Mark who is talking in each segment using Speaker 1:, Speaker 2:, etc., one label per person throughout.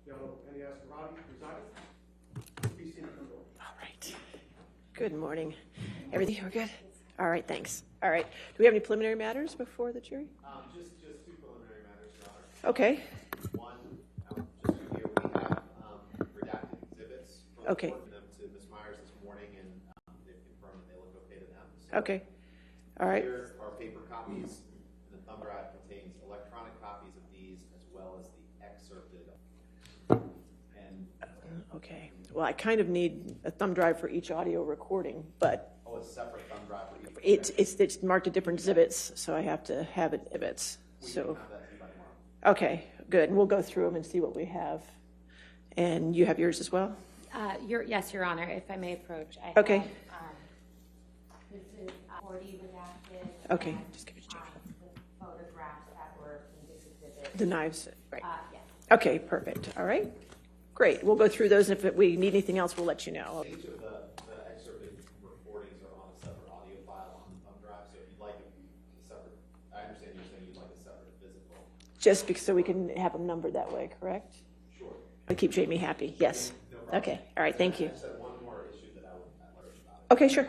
Speaker 1: Be seated.
Speaker 2: All right. Good morning. Everything we're good? All right, thanks. All right. Do we have any preliminary matters before the jury?
Speaker 3: Just two preliminary matters, Your Honor.
Speaker 2: Okay.
Speaker 3: One, just to hear, we have redacted exhibits.
Speaker 2: Okay.
Speaker 3: Them to Ms. Myers this morning, and they've confirmed that they look okay to them. So
Speaker 2: Okay. All right.
Speaker 3: here are paper copies, and the thumb drive contains electronic copies of these as well as the excerpted. And
Speaker 2: Okay. Well, I kind of need a thumb drive for each audio recording, but
Speaker 3: a separate thumb drive for each.
Speaker 2: it's marked at different exhibits, so I have to have it exhibits.
Speaker 3: We
Speaker 2: So,
Speaker 3: can have that to you by tomorrow.
Speaker 2: okay, good. We'll go through them and see what we have. And you have yours as well?
Speaker 4: Yes, Your Honor, if I may approach. I
Speaker 2: Okay.
Speaker 4: Have, this is 40 redacted.
Speaker 2: Okay,
Speaker 4: and,
Speaker 2: just give it to Jamie.
Speaker 4: the photographs that were in this exhibit.
Speaker 2: The knives, right.
Speaker 4: Yes.
Speaker 2: Okay, perfect. All right. Great. We'll go through those, and if we need anything else, we'll let you know.
Speaker 3: Each of the excerpted recordings are on a separate audio file on the thumb drive, so if you'd like a separate, I understand you're saying you'd like a separate physical.
Speaker 2: Just because, so we can have them numbered that way, correct?
Speaker 3: Sure.
Speaker 2: To keep Jamie happy, yes.
Speaker 3: No problem.
Speaker 2: Okay, all right, thank you.
Speaker 3: I just had one more issue that I'd like about it.
Speaker 2: Okay, sure.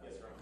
Speaker 3: Yes, Your Honor.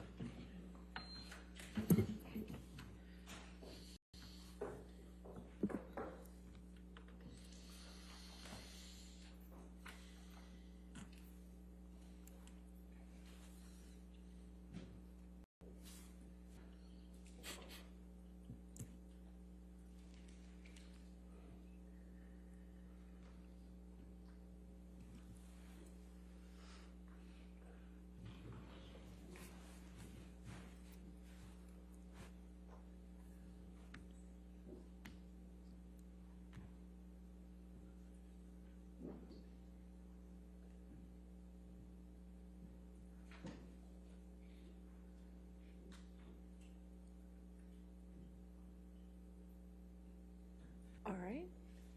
Speaker 2: All right.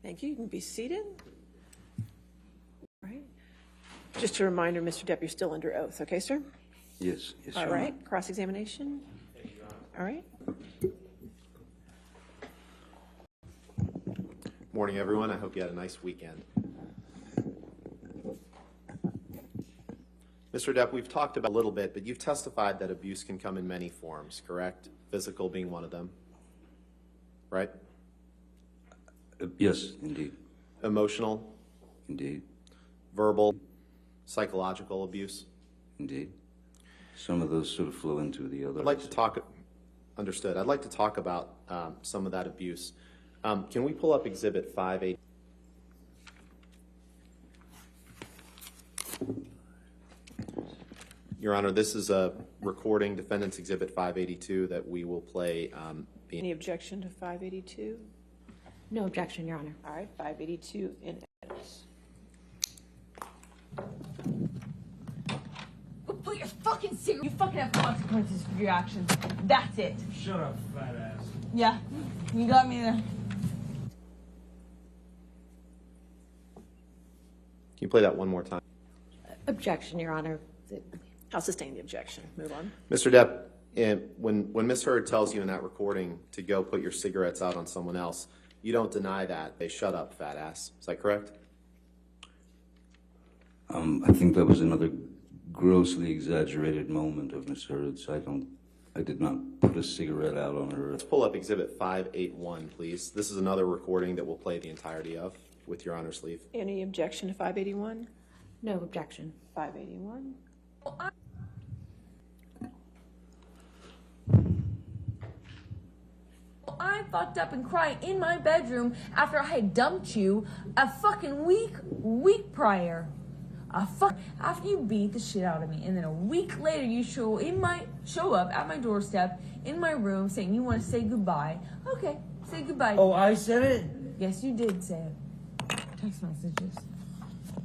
Speaker 2: Thank you. You can be seated. All right. Just a reminder, Mr. Depp, you're still under oath. Okay, sir?
Speaker 5: Yes,
Speaker 2: All
Speaker 5: Your Honor.
Speaker 2: right. Cross-examination. All right.
Speaker 3: Morning, everyone. I hope you had a nice weekend. Mr. Depp, we've talked about a little bit, but you've testified that abuse can come in many forms, correct? Physical being one of them, right?
Speaker 5: Yes, indeed.
Speaker 3: Emotional,
Speaker 5: Indeed.
Speaker 3: verbal, psychological abuse.
Speaker 5: Indeed. Some of those sort of flow into the other.
Speaker 3: I'd like to talk, understood. I'd like to talk about some of that abuse. Can we pull up Exhibit 5A? Your Honor, this is a recording, Defendants Exhibit 582, that we will play.
Speaker 2: Any objection to 582?
Speaker 4: No objection, Your Honor.
Speaker 2: All right, 582 in evidence.
Speaker 6: Put your fucking cigarette. You fucking have consequences for your actions. That's it.
Speaker 1: Shut up, fat ass.
Speaker 6: Yeah, you got me there.
Speaker 3: Can you play that one more time?
Speaker 4: Objection, Your Honor.
Speaker 2: I'll sustain the objection. Move on.
Speaker 3: Mr. Depp, when Ms. Hurd tells you in that recording to go put your cigarettes out on someone else, you don't deny that. They shut up, fat ass. Is that correct?
Speaker 5: I think that was another grossly exaggerated moment of Miss Hurd's. I did not put a cigarette out on her.
Speaker 3: Let's pull up Exhibit 581, please. This is another recording that we'll play the entirety of with Your Honor's leave.
Speaker 2: Any objection to 581?
Speaker 4: No objection.
Speaker 2: 581.
Speaker 6: I fucked up and cried in my bedroom after I had dumped you a fucking week prior. After you beat the shit out of me, and then a week later you show up at my doorstep in my room saying you want to say goodbye. Okay, say goodbye.
Speaker 1: Oh, I said it?
Speaker 6: Yes, you did say it. Text messages.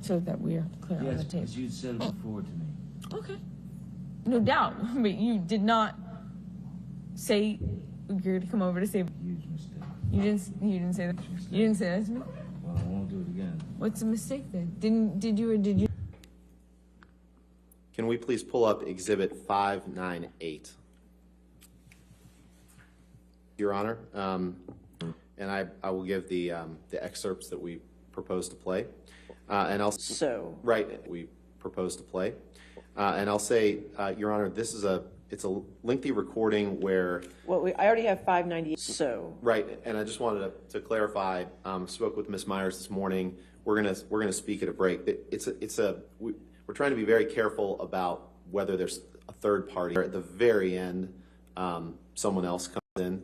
Speaker 6: So that we're clear on the tape.
Speaker 1: Yes, you said it before to me.
Speaker 6: Okay. No doubt. But you did not say you're going to come over to say.
Speaker 1: Huge mistake.
Speaker 6: You didn't say that. You didn't say that to me.
Speaker 1: Well, I won't do it again.
Speaker 6: What's the mistake then? Did you?
Speaker 3: Can we please pull up Exhibit 598? Your Honor, and I will give the excerpts that we propose to play, and I'll we propose to play, and I'll say, Your Honor, it's a lengthy recording where.
Speaker 2: Well, I already have 598. So.
Speaker 3: Right, and I just wanted to clarify. Spoke with Ms. Myers this morning. We're gonna speak at a break. We're trying to be very careful about whether there's a third party. At the very end, someone else comes in.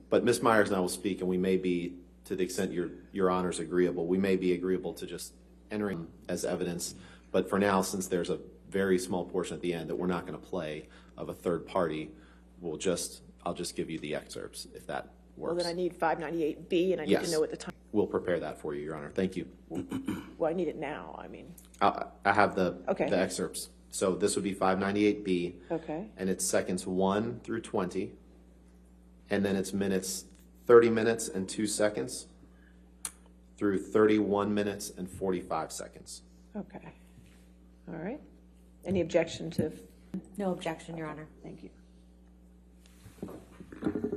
Speaker 3: But Ms. Myers and I will speak, and we may be, to the extent your Honor's agreeable, we may be agreeable to just entering as evidence. But for now, since there's a very small portion at the end that we're not going to play of a third party, I'll just give you the excerpts if that works.
Speaker 2: Well, then I need 598B, and I need to know at the time.
Speaker 3: We'll prepare that for you, Your Honor. Thank you.
Speaker 2: Well, I need it now. I mean.
Speaker 3: I have the excerpts. So this would be 598B.
Speaker 2: Okay.
Speaker 3: And it's seconds 1 through 20. And then it's 30 minutes and 2 seconds through 31 minutes and 45 seconds.
Speaker 2: Okay. All right. Any objection to?
Speaker 4: No objection, Your Honor.
Speaker 2: Thank you.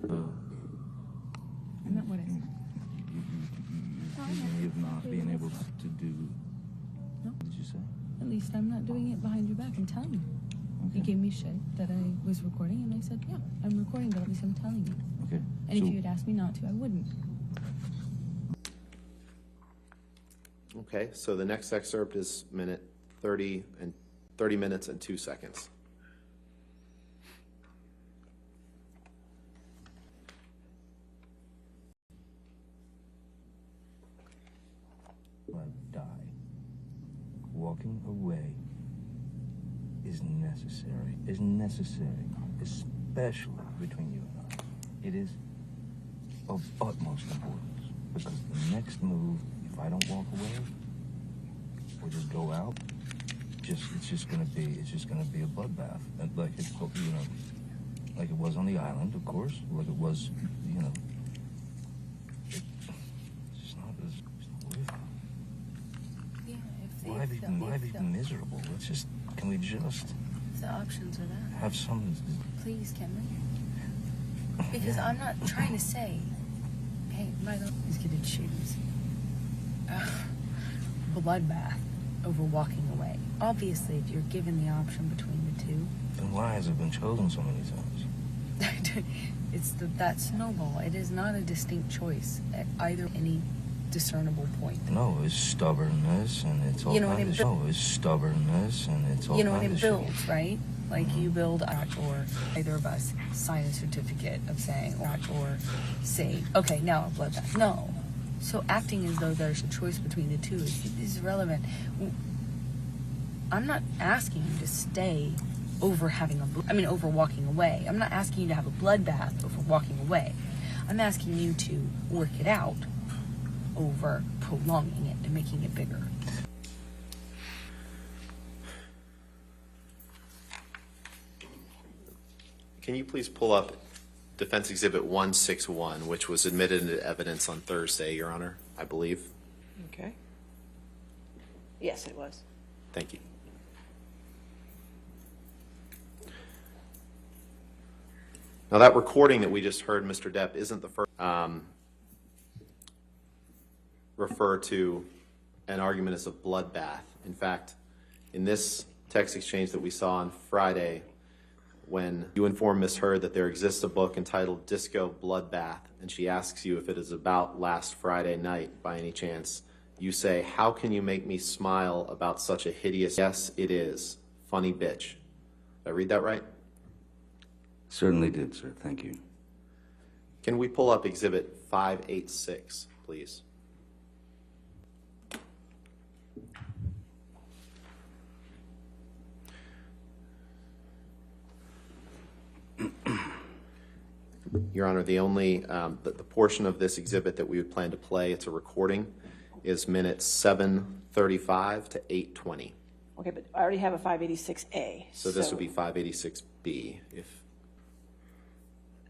Speaker 6: I'm not what I said.
Speaker 1: You of not being able to do.
Speaker 6: No.
Speaker 1: What did you say?
Speaker 6: At least I'm not doing it behind your back. I'm telling you. You gave me shit that I was recording, and I said, yeah, I'm recording, but at least I'm telling you.
Speaker 1: Okay.
Speaker 6: And if you had asked me not to, I wouldn't.
Speaker 3: Okay, so the next excerpt is 30 minutes and 2 seconds.
Speaker 1: I die. Walking away is necessary, especially between you and I. It is of utmost importance, because the next move, if I don't walk away or just go out, it's just gonna be a bloodbath, and like like it was on the island, of course, like it was, it's just not worth it.
Speaker 6: Yeah,
Speaker 1: Why be miserable? Can we just
Speaker 6: the options are there.
Speaker 1: have some?
Speaker 6: Please, can we? Because I'm not trying to say, hey, Michael, he's getting shoes. Bloodbath over walking away. Obviously, if you're given the option between the two,
Speaker 1: Then why has it been chosen so many times?
Speaker 6: it's that snowball. It is not a distinct choice at either any discernible point.
Speaker 1: No, it's stubbornness, and it's all kinds of. No, it's stubbornness, and it's all kinds of.
Speaker 6: It builds, right? Like you build or either of us sign a certificate of saying or say, okay, now a bloodbath. No. So acting as though there's a choice between the two is irrelevant. I'm not asking you to stay over over walking away. I'm not asking you to have a bloodbath over walking away. I'm asking you to work it out over prolonging it and making it bigger.
Speaker 3: Can you please pull up Defense Exhibit 161, which was admitted into evidence on Thursday, Your Honor, I believe.
Speaker 2: Okay. Yes, it was.
Speaker 3: Thank you. Now, that recording that we just heard, Mr. Depp, isn't the first refer to an argument as a bloodbath. In fact, in this text exchange that we saw on Friday, when you inform Ms. Heard that there exists a book entitled Disco Bloodbath, and she asks you if it is about last Friday night by any chance, you say, "How can you make me smile about such a hideous..." Yes, it is. Funny bitch. Did I read that right?
Speaker 5: Certainly did, sir. Thank you.
Speaker 3: Can we pull up Exhibit 586, please? Your Honor, the only, the portion of this exhibit that we would plan to play, it's a recording, is minutes 7:35 to 8:20.
Speaker 2: Okay, but I already have a 586A.
Speaker 3: So this would be 586B, if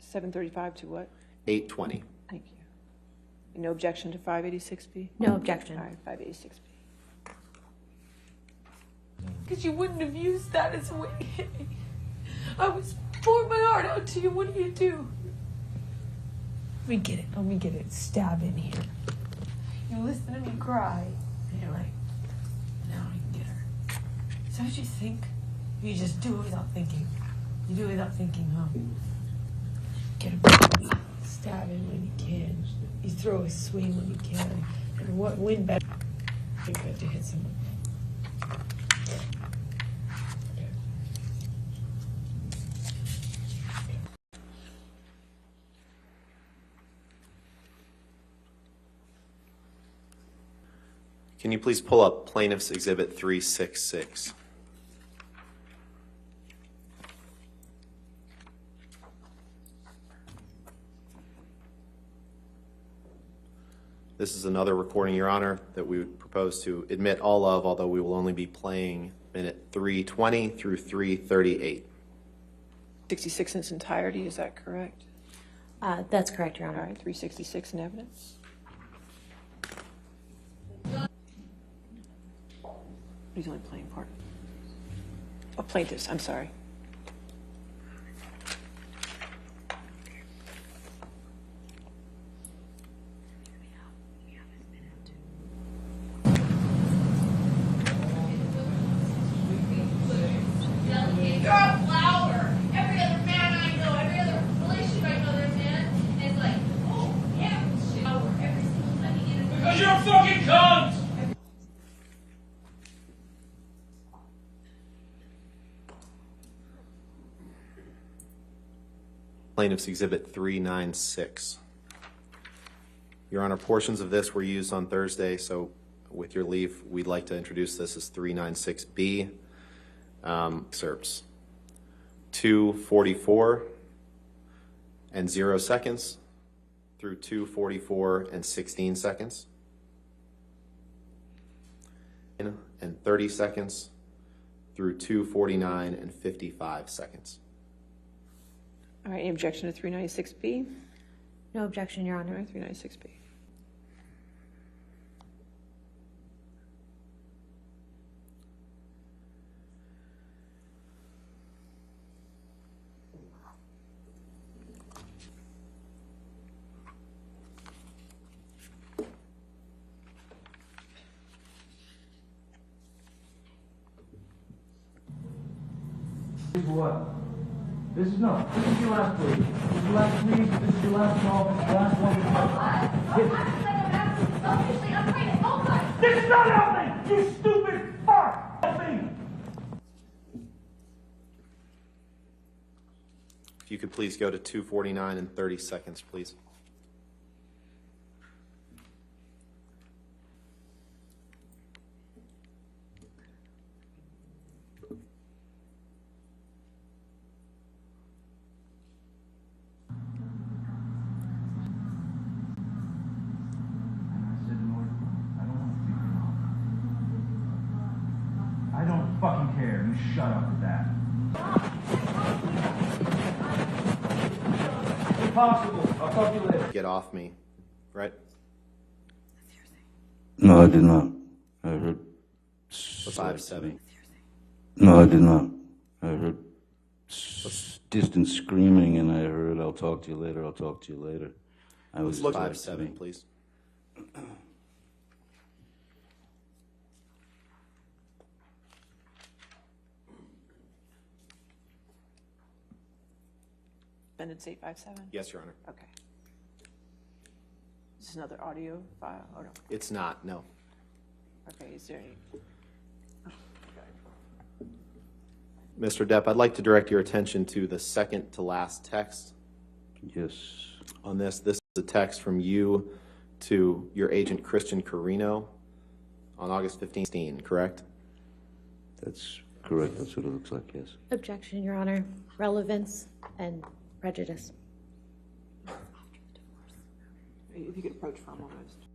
Speaker 2: 7:35 to what?
Speaker 3: 8:20.
Speaker 2: Thank you. No objection to 586B?
Speaker 4: No objection.
Speaker 2: All right, 586B.
Speaker 6: Because you wouldn't have used that as a way to hit me. I was pouring my heart out to you. What do you do? Let me get it. Let me get it. Stab in here. You listen to me cry. And you're like, now I can get her. Is that what you think? You just do it without thinking. You do it without thinking, huh? Get him. Stab him when you can. You throw a swing when you can. And what win better to hit someone?
Speaker 3: Can you please pull up Plaintiff's Exhibit 366? This is another recording, Your Honor, that we would propose to admit all of, although we will only be playing minute 320 through 338.
Speaker 2: 66 in its entirety, is that correct?
Speaker 4: That's correct, Your
Speaker 2: All
Speaker 4: Honor.
Speaker 2: right, 366 in evidence. He's only playing part. Oh, plaintiffs, I'm sorry.
Speaker 7: You're a flower. Every other man I know, every other relationship I know, there's a man, and it's like, oh, yeah, shit. Flower. Every single time you get a
Speaker 8: Because you're a fucking cunt!
Speaker 3: Plaintiff's Exhibit 396. Your Honor, portions of this were used on Thursday, so with your leave, we'd like to introduce this as 396B. Excerpts 2:44 and 0 seconds through 2:44 and 16 seconds, and 30 seconds through 2:49 and 55 seconds.
Speaker 2: All right, any objection to 396B?
Speaker 4: No objection, Your
Speaker 2: All
Speaker 4: Honor.
Speaker 2: right, 396B.
Speaker 8: What? This is your last plea. This is your last plea. This is your last call. The last one. This is not happening! You stupid fuck! Help me!
Speaker 3: If you could please go to 2:49 and 30 seconds, please.
Speaker 8: you shut up with that. Impossible. I'll talk to you later.
Speaker 3: Get off me, right?
Speaker 5: No, I did not. I heard.
Speaker 3: 5-7.
Speaker 5: No, I did not. I heard distant screaming, and I heard, "I'll talk to you later. I'll talk to you later." I was
Speaker 3: Let's look 5-7, please.
Speaker 2: Defendants 857?
Speaker 3: Yes, Your Honor.
Speaker 2: Okay. Is this another audio file? Oh, no.
Speaker 3: It's not, no.
Speaker 2: Okay, is there any?
Speaker 3: Mr. Depp, I'd like to direct your attention to the second to last text
Speaker 5: Yes.
Speaker 3: on this. This is a text from you to your agent, Christian Carino, on August 15, correct?
Speaker 5: That's correct. That's what it looks like, yes.
Speaker 4: Objection, Your Honor. Relevance and prejudice.
Speaker 2: If you could approach from almost.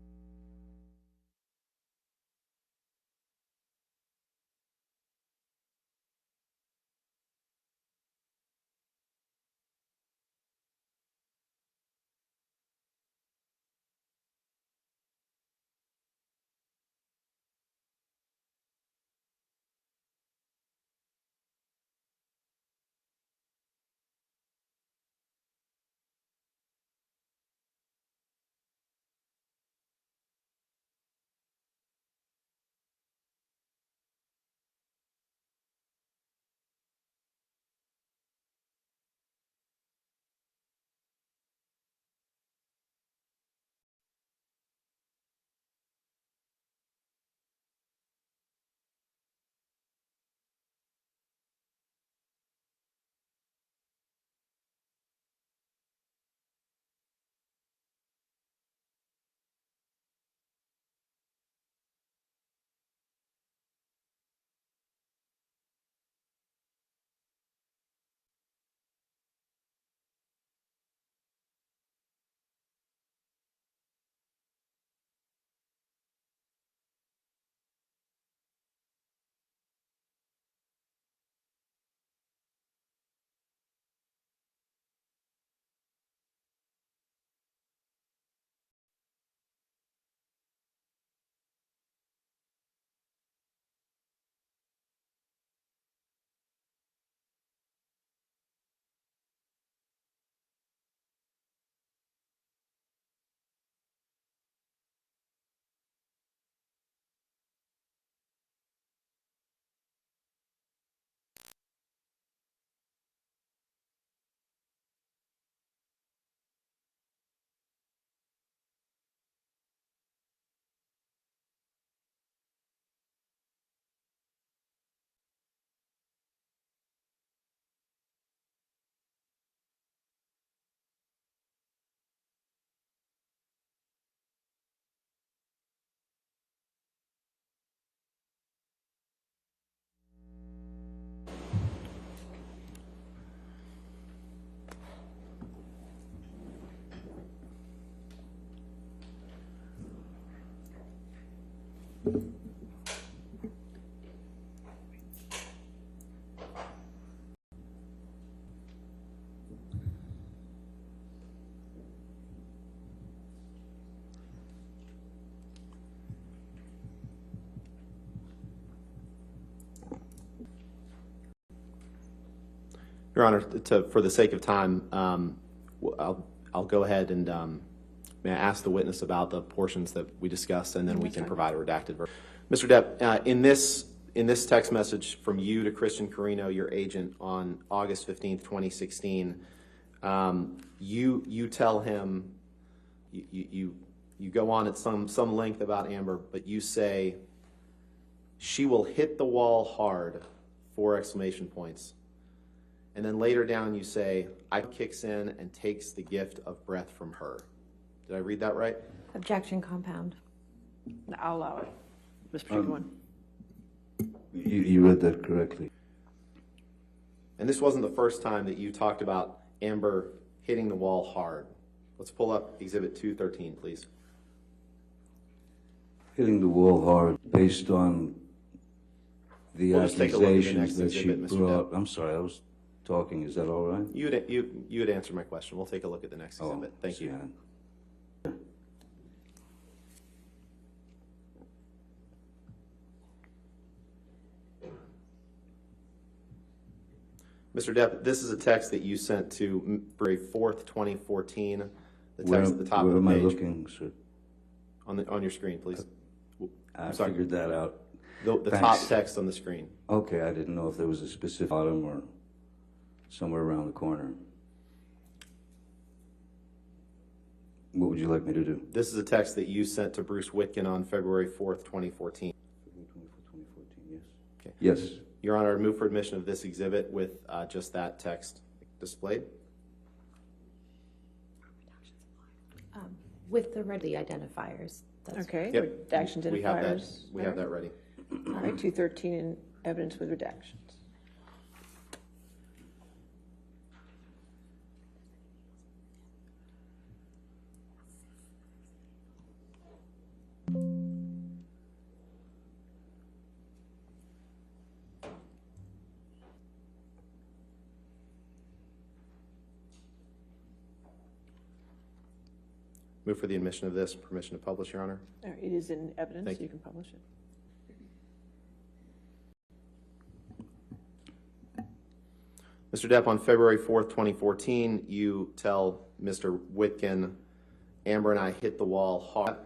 Speaker 3: Your Honor, for the sake of time, I'll go ahead and may I ask the witness about the portions that we discussed, and then we can provide a redacted version. Mr. Depp, in this text message from you to Christian Carino, your agent, on August 15th, 2016, you tell him, you go on at some length about Amber, but you say, "She will hit the wall hard," 4 exclamation points. And then later down you say, "I kicks in and takes the gift of breath from her." Did I read that right?
Speaker 4: Objection, compound.
Speaker 2: I'll allow it. Mr. One.
Speaker 5: You read that correctly.
Speaker 3: And this wasn't the first time that you talked about Amber hitting the wall hard. Let's pull up Exhibit 213, please.
Speaker 5: Hitting the wall hard based on the
Speaker 3: We'll just take a look at the
Speaker 5: accusations
Speaker 3: next
Speaker 5: that she
Speaker 3: exhibit, Mr.
Speaker 5: brought.
Speaker 3: Depp.
Speaker 5: I'm sorry, I was talking. Is that all right?
Speaker 3: You would answer my question. We'll take a look at the next exhibit. Thank you.
Speaker 5: yeah.
Speaker 3: Mr. Depp, this is a text that you sent to February 4th, 2014. The text
Speaker 5: Where,
Speaker 3: at the top
Speaker 5: where
Speaker 3: of the
Speaker 5: am I
Speaker 3: page.
Speaker 5: looking, sir?
Speaker 3: On your screen, please.
Speaker 5: I
Speaker 3: sorry.
Speaker 5: figured that out.
Speaker 3: The
Speaker 5: Thanks.
Speaker 3: top text on the screen.
Speaker 5: Okay, I didn't know if there was a specific bottom or somewhere around the corner. What would you like me to do?
Speaker 3: This is a text that you sent to Bruce Witkin on February 4th, 2014.
Speaker 5: 2014, yes.
Speaker 3: Okay.
Speaker 5: Yes.
Speaker 3: Your Honor, I move for admission of this exhibit with just that text displayed.
Speaker 4: With the ready identifiers. That's
Speaker 2: Okay,
Speaker 3: Yep.
Speaker 2: redaction
Speaker 3: We have that.
Speaker 2: identifiers.
Speaker 3: We have that ready.
Speaker 2: All right, 213 in evidence with redactions.
Speaker 3: Move for the admission of this, permission to publish, Your Honor.
Speaker 2: All right, it is in evidence,
Speaker 3: Thank
Speaker 2: so
Speaker 3: you.
Speaker 2: you can publish it.
Speaker 3: Mr. Depp, on February 4th, 2014, you tell Mr. Witkin, Amber and I hit the wall hard.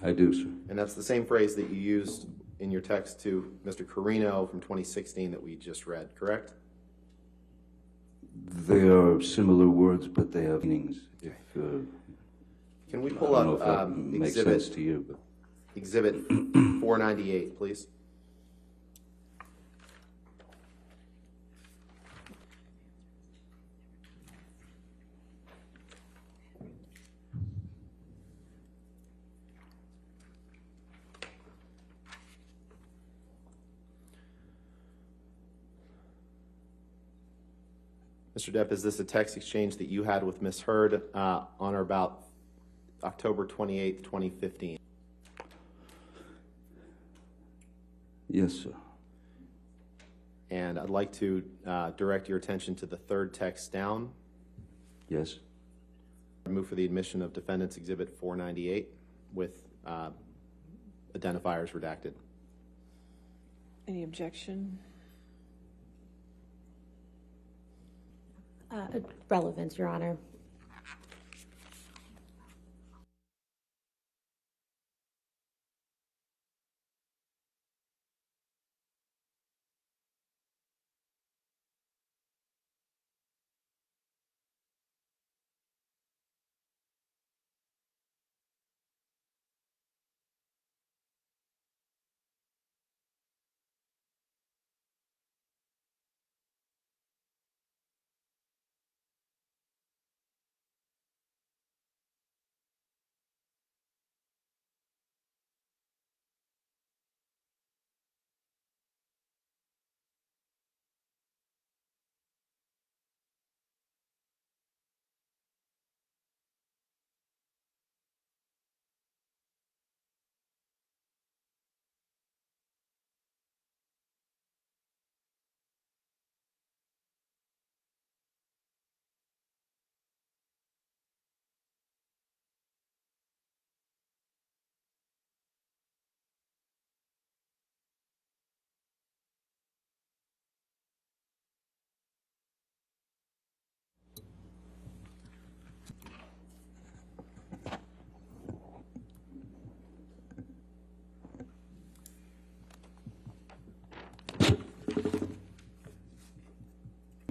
Speaker 5: I do, sir.
Speaker 3: And that's the same phrase that you used in your text to Mr. Carino from 2016 that we just read, correct?
Speaker 5: They are similar words, but they have meanings. If,
Speaker 3: Can we
Speaker 5: I
Speaker 3: pull
Speaker 5: don't know
Speaker 3: up
Speaker 5: if that makes sense to you, but
Speaker 3: Exhibit 498, please? Mr. Depp, is this a text exchange that you had with Ms. Hurd on or about October 28th, 2015?
Speaker 5: yes, sir.
Speaker 3: And I'd like to direct your attention to the third text down.
Speaker 5: Yes.
Speaker 3: I move for the admission of Defendants Exhibit 498 with identifiers redacted.
Speaker 2: Any objection?
Speaker 4: Relevance, Your Honor.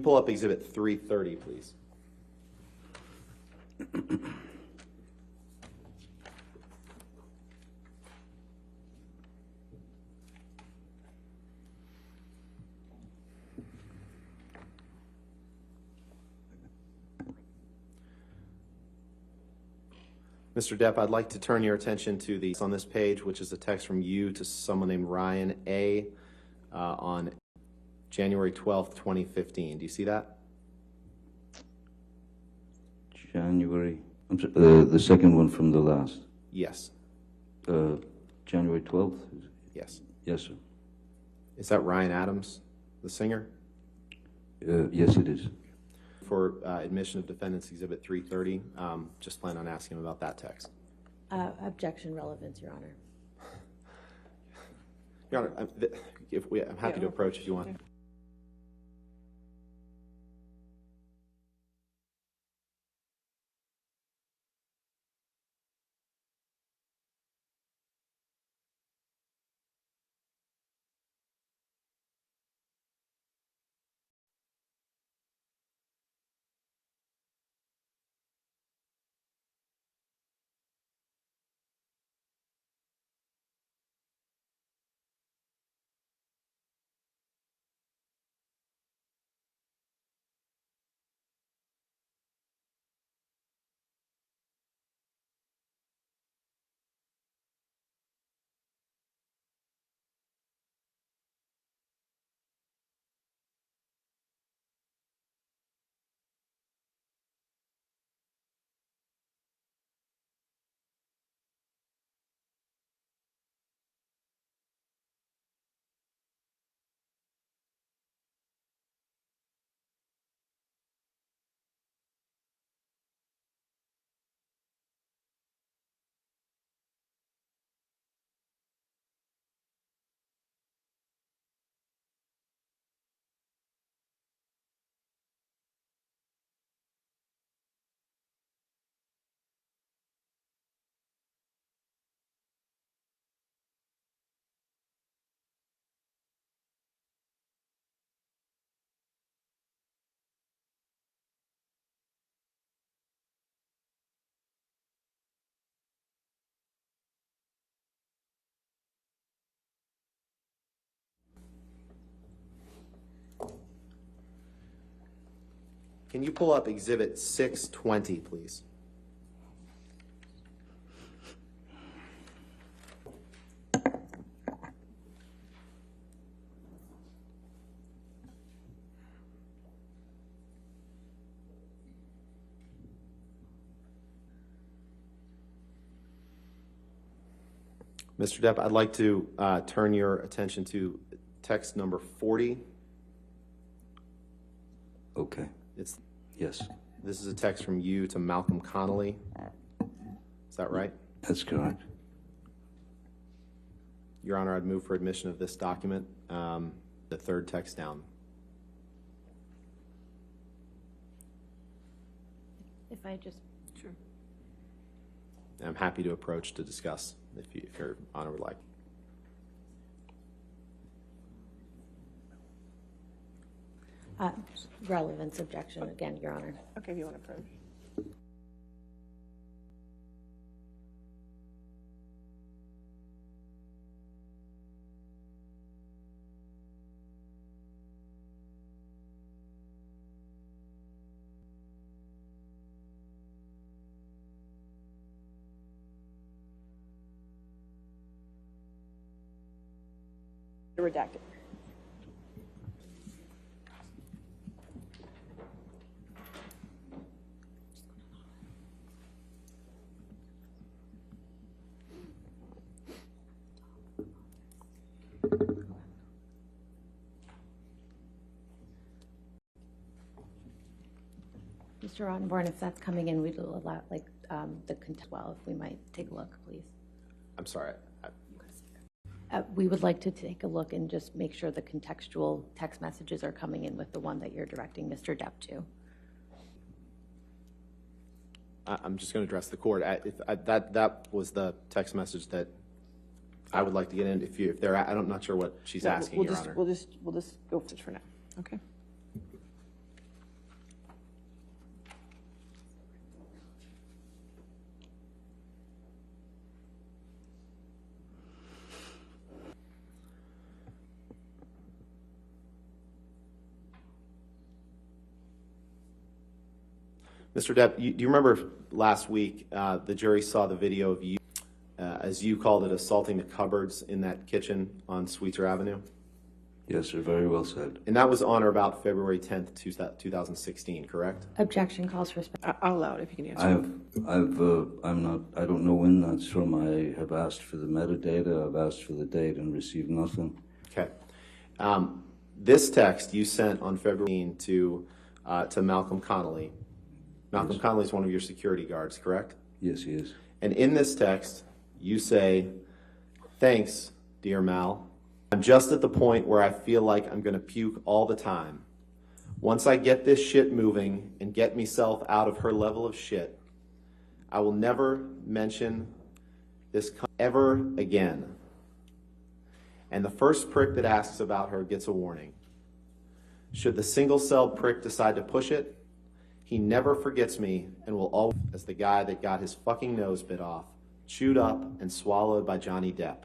Speaker 3: Pull up Exhibit 330, please. Mr. Depp, I'd like to turn your attention to the on this page, which is a text from you to someone named Ryan A. On January 12th, 2015. Do you see that?
Speaker 5: January. I'm sorry, the second one from the last.
Speaker 3: Yes.
Speaker 5: January 12th?
Speaker 3: Yes.
Speaker 5: Yes, sir.
Speaker 3: Is that Ryan Adams, the singer?
Speaker 5: Yes, it is.
Speaker 3: For admission of Defendants Exhibit 330, just plan on asking him about that text.
Speaker 4: Objection, relevance, Your Honor.
Speaker 3: Your Honor, I'm happy to approach if you want. Can you pull up Exhibit 620, please? Mr. Depp, I'd like to turn your attention to text number 40.
Speaker 5: Okay. Yes,
Speaker 3: This is a text from you to Malcolm Connolly. Is that right?
Speaker 5: that's correct.
Speaker 3: Your Honor, I'd move for admission of this document, the third text down.
Speaker 4: If I just,
Speaker 2: Sure.
Speaker 3: I'm happy to approach to discuss if Your Honor would like.
Speaker 4: relevance, objection, again, Your Honor.
Speaker 2: Okay, if you want to approach. Redacted.
Speaker 4: Mr. Rottenborn, if that's coming in, we'd allow, like, the content, well, if we might take a look, please.
Speaker 3: I'm sorry.
Speaker 4: We would like to take a look and just make sure the contextual text messages are coming in with the one that you're directing Mr. Depp to.
Speaker 3: I'm just going to address the court. That was the text message that I would like to get in. If they're, I'm not sure what she's asking, Your Honor.
Speaker 2: We'll just go for this for now. Okay.
Speaker 3: Mr. Depp, do you remember last week the jury saw the video of you, as you called it, assaulting the cupboards in that kitchen on Sweetser Avenue?
Speaker 5: Yes, sir, very well said.
Speaker 3: And that was on or about February 10th, 2016, correct?
Speaker 4: Objection calls for
Speaker 2: I'll allow it if you can answer.
Speaker 5: I don't know when that's from. I have asked for the metadata, I've asked for the date and received nothing.
Speaker 3: Okay. This text you sent on February to Malcolm Connolly. Malcolm Connolly is one of your security guards, correct?
Speaker 5: Yes, he is.
Speaker 3: And in this text, you say, "Thanks, dear Mal. I'm just at the point where I feel like I'm going to puke all the time. Once I get this shit moving and get myself out of her level of shit, I will never mention this ever again. And the first prick that asks about her gets a warning. Should the single-celled prick decide to push it, he never forgets me and will always as the guy that got his fucking nose bit off, chewed up and swallowed by Johnny Depp.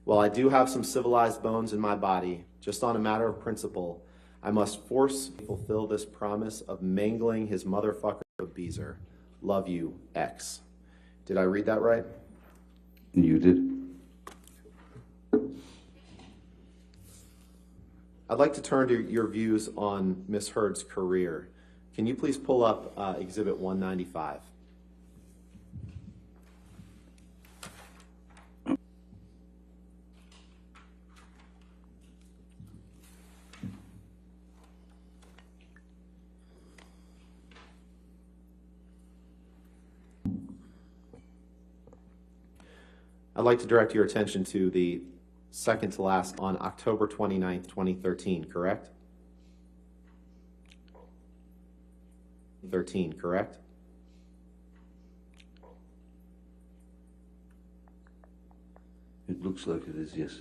Speaker 3: While I do have some civilized bones in my body, just on a matter of principle, I must fulfill this promise of mangling his motherfucker of Beezer. Love you, X." Did I read that right?
Speaker 5: You did.
Speaker 3: I'd like to turn to your views on Miss Heard's career. Can you please pull up Exhibit 195? I'd like to direct your attention to the second to last on October 29th, 2013, correct? 13, correct?
Speaker 5: It looks like it is, yes.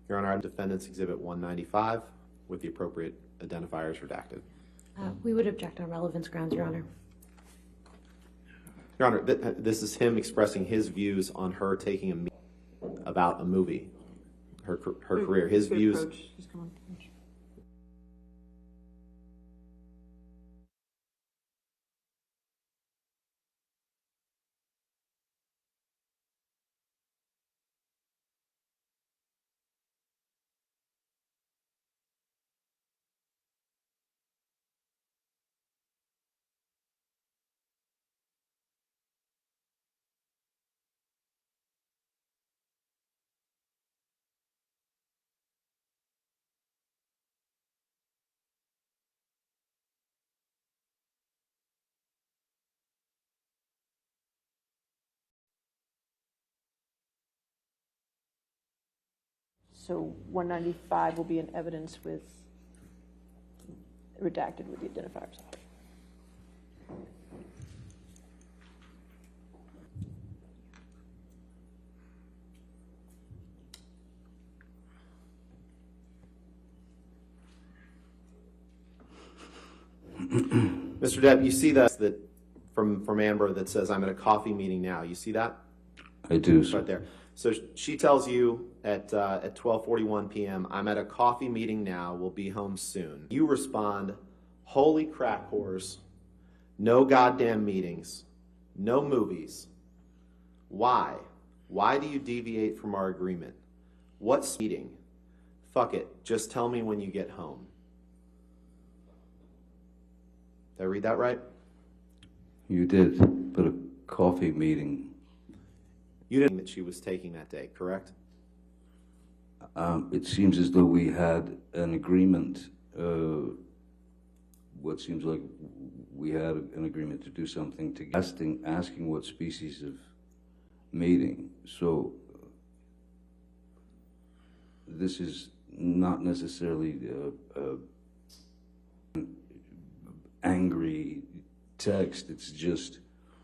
Speaker 3: Your Honor, Defendants Exhibit 195 with the appropriate identifiers redacted.
Speaker 4: We would object on relevance grounds, Your Honor.
Speaker 3: Your Honor, this is him expressing his views on her taking a meeting about a movie, her career, his views.
Speaker 2: So 195 will be in evidence with, redacted with the identifiers off.
Speaker 3: Mr. Depp, you see that from Amber that says, "I'm at a coffee meeting now." You see that?
Speaker 5: I do, sir.
Speaker 3: Right there. So she tells you at 12:41 p.m., "I'm at a coffee meeting now, will be home soon." You respond, "Holy crack whores, no goddamn meetings, no movies. Why? Why do you deviate from our agreement? What's meeting? Fuck it, just tell me when you get home." Did I read that right?
Speaker 5: You did, but a coffee meeting.
Speaker 3: You didn't know that she was taking that day, correct?
Speaker 5: It seems as though we had an agreement. What seems like we had an agreement to do something together. Asking what species of mating. So this is not necessarily angry text. It's just,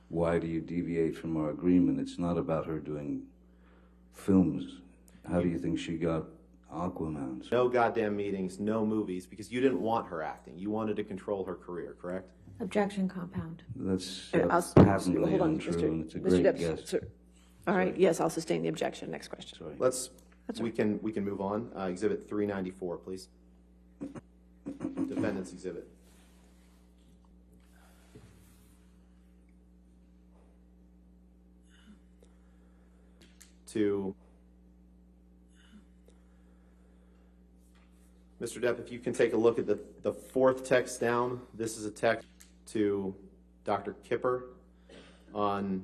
Speaker 5: why do you deviate from our agreement? It's not about her doing films. How do you think she got Aquaman?
Speaker 3: No goddamn meetings, no movies, because you didn't want her acting. You wanted to control her career, correct?
Speaker 4: Objection compound.
Speaker 5: That's
Speaker 2: hold
Speaker 5: patently
Speaker 2: on,
Speaker 5: untrue, and it's a
Speaker 2: Mr.
Speaker 5: great
Speaker 2: Depp,
Speaker 5: guess.
Speaker 2: sir. All right, yes, I'll sustain the objection. Next question.
Speaker 5: Sorry.
Speaker 3: We can move on. Exhibit 394, please. Defendants Exhibit. To Mr. Depp, if you can take a look at the fourth text down. This is a text to Dr. Kipper on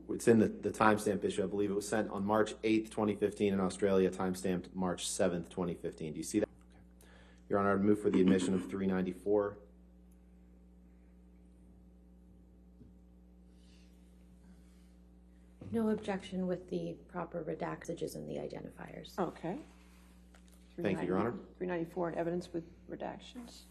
Speaker 3: it's in the timestamp issue. I believe it was sent on March 8th, 2015 in Australia, timestamped March 7th, 2015. Do you see that? Okay. Your Honor, I'd move for the admission of 394.
Speaker 4: No objection with the proper redactages and the identifiers.
Speaker 2: Okay.
Speaker 3: Thank you, Your Honor.
Speaker 2: 394 in evidence with redactions.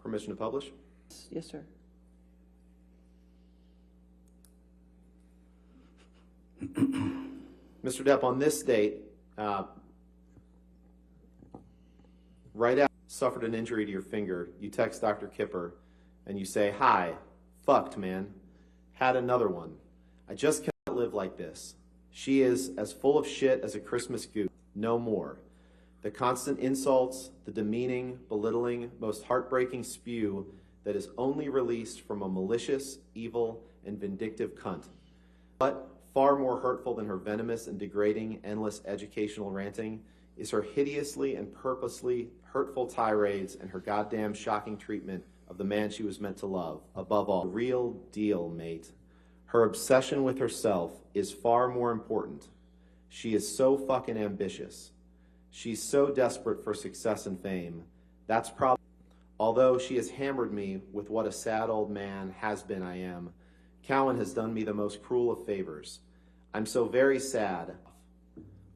Speaker 3: Permission to publish?
Speaker 2: Yes, sir.
Speaker 3: Mr. Depp, on this date, right after you suffered an injury to your finger, you text Dr. Kipper and you say, "Hi, fucked, man. Had another one. I just cannot live like this. She is as full of shit as a Christmas goose. No more. The constant insults, the demeaning, belittling, most heartbreaking spew that is only released from a malicious, evil, and vindictive cunt. But far more hurtful than her venomous and degrading, endless educational ranting is her hideously and purposely hurtful tirades and her goddamn shocking treatment of the man she was meant to love. Above all, the real deal, mate. Her obsession with herself is far more important. She is so fucking ambitious. She's so desperate for success and fame. That's probably, although she has hammered me with what a sad old man has-been I am, Cowan has done me the most cruel of favors. I'm so very sad.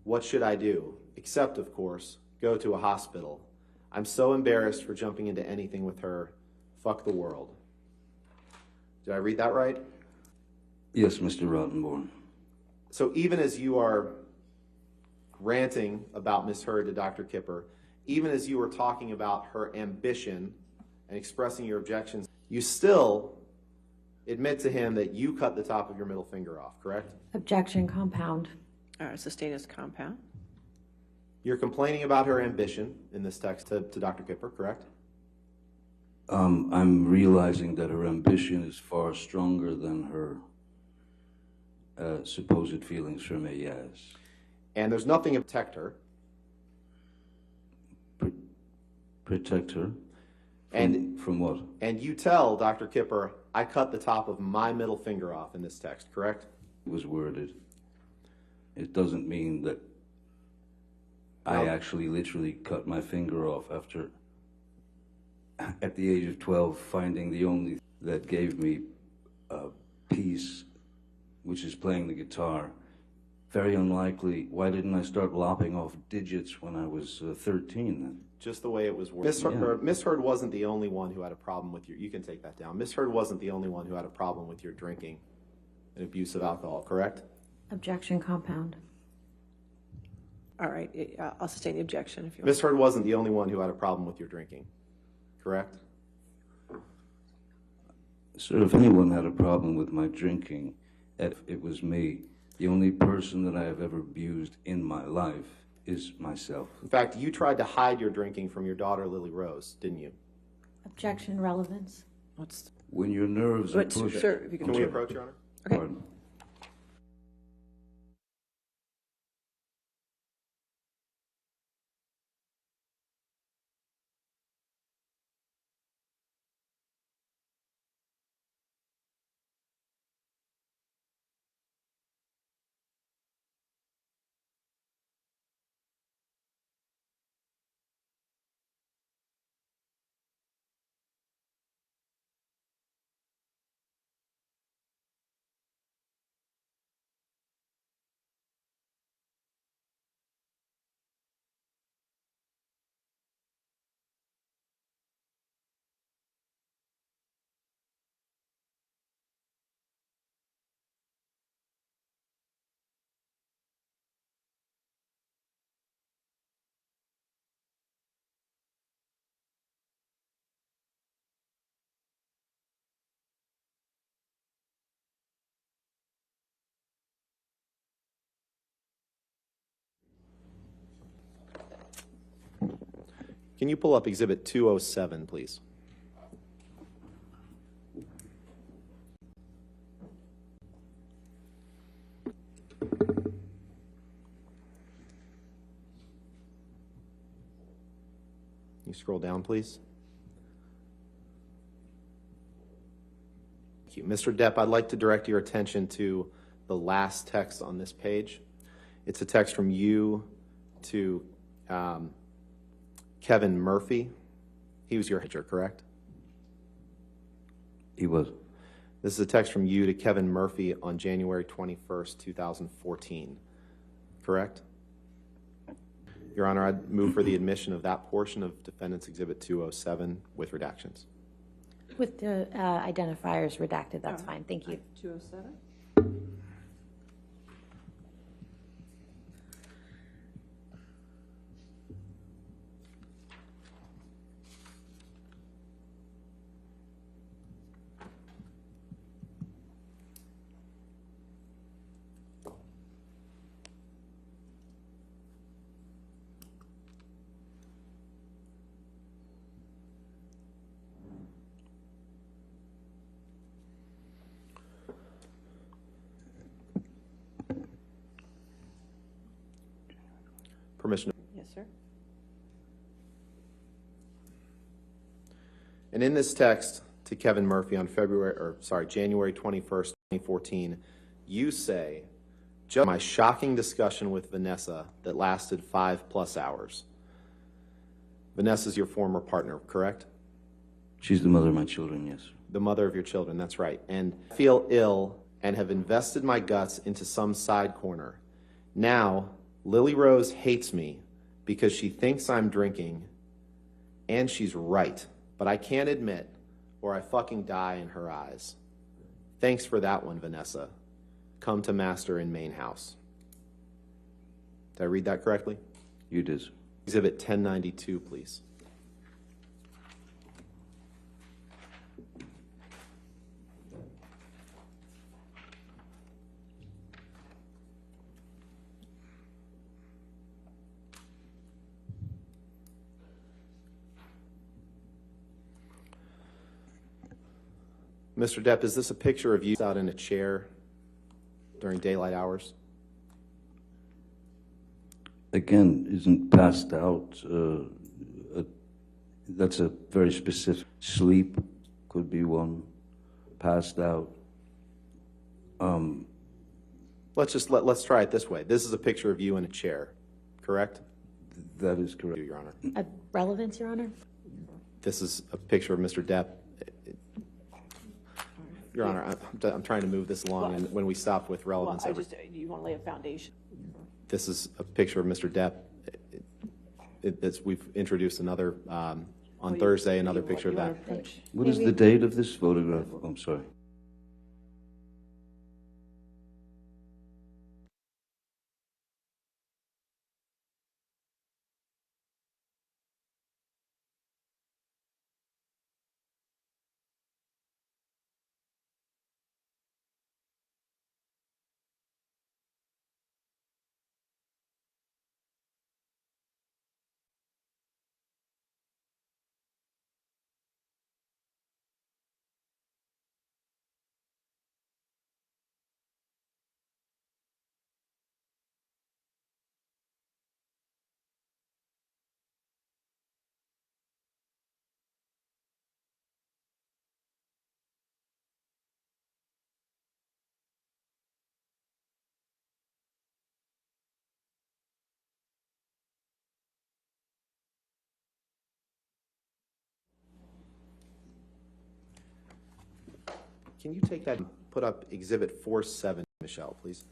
Speaker 3: What should I do? Except, of course, go to a hospital. I'm so embarrassed for jumping into anything with her. Fuck the world." Did I read that right?
Speaker 5: Yes, Mr. Rottenborn.
Speaker 3: So even as you are ranting about Ms. Hurd to Dr. Kipper, even as you were talking about her ambition and expressing your objections, you still admit to him that you cut the top of your middle finger off, correct?
Speaker 4: Objection compound.
Speaker 2: All right, sustained as compound.
Speaker 3: You're complaining about her ambition in this text to Dr. Kipper, correct?
Speaker 5: I'm realizing that her ambition is far stronger than her supposed feelings for me, yes.
Speaker 3: And there's nothing to protect her.
Speaker 5: Protect her?
Speaker 3: And
Speaker 5: from what?
Speaker 3: And you tell Dr. Kipper, "I cut the top of my middle finger off" in this text, correct?
Speaker 5: It was worded. It doesn't mean that I actually literally cut my finger off after, at the age of 12, finding the only that gave me peace, which is playing the guitar. Very unlikely. Why didn't I start lopping off digits when I was 13 then?
Speaker 3: Just the way it was worded. Miss Hurd wasn't the only one who had a problem with you can take that down. Miss Hurd wasn't the only one who had a problem with your drinking and abuse of alcohol, correct?
Speaker 4: Objection compound.
Speaker 2: All right, I'll sustain the objection if you want.
Speaker 3: Miss Hurd wasn't the only one who had a problem with your drinking, correct?
Speaker 5: Sir, if anyone had a problem with my drinking, it was me. The only person that I have ever abused in my life is myself.
Speaker 3: In fact, you tried to hide your drinking from your daughter, Lily Rose, didn't you?
Speaker 4: Objection relevance.
Speaker 5: When your nerves are pushed...
Speaker 2: Sir, if you
Speaker 3: Can we approach, Your Honor?
Speaker 2: Okay.
Speaker 5: Pardon.
Speaker 3: Can you pull up Exhibit 207, please? You scroll down, please. Thank you. Mr. Depp, I'd like to direct your attention to the last text on this page. It's a text from you to Kevin Murphy. He was your hitcher, correct?
Speaker 5: He was.
Speaker 3: This is a text from you to Kevin Murphy on January 21st, 2014, correct? Your Honor, I'd move for the admission of that portion of Defendants Exhibit 207 with redactions.
Speaker 4: With the identifiers redacted, that's fine. Thank you.
Speaker 2: 207?
Speaker 3: Permission.
Speaker 2: Yes, sir.
Speaker 3: And in this text to Kevin Murphy on January 21st, 2014, you say, just my shocking discussion with Vanessa that lasted 5+ hours. Vanessa's your former partner, correct?
Speaker 5: She's the mother of my children, yes.
Speaker 3: The mother of your children, that's right. And I feel ill and have invested my guts into some side corner. Now, Lily Rose hates me because she thinks I'm drinking, and she's right, but I can't admit, or I fucking die in her eyes. Thanks for that one, Vanessa. Come to master in main house. Did I read that correctly?
Speaker 5: You did.
Speaker 3: Exhibit 1092, please. Mr. Depp, is this a picture of you out in a chair during daylight hours?
Speaker 5: Again, isn't passed out. That's a very specific. Sleep could be one. Passed out.
Speaker 3: Let's try it this way. This is a picture of you in a chair, correct?
Speaker 5: That is correct.
Speaker 3: Your Honor.
Speaker 4: Relevance, Your Honor?
Speaker 3: This is a picture of Mr. Depp. Your Honor, I'm trying to move this along, and when we stop with relevance,
Speaker 2: You want to lay a foundation?
Speaker 3: this is a picture of Mr. Depp. We've introduced another, on Thursday, another picture of that.
Speaker 5: What is the date of this photograph? I'm sorry.
Speaker 3: Can you take that and put up Exhibit 47, Michelle, please?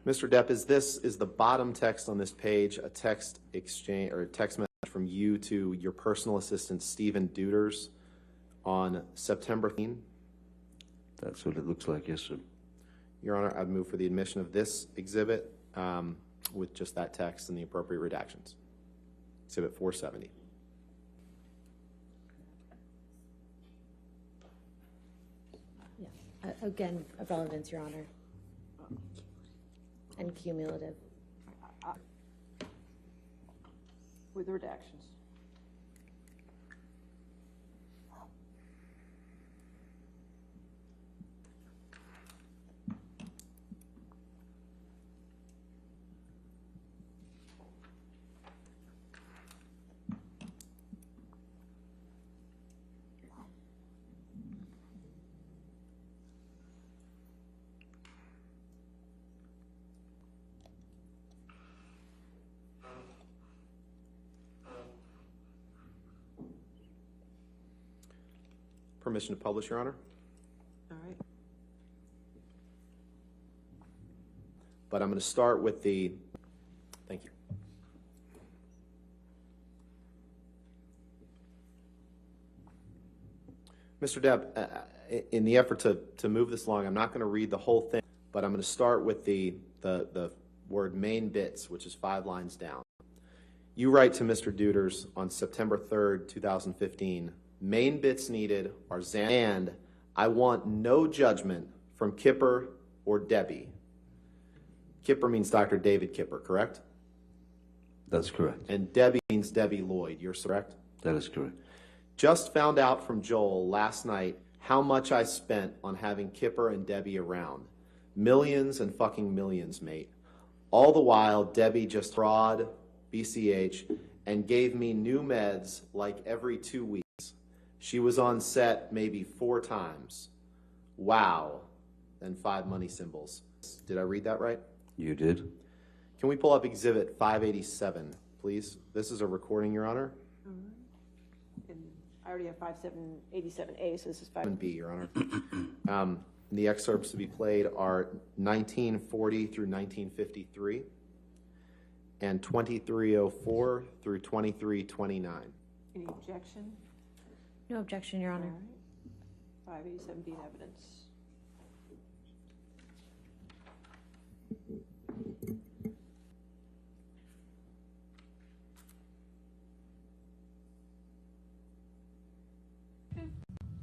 Speaker 3: Mr. Depp, is the bottom text on this page a text exchange or a text message from you to your personal assistant, Stephen Duders, on September 13th?
Speaker 5: That's what it looks like, yes, sir.
Speaker 3: Your Honor, I'd move for the admission of this exhibit with just that text and the appropriate redactions. Exhibit 470.
Speaker 4: Again, of relevance, Your Honor. And cumulative.
Speaker 2: With the redactions.
Speaker 3: Permission to publish, Your Honor?
Speaker 2: All right.
Speaker 3: But I'm going to start with the, thank you. Mr. Depp, in the effort to move this along, I'm not going to read the whole thing, but I'm going to start with the word main bits, which is 5 lines down. You write to Mr. Duders on September 3rd, 2015, main bits needed are and I want no judgment from Kipper or Debbie. Kipper means Dr. David Kipper, correct?
Speaker 5: That's correct.
Speaker 3: And Debbie means Debbie Lloyd, you're correct?
Speaker 5: That is correct.
Speaker 3: Just found out from Joel last night how much I spent on having Kipper and Debbie around. Millions and fucking millions, mate. All the while, Debbie just fraud, BCH, and gave me new meds like every 2 weeks. She was on set maybe 4 times. Wow. Then 5 money symbols. Did I read that right?
Speaker 5: You did.
Speaker 3: Can we pull up Exhibit 587, please? This is a recording, Your Honor.
Speaker 2: And I already have 5787A, so this is 5.
Speaker 3: 7B, Your Honor. The excerpts to be played are 1940 through 1953 and 2304 through 2329.
Speaker 2: Any objection?
Speaker 4: No objection, Your Honor.
Speaker 2: All right. 587B in evidence.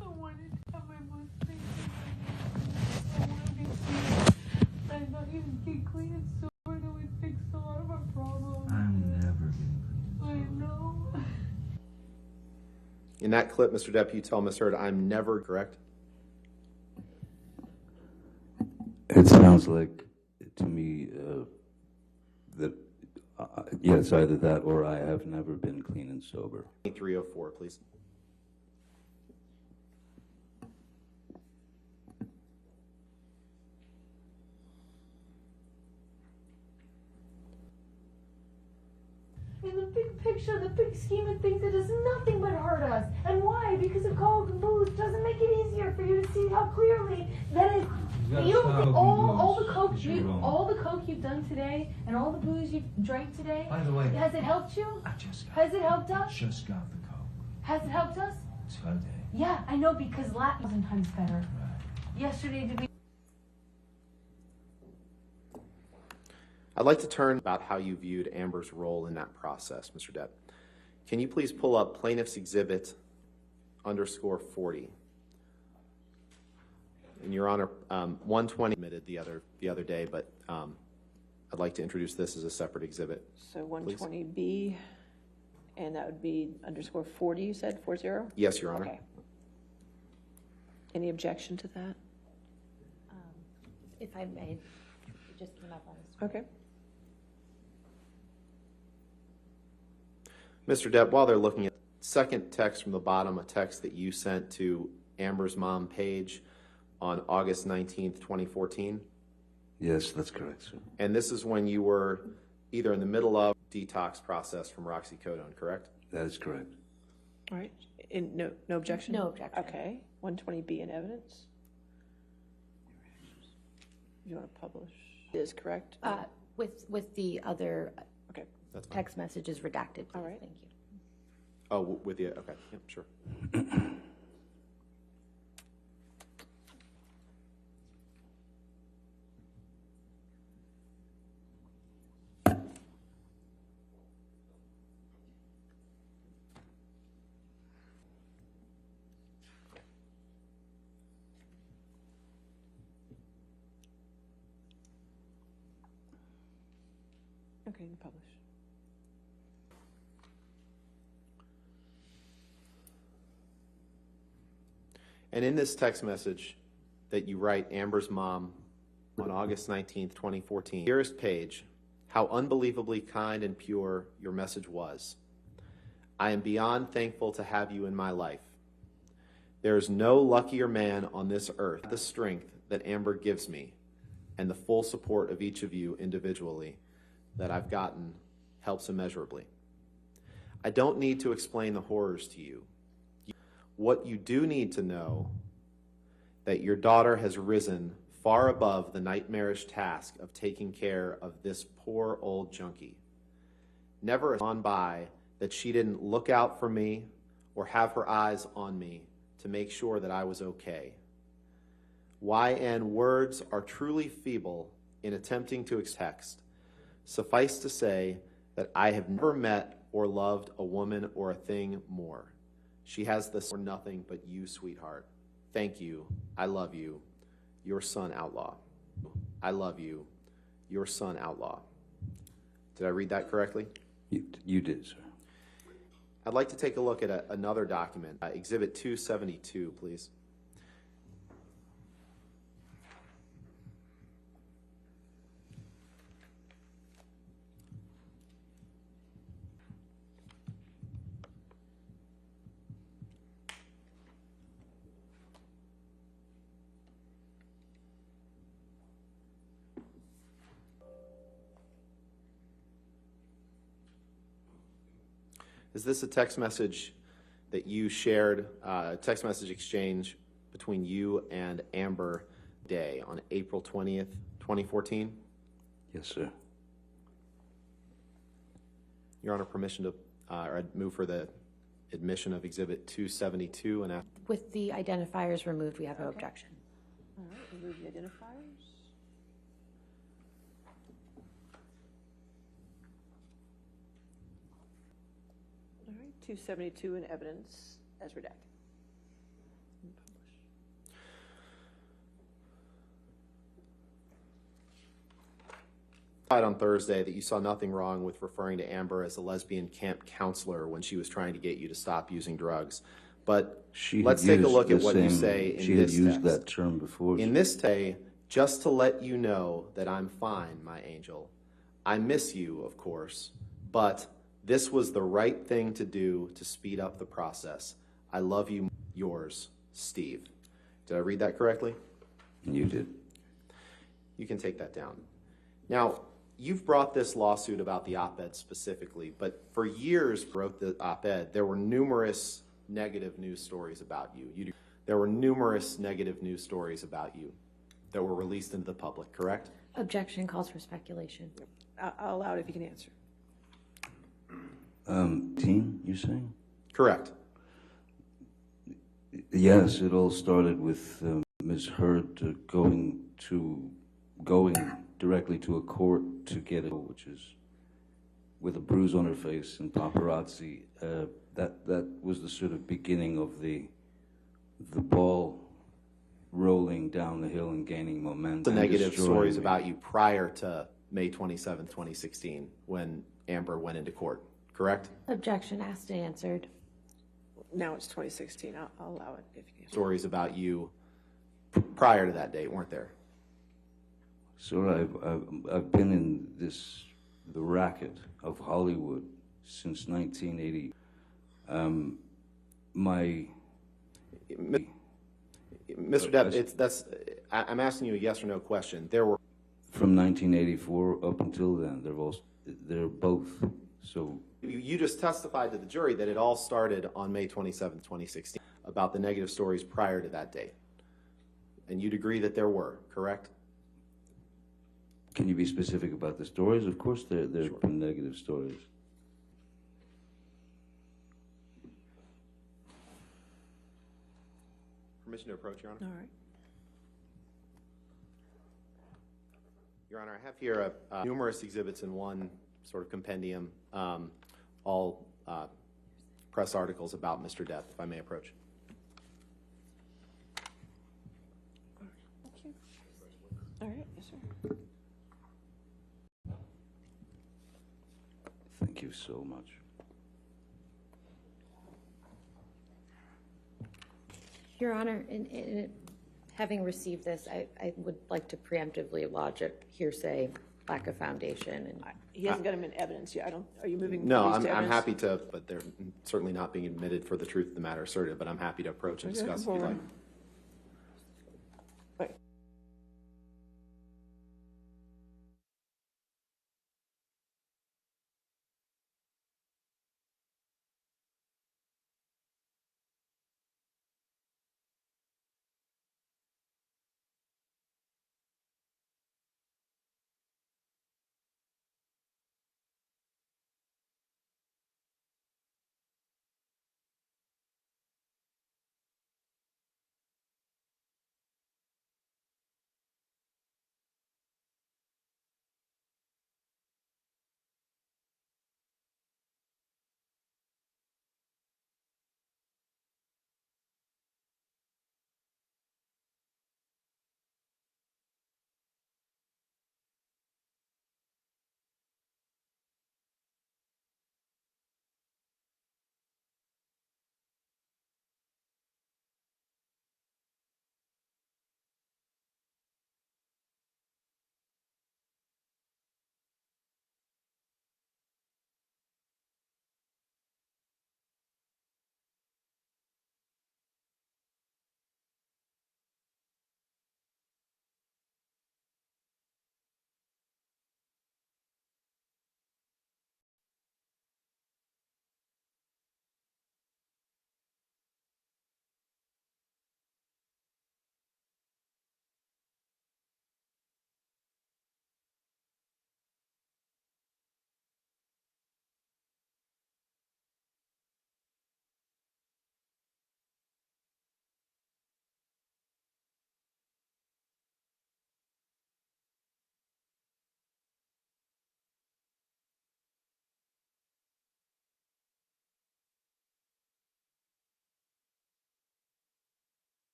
Speaker 7: I wanted to have my Mustang. I want to be clean. I thought you'd get clean and sober and it would fix a lot of our problems.
Speaker 1: I'm never getting clean.
Speaker 7: I know.
Speaker 3: In that clip, Mr. Depp, you tell Ms. Heard, I'm never correct.
Speaker 5: It sounds like to me that yeah, it's either that or I have never been clean and sober.
Speaker 3: 304, please.
Speaker 6: In the big picture, the big scheme of things, it does nothing but hurt us. And why? Because of coke and booze doesn't make it easier for you to see how clearly that is. You don't think all the coke you've done today and all the booze you've drank today.
Speaker 1: By the way,
Speaker 6: has it helped you? Has it helped us?
Speaker 1: Just got the coke.
Speaker 6: Has it helped us?
Speaker 1: Today.
Speaker 6: Yeah, I know, because last 1,000 times better.
Speaker 1: Right.
Speaker 6: Yesterday, did we?
Speaker 3: I'd like to turn about how you viewed Amber's role in that process, Mr. Depp. Can you please pull up Plaintiff's Exhibit _40? And Your Honor, 120 admitted the other day, but I'd like to introduce this as a separate exhibit.
Speaker 2: So 120B, and that would be _40, you said, 40?
Speaker 3: Yes, Your Honor.
Speaker 2: Okay. Any objection to that?
Speaker 4: If I may, it just came up on the screen.
Speaker 2: Okay.
Speaker 3: Mr. Depp, while they're looking at the second text from the bottom, a text that you sent to Amber's mom, Paige, on August 19th, 2014.
Speaker 5: Yes, that's correct, sir.
Speaker 3: And this is when you were either in the middle of detox process from roxycodone, correct?
Speaker 5: That is correct.
Speaker 2: All right. No objection?
Speaker 4: No objection.
Speaker 2: Okay. 120B in evidence. You want to publish? It is correct?
Speaker 4: With the other
Speaker 2: Okay.
Speaker 3: That's fine.
Speaker 4: text messages redacted, please.
Speaker 2: All right.
Speaker 4: Thank you.
Speaker 3: Oh, with the, okay, yeah, sure.
Speaker 2: Okay, you publish.
Speaker 3: And in this text message that you write Amber's mom on August 19th, 2014, dearest Paige, how unbelievably kind and pure your message was. I am beyond thankful to have you in my life. There is no luckier man on this earth. The strength that Amber gives me and the full support of each of you individually that I've gotten helps immeasurably. I don't need to explain the horrors to you. What you do need to know that your daughter has risen far above the nightmarish task of taking care of this poor old junkie. Never gone by that she didn't look out for me or have her eyes on me to make sure that I was okay. YN words are truly feeble in attempting to text. Suffice to say that I have never met or loved a woman or a thing more. She has this for nothing but you, sweetheart. Thank you. I love you. Your son, outlaw. I love you. Your son, outlaw. Did I read that correctly?
Speaker 5: You did, sir.
Speaker 3: I'd like to take a look at another document, Exhibit 272, please. Is this a text message that you shared, a text message exchange between you and Amber Day on April 20th, 2014?
Speaker 5: Yes, sir.
Speaker 3: Your Honor, permission to, or I'd move for the admission of Exhibit 272 and after.
Speaker 4: With the identifiers removed, we have no objection.
Speaker 2: All right, remove the identifiers. All right, 272 in evidence as redacted. And publish.
Speaker 3: On Thursday that you saw nothing wrong with referring to Amber as a lesbian camp counselor when she was trying to get you to stop using drugs. But let's take a look at what you say in this text.
Speaker 5: She had used that term before.
Speaker 3: In this day, just to let you know that I'm fine, my angel. I miss you, of course, but this was the right thing to do to speed up the process. I love you. Yours, Steve. Did I read that correctly?
Speaker 5: You did.
Speaker 3: You can take that down. Now, you've brought this lawsuit about the op-ed specifically, but for years wrote the op-ed, there were numerous negative news stories about you. There were numerous negative news stories about you that were released into the public, correct?
Speaker 4: Objection calls for speculation.
Speaker 2: I'll allow it if you can answer.
Speaker 5: Teen, you're saying?
Speaker 3: Correct.
Speaker 5: Yes, it all started with Ms. Hurd going directly to a court to get it, which is with a bruise on her face and paparazzi. That was the sort of beginning of the ball rolling down the hill and gaining momentum.
Speaker 3: The negative stories about you prior to May 27th, 2016, when Amber went into court, correct?
Speaker 4: Objection asked and answered.
Speaker 2: Now it's 2016. I'll allow it if you can.
Speaker 3: Stories about you prior to that date, weren't there?
Speaker 5: Sir, I've been in the racket of Hollywood since 1980.
Speaker 3: Mr. Depp, I'm asking you a yes or no question. There were
Speaker 5: from 1984 up until then. They're both. So
Speaker 3: you just testified to the jury that it all started on May 27th, 2016, about the negative stories prior to that date, and you'd agree that there were, correct?
Speaker 5: Can you be specific about the stories? Of course, there have been negative stories.
Speaker 3: Permission to approach, Your Honor?
Speaker 2: All right.
Speaker 3: Your Honor, I have here numerous exhibits in one sort of compendium, all press articles about Mr. Depp, if I may approach.
Speaker 2: Thank you. All right, yes, sir.
Speaker 5: Thank you so much.
Speaker 4: Your Honor, having received this, I would like to preemptively lodge a hearsay, lack of foundation, and
Speaker 2: He hasn't got him in evidence yet. Are you moving?
Speaker 3: No,
Speaker 2: these
Speaker 3: I'm
Speaker 2: to evidence?
Speaker 3: happy to, but they're certainly not being admitted for the truth of the matter asserted, but I'm happy to approach and discuss if you'd like.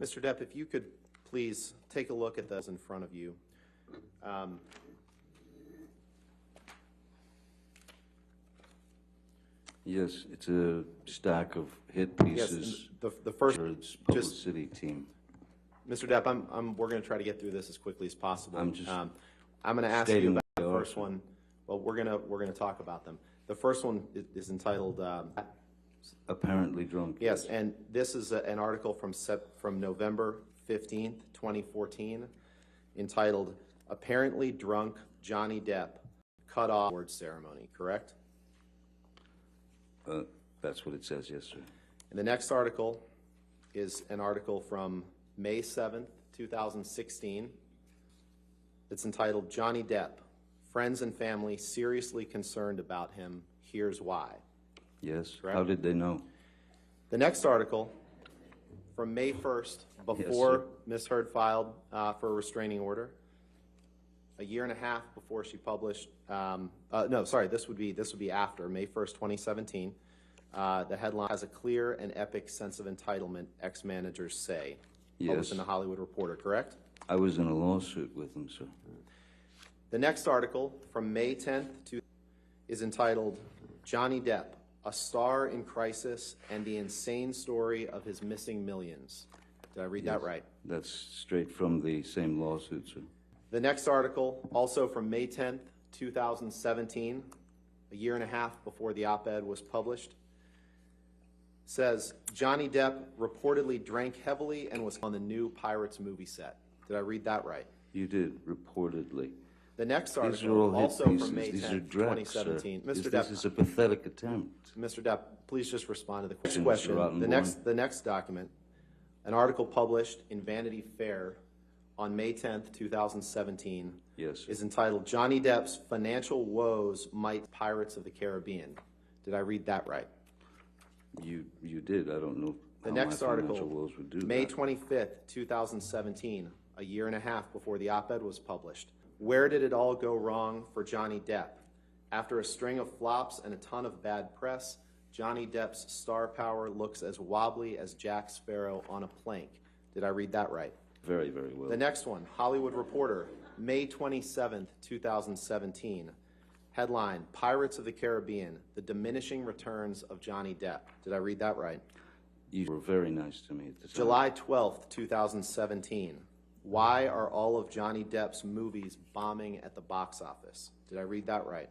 Speaker 3: Mr. Depp, if you could please take a look at those in front of you.
Speaker 5: Yes, it's a stack of hit pieces.
Speaker 3: Yes, the first,
Speaker 5: for its publicity team.
Speaker 3: Mr. Depp, we're going to try to get through this as quickly as possible.
Speaker 5: I'm just
Speaker 3: I'm going to ask you
Speaker 5: stating
Speaker 3: about
Speaker 5: the
Speaker 3: the first
Speaker 5: order.
Speaker 3: one. Well, we're going to talk about them. The first one is entitled.
Speaker 5: Apparently drunk.
Speaker 3: Yes, and this is an article from November 15th, 2014, entitled "Apparently Drunk Johnny Depp Cut Off Award Ceremony." Correct?
Speaker 5: That's what it says, yes, sir.
Speaker 3: And the next article is an article from May 7th, 2016. It's entitled "Johnny Depp, Friends and Family Seriously Concerned About Him. Here's Why."
Speaker 5: Yes.
Speaker 3: Correct?
Speaker 5: How did they know?
Speaker 3: The next article from May 1st, before Ms. Heard filed for a restraining order, a year and a half before she published. No, sorry, this would be after May 1st, 2017. The headline has a clear and epic sense of entitlement, ex-managers say. Published
Speaker 5: Yes.
Speaker 3: in the Hollywood Reporter, correct?
Speaker 5: I was in a lawsuit with them, sir.
Speaker 3: The next article from May 10th is entitled "Johnny Depp, a Star in Crisis and the Insane Story of His Missing Millions." Did I read that right?
Speaker 5: That's straight from the same lawsuit, sir.
Speaker 3: The next article, also from May 10th, 2017, a year and a half before the op-ed was published, says Johnny Depp reportedly drank heavily and was on the new Pirates movie set. Did I read that right?
Speaker 5: You did, reportedly.
Speaker 3: The next
Speaker 5: These are
Speaker 3: article,
Speaker 5: all hit
Speaker 3: also
Speaker 5: pieces.
Speaker 3: from May
Speaker 5: These
Speaker 3: 10th,
Speaker 5: are drafts,
Speaker 3: 2017.
Speaker 5: sir.
Speaker 3: Mr.
Speaker 5: This
Speaker 3: Depp,
Speaker 5: is a pathetic attempt.
Speaker 3: Mr. Depp, please just respond to the
Speaker 5: Mr.
Speaker 3: question.
Speaker 5: Rottenborn.
Speaker 3: The next document, an article published in Vanity Fair on May 10th, 2017,
Speaker 5: Yes.
Speaker 3: is entitled "Johnny Depp's Financial Woes Might Pirates of the Caribbean." Did I read that right?
Speaker 5: You did. I don't know
Speaker 3: The
Speaker 5: how
Speaker 3: next
Speaker 5: my
Speaker 3: article,
Speaker 5: financial woes would do
Speaker 3: May
Speaker 5: that.
Speaker 3: 25th, 2017, a year and a half before the op-ed was published. Where did it all go wrong for Johnny Depp? After a string of flops and a ton of bad press, Johnny Depp's star power looks as wobbly as Jack Sparrow on a plank. Did I read that right?
Speaker 5: Very, very well.
Speaker 3: The next one, Hollywood Reporter, May 27th, 2017. Headline, "Pirates of the Caribbean, the diminishing returns of Johnny Depp." Did I read that right?
Speaker 5: You were very nice to me at the time.
Speaker 3: July 12th, 2017. Why are all of Johnny Depp's movies bombing at the box office? Did I read that right?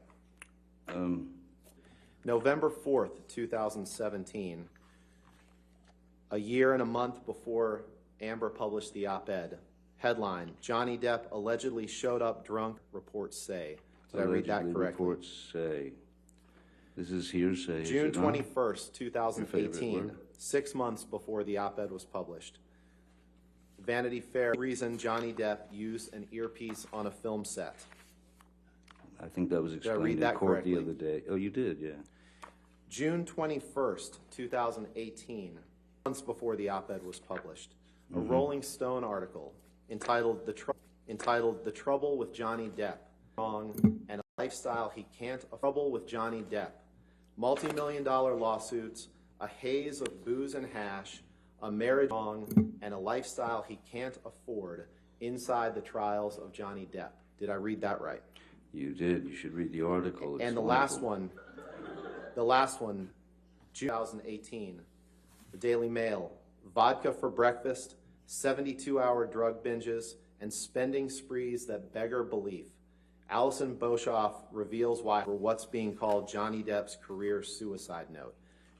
Speaker 3: November 4th, 2017. A year and a month before Amber published the op-ed. Headline, "Johnny Depp allegedly showed up drunk, reports say." Did I read that
Speaker 5: Allegedly
Speaker 3: correctly?
Speaker 5: Reports say. This is hearsay. is
Speaker 3: June
Speaker 5: it not?
Speaker 3: 21st,
Speaker 5: Your
Speaker 3: 2018,
Speaker 5: favorite word?
Speaker 3: 6 months before the op-ed was published. Vanity Fair, reason Johnny Depp used an earpiece on a film set.
Speaker 5: I think that was
Speaker 3: I
Speaker 5: explained
Speaker 3: read
Speaker 5: in
Speaker 3: that
Speaker 5: court
Speaker 3: correctly?
Speaker 5: the other day. Oh, you did, yeah.
Speaker 3: June 21st, 2018, months before the op-ed was published. A Rolling Stone article entitled The Trouble with Johnny Depp, Wrong, and a Lifestyle He Can't Trouble with Johnny Depp. Multi-million-dollar lawsuits, a haze of booze and hash, a marriage wrong, and a lifestyle he can't afford inside the trials of Johnny Depp. Did I read that right?
Speaker 5: You did. You should read the article. It's
Speaker 3: And the
Speaker 5: wonderful.
Speaker 3: last one, June 2018, the Daily Mail, vodka for breakfast, 72-hour drug binges, and spending sprees that beggar belief. Alison Boshoff reveals why for what's being called Johnny Depp's career suicide note.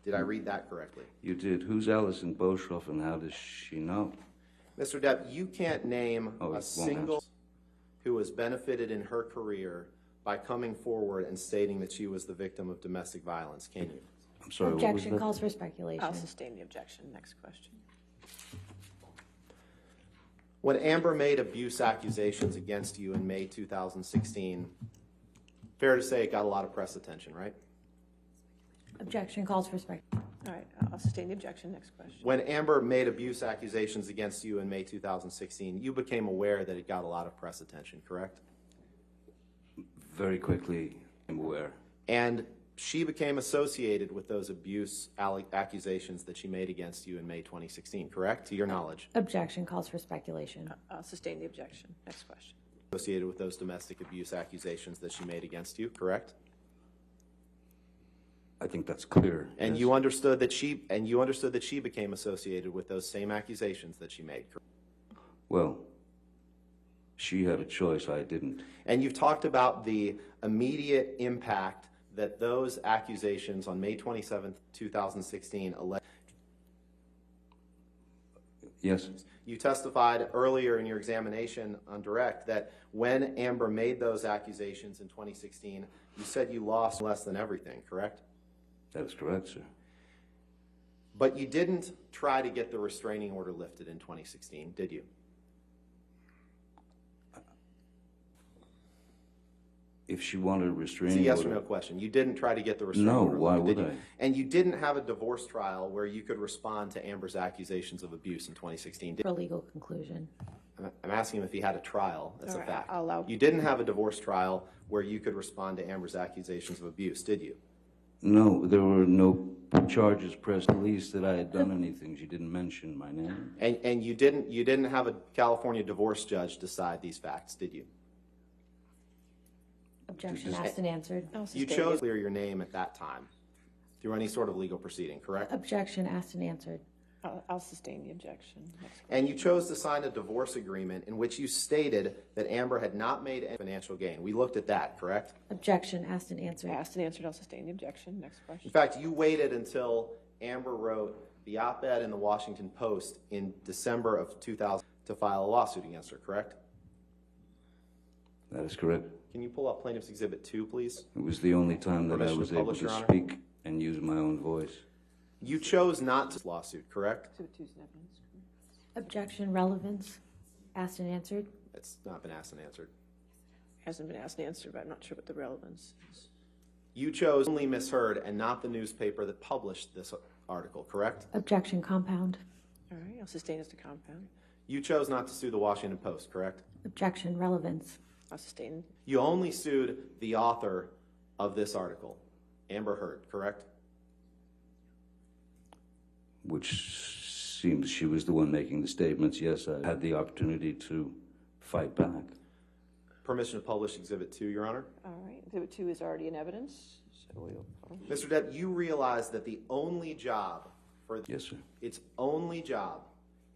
Speaker 3: Did I read that correctly?
Speaker 5: You did. Who's Alison Boshoff and how does she know?
Speaker 3: Mr. Depp, you can't name
Speaker 5: Oh, it
Speaker 3: a
Speaker 5: won't
Speaker 3: single
Speaker 5: answer.
Speaker 3: who has benefited in her career by coming forward and stating that she was the victim of domestic violence, can you?
Speaker 5: I'm sorry, what was
Speaker 4: Objection
Speaker 5: that?
Speaker 4: calls for speculation.
Speaker 2: I'll sustain the objection. Next question.
Speaker 3: When Amber made abuse accusations against you in May 2016, fair to say it got a lot of press attention, right?
Speaker 4: Objection calls for speculation.
Speaker 2: All right, I'll sustain the objection. Next question.
Speaker 3: When Amber made abuse accusations against you in May 2016, you became aware that it got a lot of press attention, correct?
Speaker 5: Very quickly, I'm aware.
Speaker 3: And she became associated with those abuse accusations that she made against you in May 2016, correct? To your knowledge.
Speaker 4: Objection calls for speculation.
Speaker 2: I'll sustain the objection. Next question.
Speaker 3: Associated with those domestic abuse accusations that she made against you, correct?
Speaker 5: I think that's clear.
Speaker 3: And
Speaker 5: yes.
Speaker 3: you understood that she became associated with those same accusations that she made, correct?
Speaker 5: Well, she had a choice, I didn't.
Speaker 3: And you've talked about the immediate impact that those accusations on May 27th, 2016 alleged.
Speaker 5: Yes.
Speaker 3: You testified earlier in your examination on direct that when Amber made those accusations in 2016, you said you lost less than everything, correct?
Speaker 5: That is correct, sir.
Speaker 3: But you didn't try to get the restraining order lifted in 2016, did you?
Speaker 5: If she wanted a
Speaker 3: It's
Speaker 5: restraining
Speaker 3: a yes
Speaker 5: order,
Speaker 3: or no question. You didn't try to get the restraining
Speaker 5: No,
Speaker 3: order
Speaker 5: why
Speaker 3: lifted,
Speaker 5: would
Speaker 3: did you?
Speaker 5: I?
Speaker 3: And you didn't have a divorce trial where you could respond to Amber's accusations of abuse in 2016, did
Speaker 4: For a legal conclusion.
Speaker 3: I'm asking him if he had a trial. That's
Speaker 2: All
Speaker 3: a
Speaker 2: right,
Speaker 3: fact.
Speaker 2: I'll allow-
Speaker 3: You didn't have a divorce trial where you could respond to Amber's accusations of abuse, did you?
Speaker 5: No, there were no charges pressed, at least that I had done anything. She didn't mention my name.
Speaker 3: And you didn't have a California divorce judge decide these facts, did you?
Speaker 4: Objection asked and answered.
Speaker 2: I'll
Speaker 3: You
Speaker 2: sustain
Speaker 3: chose to
Speaker 2: the-
Speaker 3: clear your name at that time through any sort of legal proceeding, correct?
Speaker 4: Objection asked and answered.
Speaker 2: I'll sustain the objection. Next question.
Speaker 3: And you chose to sign a divorce agreement in which you stated that Amber had not made any financial gain. We looked at that, correct?
Speaker 4: Objection asked and answered.
Speaker 2: Asked and answered. I'll sustain the objection. Next
Speaker 3: In
Speaker 2: question.
Speaker 3: fact, you waited until Amber wrote the op-ed in the Washington Post in December of 2000 to file a lawsuit against her, correct?
Speaker 5: That is correct.
Speaker 3: Can you pull up Plaintiff's Exhibit 2, please?
Speaker 5: It was the only time that I
Speaker 3: Permission to
Speaker 5: was able
Speaker 3: publish,
Speaker 5: to
Speaker 3: Your Honor?
Speaker 5: speak and use my own voice.
Speaker 3: You chose not to lawsuit, correct?
Speaker 2: Exhibit 2 is an evidence.
Speaker 4: Objection relevance asked and answered.
Speaker 3: It's not been asked and answered.
Speaker 2: Hasn't been asked and answered, but I'm not sure what the relevance is.
Speaker 3: You chose only misheard and not the newspaper that published this article, correct?
Speaker 4: Objection compound.
Speaker 2: All right, I'll sustain as to compound.
Speaker 3: You chose not to sue the Washington Post, correct?
Speaker 4: Objection relevance.
Speaker 2: I'll sustain.
Speaker 3: You only sued the author of this article, Amber Heard, correct?
Speaker 5: Which seems she was the one making the statements. Yes, I had the opportunity to fight back.
Speaker 3: Permission to publish Exhibit 2, Your Honor.
Speaker 2: All right, Exhibit 2 is already in evidence, so we will.
Speaker 3: Mr. Depp, you realize that the only job for
Speaker 5: Yes, sir.
Speaker 3: its only job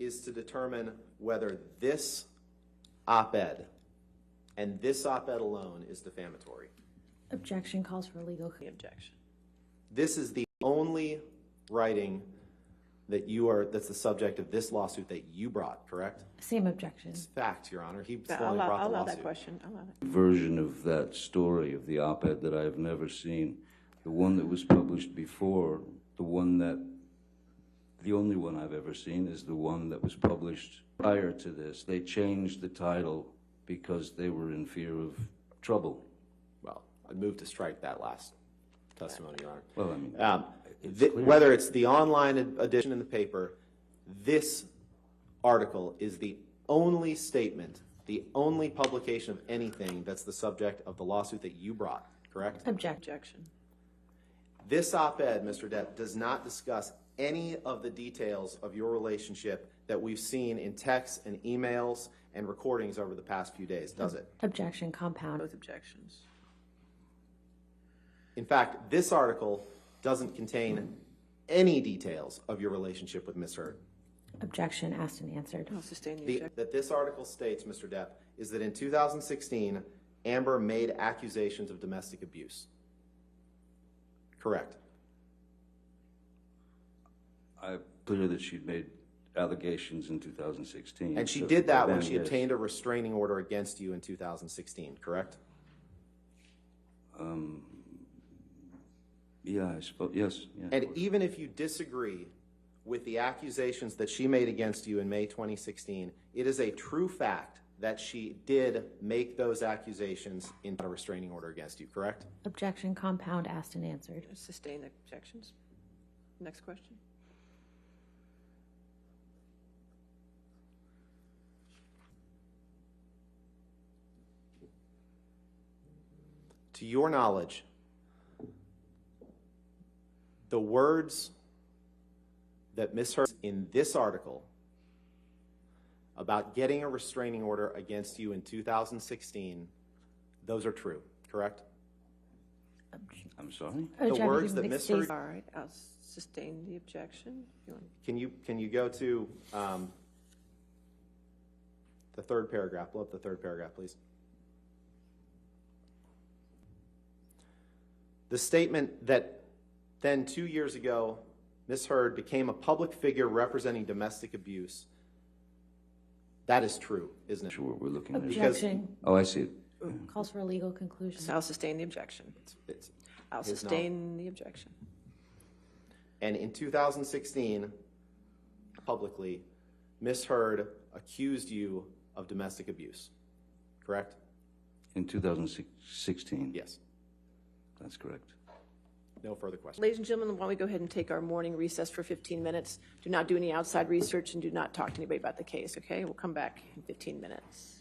Speaker 3: is to determine whether this op-ed and this op-ed alone is defamatory.
Speaker 4: Objection calls for legal.
Speaker 2: The objection.
Speaker 3: This is the only writing that that's the subject of this lawsuit that you brought, correct?
Speaker 4: Same objection.
Speaker 3: It's fact, Your Honor. He's the
Speaker 2: I'll
Speaker 3: one who brought
Speaker 2: allow
Speaker 3: the
Speaker 2: that
Speaker 3: lawsuit.
Speaker 2: question. I'll allow that.
Speaker 5: Version of that story of the op-ed that I've never seen. The one that was published before, the only one I've ever seen is the one that was published prior to this. They changed the title because they were in fear of trouble.
Speaker 3: Well, I'd move to strike that last testimony, Your Honor.
Speaker 5: Well, I mean, it's clear.
Speaker 3: Whether it's the online edition in the paper, this article is the only statement, the only publication of anything that's the subject of the lawsuit that you brought, correct?
Speaker 2: Objection.
Speaker 3: This op-ed, Mr. Depp, does not discuss any of the details of your relationship that we've seen in texts and emails and recordings over the past few days, does it?
Speaker 4: Objection compound.
Speaker 2: Both objections.
Speaker 3: In fact, this article doesn't contain any details of your relationship with Ms. Heard.
Speaker 4: Objection asked and answered.
Speaker 2: I'll sustain the objection.
Speaker 3: That this article states, Mr. Depp, is that in 2016, Amber made accusations of domestic abuse. Correct.
Speaker 5: I'm clear that she'd made allegations in 2016.
Speaker 3: And she
Speaker 5: so
Speaker 3: did that
Speaker 5: then,
Speaker 3: when she
Speaker 5: yes.
Speaker 3: obtained a restraining order against you in 2016, correct?
Speaker 5: Yeah, I suppose, yes. Yeah,
Speaker 3: And even if you disagree with the accusations that she made against you in May 2016, it is a true fact that she did make those accusations in a restraining order against you, correct?
Speaker 4: Objection compound asked and answered.
Speaker 2: Sustain the objections. Next question.
Speaker 3: To your knowledge, the words that Ms. Heard in this article about getting a restraining order against you in 2016, those are true, correct?
Speaker 5: I'm sorry?
Speaker 3: The words that Ms. Heard,
Speaker 2: All right, I'll sustain the objection. You want-
Speaker 3: can you go to the third paragraph? Pull up the third paragraph, please. The statement that then 2 years ago, Ms. Heard became a public figure representing domestic abuse. That is true, isn't it?
Speaker 5: Sure, we're looking at it.
Speaker 4: Objection.
Speaker 5: Oh, I see it.
Speaker 4: Calls for a legal conclusion.
Speaker 2: So I'll sustain the objection.
Speaker 3: It's
Speaker 2: I'll
Speaker 3: his
Speaker 2: sustain the objection.
Speaker 3: And in 2016, publicly, Ms. Heard accused you of domestic abuse, correct?
Speaker 5: In 2016?
Speaker 3: Yes.
Speaker 5: That's correct.
Speaker 3: No further questions.
Speaker 2: Ladies and gentlemen, why don't we go ahead and take our morning recess for 15 minutes? Do not do any outside research and do not talk to anybody about the case, okay? We'll come back in 15 minutes.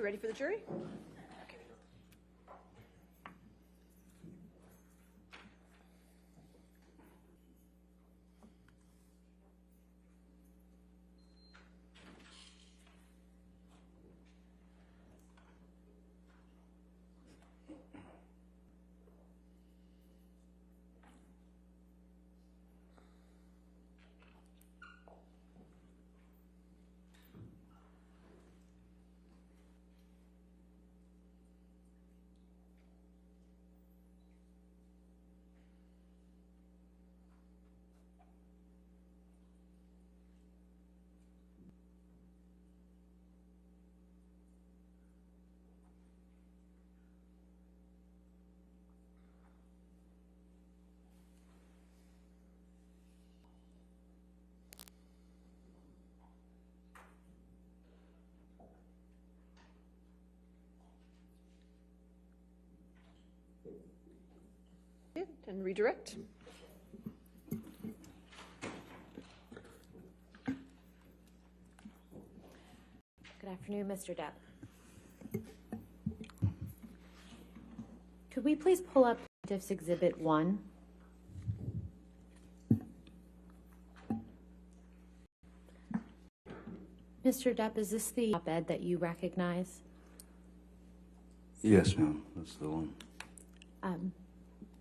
Speaker 2: ready for the jury? And redirect.
Speaker 4: Good afternoon, Mr. Depp. Could we please pull up Plaintiff's Exhibit 1? Mr. Depp, is this the op-ed that you recognize?
Speaker 5: Yes, ma'am, that's the one.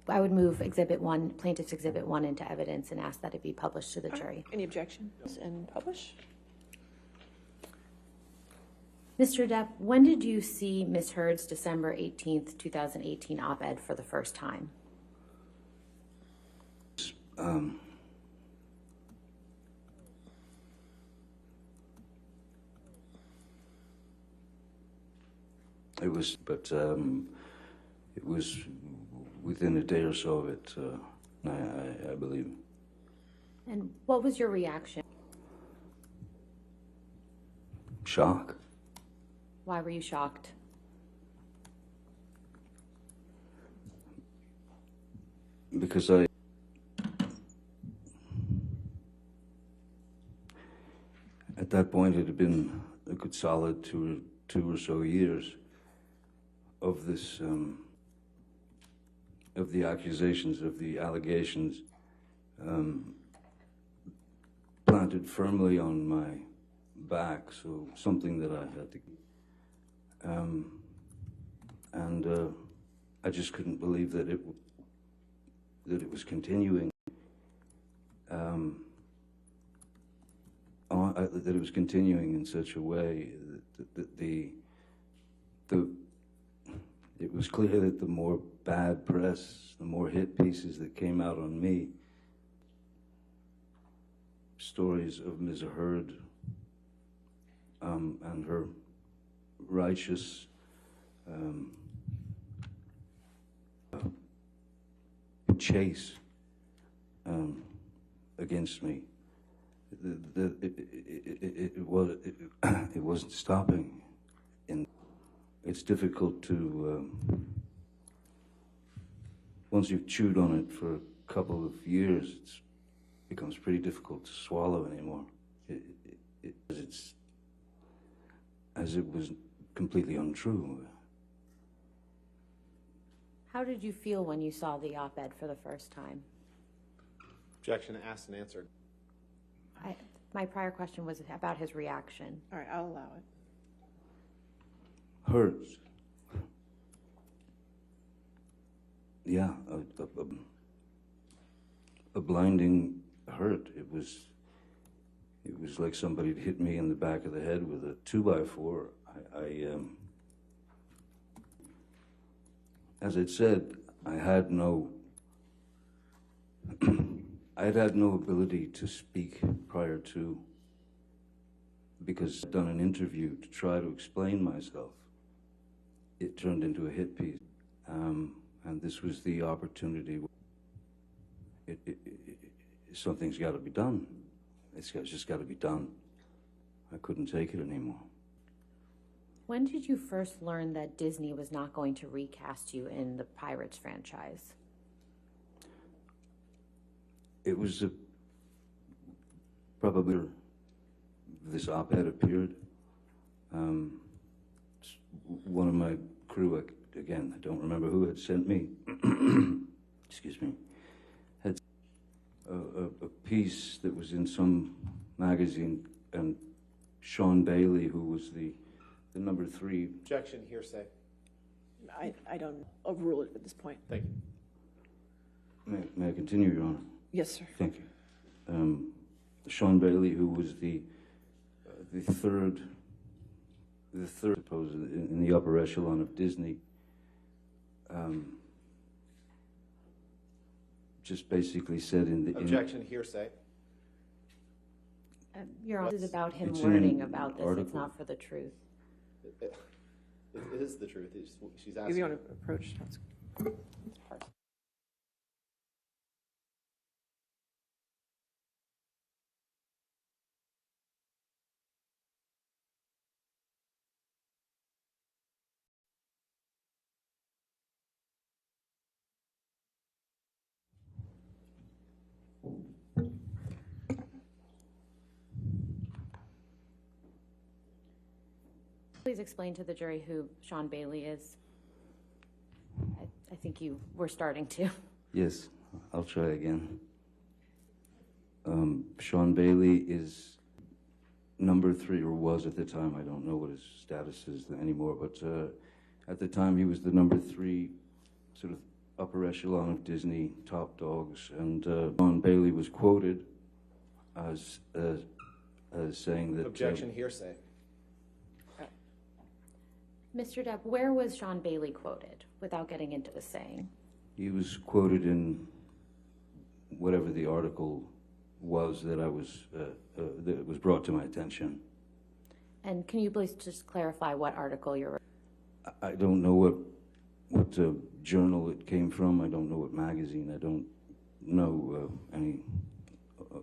Speaker 4: I would move Exhibit 1, Plaintiff's Exhibit 1 into evidence and ask that it be published to the jury.
Speaker 2: Any objections and publish?
Speaker 4: Mr. Depp, when did you see Ms. Heard's December 18th, 2018 op-ed for the first time?
Speaker 5: It was within a day or so of it, I believe.
Speaker 4: And what was your reaction?
Speaker 5: Shock.
Speaker 4: Why were you shocked?
Speaker 5: Because at that point, it had been a good solid two or so years of this, of the accusations, of the allegations, planted firmly on my back, so something that I had to, and I just couldn't believe that it was continuing, that it was continuing in such a way that it was clear that the more bad press, the more hit pieces that came out on me, stories of Ms. Heard and her righteous chase against me. It wasn't stopping. And it's difficult to, once you've chewed on it for a couple of years, it becomes pretty difficult to swallow anymore. It's as it was completely untrue.
Speaker 4: How did you feel when you saw the op-ed for the first time?
Speaker 3: Objection asked and answered.
Speaker 4: My prior question was about his reaction.
Speaker 2: All right, I'll allow it.
Speaker 5: Hurts. Yeah, a blinding hurt. It was like somebody had hit me in the back of the head with a 2x4. As I said, I had no ability to speak prior to, because I'd done an interview to try to explain myself. It turned into a hit piece, and this was the opportunity. Something's got to be done. It's just got to be done. I couldn't take it anymore.
Speaker 4: When did you first learn that Disney was not going to recast you in the Pirates franchise?
Speaker 5: It was probably this op-ed appeared. one of my crew, again, I don't remember who had sent me, excuse me, had a piece that was in some magazine, and Sean Bailey, who was the number 3.
Speaker 3: Objection, hearsay.
Speaker 2: I don't overrule it at this point.
Speaker 3: Thank you.
Speaker 5: May I continue, Your Honor?
Speaker 2: Yes, sir.
Speaker 5: Thank you. Sean Bailey, who was the third, suppose, in the upper echelon of Disney, just basically said in the...
Speaker 3: Objection, hearsay.
Speaker 4: Your Honor, this is about him
Speaker 5: It's in
Speaker 4: learning
Speaker 5: an
Speaker 4: about this.
Speaker 5: article.
Speaker 4: It's not for the truth.
Speaker 3: It is the truth. She's
Speaker 2: If
Speaker 3: asking.
Speaker 2: you want to approach, that's part.
Speaker 4: Please explain to the jury who Sean Bailey is. I think you were starting to.
Speaker 5: Yes, I'll try again. Sean Bailey is number 3, or was at the time. I don't know what his status is anymore, but at the time he was the number 3 sort of upper echelon of Disney top dogs, and Sean Bailey was quoted as saying that...
Speaker 3: Objection, hearsay.
Speaker 4: Mr. Depp, where was Sean Bailey quoted, without getting into the saying?
Speaker 5: He was quoted in whatever the article was that that was brought to my attention.
Speaker 4: And can you please just clarify what article you're...
Speaker 5: I don't know what journal it came from. I don't know what magazine. I don't know any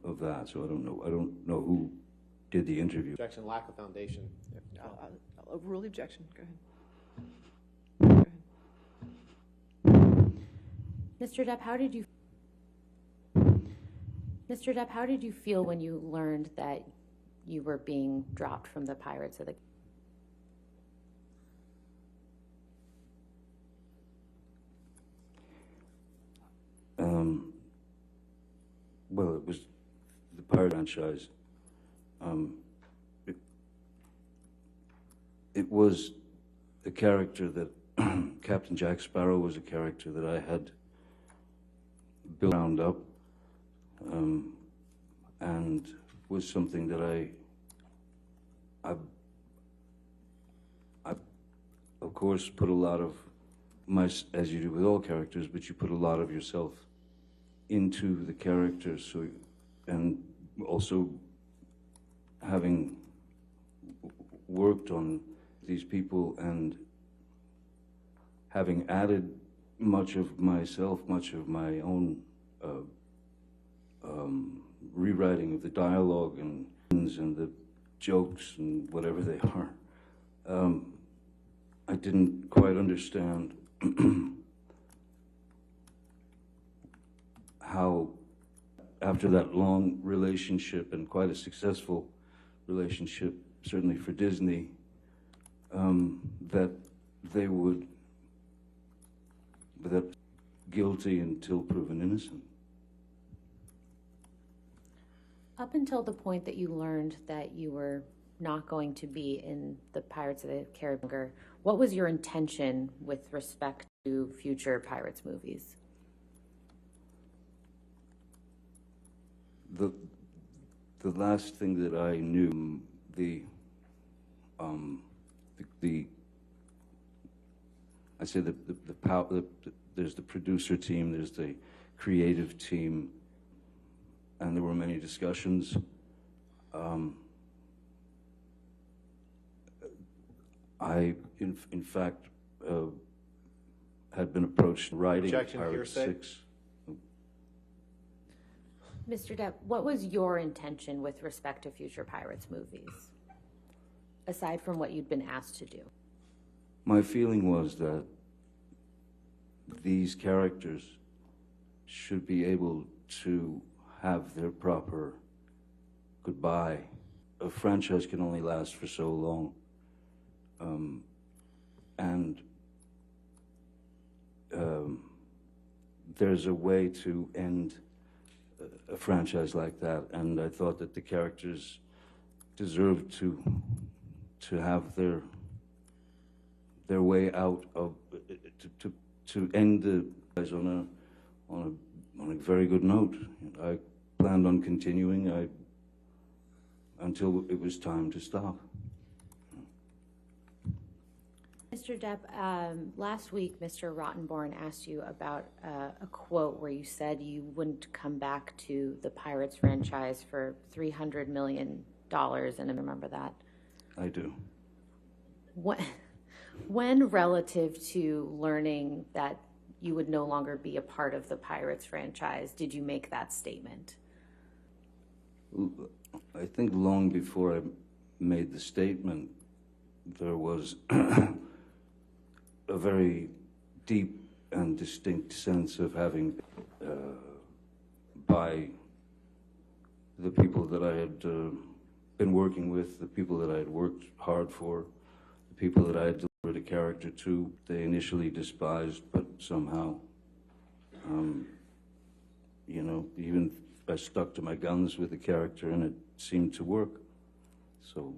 Speaker 5: of that, so I don't know who did the interview.
Speaker 3: Objection, lack of foundation.
Speaker 2: I'll overrule the objection. Go ahead.
Speaker 4: Mr. Depp, how did you feel when you learned that you were being dropped from the Pirates of the...
Speaker 5: Well, it was the Pirate franchise. It was a character that Captain Jack Sparrow was a character that I had built ground up, and was something that I of course put a lot of as you do with all characters, but you put a lot of yourself into the character. So, and also having worked on these people and having added much of myself, much of my own rewriting of the dialogue and the jokes and whatever they are, I didn't quite understand how, after that long relationship and quite a successful relationship, certainly for Disney, that they would, that guilty until proven innocent.
Speaker 4: Up until the point that you learned that you were not going to be in the Pirates of the Caribbean, what was your intention with respect to future Pirates movies?
Speaker 5: The last thing that I knew, I say there's the producer team, there's the creative team, and there were many discussions. I, in fact, had been approached writing
Speaker 3: Objection,
Speaker 5: Pirates
Speaker 3: hearsay.
Speaker 5: 6.
Speaker 4: Mr. Depp, what was your intention with respect to future Pirates movies, aside from what you'd been asked to do?
Speaker 5: My feeling was that these characters should be able to have their proper goodbye. A franchise can only last for so long. And there's a way to end a franchise like that, and I thought that the characters deserved to have their way out of to end the on a very good note. I planned on continuing until it was time to stop.
Speaker 4: Mr. Depp, last week, Mr. Rottenborn asked you about a quote where you said you wouldn't come back to the Pirates franchise for $300 million, and I remember that.
Speaker 5: I do.
Speaker 4: When relative to learning that you would no longer be a part of the Pirates franchise, did you make that statement?
Speaker 5: I think long before I made the statement, there was a very deep and distinct sense of having, by the people that I had been working with, the people that I had worked hard for, the people that I had delivered a character to, they initially despised, but somehow, you know, even I stuck to my guns with the character and it seemed to work. So.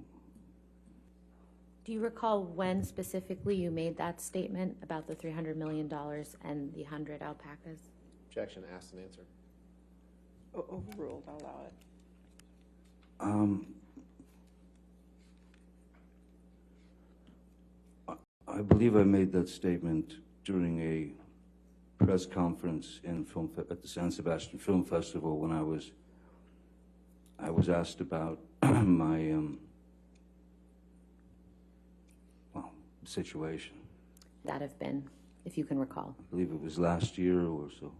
Speaker 4: Do you recall when specifically you made that statement about the $300 million and the 100 alpacas?
Speaker 3: Objection, asked and answered.
Speaker 2: Overruled, I'll allow it.
Speaker 5: I believe I made that statement during a press conference at the San Sebastian Film Festival when I was asked about my situation.
Speaker 4: That have been, if you can recall.
Speaker 5: I believe it was last year or so.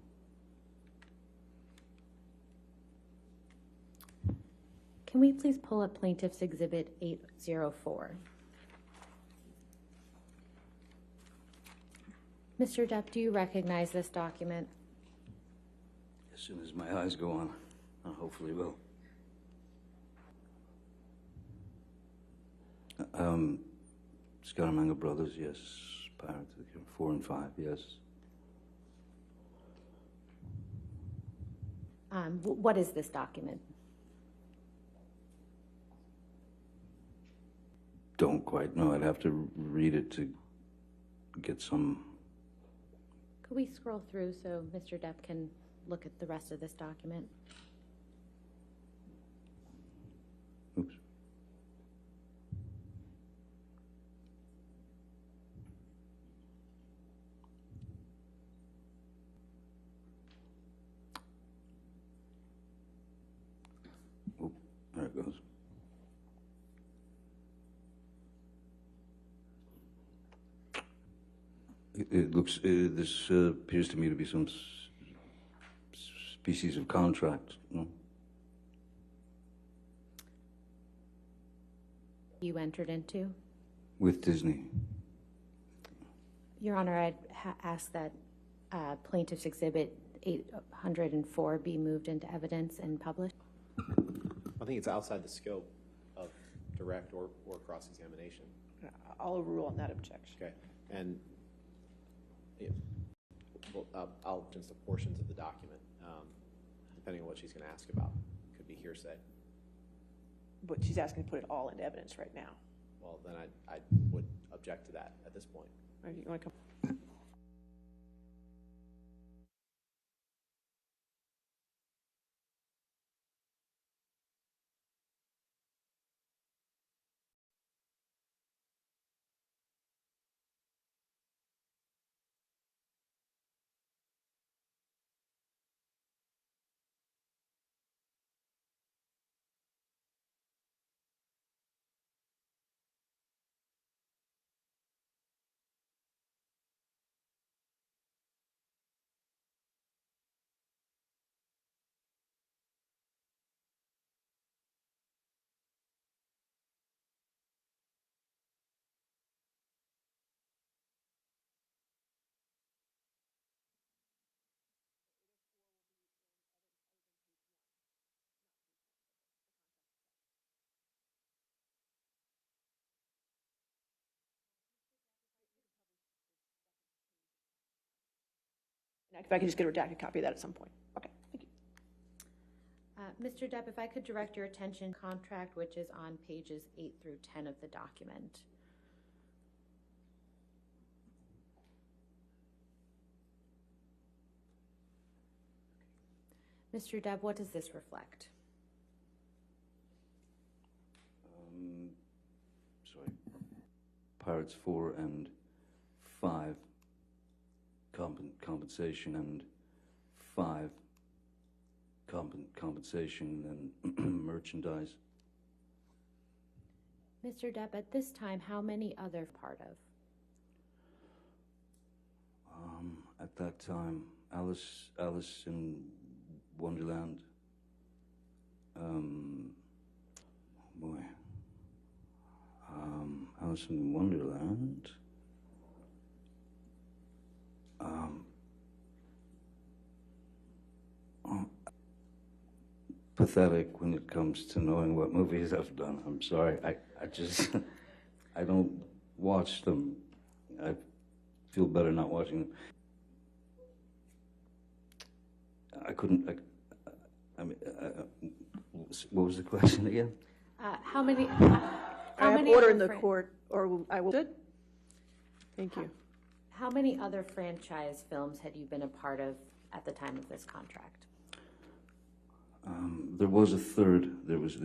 Speaker 4: Can we please pull up Plaintiff's Exhibit 804? Mr. Depp, do you recognize this document?
Speaker 5: As soon as my eyes go on, I hopefully will. Scaramanga Brothers, yes. Pirates of the Caribbean, 4 and 5, yes.
Speaker 4: What is this document?
Speaker 5: Don't quite know. I'd have to read it to get some.
Speaker 4: Could we scroll through so Mr. Depp can look at the rest of this document?
Speaker 5: Oops. Oop, there it goes. It looks, this appears to me to be some species of contract, no?
Speaker 4: You entered into?
Speaker 5: With Disney.
Speaker 4: Your Honor, I'd ask that Plaintiff's Exhibit 804 be moved into evidence and published.
Speaker 3: I think it's outside the scope of direct or cross-examination.
Speaker 2: I'll overrule on that objection.
Speaker 3: Okay, and I'll just the portions of the document, depending on what she's going to ask about, could be hearsay.
Speaker 2: But she's asking to put it all into evidence right now.
Speaker 3: Well, then I would object to that at this point.
Speaker 2: Or you want to come? If I could just get a redacted copy of that at some point. Okay, thank you.
Speaker 4: Mr. Depp, if I could direct your attention contract, which is on pages 8 through 10 of the document. Mr. Depp, what does this reflect?
Speaker 5: Sorry. Pirates 4 and 5, compensation, and 5, compensation and merchandise.
Speaker 4: Mr. Depp, at this time, how many other part of?
Speaker 5: At that time, Alice in Wonderland. Boy. Alice in Wonderland. Pathetic when it comes to knowing what movies I've done. I'm sorry. I just, I don't watch them. I feel better not watching them. I couldn't, I mean, what was the question again?
Speaker 4: How many?
Speaker 2: I have order in the court, or I will. Good. Thank you.
Speaker 4: How many other franchise films had you been a part of at the time of this contract?
Speaker 5: There was a third. There was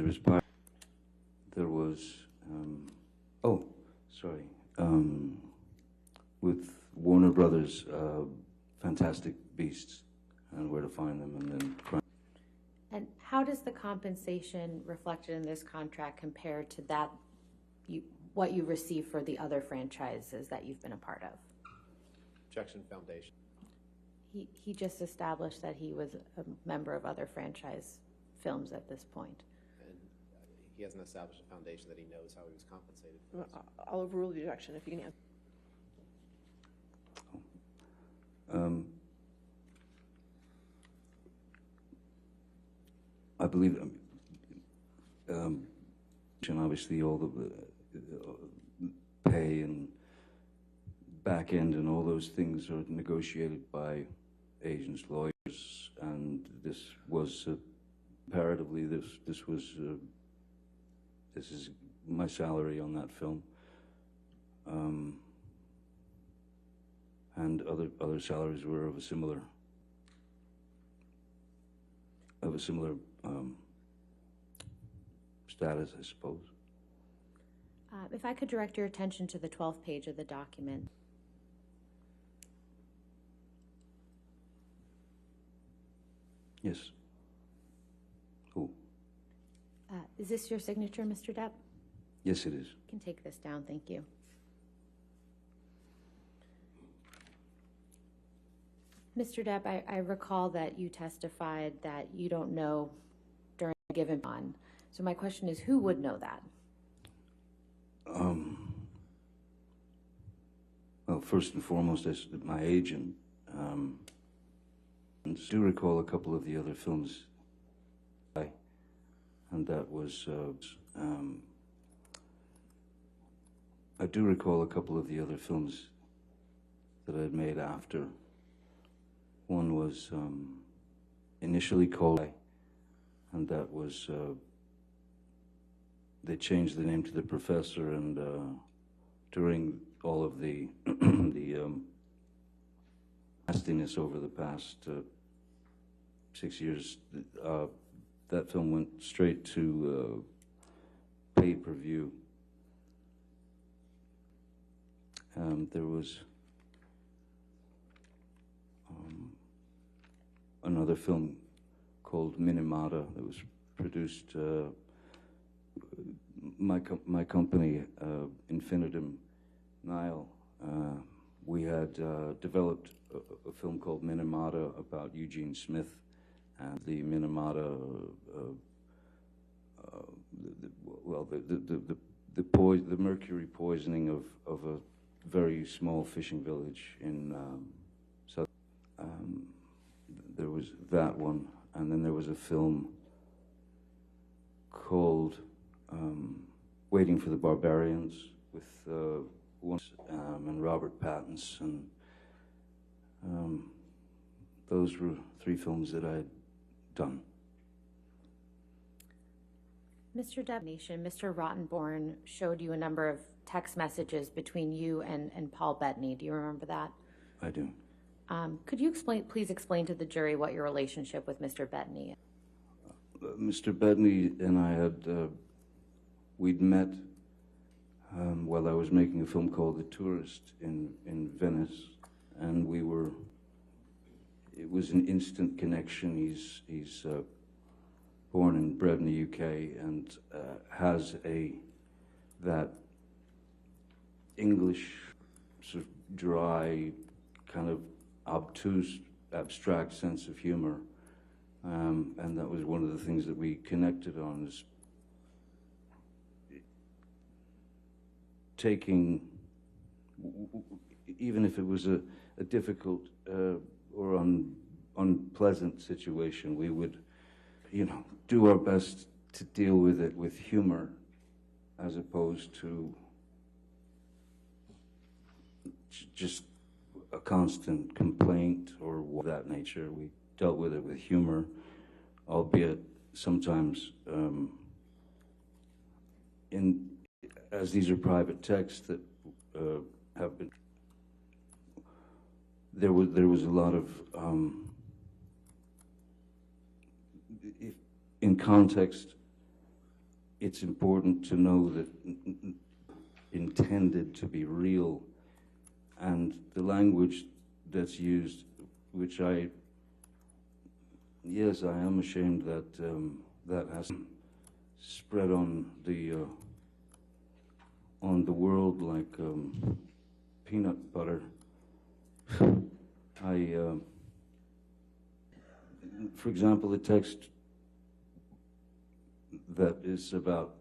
Speaker 5: oh, sorry. With Warner Brothers, Fantastic Beasts, and Where to Find Them, and then Crime.
Speaker 4: And how does the compensation reflected in this contract compare to that, what you receive for the other franchises that you've been a part of?
Speaker 3: Objection, Foundation.
Speaker 4: He just established that he was a member of other franchise films at this point.
Speaker 3: And he hasn't established a foundation that he knows how he was compensated for this.
Speaker 2: I'll overrule the objection if you can answer.
Speaker 5: I believe, and obviously all the pay and back end and all those things are negotiated by agents, lawyers, and this was comparatively this is my salary on that film, and other salaries were of a similar status, I suppose.
Speaker 4: If I could direct your attention to the 12th page of the document.
Speaker 5: Yes. Who?
Speaker 4: Is this your signature, Mr. Depp?
Speaker 5: Yes, it is.
Speaker 4: You can take this down, thank you. Mr. Depp, I recall that you testified that you don't know during a given on. So my question is, who would know that?
Speaker 5: Well, first and foremost, as my agent. And I do recall a couple of the other films, and that was, I do recall a couple of the other films that I had made after. One was initially called, and that was, they changed the name to The Professor, and during all of the nastiness over the past 6 years, that film went straight to pay-per-view. There was another film called Minimata that was produced, my company, Infinitum Nile, we had developed a film called Minimata about Eugene Smith, and the Minimata, the mercury poisoning of a very small fishing village in South. There was that one, and then there was a film called Waiting for the Barbarians with and Robert Pattinson. those were 3 films that I had done.
Speaker 4: Mr. Depp, Mr. Rottenborn showed you a number of text messages between you and Paul Bettany. Do you remember that?
Speaker 5: I do.
Speaker 4: Could you please explain to the jury what your relationship with Mr. Bettany is?
Speaker 5: Mr. Bettany and I had, we'd met while I was making a film called The Tourist in Venice, and it was an instant connection. He's born and bred in the UK and has that English sort of dry, kind of obtuse, abstract sense of humor. And that was one of the things that we connected on, is taking, even if it was a difficult or unpleasant situation, we would, do our best to deal with it with humor, as opposed to just a constant complaint or of that nature. We dealt with it with humor, albeit sometimes as these are private texts that have been, there was a lot of in context. It's important to know that intended to be real, and the language that's used, which yes, I am ashamed that that has spread on the world like peanut butter. For example, the text that is about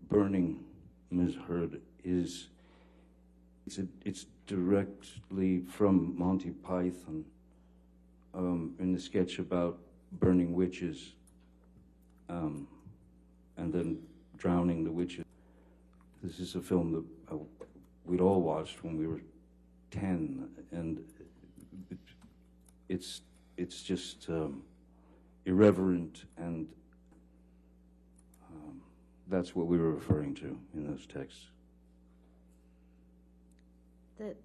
Speaker 5: burning Ms. Heard it's directly from Monty Python, in the sketch about burning witches, and then drowning the witches. This is a film that we'd all watched when we were 10, and it's just irreverent, and that's what we were referring to in those texts.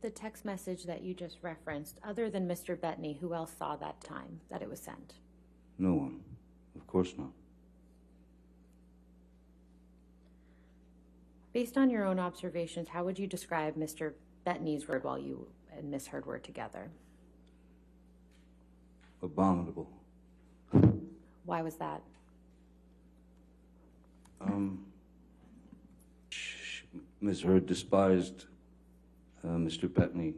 Speaker 4: The text message that you just referenced, other than Mr. Bettany, who else saw that time that it was sent?
Speaker 5: No one. Of course not.
Speaker 4: Based on your own observations, how would you describe Mr. Bettany's word while you and Ms. Heard were together?
Speaker 5: Abominable.
Speaker 4: Why was that?
Speaker 5: Ms. Heard despised Mr. Bettany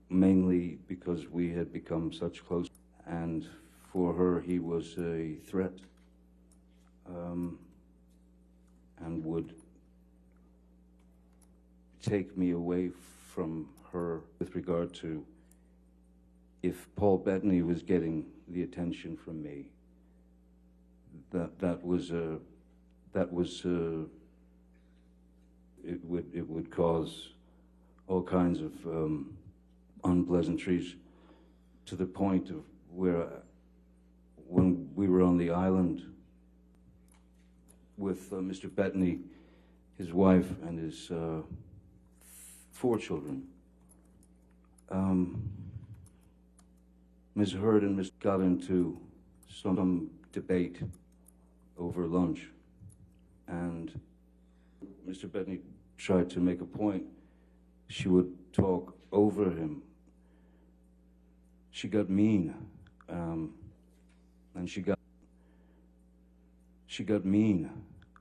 Speaker 5: mainly because we had become such close, and for her he was a threat, and would take me away from her with regard to if Paul Bettany was getting the attention from me. It would cause all kinds of unpleasantries, to the point of where when we were on the island with Mr. Bettany, his wife, and his 4 children, Ms. Heard and Ms. got into some debate over lunch, and Mr. Bettany tried to make a point. She would talk over him. She got mean, and she got mean,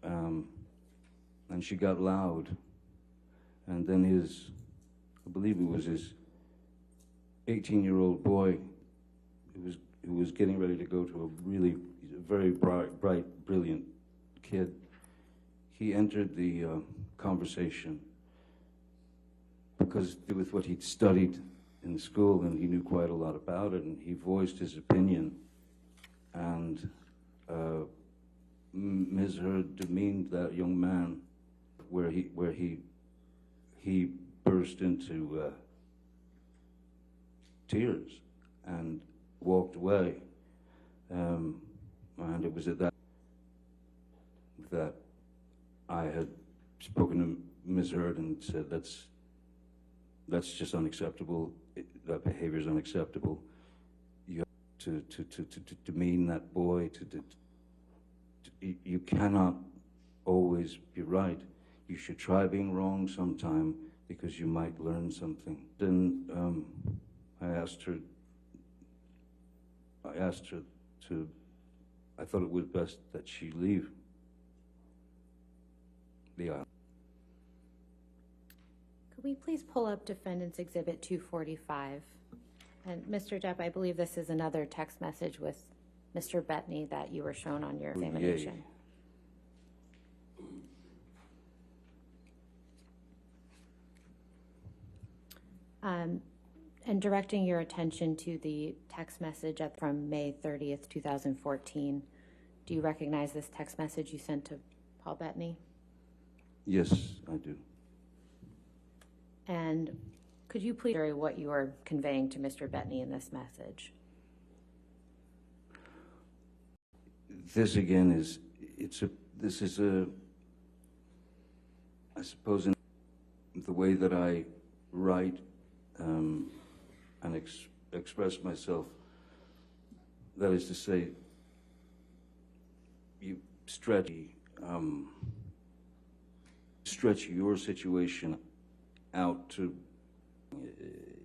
Speaker 5: and she got loud. And then I believe it was his 18-year-old boy, who was getting ready to go to he's a very bright, brilliant kid. He entered the conversation because with what he'd studied in school, and he knew quite a lot about it, and he voiced his opinion, and Ms. Heard demeaned that young man, where he burst into tears and walked away. And it was at that I had spoken to Ms. Heard and said, that's just unacceptable. That behavior is unacceptable. You have to demean that boy. You cannot always be right. You should try being wrong sometime because you might learn something. Then I asked her to, I thought it was best that she leave the island.
Speaker 4: Could we please pull up Defendants Exhibit 245? And Mr. Depp, I believe this is another text message with Mr. Bettany that you were shown on your examination. And directing your attention to the text message from May 30th, 2014, do you recognize this text message you sent to Paul Bettany?
Speaker 5: Yes, I do.
Speaker 4: And could you please share what you are conveying to Mr. Bettany in this message?
Speaker 5: This again is, I suppose in the way that I write and express myself, that is to say, you stretch your situation out to,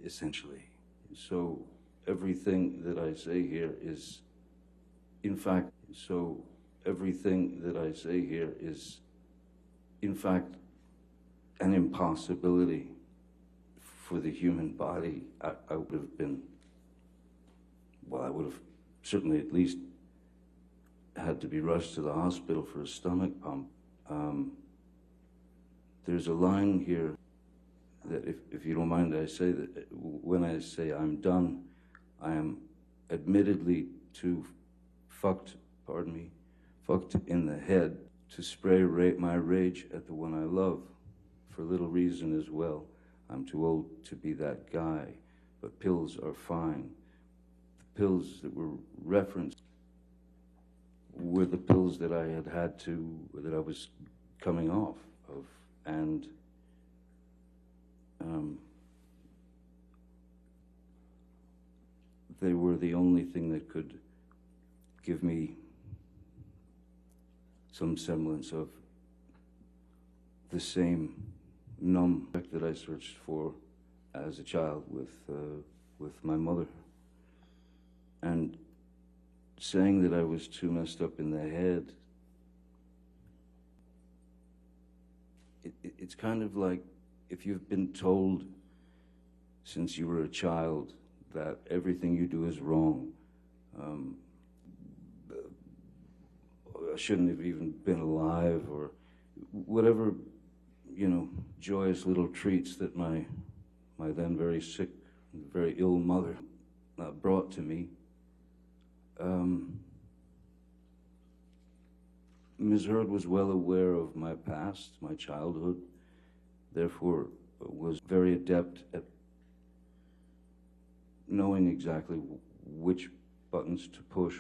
Speaker 5: essentially. So everything that I say here is, in fact, an impossibility for the human body. I would have been, well, I would have certainly at least had to be rushed to the hospital for a stomach pump. There's a line here that, if you don't mind, I say that when I say I'm done, I am admittedly too fucked in the head to spray my rage at the one I love, for little reason as well. I'm too old to be that guy, but pills are fine. The pills that were referenced were the pills that I that I was coming off of, and they were the only thing that could give me some semblance of the same numb effect that I searched for as a child with my mother. And saying that I was too messed up in the head, it's kind of like if you've been told since you were a child that everything you do is wrong. I shouldn't have even been alive, or whatever, joyous little treats that my then very sick, very ill mother brought to me. Ms. Heard was well aware of my past, my childhood, therefore was very adept at knowing exactly which buttons to push.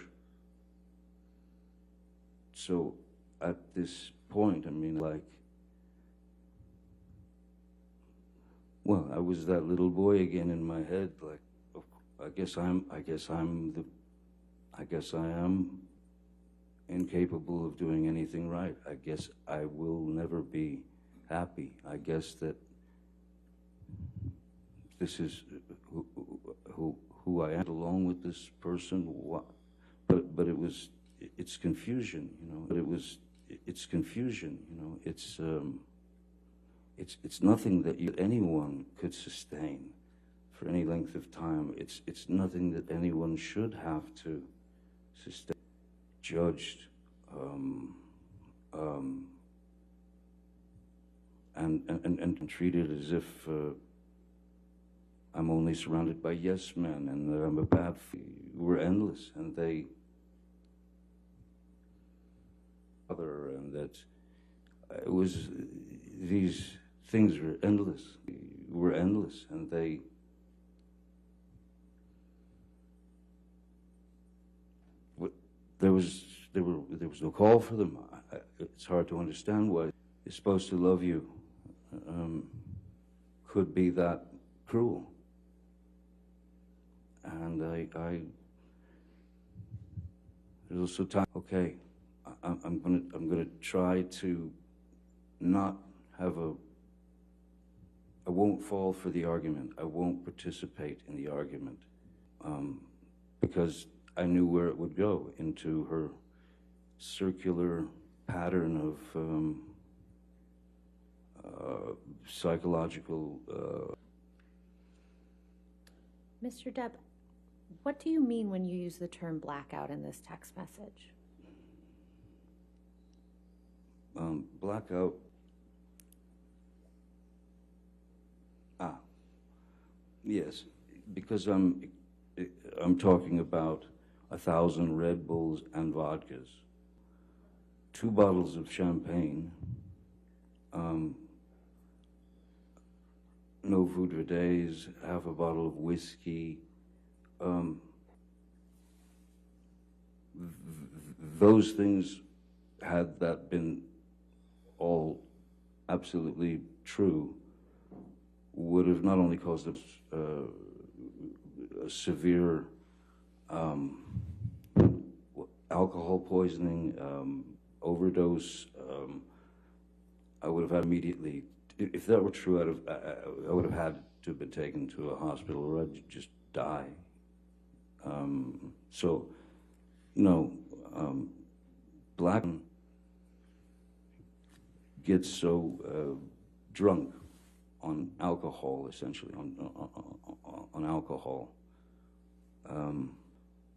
Speaker 5: So at this point, I mean, well, I was that little boy again in my head, like, I guess I am incapable of doing anything right. I guess I will never be happy. I guess that this is who I am, along with this person. But it's confusion, it's confusion, it's nothing that anyone could sustain for any length of time. It's nothing that anyone should have to sustain. Judged, and treated as if I'm only surrounded by yes men and that I'm a bad. We're endless, and they other, and that it was these things were endless. were endless, and there was no call for them. It's hard to understand why is supposed to love you could be that cruel. And there's also time. Okay, I'm gonna try to not have I won't fall for the argument. I won't participate in the argument because I knew where it would go, into her circular pattern of psychological.
Speaker 4: Mr. Depp, what do you mean when you use the term blackout in this text message?
Speaker 5: Blackout. Yes, because I'm talking about 1,000 Red Bulls and vodkas, 2 bottles of champagne, no food for days, half a bottle of whiskey. Those things, had that been all absolutely true, would have not only caused a severe alcohol poisoning, overdose. I would have had immediately, if that were true, I would have had to have been taken to a hospital, or I'd just die. So, no, black gets so drunk on alcohol, essentially, on alcohol.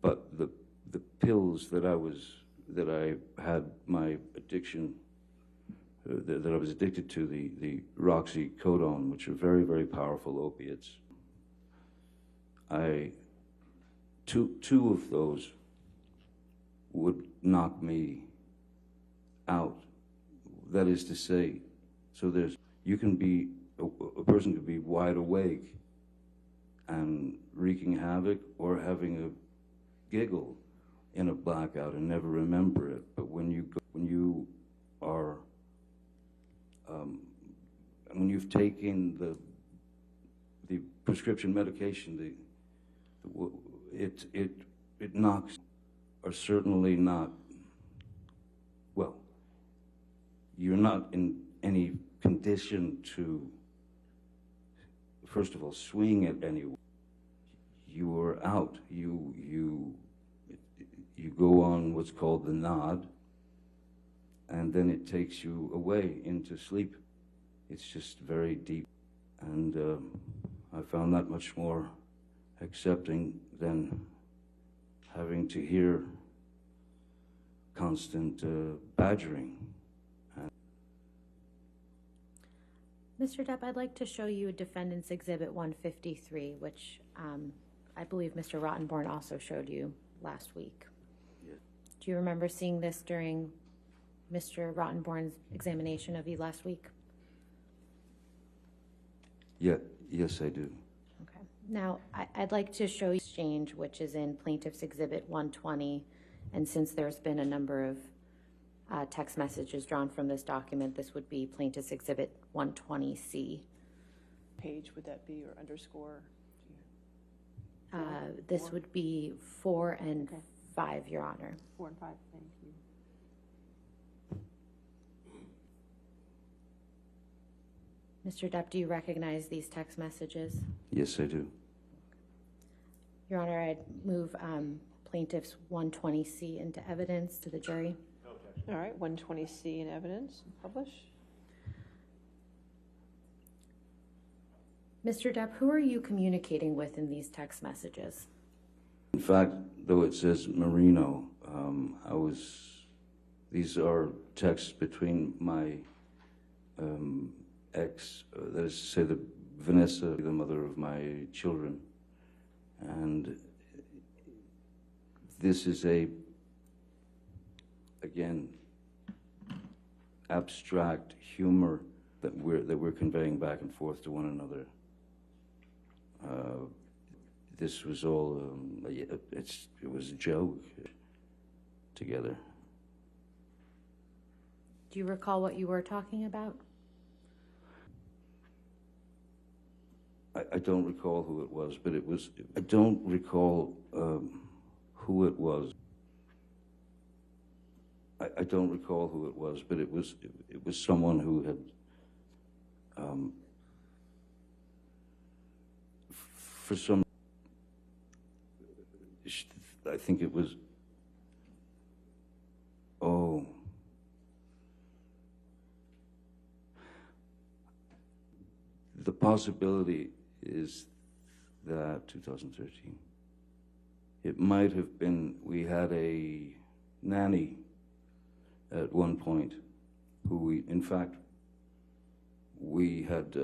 Speaker 5: But the pills that I had my addiction, that I was addicted to, the roxycodone, which are very, very powerful opiates. Two of those would knock me out. That is to say, so you can be, a person could be wide awake and wreaking havoc, or having a giggle in a blackout and never remember it. But when you've taken the prescription medication, it knocks, or certainly not, well, you're not in any condition to, first of all, swing it anyway. You are out. You go on what's called the nod, and then it takes you away into sleep. It's just very deep, and I found that much more accepting than having to hear constant badgering.
Speaker 4: Mr. Depp, I'd like to show you Defendants Exhibit 153, which I believe Mr. Rottenborn also showed you last week.
Speaker 5: Yes.
Speaker 4: Do you remember seeing this during Mr. Rottenborn's examination of you last week?
Speaker 5: Yeah, yes, I do.
Speaker 4: Okay. Now, I'd like to show you exchange, which is in Plaintiff's Exhibit 120, and since there's been a number of text messages drawn from this document, this would be Plaintiff's Exhibit 120C.
Speaker 2: Page would that be, or underscore?
Speaker 4: This would be 4 and 5, Your Honor.
Speaker 2: 4 and 5, thank you.
Speaker 4: Mr. Depp, do you recognize these text messages?
Speaker 5: Yes, I do.
Speaker 4: Your Honor, I'd move Plaintiff's 120C into evidence to the jury.
Speaker 2: All right, 120C in evidence, publish.
Speaker 4: Mr. Depp, who are you communicating with in these text messages?
Speaker 5: In fact, though it says Marino, these are texts between my ex, that is to say, Vanessa, the mother of my children. And this is again, abstract humor that we're conveying back and forth to one another. This was all, it was a joke together.
Speaker 4: Do you recall what you were talking about?
Speaker 5: I don't recall who it was, but it was, I don't recall who it was. I don't recall who it was, but it was someone who had, for some, I think it was, oh, the possibility is that 2013, it might have been, we had a nanny at one point who we, in fact, we had,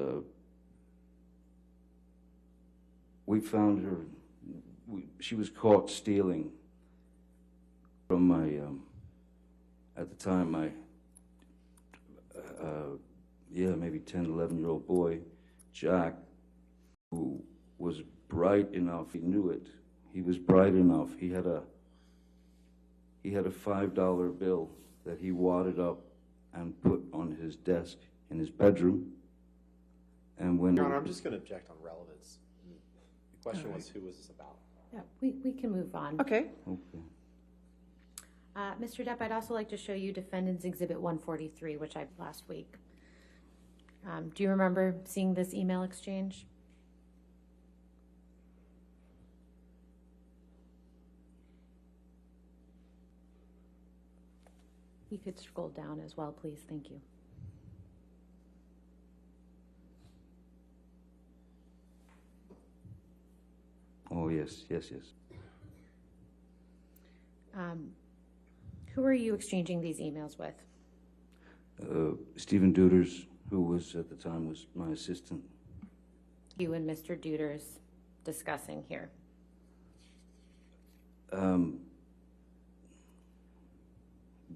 Speaker 5: we found her, she was caught stealing from my, at the time, my, maybe 10, 11-year-old boy, Jack, who was bright enough, he knew it, he was bright enough, he had a $5 bill that he wadded up and put on his desk in his bedroom, and when...
Speaker 3: Your Honor, I'm just going to object on relevance. The question was, who was this about?
Speaker 4: Yeah, we can move on.
Speaker 2: Okay.
Speaker 5: Okay.
Speaker 4: Mr. Depp, I'd also like to show you Defendants Exhibit 143, which I last week. Do you remember seeing this email exchange? You could scroll down as well, please. Thank you.
Speaker 5: Oh, yes, yes, yes.
Speaker 4: Who are you exchanging these emails with?
Speaker 5: Stephen Duders, who was at the time was my assistant.
Speaker 4: You and Mr. Duders discussing here.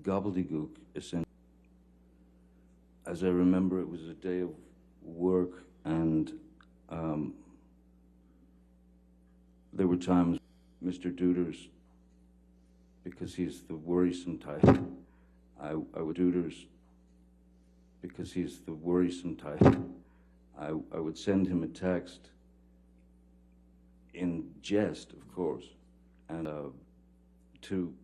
Speaker 5: Gobbledygook, essentially. As I remember, it was a day of work, and there were times Mr. Duders, because he's the worrisome type, I would Duders, because he's the worrisome type, I would send him a text in jest, of course, and to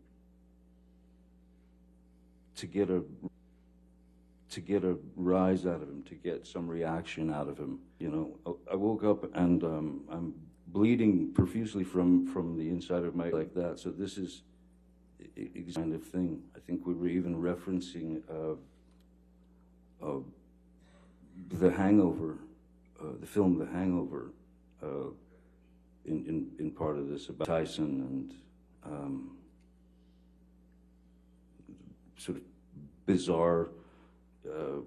Speaker 5: get a rise out of him, to get some reaction out of him. You know, I woke up and I'm bleeding profusely from the inside of my like that. So this is a kind of thing. I think we were even referencing The Hangover, the film The Hangover, in part of this about Tyson and sort of bizarre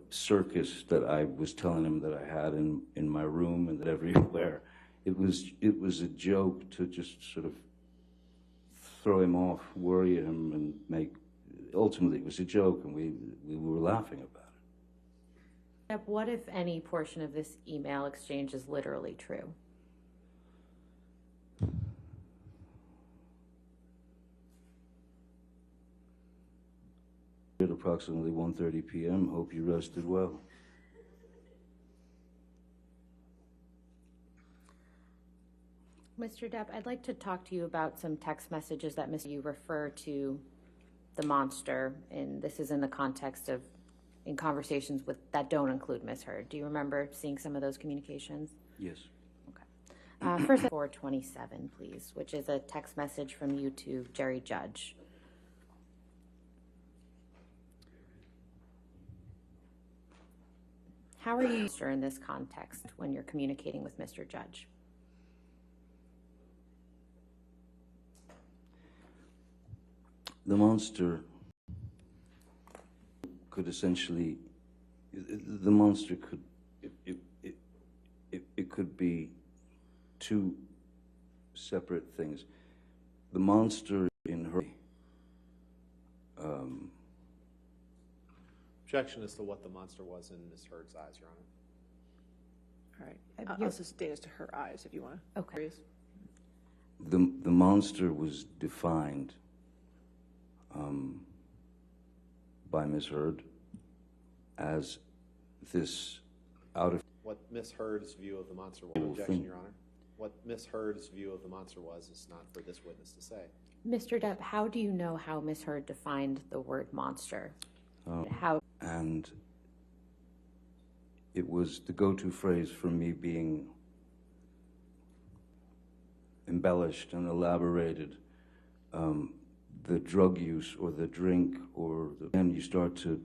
Speaker 5: circus that I was telling him that I had in my room and that everywhere. It was a joke to just sort of throw him off, worry him, and make. Ultimately, it was a joke, and we were laughing about it.
Speaker 4: What, if any, portion of this email exchange is literally true?
Speaker 5: At approximately 1:30 p.m. Hope you rested well.
Speaker 4: Mr. Depp, I'd like to talk to you about some text messages that you refer to the monster, and this is in the context of in conversations with that don't include Ms. Heard. Do you remember seeing some of those communications?
Speaker 5: Yes.
Speaker 4: Okay. First, 427, please, which is a text message from you to Jerry Judge. How are you in this context when you're communicating with Mr. Judge?
Speaker 5: The monster could essentially, the monster could, it could be two separate things. The monster in her,
Speaker 3: Objection as to what the monster was in Ms. Heard's eyes, Your
Speaker 2: All right. I'll sustain this to her eyes if you want to.
Speaker 4: Okay.
Speaker 5: The monster was defined by Ms. Heard as this out of
Speaker 3: What Miss Heard's view of the monster was, objection, Your Honor. What Miss Heard's view of the monster was is not for this witness to say.
Speaker 4: Mr. Depp, how do you know how Ms. Heard defined the word monster? How?
Speaker 5: And it was the go-to phrase for me being embellished and elaborated. The drug use or the drink or and you start to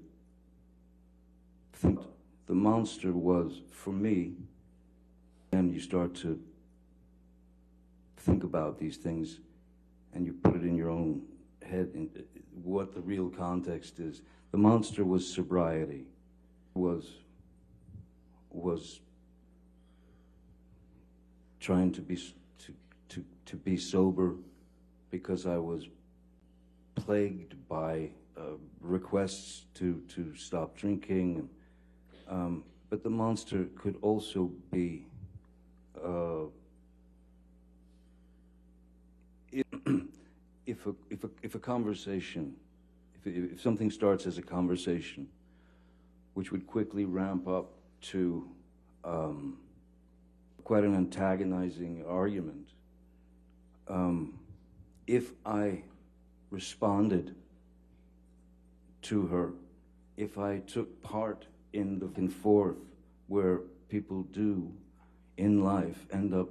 Speaker 5: think the monster was for me, and you start to think about these things and you put it in your own head in what the real context is. The monster was sobriety, was trying to be sober because I was plagued by requests to stop drinking. But the monster could also be if a conversation, if something starts as a conversation, which would quickly ramp up to quite an antagonizing argument, if I responded to her, if I took part in the back and forth where people do in life end up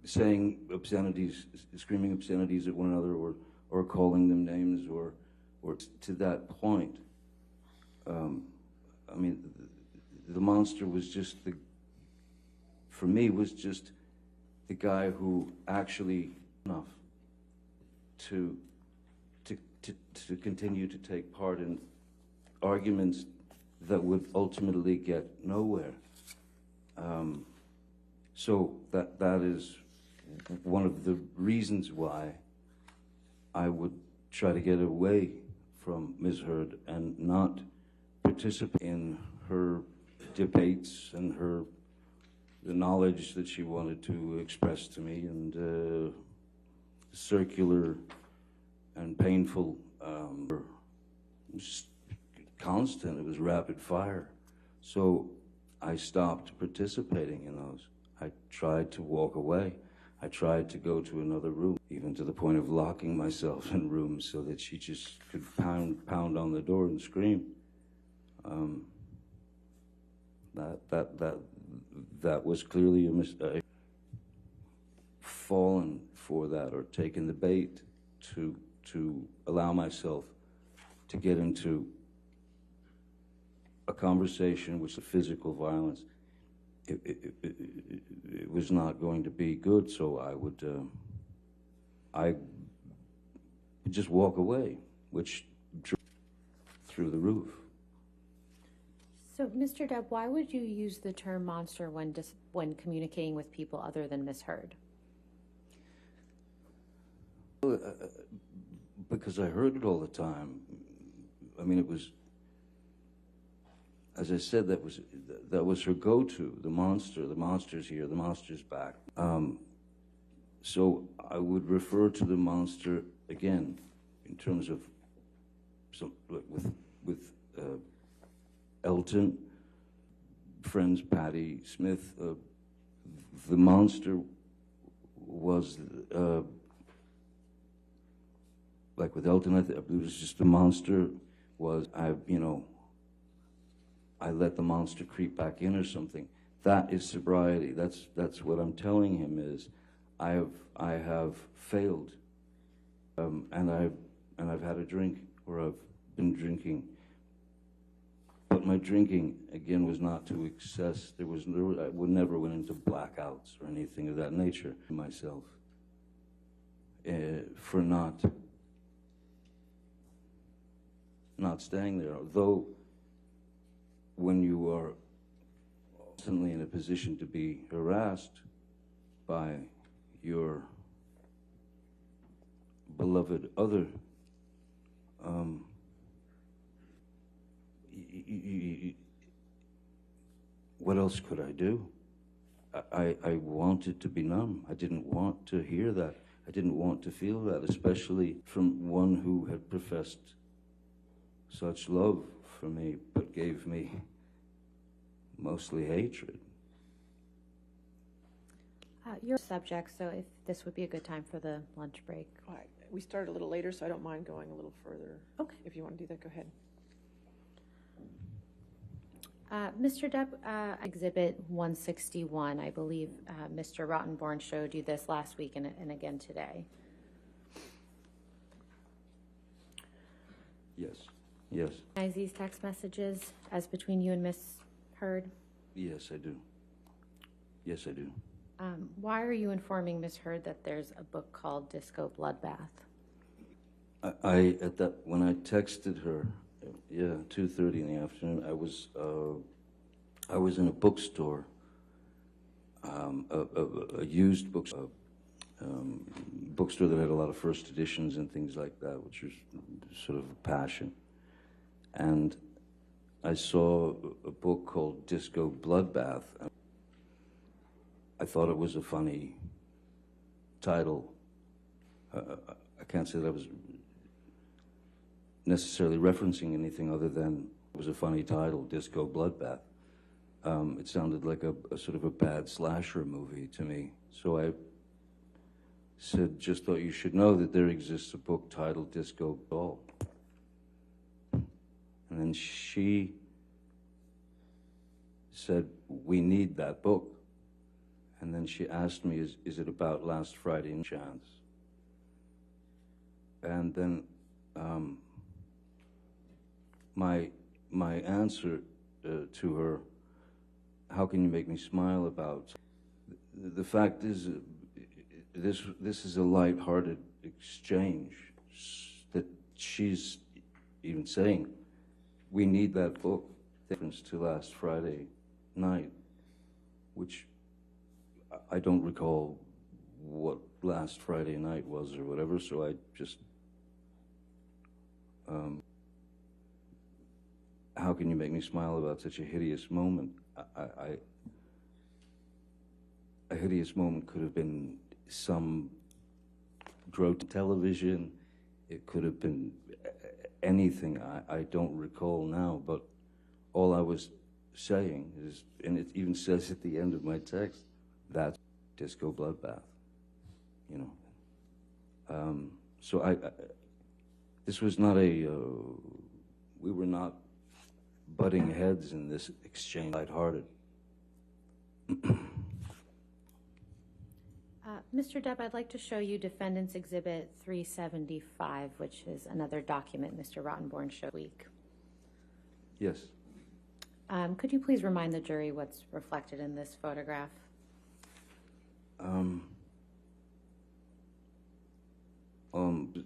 Speaker 5: saying obscenities, screaming obscenities at one another, or calling them names, or to that point. I mean, the monster was just for me, was just the guy who actually enough to continue to take part in arguments that would ultimately get nowhere. So that is one of the reasons why I would try to get away from Ms. Heard and not participate in her debates and the knowledge that she wanted to express to me, and circular and painful, it was constant, it was rapid fire. So I stopped participating in those. I tried to walk away. I tried to go to another room, even to the point of locking myself in rooms so that she just could pound on the door and scream. That was clearly a mistake. Fallen for that, or taken the bait to allow myself to get into a conversation with physical violence. It was not going to be good, so I just walk away, which drew through the roof.
Speaker 4: So, Mr. Depp, why would you use the term monster when communicating with people other than Ms. Heard?
Speaker 5: Because I heard it all the time. I mean, it was, as I said, that was her go-to. The monster's here, the monster's back. So I would refer to the monster again in terms of with Elton, friends Patty Smith. The monster was like with Elton. It was just the monster was I let the monster creep back in or something. That is sobriety. That's what I'm telling him is I have failed, and I've had a drink, or I've been drinking. But my drinking again was not to excess. I would never went into blackouts or anything of that nature myself for not staying there. Although when you are constantly in a position to be harassed by your beloved other, what else could I do? I wanted to be numb. I didn't want to hear that. I didn't want to feel that, especially from one who had professed such love for me, but gave me mostly hatred.
Speaker 4: Your subject, so if this would be a good time for the lunch break.
Speaker 2: All right, we started a little later, so I don't mind going a little further.
Speaker 4: Okay.
Speaker 2: If you want to do that, go ahead.
Speaker 4: Mr. Depp, Exhibit 161, I believe Mr. Rottenborn showed you this last week and again today.
Speaker 5: Yes, yes.
Speaker 4: Recognize these text messages as between you and Miss Heard?
Speaker 5: Yes, I do. Yes, I do.
Speaker 4: Why are you informing Miss Heard that there's a book called Disco Bloodbath?
Speaker 5: When I texted her, 2:30 in the afternoon, I was in a bookstore, a used bookstore, bookstore that had a lot of first editions and things like that, which was sort of a passion. And I saw a book called Disco Bloodbath. I thought it was a funny title. I can't say that I was necessarily referencing anything other than it was a funny title, Disco Bloodbath. It sounded like a sort of a bad slasher movie to me. So I said, just thought you should know that there exists a book titled Disco Ball. And then she said, we need that book. And then she asked me, is it about last Friday in chance? And then my answer to her, how can you make me smile about? The fact is, this is a light-hearted exchange that she's even saying, we need that book, reference to last Friday night, which I don't recall what last Friday night was or whatever, so I just, how can you make me smile about such a hideous moment? A hideous moment could have been some grotesque television, it could have been anything, I don't recall now, but all I was saying is, and it even says at the end of my text, that's Disco Bloodbath, you know. So this was not we were not butting heads in this exchange, lighthearted.
Speaker 4: Mr. Depp, I'd like to show you Defendants Exhibit 375, which is another document Mr. Rottenborn showed week.
Speaker 5: Yes.
Speaker 4: Could you please remind the jury what's reflected in this photograph?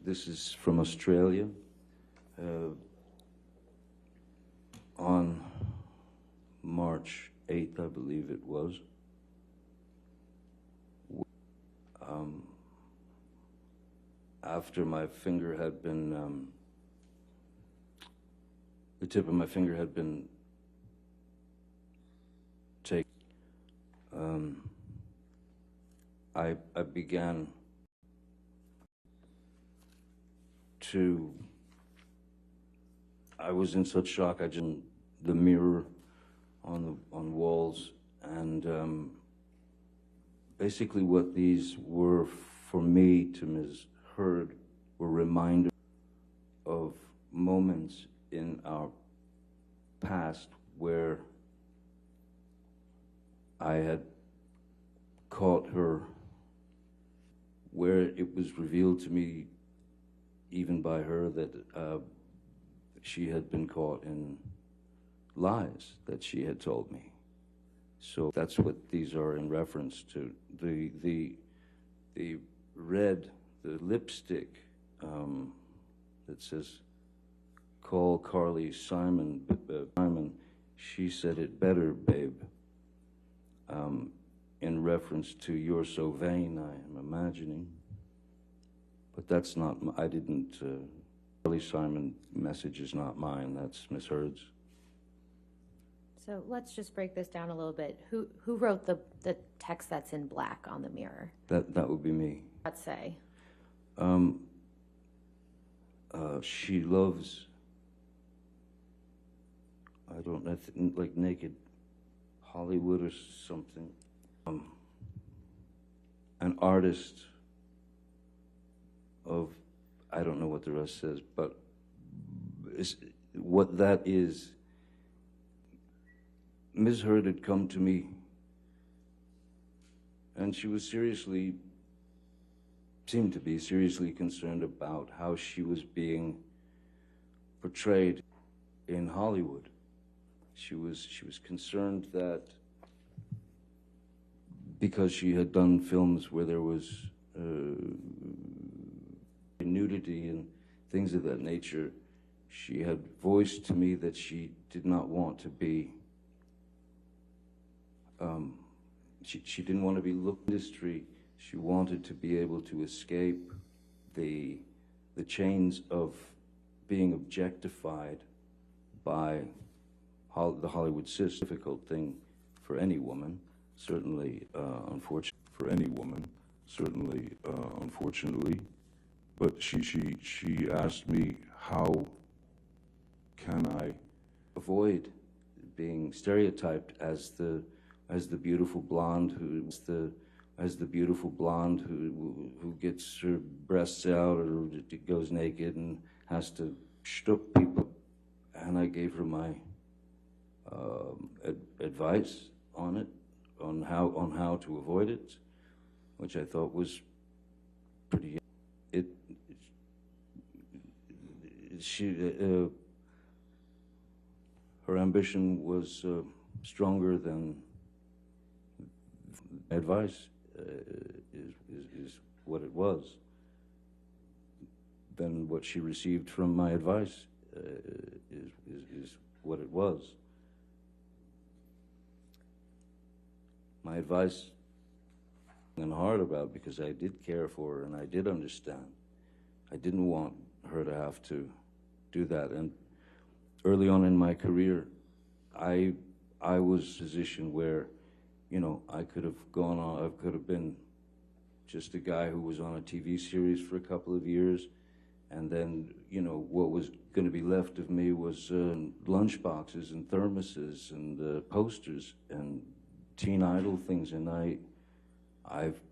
Speaker 5: This is from Australia. On March 8th, I believe it was. After my finger had been, the tip of my finger had been taken, I began to, I was in such shock, I just, the mirror on walls, and basically what these were for me to Ms. Heard were reminders of moments in our past where I had caught her, where it was revealed to me, even by her, that she had been caught in lies that she had told me. So that's what these are in reference to. The red, the lipstick that says, call Carly Simon, Simon, she said it better, babe, in reference to you're so vain, I am imagining. But that's not, I didn't, Carly Simon message is not mine, that's Miss Heard's.
Speaker 4: So let's just break this down a little bit. Who wrote the text that's in black on the mirror?
Speaker 5: That would be me.
Speaker 4: Let's say.
Speaker 5: She loves, like naked Hollywood or something. An artist of, I don't know what the rest says, but what that is, Ms. Heard had come to me, and she was seemed to be seriously concerned about how she was being portrayed in Hollywood. She was concerned that because she had done films where there was nudity and things of that nature, she had voiced to me that she did not want to be, she didn't want to be looked at industry. She wanted to be able to escape the chains of being objectified by the Hollywood system. Difficult thing for any woman, certainly, unfortunately.
Speaker 9: For any woman, certainly, unfortunately. But she asked me, how can I
Speaker 5: avoid being stereotyped as the beautiful blonde who gets her breasts out or goes naked and has to shtuck people. And I gave her my advice on it, on how to avoid it, which I thought was pretty. Her ambition was stronger than advice. Is what it was. Then what she received from my advice is what it was. My advice, and hard about, because I did care for her and I did understand. I didn't want her to have to do that. And early on in my career, I was in a position where, you know, I could have gone on, I could have been just a guy who was on a TV series for a couple of years, and then, you know, what was going to be left of me was lunch boxes and thermoses and posters and teen idol things, and I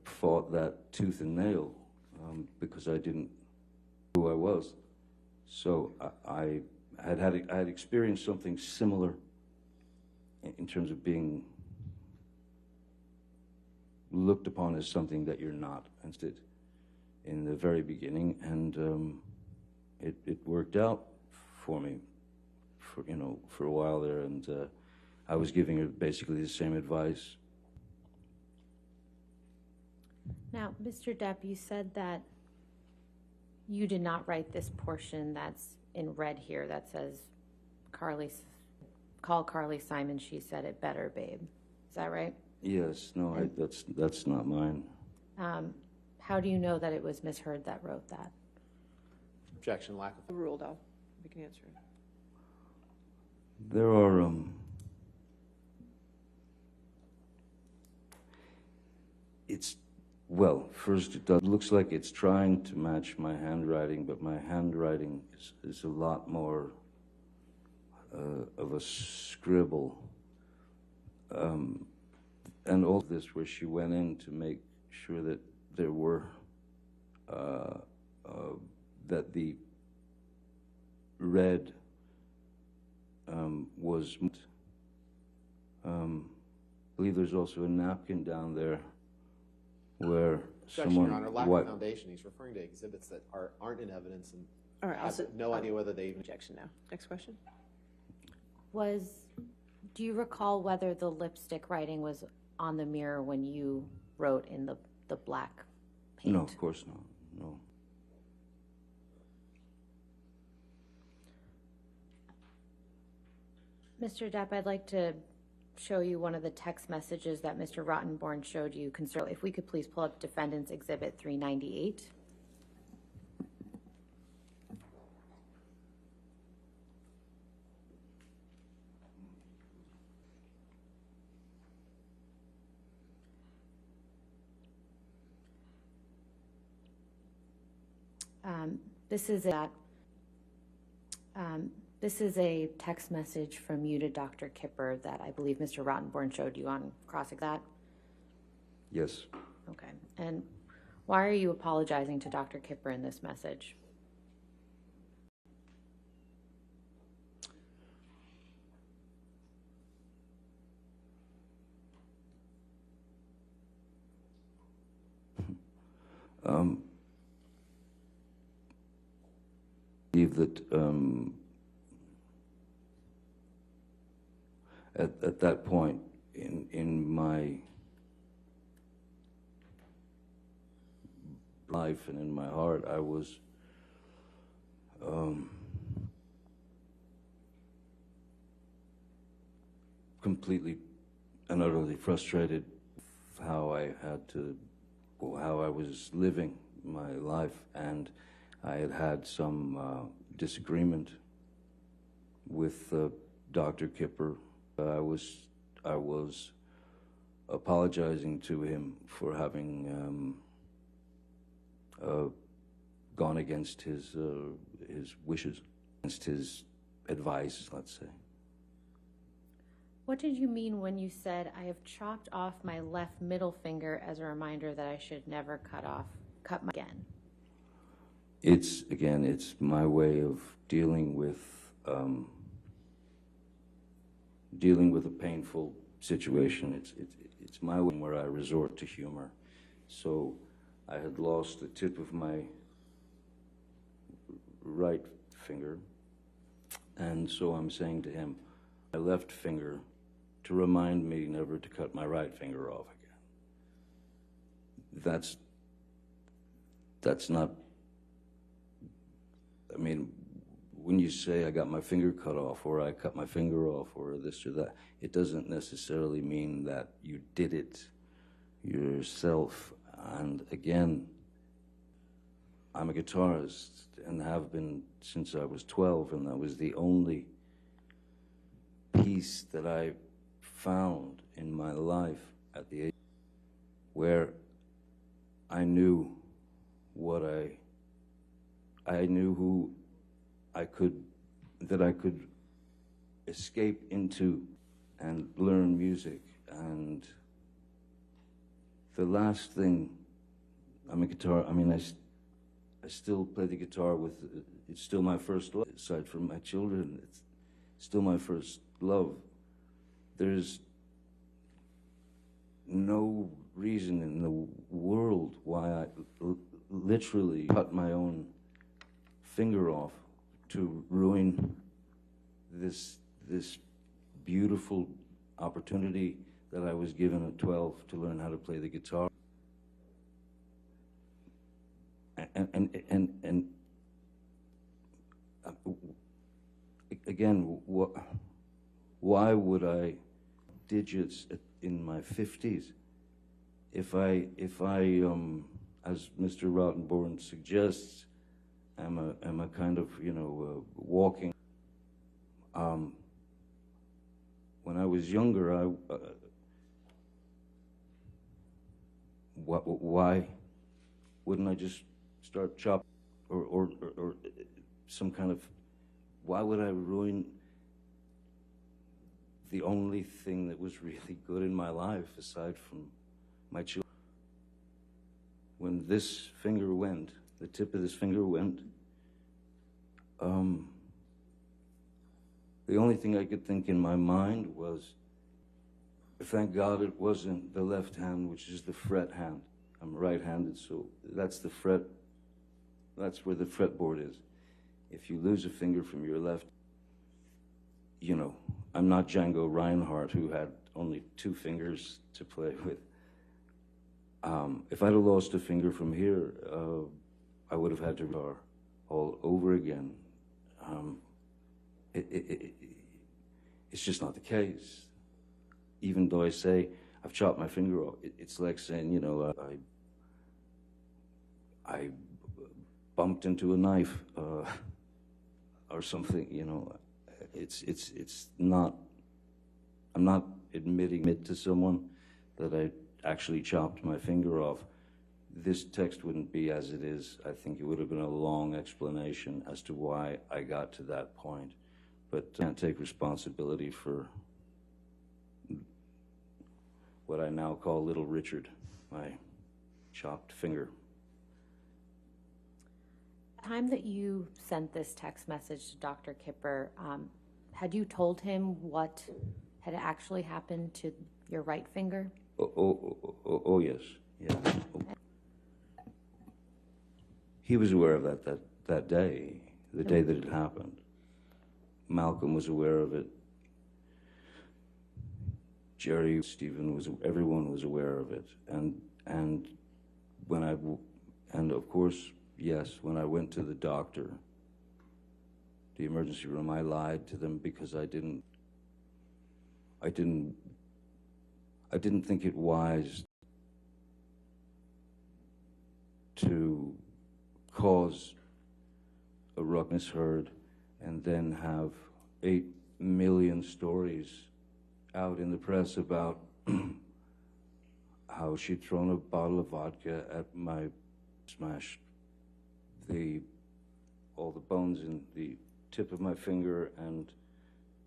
Speaker 5: fought that tooth and nail because I didn't know who I was. So I had experienced something similar in terms of being looked upon as something that you're not, instead, in the very beginning, and it worked out for me, for a while there, and I was giving her basically the same advice.
Speaker 4: Now, Mr. Depp, you said that you did not write this portion that's in red here that says, call Carly Simon, she said it better, babe. Is that right?
Speaker 5: Yes, no, that's not mine.
Speaker 4: How do you know that it was Ms. Heard that wrote that?
Speaker 3: Objection, lack of.
Speaker 2: Ruled out. We can answer it.
Speaker 5: There are, well, first it looks like it's trying to match my handwriting, but my handwriting is a lot more of a scribble. And all this where she went in to make sure that there were, that the red was, I believe there's also a napkin down there where
Speaker 3: Objection,
Speaker 5: someone
Speaker 3: Your Honor, lack of foundation. He's referring to exhibits that aren't in evidence and
Speaker 2: All right, I'll
Speaker 3: have
Speaker 2: sit.
Speaker 3: no idea whether they even.
Speaker 2: Objection now. Next question.
Speaker 4: Do you recall whether the lipstick writing was on the mirror when you wrote in the black paint?
Speaker 5: No, of course not, no.
Speaker 4: Mr. Depp, I'd like to show you one of the text messages that Mr. Rottenborn showed you. If we could please pull up Defendants Exhibit 398. This is a text message from you to Dr. Kipper that I believe Mr. Rottenborn showed you on that.
Speaker 5: Yes.
Speaker 4: Okay. And why are you apologizing to Dr. Kipper in this message?
Speaker 5: Believe that at that point in my life and in my heart, I was completely and utterly frustrated with how I was living my life, and I had some disagreement with Dr. Kipper. I was apologizing to him for having gone against his wishes, against his advice, let's say.
Speaker 4: What did you mean when you said, "I have chopped off my left middle finger as a reminder that I should never cut my again"?
Speaker 5: It's my way of dealing with a painful situation. It's my way where I resort to humor. So I had lost the tip of my right finger, and so I'm saying to him, my left finger, to remind me never to cut my right finger off again. That's not, I mean, when you say I got my finger cut off, or I cut my finger off, or this or that, it doesn't necessarily mean that you did it yourself. And again, I'm a guitarist and have been since I was 12, and that was the only peace that I found in my life at the age where I knew what I knew who I could escape into and learn music. And the last thing, I'm a guitar, I mean, I still play the guitar with, it's still my first love, aside from my children, it's still my first love. There's no reason in the world why I literally cut my own finger off to ruin this beautiful opportunity that I was given at 12 to learn how to play the guitar. And again, why would I digits in my 50s if I as Mr. Rottenborn suggests, am a kind of, walking. When I was younger, why wouldn't I just start chopping, or some kind of, why would I ruin the only thing that was really good in my life aside from my children? When this finger went, the tip of this finger went, the only thing I could think in my mind was, thank God it wasn't the left hand, which is the fret hand. I'm right-handed, so that's the fret, that's where the fretboard is. If you lose a finger from your left, I'm not Django Reinhardt, who had only 2 fingers to play with. If I'd have lost a finger from here, I would have had to start all over again. It's just not the case. Even though I say I've chopped my finger off, it's like saying, I bumped into a knife or something. It's not. I'm not admitting it to someone that I actually chopped my finger off. this text wouldn't be as it is. I think it would have been a long explanation as to why I got to that point. But I can't take responsibility for what I now call Little Richard, my chopped finger.
Speaker 4: The time that you sent this text message to Dr. Kipper, had you told him what had actually happened to your right finger?
Speaker 5: Oh yes, yeah. He was aware of that day, the day that it happened. Malcolm was aware of it. Jerry, Stephen everyone was aware of it. And of course, yes, when I went to the doctor, the emergency room, I lied to them because I didn't think it wise to cause a ruck misheard and then have 8 million stories out in the press about how she'd thrown a bottle of vodka at my, smashed all the bones in the tip of my finger and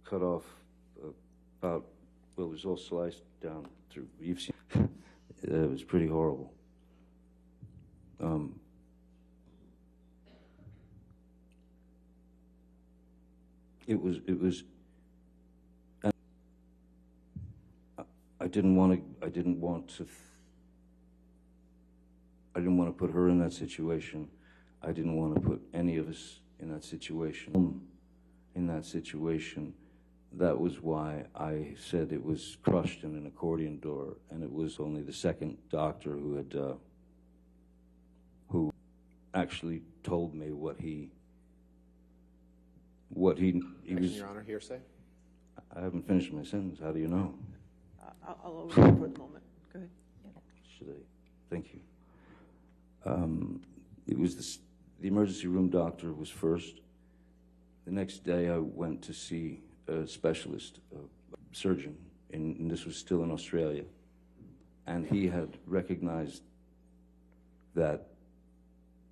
Speaker 5: cut off about, well, it was all sliced down through. You've seen it was pretty horrible. It was. I didn't want to put her in that situation. I didn't want to put any of us in that situation. That was why I said it was crushed in an accordion door, and it was only the second doctor who actually told me what he was.
Speaker 3: Your Honor, hearsay.
Speaker 5: I haven't finished my sentence. How do you know?
Speaker 2: I'll overrule for the moment. Go ahead.
Speaker 5: Should I? Thank you. It was the emergency room doctor was first. The next day I went to see a specialist, a surgeon, and this was still in Australia. And he had recognized that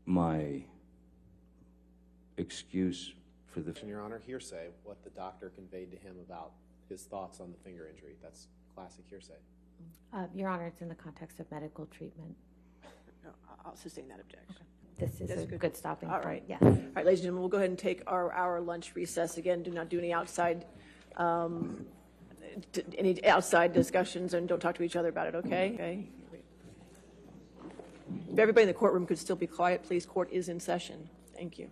Speaker 5: my excuse for the...
Speaker 3: Your Honor, hearsay, what the doctor conveyed to him about his thoughts on the finger injury. That's classic hearsay.
Speaker 4: Your Honor, it's in the context of medical treatment.
Speaker 2: No, I'll sustain that objection.
Speaker 4: Okay. This is
Speaker 2: That's
Speaker 4: a
Speaker 2: good.
Speaker 4: good stopping
Speaker 2: All
Speaker 4: point.
Speaker 2: right.
Speaker 4: Yes.
Speaker 2: All right, ladies and gentlemen, we'll go ahead and take our hour lunch recess. Again, do not do any outside discussions, and don't talk to each other about it, okay? Okay. If everybody in the courtroom could still be quiet, please. Court is in session. Thank you.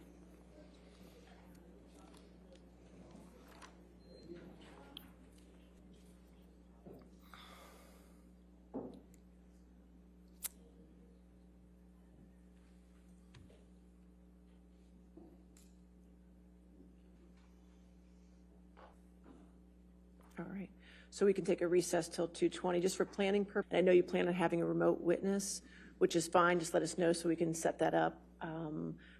Speaker 2: All right, so we can take a recess till 2:20, just for planning purposes. I know you plan on having a remote witness, which is fine, just let us know so we can set that up.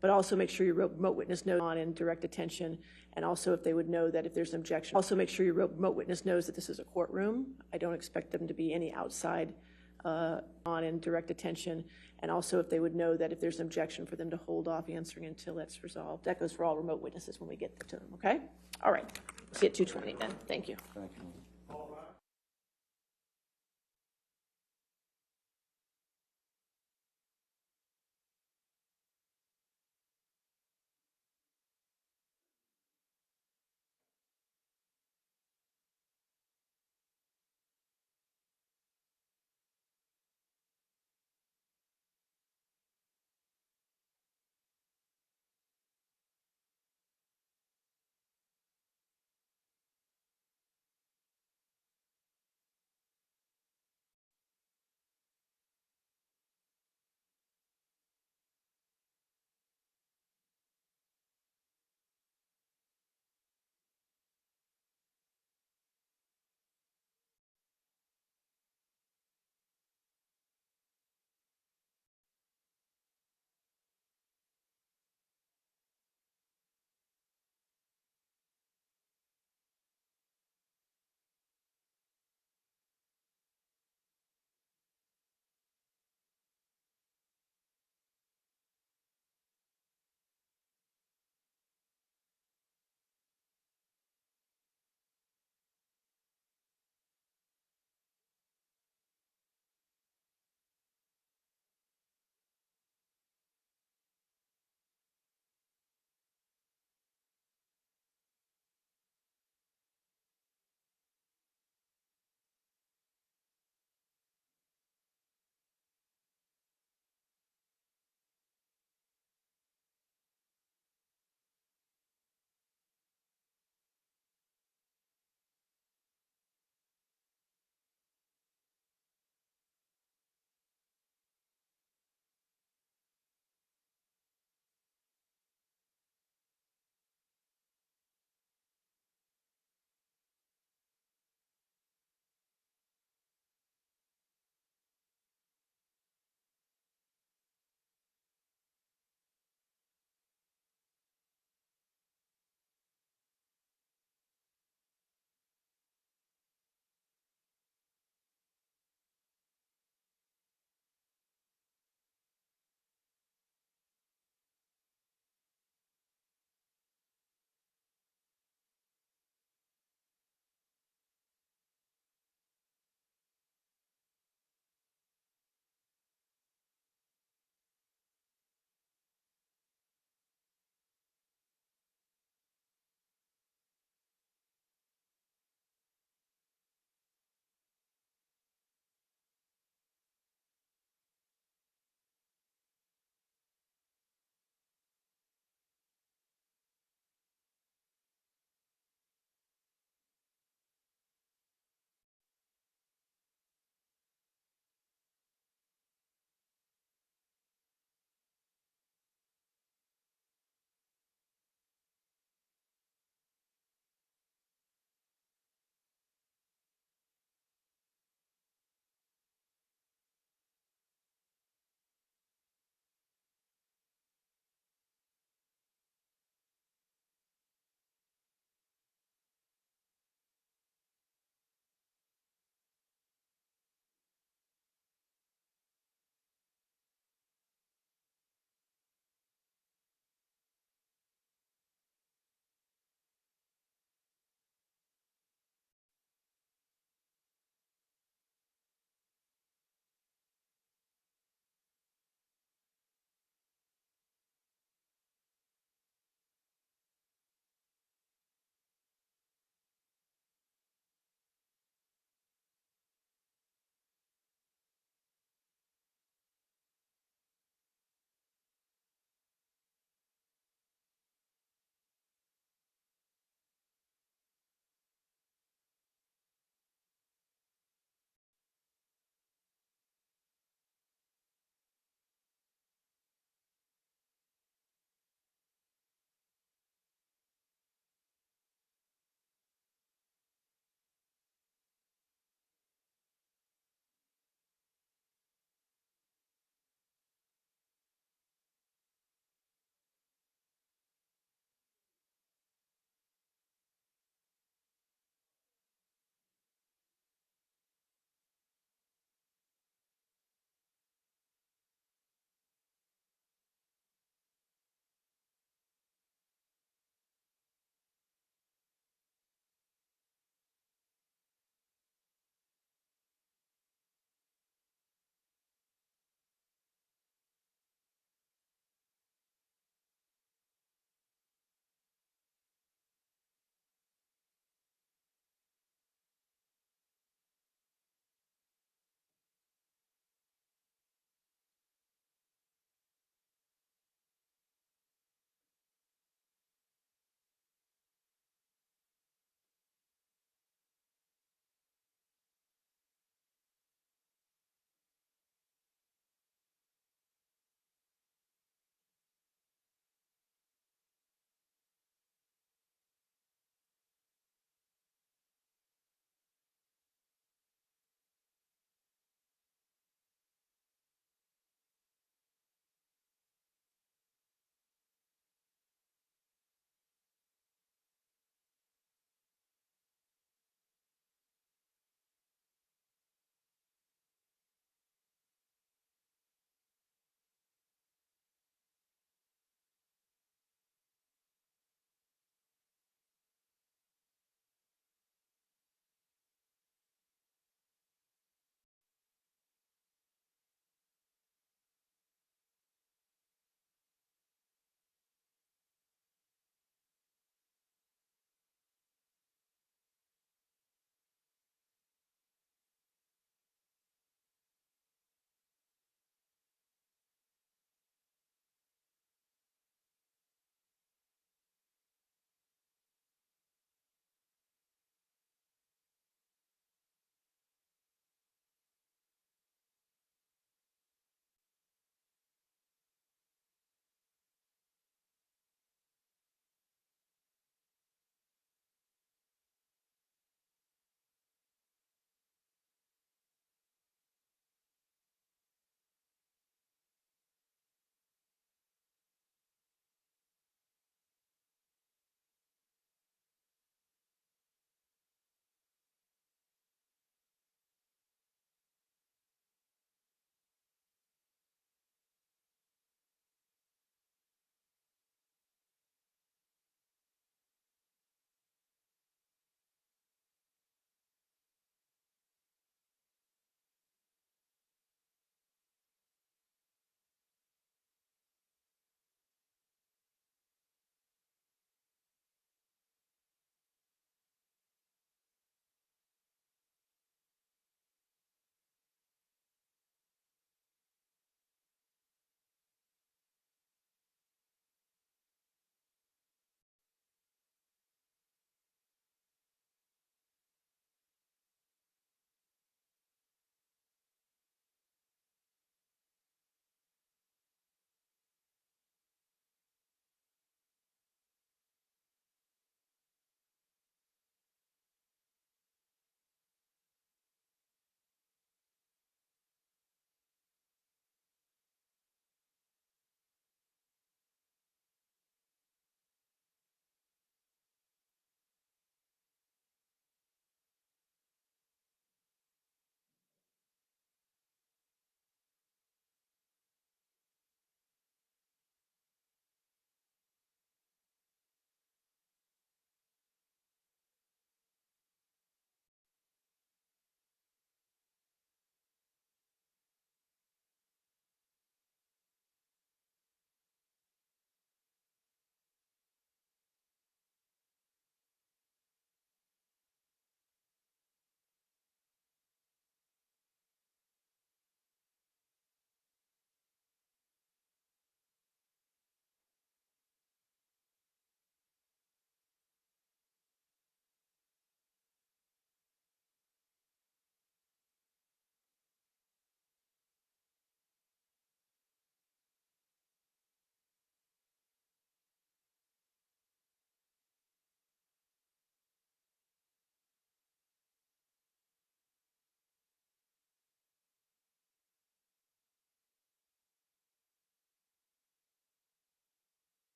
Speaker 2: But also make sure your remote witness knows on in direct attention, and also if they would know that if there's an objection. Also make sure your remote witness knows that this is a courtroom. I don't expect them to be any outside on in direct attention, and also if they would know that if there's an objection for them to hold off answering until that's resolved. That goes for all remote witnesses when we get to them, okay? All right, see you at 2:20 then. Thank you.
Speaker 5: Thank you.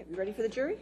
Speaker 2: You ready for the jury?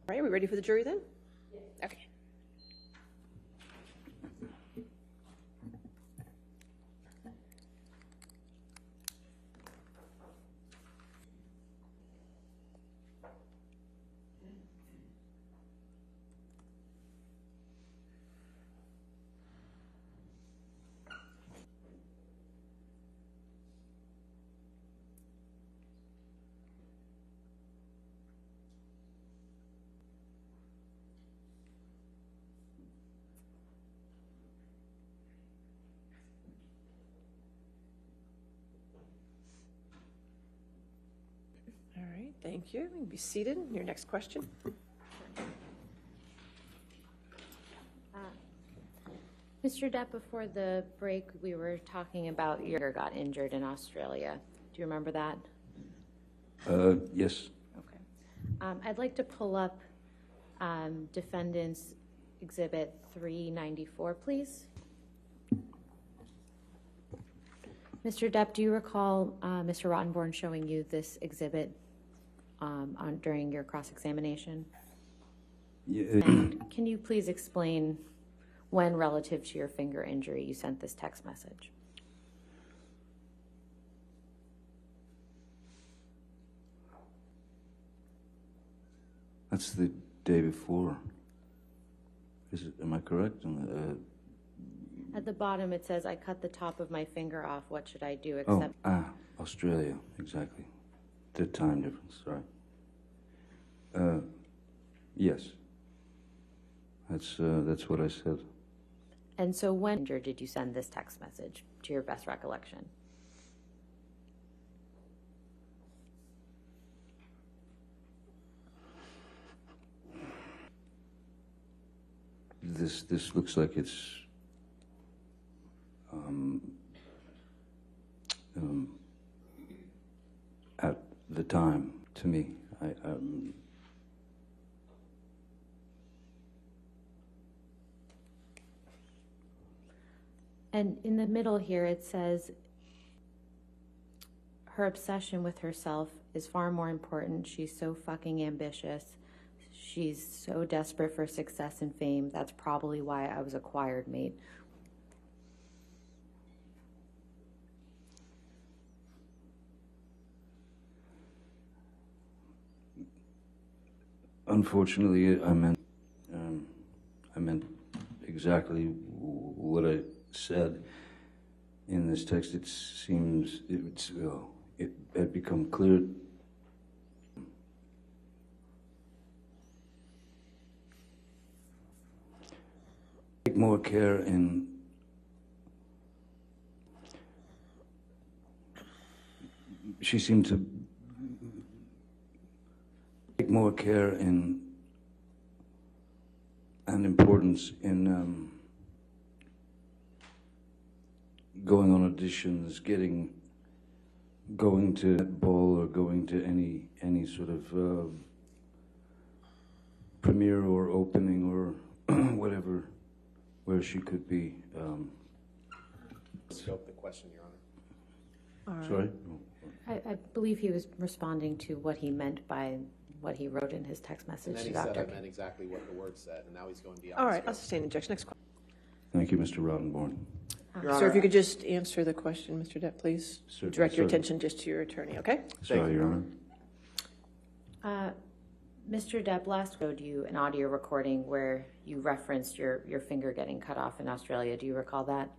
Speaker 2: All right, are we ready for the jury then? Yes. Okay. All right, thank you. You can be seated. Your next question.
Speaker 4: Mr. Depp, before the break, we were talking about your got injured in Australia. Do you remember that?
Speaker 5: Yes.
Speaker 4: Okay. I'd like to pull up Defendants Exhibit 394, please. Mr. Depp, do you recall Mr. Rottenborn showing you this exhibit during your cross-examination?
Speaker 5: Yeah.
Speaker 4: And can you please explain when, relative to your finger injury, you sent this text message?
Speaker 5: That's the day before. Am I correct?
Speaker 4: At the bottom, it says, I cut the top of my finger off. What should I do except...
Speaker 5: Australia, exactly. The time difference, right. Yes. That's what I said.
Speaker 4: And so when did you send this text message, to your best recollection?
Speaker 5: This looks like it's at the time to me.
Speaker 4: And in the middle here, it says, her obsession with herself is far more important. She's so fucking ambitious. She's so desperate for success and fame. That's probably why I was a choir mate.
Speaker 5: Unfortunately, I meant exactly what I said in this text. It seems it had become clear. Take more care in she seemed to take more care in and importance in going on auditions, going to ball or going to any sort of premiere or opening or whatever, where she could be.
Speaker 3: Scope the question, Your Honor.
Speaker 5: Sorry?
Speaker 4: I believe he was responding to what he meant by what he wrote in his text message
Speaker 3: And then
Speaker 4: to
Speaker 3: he
Speaker 4: Dr.
Speaker 3: said I meant exactly what the word said, and now he's going beyond.
Speaker 2: All right,
Speaker 3: scope.
Speaker 2: I'll sustain the objection. Next question.
Speaker 5: Thank you, Mr. Rottenborn.
Speaker 3: Your
Speaker 2: Sir,
Speaker 3: Honor,
Speaker 2: if you could just answer the question, Mr. Depp, please.
Speaker 5: Certainly,
Speaker 2: Direct your
Speaker 5: certainly.
Speaker 2: attention just to your attorney, okay?
Speaker 5: Sorry, Your Honor.
Speaker 4: Mr. Depp, last showed you an audio recording where you referenced your finger getting cut off in Australia. Do you recall that?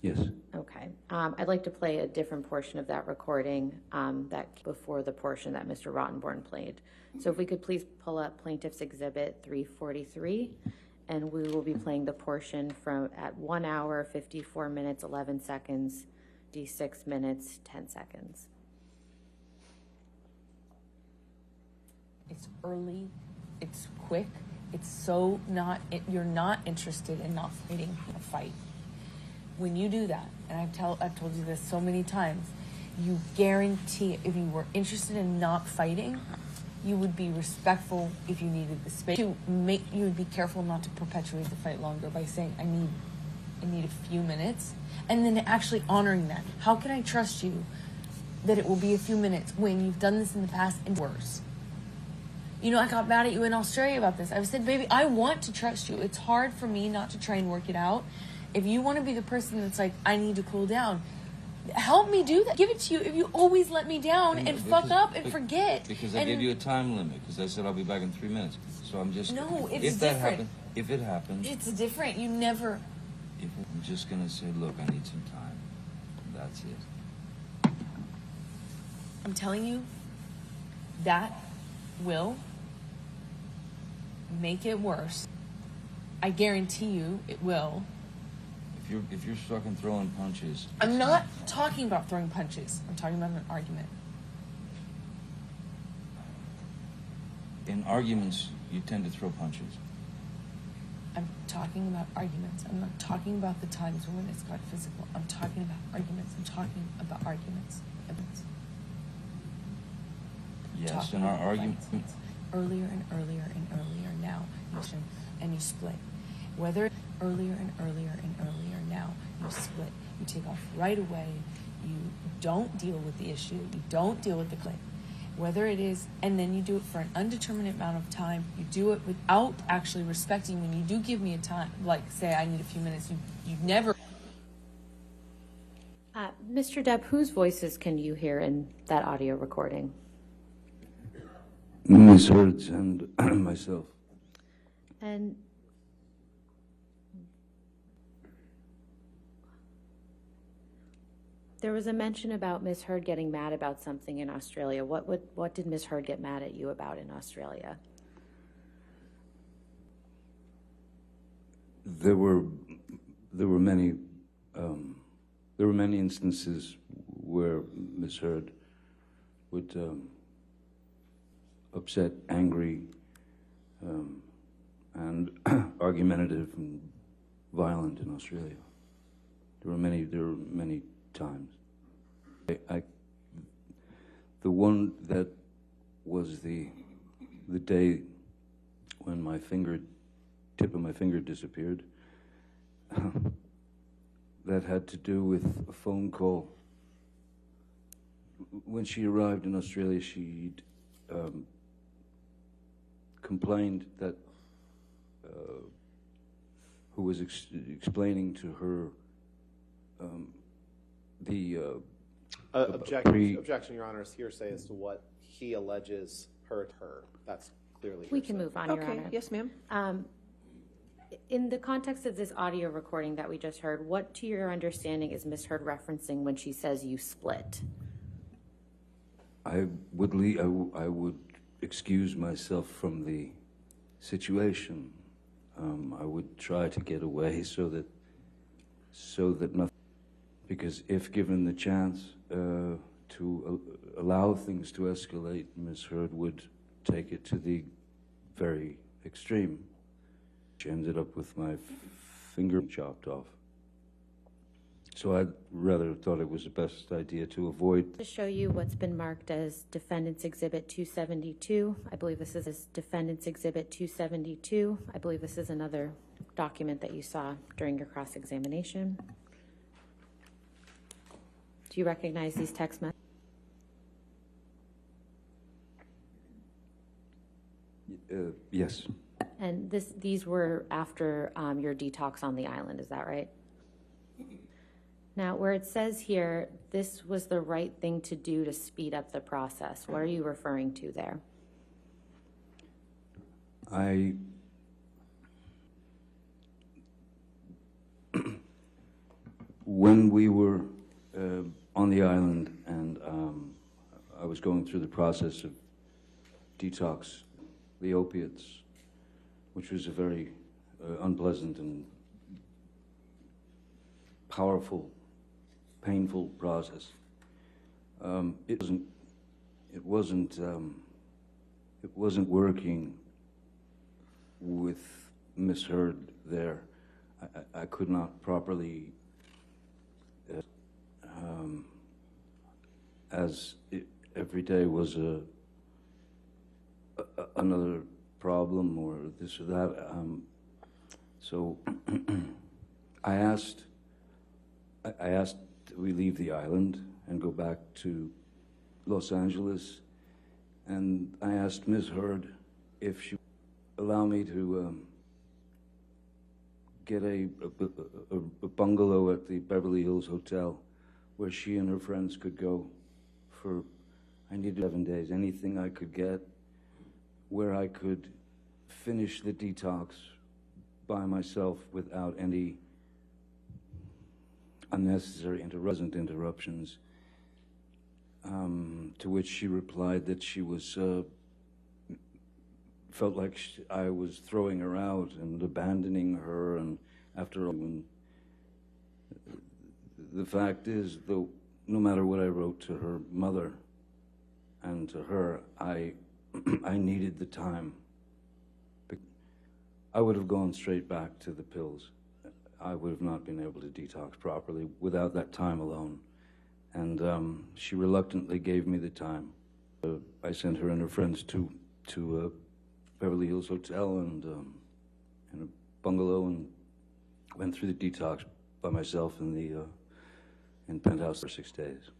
Speaker 5: Yes.
Speaker 4: Okay. I'd like to play a different portion of that recording that before the portion that Mr. Rottenborn played. So if we could please pull up Plaintiff's Exhibit 343, and we will be playing the portion from at 1 hour, 54 minutes, 11 seconds, D6 minutes, 10 seconds.
Speaker 6: It's early, it's quick, it's so not, you're not interested in not fighting a fight. When you do that, and I've told you this so many times, you guarantee if you were interested in not fighting, you would be respectful if you needed the space. You would be careful not to perpetuate the fight longer by saying, I need a few minutes, and then actually honoring that. How can I trust you that it will be a few minutes when you've done this in the past and worse? You know, I got mad at you in Australia about this. I said, baby, I want to trust you. It's hard for me not to try and work it out. If you want to be the person that's like, I need to cool down, help me do that. Give it to you if you always let me down and fuck up and forget.
Speaker 1: Because I gave you a time limit, because I said I'll be back in 3 minutes. So I'm just...
Speaker 6: No, it's
Speaker 1: if that
Speaker 6: different.
Speaker 1: happens, if it happens...
Speaker 6: It's different. You never...
Speaker 1: I'm just going to say, look, I need some time. That's it.
Speaker 6: I'm telling you, that will make it worse. I guarantee you it will.
Speaker 1: If you're stuck in throwing punches...
Speaker 6: I'm not talking about throwing punches. I'm talking about an argument.
Speaker 1: In arguments, you tend to throw punches.
Speaker 6: I'm talking about arguments. I'm not talking about the times when it's got physical. I'm talking about arguments. I'm talking about arguments.
Speaker 1: Yes, in our argument...
Speaker 6: Earlier and earlier and earlier now, and you split. Whether earlier and earlier and earlier now, you split. You take off right away. You don't deal with the issue. You don't deal with the claim. Whether it is, and then you do it for an undetermined amount of time. You do it without actually respecting when you do give me a time. Like, say, I need a few minutes. You never...
Speaker 4: Mr. Depp, whose voices can you hear in that audio recording?
Speaker 5: Ms. Hertz and myself.
Speaker 4: And there was a mention about Ms. Heard getting mad about something in Australia. What did Ms. Heard get mad at you about in Australia?
Speaker 5: There were many instances where Ms. Heard would upset, angry, and argumentative and violent in Australia. There were many times. The one that was the day when tip of my finger disappeared, that had to do with a phone call. When she arrived in Australia, she'd complained that who was explaining to her
Speaker 3: Objection, Your Honor, is hearsay as to what he alleges hurt her. That's clearly
Speaker 4: We can move on, Your
Speaker 2: Okay,
Speaker 4: Honor.
Speaker 2: yes, ma'am.
Speaker 4: In the context of this audio recording that we just heard, what, to your understanding, is Ms. Heard referencing when she says you split?
Speaker 5: I would excuse myself from the situation. I would try to get away so that nothing, because if given the chance to allow things to escalate, Ms. Heard would take it to the very extreme. She ended up with my finger chopped off. So I rather thought it was the best idea to avoid.
Speaker 4: To show you what's been marked as Defendants Exhibit 272. I believe this is Defendants Exhibit 272. I believe this is another document that you saw during your cross-examination. Do you recognize these text messages?
Speaker 5: Yes.
Speaker 4: And these were after your detox on the island, is that right? Now, where it says here, this was the right thing to do to speed up the process, what are you referring to there?
Speaker 5: When we were on the island and I was going through the process of detox, the opiates, which was a very unpleasant and powerful, painful process. It wasn't working with Miss Heard there. I could not properly, as every day was another problem or this or that. So I asked we leave the island and go back to Los Angeles, and I asked Ms. Heard if she would allow me to get a bungalow at the Beverly Hills Hotel where she and her friends could go for, I needed 7 days, anything I could get where I could finish the detox by myself without any unnecessary interruptions, to which she replied that she was, felt like I was throwing her out and abandoning her, and after all, the fact is, though, no matter what I wrote to her mother and to her, I needed the time. I would have gone straight back to the pills. I would have not been able to detox properly without that time alone. And she reluctantly gave me the time. I sent her and her friends to Beverly Hills Hotel and in a bungalow, and went through the detox by myself in penthouse for 6 days.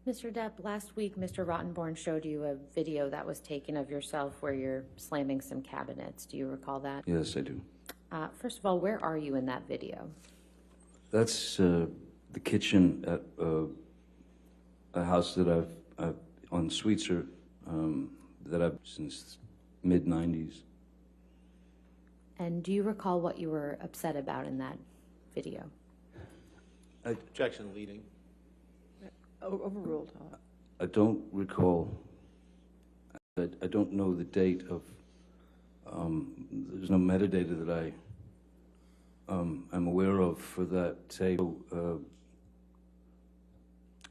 Speaker 4: Mr. Depp, last week, Mr. Rottenborn showed you a video that was taken of yourself where you're slamming some cabinets. Do you recall that?
Speaker 5: Yes, I do.
Speaker 4: First of all, where are you in that video?
Speaker 5: That's the kitchen at a house that I've on Sweetser that I've since mid-90s.
Speaker 4: And do you recall what you were upset about in that video?
Speaker 3: Objection leading.
Speaker 2: Overruled.
Speaker 5: I don't recall. I don't know the date of. There's no metadata that I am aware of for that tape.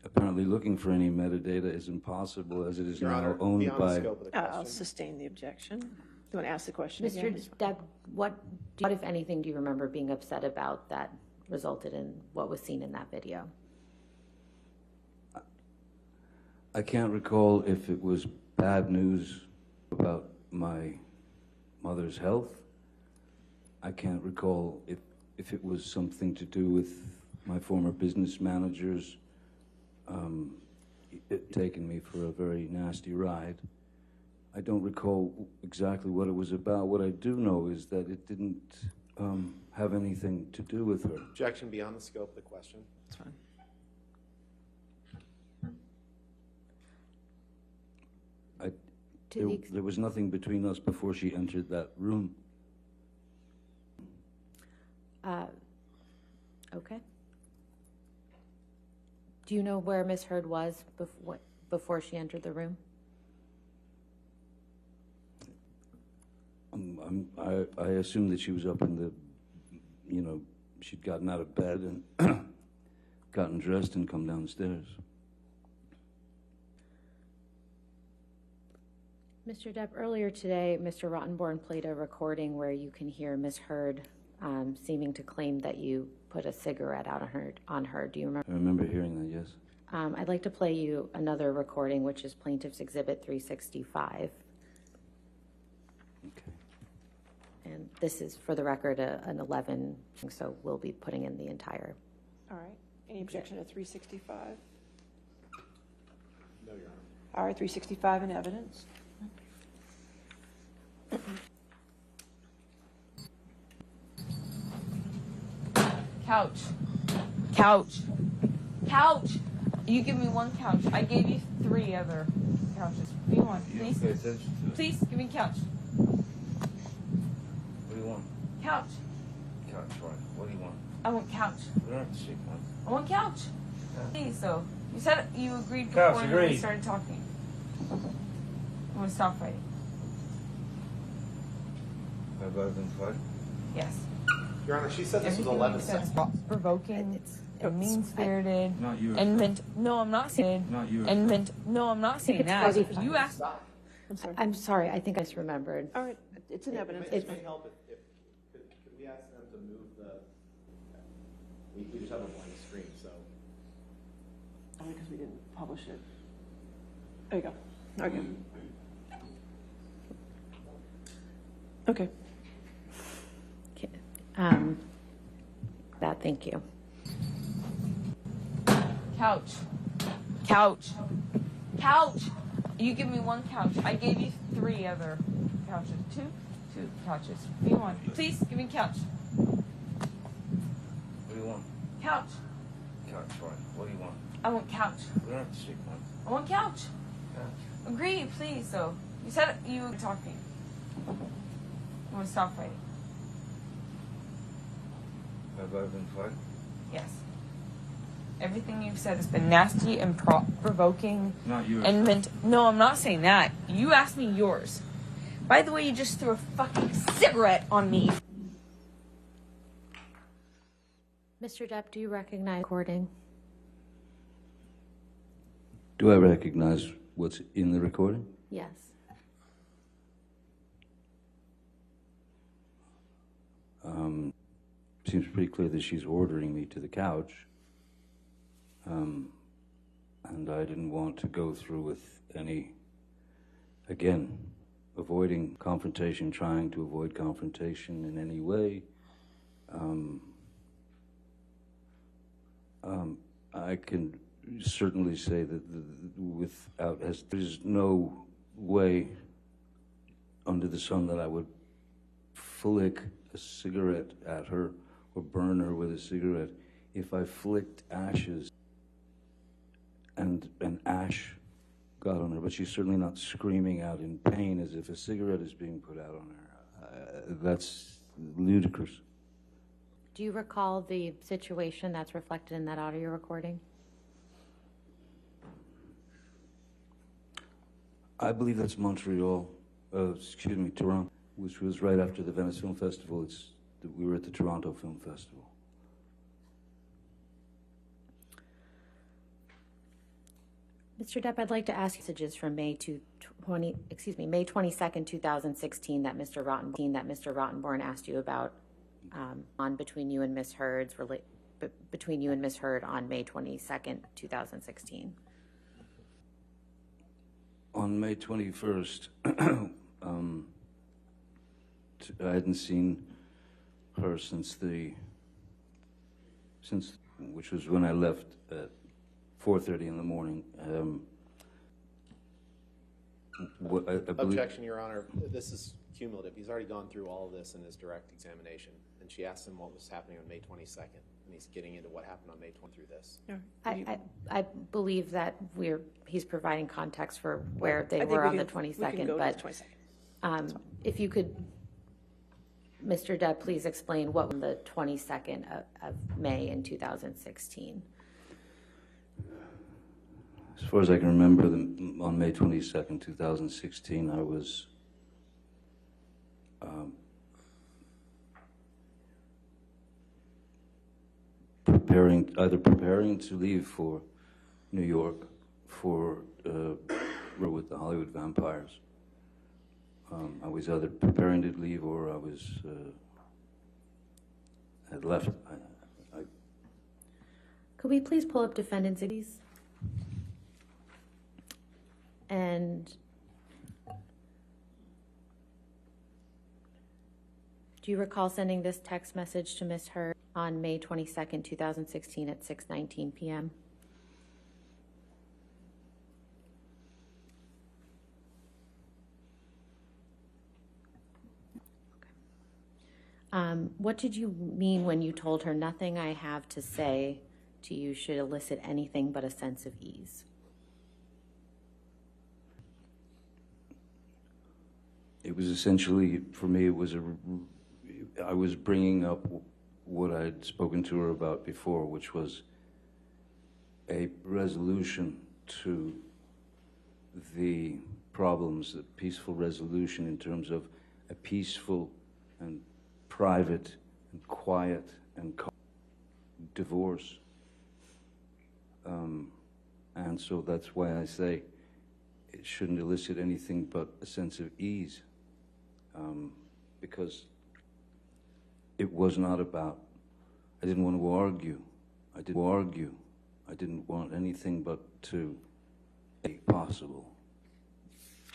Speaker 5: Apparently, looking for any metadata is impossible, as it is
Speaker 3: Your
Speaker 5: now
Speaker 3: Honor,
Speaker 5: owned
Speaker 3: beyond
Speaker 5: by.
Speaker 3: the scope of the
Speaker 2: I'll
Speaker 3: question.
Speaker 2: sustain the objection. Do you want to ask the question
Speaker 4: Mr.
Speaker 2: again?
Speaker 4: Depp, what, if anything, do you remember being upset about that resulted in what was seen in that video?
Speaker 5: I can't recall if it was bad news about my mother's health. I can't recall if it was something to do with my former business managers taking me for a very nasty ride. I don't recall exactly what it was about. What I do know is that it didn't have anything to do with her.
Speaker 3: Objection beyond the scope of the question.
Speaker 2: That's fine.
Speaker 5: There was nothing between us before she entered that room.
Speaker 4: Okay. Do you know where Miss Heard was before she entered the room?
Speaker 5: I assume that she was up in the, she'd gotten out of bed and gotten dressed and come downstairs.
Speaker 4: Mr. Depp, earlier today, Mr. Rottenborn played a recording where you can hear Miss Heard seeming to claim that you put a cigarette out on her. Do you remember?
Speaker 5: I remember hearing that, yes.
Speaker 4: I'd like to play you another recording, which is Plaintiff's Exhibit 365.
Speaker 5: Okay.
Speaker 4: And this is, for the record, an 11, so we'll be putting in the entire.
Speaker 2: All right. Any objection to 365?
Speaker 3: No, Your Honor.
Speaker 2: All right, 365 in evidence.
Speaker 6: Couch. Couch. Couch. You give me one couch. I gave you 3 other couches. Give me one, please. Please, give me a couch.
Speaker 5: What do you want?
Speaker 6: Couch.
Speaker 5: Couch, right. What do you want?
Speaker 6: I want couch.
Speaker 5: We don't have to shake hands.
Speaker 6: I want couch. Please, so. You said you agreed before
Speaker 5: Couch,
Speaker 6: we
Speaker 5: agreed.
Speaker 6: started talking. I'm gonna stop fighting.
Speaker 5: Have I been fighting?
Speaker 6: Yes.
Speaker 3: Your Honor, she said this was
Speaker 6: Everything
Speaker 3: 11
Speaker 6: you said is
Speaker 3: seconds.
Speaker 6: provoking and mean-spirited.
Speaker 9: Not you.
Speaker 6: And no, I'm not saying.
Speaker 9: Not you.
Speaker 6: And no, I'm not saying that.
Speaker 4: fuzzy.
Speaker 6: You asked.
Speaker 2: I'm sorry.
Speaker 4: I'm sorry, I think I misremembered.
Speaker 2: All right, it's in evidence.
Speaker 3: It may help if could we ask them to move the, we just have a blank screen, so.
Speaker 2: Only because we didn't publish it. There you go. Okay. Okay.
Speaker 4: Thank you.
Speaker 6: Couch. Couch. Couch. You give me one couch. I gave you 3 other couches. 2 couches. Give me one. Please, give me a couch.
Speaker 5: What do you want?
Speaker 6: Couch.
Speaker 5: Couch, right. What do you want?
Speaker 6: I want couch.
Speaker 5: We don't have to shake hands.
Speaker 6: I want couch.
Speaker 5: Couch.
Speaker 6: Agree, please, so. You said you were talking. I'm gonna stop fighting.
Speaker 5: Have I been fighting?
Speaker 6: Yes. Everything you've said has been nasty and provoking.
Speaker 9: Not you.
Speaker 6: And no, I'm not saying that. You asked me yours. By the way, you just threw a fucking cigarette on me.
Speaker 4: Mr. Depp, do you recognize recording?
Speaker 5: Do I recognize what's in the recording?
Speaker 4: Yes.
Speaker 5: Seems pretty clear that she's ordering me to the couch. And I didn't want to go through with any, again, avoiding confrontation, trying to avoid confrontation in any way. I can certainly say that there's no way under the sun that I would flick a cigarette at her or burn her with a cigarette. If I flicked ashes and an ash got on her, but she's certainly not screaming out in pain as if a cigarette is being put out on her. That's ludicrous.
Speaker 4: Do you recall the situation that's reflected in that audio recording?
Speaker 5: I believe that's Montreal, Toronto, which was right after the Venice Film Festival. We were at the Toronto Film Festival.
Speaker 4: Mr. Depp, I'd like to ask messages from May 22nd, 2016 that Mr. Rottenborn asked you about on between you and Ms. Heard on May 22nd, 2016.
Speaker 5: On May 21st, I hadn't seen her since which was when I left at 4:30 in the morning. I believe,
Speaker 3: Objection, Your Honor. This is cumulative. He's already gone through all of this in his direct examination, and she asked him what was happening on May 22nd, and he's getting into what happened on May 20 through this.
Speaker 4: I believe that he's providing context for where they
Speaker 2: I think
Speaker 4: were
Speaker 2: we
Speaker 4: on
Speaker 2: can-
Speaker 4: the 22nd,
Speaker 2: we can go to
Speaker 4: but
Speaker 2: the 22nd.
Speaker 4: if you could, Mr. Depp, please explain what was the 22nd of May in 2016.
Speaker 5: as far as I can remember, on May 22nd, 2016, I was preparing to leave for New York for with the Hollywood Vampires. I was either preparing to leave or I was had left.
Speaker 4: Could we please pull up Defendants Exhibit? And do you recall sending this text message to Ms. Heard on May 22nd, 2016 at 6:19 p.m.? What did you mean when you told her nothing I have to say to you should elicit anything but a sense of ease?
Speaker 5: It was essentially, for me, I was bringing up what I'd spoken to her about before, which was a resolution to the problems, a peaceful resolution in terms of a peaceful and private and quiet and divorce. And so that's why I say it shouldn't elicit anything but a sense of ease. Because it was not about, I didn't want to argue. I didn't want anything but to make possible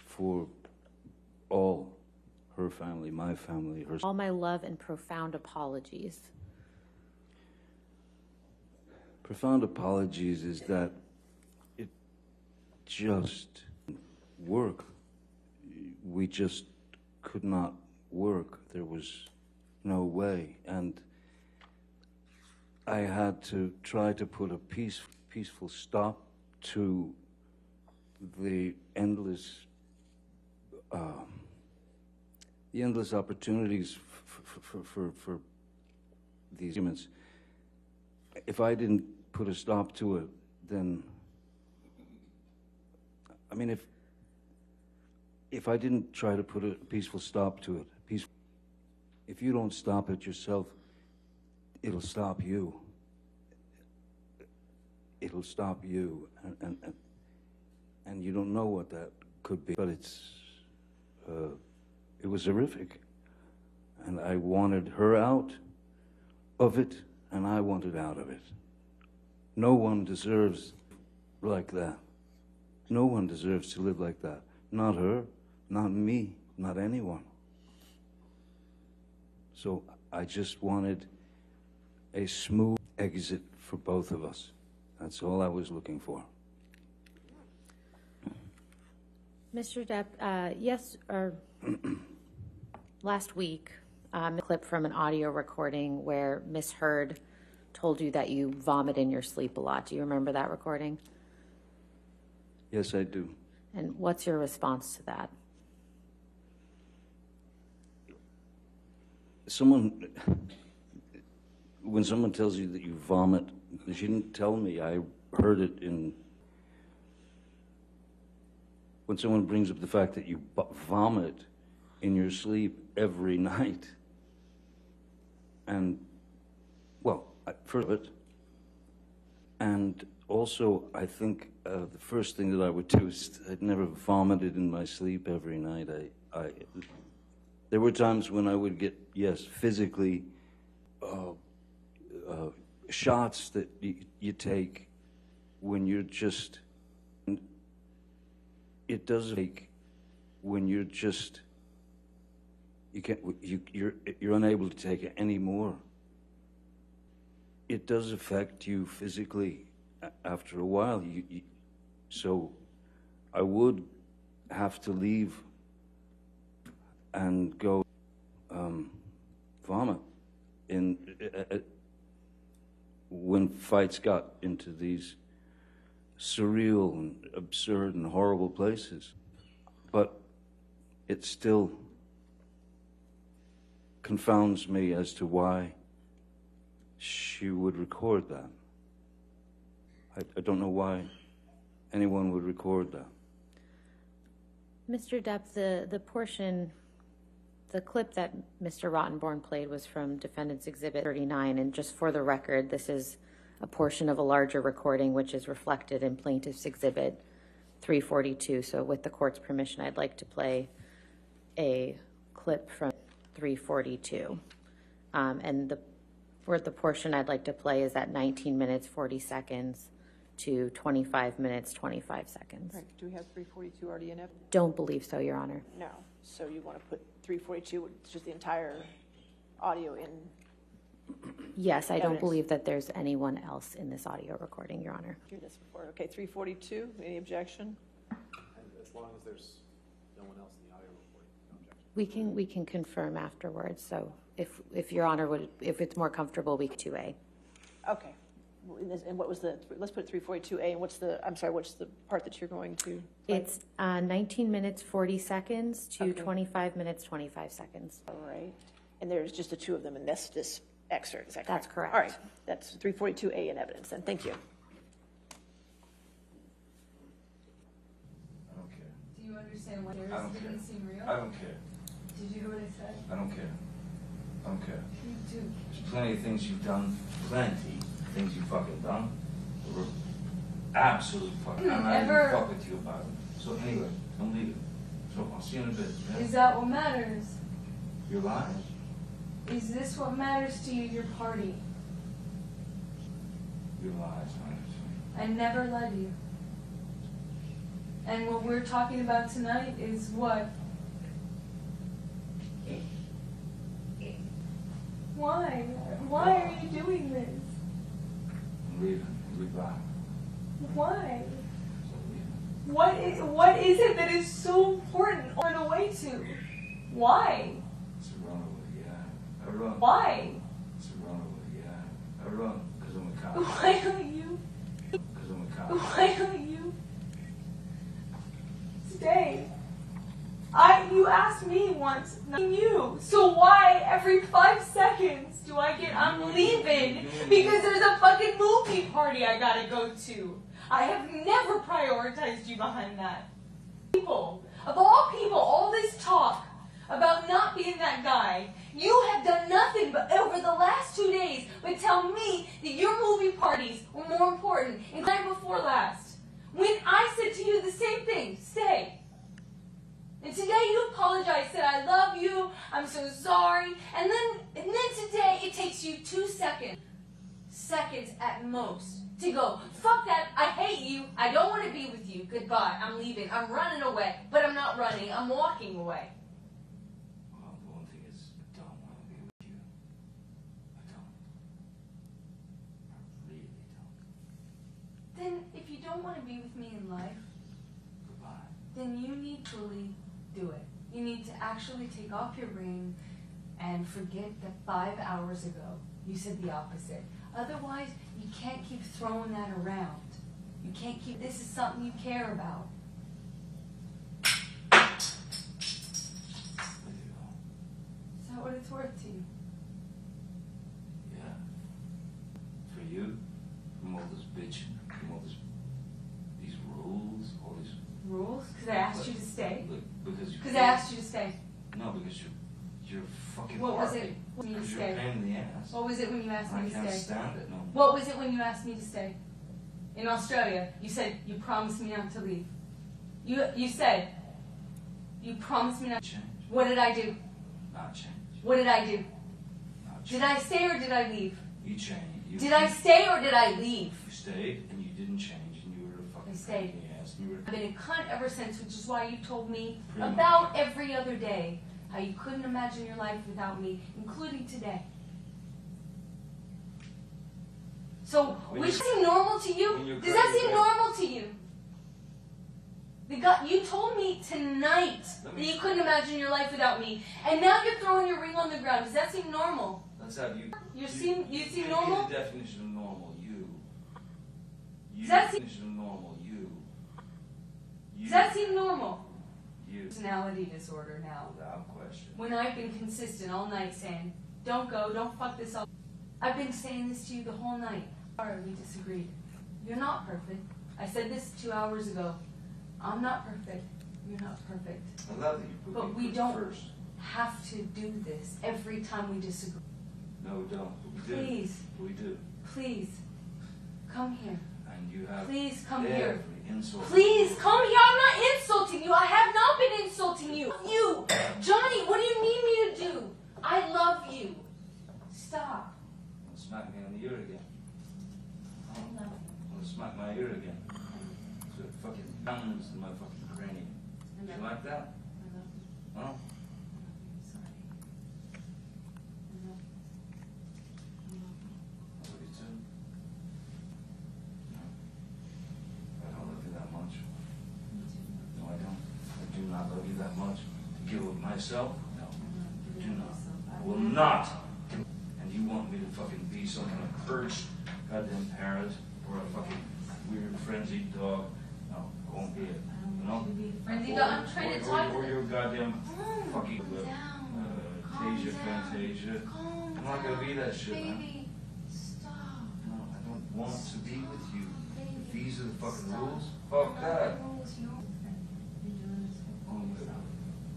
Speaker 5: for all, her family, my family, her.
Speaker 4: All my love and profound apologies.
Speaker 5: Profound apologies is that it just work. We just could not work. There was no way. And I had to try to put a peaceful stop to the endless opportunities for these arguments. If I didn't put a stop to it, then, I mean, if I didn't try to put a peaceful stop to it, if you don't stop it yourself, it'll stop you. It'll stop you, and you don't know what that could be. But it was horrific, and I wanted her out of it, and I wanted out of it. No one deserves like that. No one deserves to live like that. Not her, not me, not anyone. So I just wanted a smooth exit for both of us. That's all I was looking for.
Speaker 4: Mr. Depp, last week, a clip from an audio recording where Miss Heard told you that you vomit in your sleep a lot. Do you remember that recording?
Speaker 5: Yes, I do.
Speaker 4: And what's your response to that?
Speaker 5: When someone tells you that you vomit, she didn't tell me. I heard it when someone brings up the fact that you vomit in your sleep every night. And, well, for it. And also, I think the first thing that I would do is I'd never vomited in my sleep every night. There were times when I would get, yes, physically, shots that you take when you're just, it does take when you're just, you're unable to take it anymore. It does affect you physically after a while. So I would have to leave and go vomit when fights got into these surreal and absurd and horrible places. But it still confounds me as to why she would record that. I don't know why anyone would record that.
Speaker 4: Mr. Depp, the clip that Mr. Rottenborn played was from Defendants Exhibit 39, and just for the record, this is a portion of a larger recording which is reflected in Plaintiff's Exhibit 342. So with the court's permission, I'd like to play a clip from 342. And the portion I'd like to play is at 19 minutes, 40 seconds to 25 minutes, 25 seconds.
Speaker 2: Right. Do we have 342 already in it?
Speaker 4: Don't believe so, Your Honor.
Speaker 2: No. So you want to put 342, which is just the entire audio in?
Speaker 4: Yes, I don't
Speaker 2: Evidence.
Speaker 4: believe that there's anyone else in this audio recording, Your Honor.
Speaker 2: Hear this before. Okay, 342. Any objection?
Speaker 3: As long as there's no one else in the audio recording, no objection.
Speaker 4: We can confirm afterwards. So if Your Honor would, if it's more comfortable, we could 2A.
Speaker 2: Okay. And what was the, let's put 342A, and what's the part that you're going to?
Speaker 4: It's 19 minutes, 40 seconds to
Speaker 2: Okay.
Speaker 4: 25 minutes, 25 seconds.
Speaker 2: All right. And there's just the two of them in this excerpt, is that correct?
Speaker 4: That's correct.
Speaker 2: All right. That's 342A in evidence then. Thank you.
Speaker 1: I don't care.
Speaker 6: Do you understand what
Speaker 1: I
Speaker 6: yours
Speaker 1: don't
Speaker 6: didn't
Speaker 1: care.
Speaker 6: seem real?
Speaker 1: I don't care.
Speaker 6: Did you hear what I said?
Speaker 1: I don't care. I don't care.
Speaker 6: You do.
Speaker 1: There's plenty of things you've done, things you've fucking done. That were absolute fucking. I'm not even
Speaker 6: Ever-
Speaker 1: fuck with you about it. So anyway, don't leave it. So I'll see you in a bit. Yeah?
Speaker 6: Is that what matters?
Speaker 1: Your lies?
Speaker 6: Is this what matters to you, your party?
Speaker 1: Your lies, I
Speaker 6: I never led you. And what we're talking about tonight is what? Why? Why are you doing this?
Speaker 1: I'm leaving. Goodbye.
Speaker 6: Why?
Speaker 1: So I'm leaving.
Speaker 6: What is it that is so important on a way to? Why?
Speaker 1: It's a runaway, yeah. I run.
Speaker 6: Why?
Speaker 1: It's a runaway, yeah. I run because I'm a cop.
Speaker 6: Why don't you?
Speaker 1: Because I'm a cop.
Speaker 6: Why don't you stay? You asked me once, not you. So why every 5 seconds do I get, I'm leaving because there's a fucking movie party I gotta go to? I have never prioritized you behind that. People, of all people, all this talk about not being that guy, you have done nothing but over the last 2 days but tell me that your movie parties were more important than the night before last. When I said to you the same thing, stay. And today you apologized, said I love you, I'm so sorry, and then today it takes you 2 seconds at most to go, fuck that, I hate you, I don't want to be with you, goodbye, I'm leaving, I'm running away, but I'm not running, I'm walking away.
Speaker 1: Well, the one thing is, I don't want to be with you. I don't. I really don't.
Speaker 6: Then if you don't want to be with me in life,
Speaker 1: Goodbye.
Speaker 6: then you need to really do it. You need to actually take off your ring and forget that 5 hours ago you said the opposite. Otherwise, you can't keep throwing that around. You can't keep, this is something you care about.
Speaker 1: There you go.
Speaker 6: Is that what it's worth to you?
Speaker 1: Yeah. For you, from all this bitching, from all these rules, all these.
Speaker 6: Rules? Because I asked you to stay?
Speaker 1: Look, because
Speaker 6: Because I asked you to stay.
Speaker 1: No, because you're fucking.
Speaker 6: What was
Speaker 1: hard.
Speaker 6: it when you
Speaker 1: Because you're
Speaker 6: stay?
Speaker 1: a pain in the ass.
Speaker 6: What was it when you asked
Speaker 1: I
Speaker 6: me to
Speaker 1: can't
Speaker 6: stay?
Speaker 1: stand it. No.
Speaker 6: What was it when you asked me to stay? In Australia, you said you promised me not to leave. You said you promised me not to.
Speaker 1: Change.
Speaker 6: What did I do?
Speaker 1: Not change.
Speaker 6: What did I do?
Speaker 1: Not change.
Speaker 6: Did I stay or did I leave?
Speaker 1: You changed.
Speaker 6: Did I stay or did I leave?
Speaker 1: You stayed and you didn't change and you were a fucking
Speaker 6: I stayed.
Speaker 1: pain in the ass. And you were.
Speaker 6: I've been a cunt ever since, which is why you told me
Speaker 1: Pretty
Speaker 6: about every other day how you couldn't imagine your life without me, including today. So,
Speaker 1: When
Speaker 6: which
Speaker 1: you-
Speaker 6: seem normal to
Speaker 1: when
Speaker 6: you?
Speaker 1: you're
Speaker 6: Does that
Speaker 1: crazy,
Speaker 6: seem
Speaker 1: yeah.
Speaker 6: normal to you? You told me tonight
Speaker 1: Let
Speaker 6: that
Speaker 1: me-
Speaker 6: you couldn't imagine your life without me, and now you're throwing your ring on the ground. Does that seem normal?
Speaker 1: Let's have you.
Speaker 6: You seem
Speaker 1: give me
Speaker 6: normal?
Speaker 1: the definition of normal. You.
Speaker 6: Does that seem-
Speaker 1: Definition of normal. You.
Speaker 6: Does that seem normal?
Speaker 1: You.
Speaker 6: Personality disorder now.
Speaker 1: Without question.
Speaker 6: When I've been consistent all night saying, don't go, don't fuck this up. I've been saying this to you the whole night. Sorry, we disagreed. You're not perfect. I said this 2 hours ago. I'm not perfect. You're not perfect.
Speaker 1: I love that you put
Speaker 6: But
Speaker 1: me
Speaker 6: we don't
Speaker 1: first.
Speaker 6: have to do this every time we disagree.
Speaker 1: No, we don't. But we do.
Speaker 6: Please.
Speaker 1: We do.
Speaker 6: Please, come here.
Speaker 1: And you have.
Speaker 6: Please come
Speaker 1: every
Speaker 6: here.
Speaker 1: insult.
Speaker 6: Please come here. I'm not insulting you. I have not been insulting you. You, Johnny, what do you need me to do? I love you. Stop.
Speaker 1: Don't smack me on the ear again.
Speaker 6: I love you.
Speaker 1: Don't smack my ear again. So it fucking pounds in my fucking cranium.
Speaker 6: I
Speaker 1: You
Speaker 6: love
Speaker 1: like that?
Speaker 6: you. I love you.
Speaker 1: Huh?
Speaker 6: I love you. Sorry. I love you. I love you.
Speaker 1: I love you too. No. I don't love you that much.
Speaker 6: Me too.
Speaker 1: No, I don't. I do not love you that much. To give of myself? No.
Speaker 6: I love you.
Speaker 1: Do not.
Speaker 6: Yourself.
Speaker 1: I will
Speaker 8: not. And you want me to fucking be some kind of perched goddamn parrot or a fucking weird frenzied dog? No, I won't be it. You know?
Speaker 7: Frenzied dog, I'm trying to talk to
Speaker 8: Or your goddamn
Speaker 7: Calm
Speaker 8: fucking Tasia,
Speaker 7: down.
Speaker 8: Fantasia.
Speaker 7: Calm
Speaker 8: I'm not gonna be that shit, man.
Speaker 7: Baby, stop.
Speaker 8: No, I don't want to be with you.
Speaker 7: Baby,
Speaker 8: If these are the fucking
Speaker 7: stop.
Speaker 8: rules, fuck that.
Speaker 7: The rules, you're doing this.
Speaker 8: Oh, wait.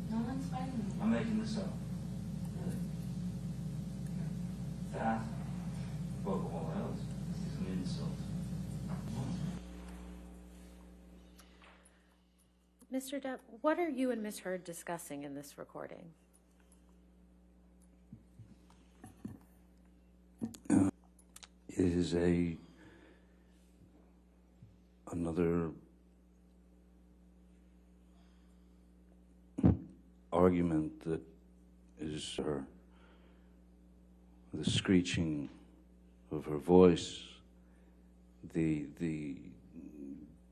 Speaker 7: No one's fighting you.
Speaker 8: I'm making this up.
Speaker 7: Really?
Speaker 8: That, above all else, is an insult.
Speaker 4: Mr. Depp, what are you and Ms. Heard discussing in this recording?
Speaker 5: It is another argument that is the screeching of her voice, the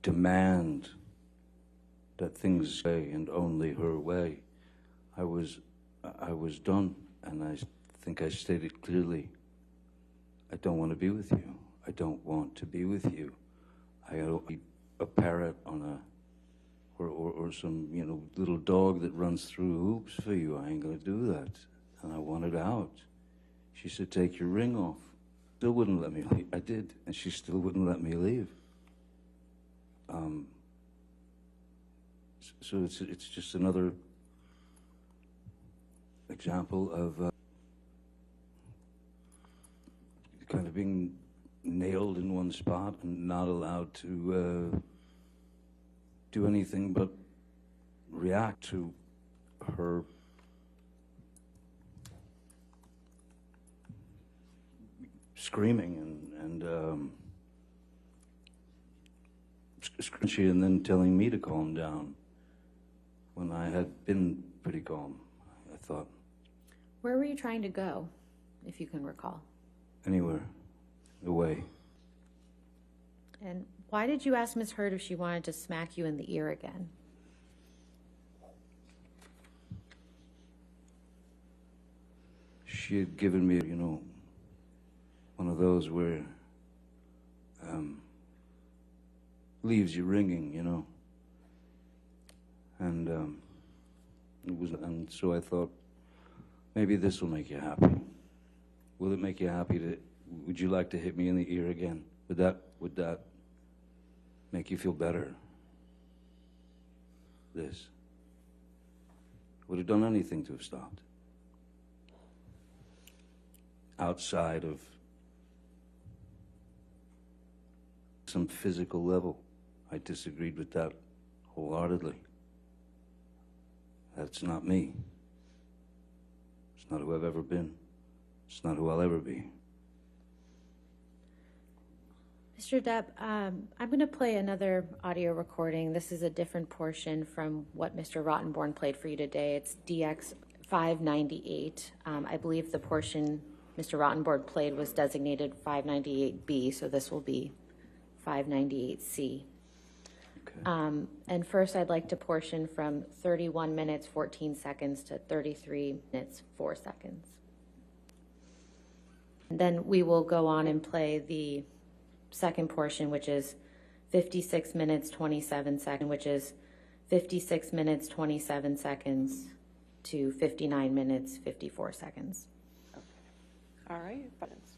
Speaker 5: demand that things stay and only her way. I was done, and I think I stated clearly, I don't want to be with you. I don't want to be with you. I don't be a parrot on a, or some, you know, little dog that runs through hoops for you. I ain't gonna do that. And I wanted out. She said, take your ring off. Still wouldn't let me leave. I did, and she still wouldn't let me leave. So it's just another example of kind of being nailed in one spot and not allowed to do anything but react to her screaming and screeching, and then telling me to calm down when I had been pretty calm, I thought.
Speaker 4: Where were you trying to go, if you can recall?
Speaker 5: Anywhere, away.
Speaker 4: And why did you ask Ms. Heard if she wanted to smack you in the ear again?
Speaker 5: She had given me, you know, one of those where leaves you ringing, you know. And and so I thought, maybe this will make you happy. Will it make you happy to? Would you like to hit me in the ear again? Would that make you feel better? This would have done anything to have stopped. Outside of some physical level, I disagreed with that wholeheartedly. That's not me. It's not who I've ever been. It's not who I'll ever be.
Speaker 4: Mr. Depp, I'm going to play another audio recording. This is a different portion from what Mr. Rottenborn played for you today. It's DX 598. I believe the portion Mr. Rottenborn played was designated 598B, so this will be 598C.
Speaker 5: Okay.
Speaker 4: And first, I'd like to portion from 31 minutes, 14 seconds to 33 minutes, 4 seconds. And then we will go on and play the second portion, which is 56 minutes, 27 seconds, which is 56 minutes, 27 seconds to 59 minutes, 54 seconds.
Speaker 2: Okay. All right. Buttons.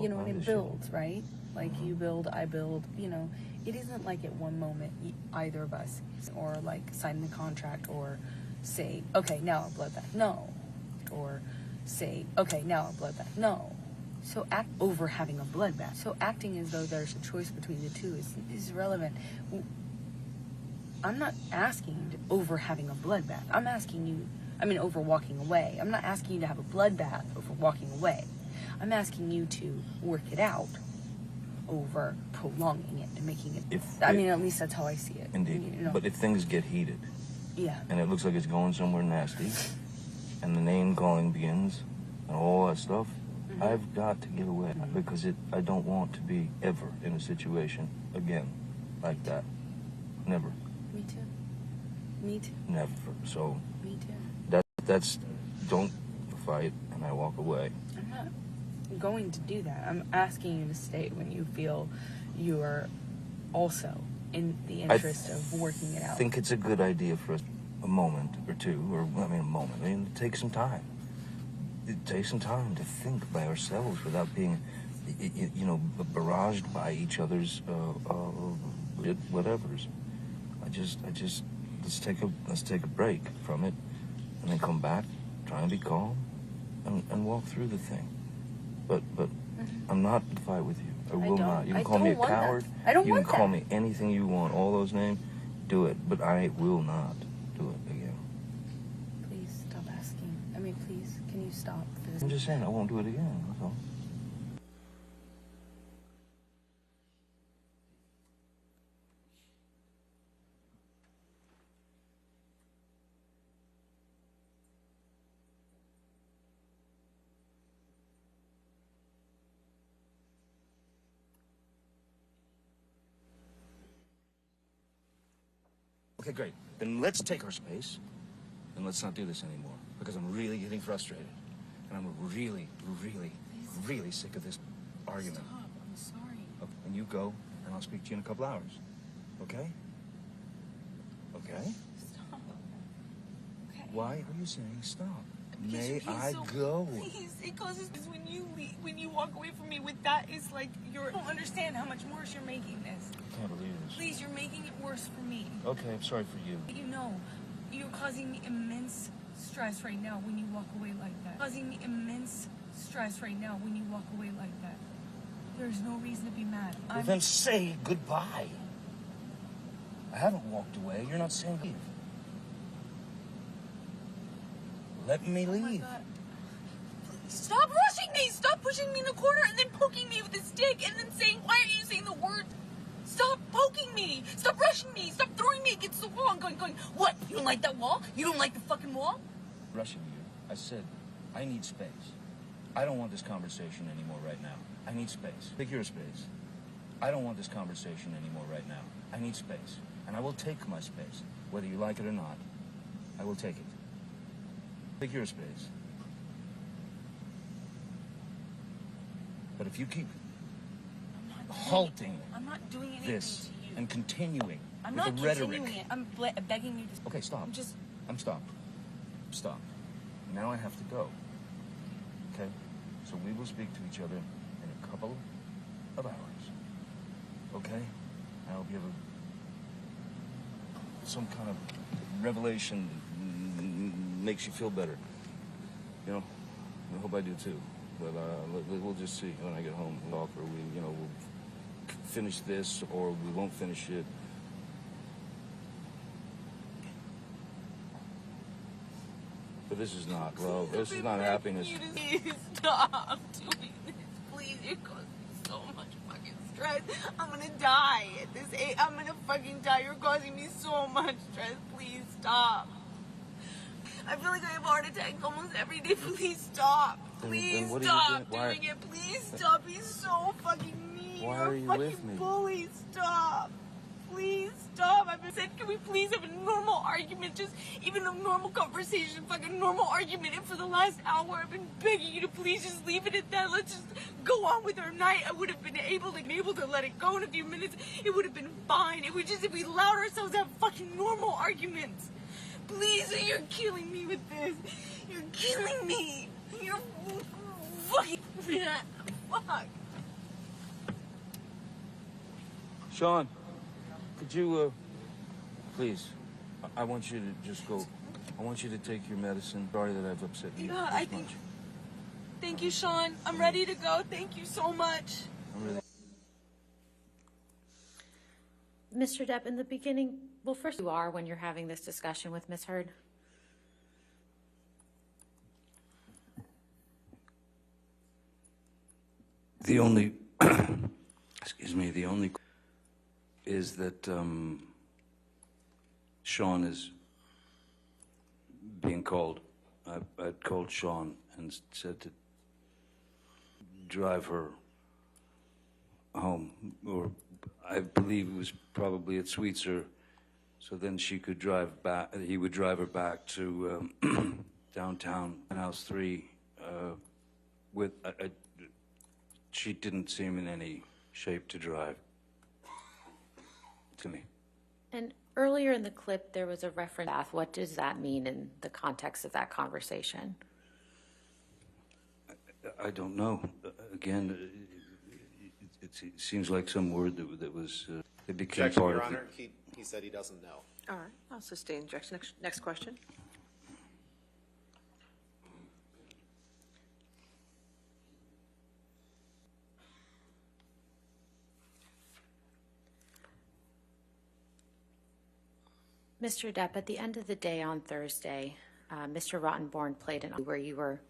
Speaker 10: You know, and it builds, right? Like you build, I build, you know. It isn't like at one moment either of us, or like sign the contract, or say, okay, now a bloodbath. No. Or say, okay, now a bloodbath. No. So act over having a bloodbath. So acting as though there's a choice between the two is irrelevant. I'm not asking you to over having a bloodbath. I'm asking you, over walking away. I'm not asking you to have a bloodbath over walking away. I'm asking you to work it out over prolonging it and making it. At least that's how I see it.
Speaker 1: Indeed.
Speaker 10: You know?
Speaker 1: But if things get heated,
Speaker 10: Yeah.
Speaker 1: and it looks like it's going somewhere nasty, and the name calling begins, and all that stuff, I've got to get away because I don't want to be ever in a situation again like that. Never.
Speaker 10: Me too. Me too.
Speaker 1: Never. So
Speaker 10: Me too.
Speaker 1: that's don't fight, and I walk away.
Speaker 10: I'm not going to do that. I'm asking you to stay when you feel you are also in the interest of working it out.
Speaker 1: I think it's a good idea for us a moment or two, take some time. Take some time to think by ourselves without being, barraged by each other's whatevers. Let's take a break from it, and then come back, try and be calm, and walk through the thing. But I'm not in a fight with you. I will not. You can call me a coward.
Speaker 10: I don't
Speaker 1: You can
Speaker 10: want
Speaker 1: call
Speaker 10: that.
Speaker 1: me anything you want. All those names, do it. But I will not do it again.
Speaker 10: Please stop asking. I mean, please, can you stop this?
Speaker 1: I'm just saying I won't do it again. That's all. Okay, great. Then let's take our space, and let's not do this anymore, because I'm really getting frustrated. And I'm really, really, really sick of this argument.
Speaker 10: Stop. I'm sorry.
Speaker 1: Okay, and you go, and I'll speak to you in a couple hours. Okay? Okay?
Speaker 10: Stop. Okay.
Speaker 1: Why are you saying stop?
Speaker 10: Because
Speaker 1: May
Speaker 10: you're being
Speaker 1: I
Speaker 10: so-
Speaker 1: go?
Speaker 10: Please, it causes when you leave, when you walk away from me with that, it's like you don't understand how much worse you're making this.
Speaker 1: I can't believe this.
Speaker 10: Please, you're making it worse for me.
Speaker 1: Okay, I'm sorry for you.
Speaker 10: You know, you're causing me immense stress right now when you walk away like that. Causing me immense stress right now when you walk away like that. There's no reason to be mad.
Speaker 1: Well, then say goodbye. I haven't walked away. You're not saying leave. Let me
Speaker 10: Oh my
Speaker 1: leave.
Speaker 10: God. Stop rushing me! Stop pushing me in the corner and then poking me with a stick and then saying, why are you saying the word? Stop poking me! Stop rushing me! Stop throwing me against the wall! I'm going, what? You don't like that wall? You don't like the fucking wall?
Speaker 1: Rushing you. I said, I need space. I don't want this conversation anymore right now. I need space. Take your space. I don't want this conversation anymore right now. I need space. And I will take my space. Whether you like it or not, I will take it. Take your space. But if you keep halting
Speaker 10: I'm not doing anything
Speaker 1: this
Speaker 10: to you.
Speaker 1: and continuing
Speaker 10: I'm
Speaker 1: with
Speaker 10: not
Speaker 1: the rhetoric.
Speaker 10: continuing it. I'm begging you to.
Speaker 1: Okay, stop.
Speaker 10: I'm
Speaker 1: Stop. Stop. Now I have to go. Okay? So we will speak to each other in a couple of hours. Okay? I hope you have some kind of revelation that makes you feel better. You know? I hope I do too. But we'll just see when I get home. We'll talk, or we'll finish this, or we won't finish it. But this is not love. This is not happiness.
Speaker 10: Please stop doing this. Please, you're causing so much fucking stress. I'm gonna die at this age. I'm gonna fucking die. You're causing me so much stress. Please stop. I feel like I have heart attacks almost every day. Please stop. Please
Speaker 1: then what are you
Speaker 10: stop
Speaker 1: doing? Why-
Speaker 10: doing it. Please stop. He's so fucking mean.
Speaker 1: Why
Speaker 10: You're
Speaker 1: are
Speaker 10: a
Speaker 1: you
Speaker 10: fucking
Speaker 1: with me?
Speaker 10: bully. Stop. Please stop. I've been said, can we please have a normal argument? Just even a normal conversation, fucking normal argument. And for the last hour, I've been begging you to please just leave it at that. Let's just go on with our night. I would have been able to let it go in a few minutes. It would have been fine. It would just, if we allowed ourselves to have fucking normal arguments. Please, you're killing me with this. You're killing me. You're fucking fuck.
Speaker 1: Sean, could you, please, I want you to just go. I want you to take your medicine. Sorry that I've upset you
Speaker 10: Yeah,
Speaker 1: this
Speaker 10: I think.
Speaker 1: much.
Speaker 10: Thank you, Sean. I'm ready to go. Thank you so much.
Speaker 1: I'm really.
Speaker 4: Mr. Depp, in the beginning, well, first you are when you're having this discussion with Ms. Heard.
Speaker 5: The only, the only is that Sean is being called. I'd called Sean and said to drive her home, or I believe it was probably at Sweetser, so then she could drive back, he would drive her back to downtown, House 3, with, she didn't seem in any shape to drive to me.
Speaker 4: And earlier in the clip, there was a reference to bath. What does that mean in the context of that conversation?
Speaker 5: I don't know. Again, it seems like some word that was, it became
Speaker 3: Objection,
Speaker 5: part
Speaker 3: Your
Speaker 5: of
Speaker 3: Honor. He said he doesn't know.
Speaker 2: All right, I'll sustain objection. Next question.
Speaker 4: Mr. Depp, at the end of the day on Thursday, Mr. Rottenborn played an where you were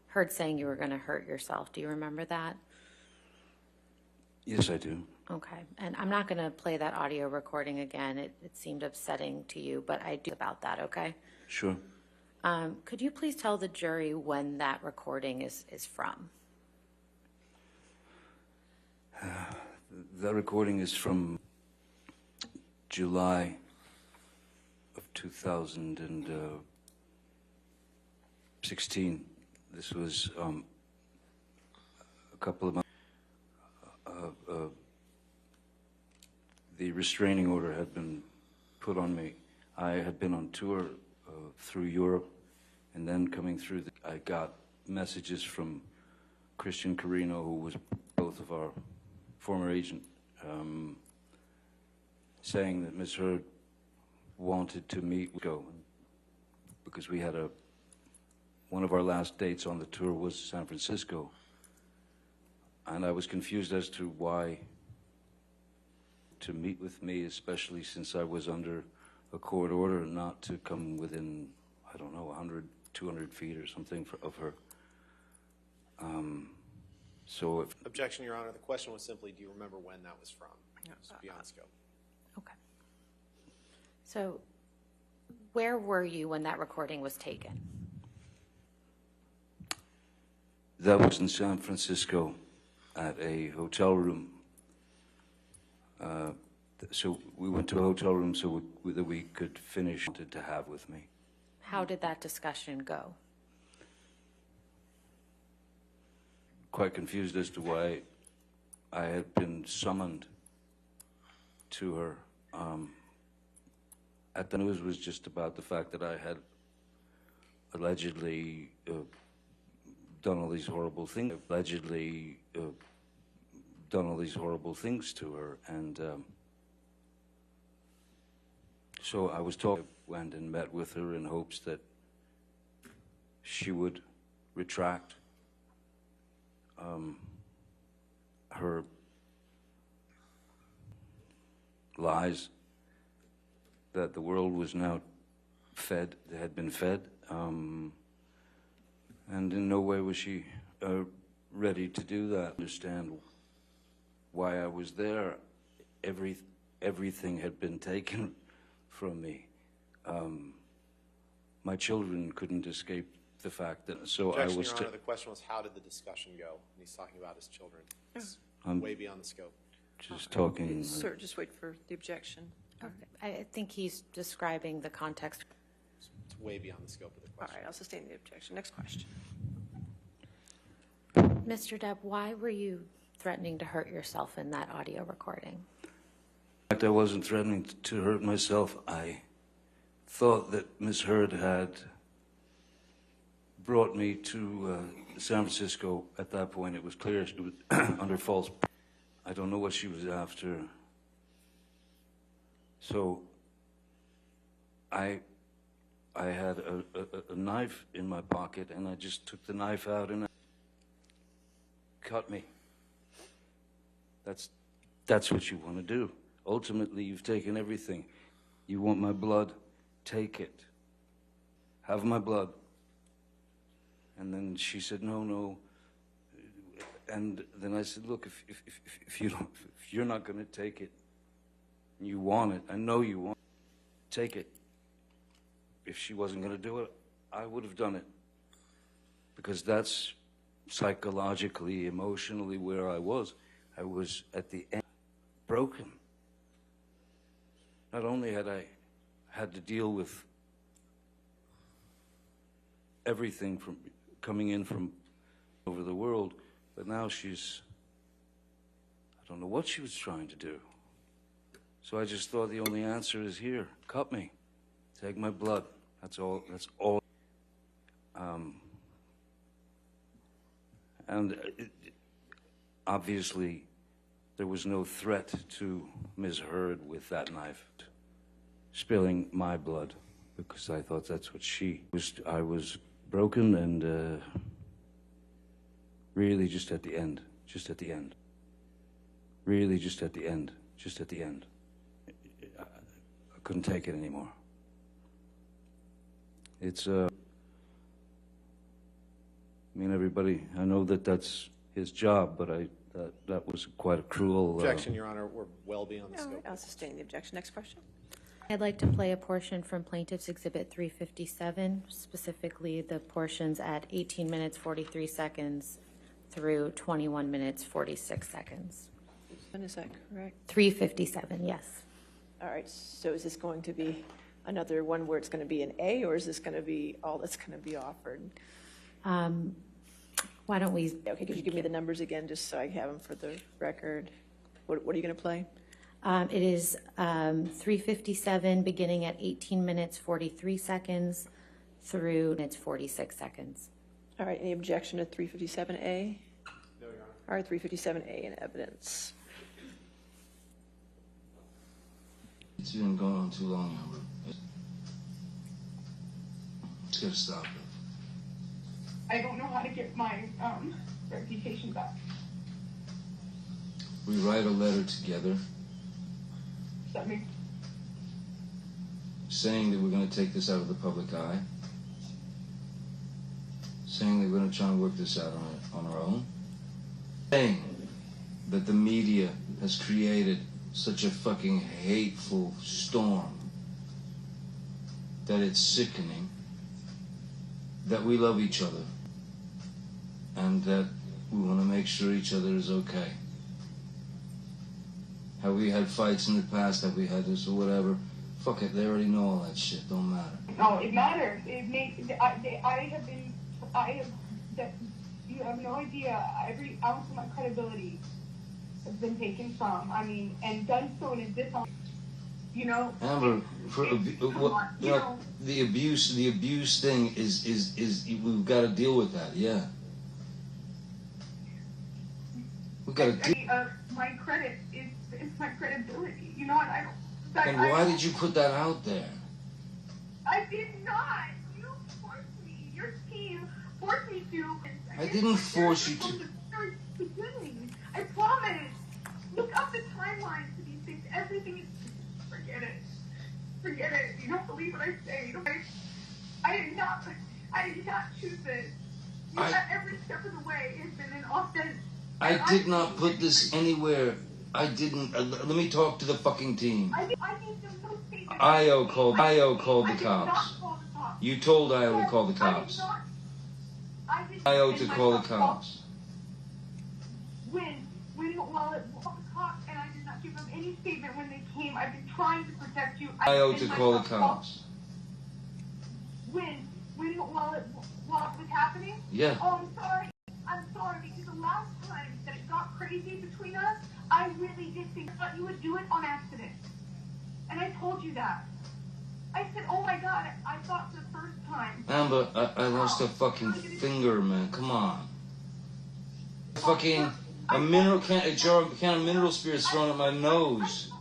Speaker 4: heard saying you were going to hurt yourself. Do you remember that?
Speaker 5: Yes, I do.
Speaker 4: Okay. And I'm not going to play that audio recording again. It seemed upsetting to you, but I do about that, okay?
Speaker 5: Sure.
Speaker 4: Could you please tell the jury when that recording is from?
Speaker 5: That recording is from July of 2016. This was a couple of months. The restraining order had been put on me. I had been on tour through Europe, and then coming through, I got messages from Christian Carino, who was both of our former agent, saying that Ms. Heard wanted to meet go because we had one of our last dates on the tour was San Francisco, and I was confused as to why to meet with me, especially since I was under a court order not to come within, I don't know, 100, 200 feet or something of her. So if...
Speaker 3: Objection, Your Honor. The question was simply, do you remember when that was from? It's beyond scope.
Speaker 4: Okay. So where were you when that recording was taken?
Speaker 5: That was in San Francisco at a hotel room. So we went to a hotel room so that we could finish what wanted to have with me.
Speaker 4: How did that discussion go?
Speaker 5: Quite confused as to why I had been summoned to her. At the news was just about the fact that I had allegedly done all these horrible things, to her, and so I was talking, went and met with her in hopes that she would retract her lies that the world was now fed, had been fed, and in no way was she ready to do that. Understand why I was there. Everything had been taken from me. My children couldn't escape the fact that, so
Speaker 3: Objection,
Speaker 5: I was...
Speaker 3: Your Honor. The question was, how did the discussion go? And he's talking about his children. It's way beyond the scope.
Speaker 5: Just talking...
Speaker 2: Sir, just wait for the objection.
Speaker 4: Okay. I think he's describing the context.
Speaker 3: It's way beyond the scope of the
Speaker 2: All
Speaker 3: question.
Speaker 2: right, I'll sustain the objection. Next question.
Speaker 4: Mr. Depp, why were you threatening to hurt yourself in that audio recording?
Speaker 5: In fact, I wasn't threatening to hurt myself. I thought that Ms. Heard had brought me to San Francisco. At that point, it was clear she was under false... I don't know what she was after. So I had a knife in my pocket, and I just took the knife out and cut me. That's what you want to do. Ultimately, you've taken everything. You want my blood? Take it. Have my blood. And then she said, no. And then I said, look, if you're not going to take it, you want it, I know you want it, take it. If she wasn't going to do it, I would have done it. Because that's psychologically, emotionally where I was. I was at the end, broken. Not only had I had to deal with everything from coming in from over the world, but now she's, I don't know what she was trying to do. So I just thought the only answer is here. Cut me. Take my blood. That's all. That's all. Obviously, there was no threat to Ms. Heard with that knife, spilling my blood, because I thought that's what she was. I was broken and really just at the end. Really just at the end. I couldn't take it anymore. It's, I mean, everybody, I know that that's his job, but that was quite a cruel...
Speaker 3: Objection, Your Honor. We're well beyond the
Speaker 2: All
Speaker 3: scope.
Speaker 2: right, I'll sustain the objection. Next question.
Speaker 4: I'd like to play a portion from Plaintiff's Exhibit 357, specifically the portions at 18 minutes 43 seconds through 21 minutes 46 seconds.
Speaker 2: Is that correct?
Speaker 4: 357, yes.
Speaker 2: All right, so is this going to be another one where it's going to be an A, or is this going to be all that's going to be offered?
Speaker 4: Why don't we...
Speaker 2: Okay, could you give me the numbers again, just so I have them for the record? What are you going to play?
Speaker 4: It is 357, beginning at 18 minutes 43 seconds through minutes 46 seconds.
Speaker 2: All right, any objection to 357A?
Speaker 3: No, Your Honor.
Speaker 2: All right, 357A in evidence.
Speaker 8: It's been going on too long, Amber. It's gotta stop it.
Speaker 7: I don't know how to get my reputation back.
Speaker 8: We write a letter together
Speaker 7: Does that make
Speaker 8: saying that we're gonna take this out of the public eye, saying that we're gonna try and work this out on our own, saying that the media has created such a fucking hateful storm that it's sickening, that we love each other, and that we want to make sure each other is okay. Have we had fights in the past? Have we had this or whatever? Fuck it, they already know all that shit. Don't matter.
Speaker 7: No, it matters. It makes. You have no idea. Every ounce of my credibility has been taken from. I mean, and done so in a dishonest. You know.
Speaker 8: Amber, the abuse thing is we've got to deal with that. Yeah. We've got to deal.
Speaker 7: My credit is my credibility. You know what?
Speaker 8: And why did you put that out there?
Speaker 7: I did not. You forced me. Your team forced me to.
Speaker 8: I didn't force you to.
Speaker 7: From the very beginning. I promise. Look up the timeline to these things. Everything is. Forget it. Forget it. You don't believe what I say. I did not choose this. Every step of the way has been an offense.
Speaker 8: I did not put this anywhere. I didn't. Let me talk to the fucking team. IO called the cops. You told IO to call the cops. IO to call the cops.
Speaker 7: When the cops, and I did not give them any statement when they came. I've been trying to protect you.
Speaker 8: IO to call the cops.
Speaker 7: While it was happening?
Speaker 8: Yeah.
Speaker 7: Oh, I'm sorry, because the last time that it got crazy between us, I really did think I thought you would do it on accident. And I told you that. I said, oh my God, I thought the first time.
Speaker 8: Amber, I lost a fucking finger, man. Come on. Fucking a jar of mineral spirits thrown at my nose.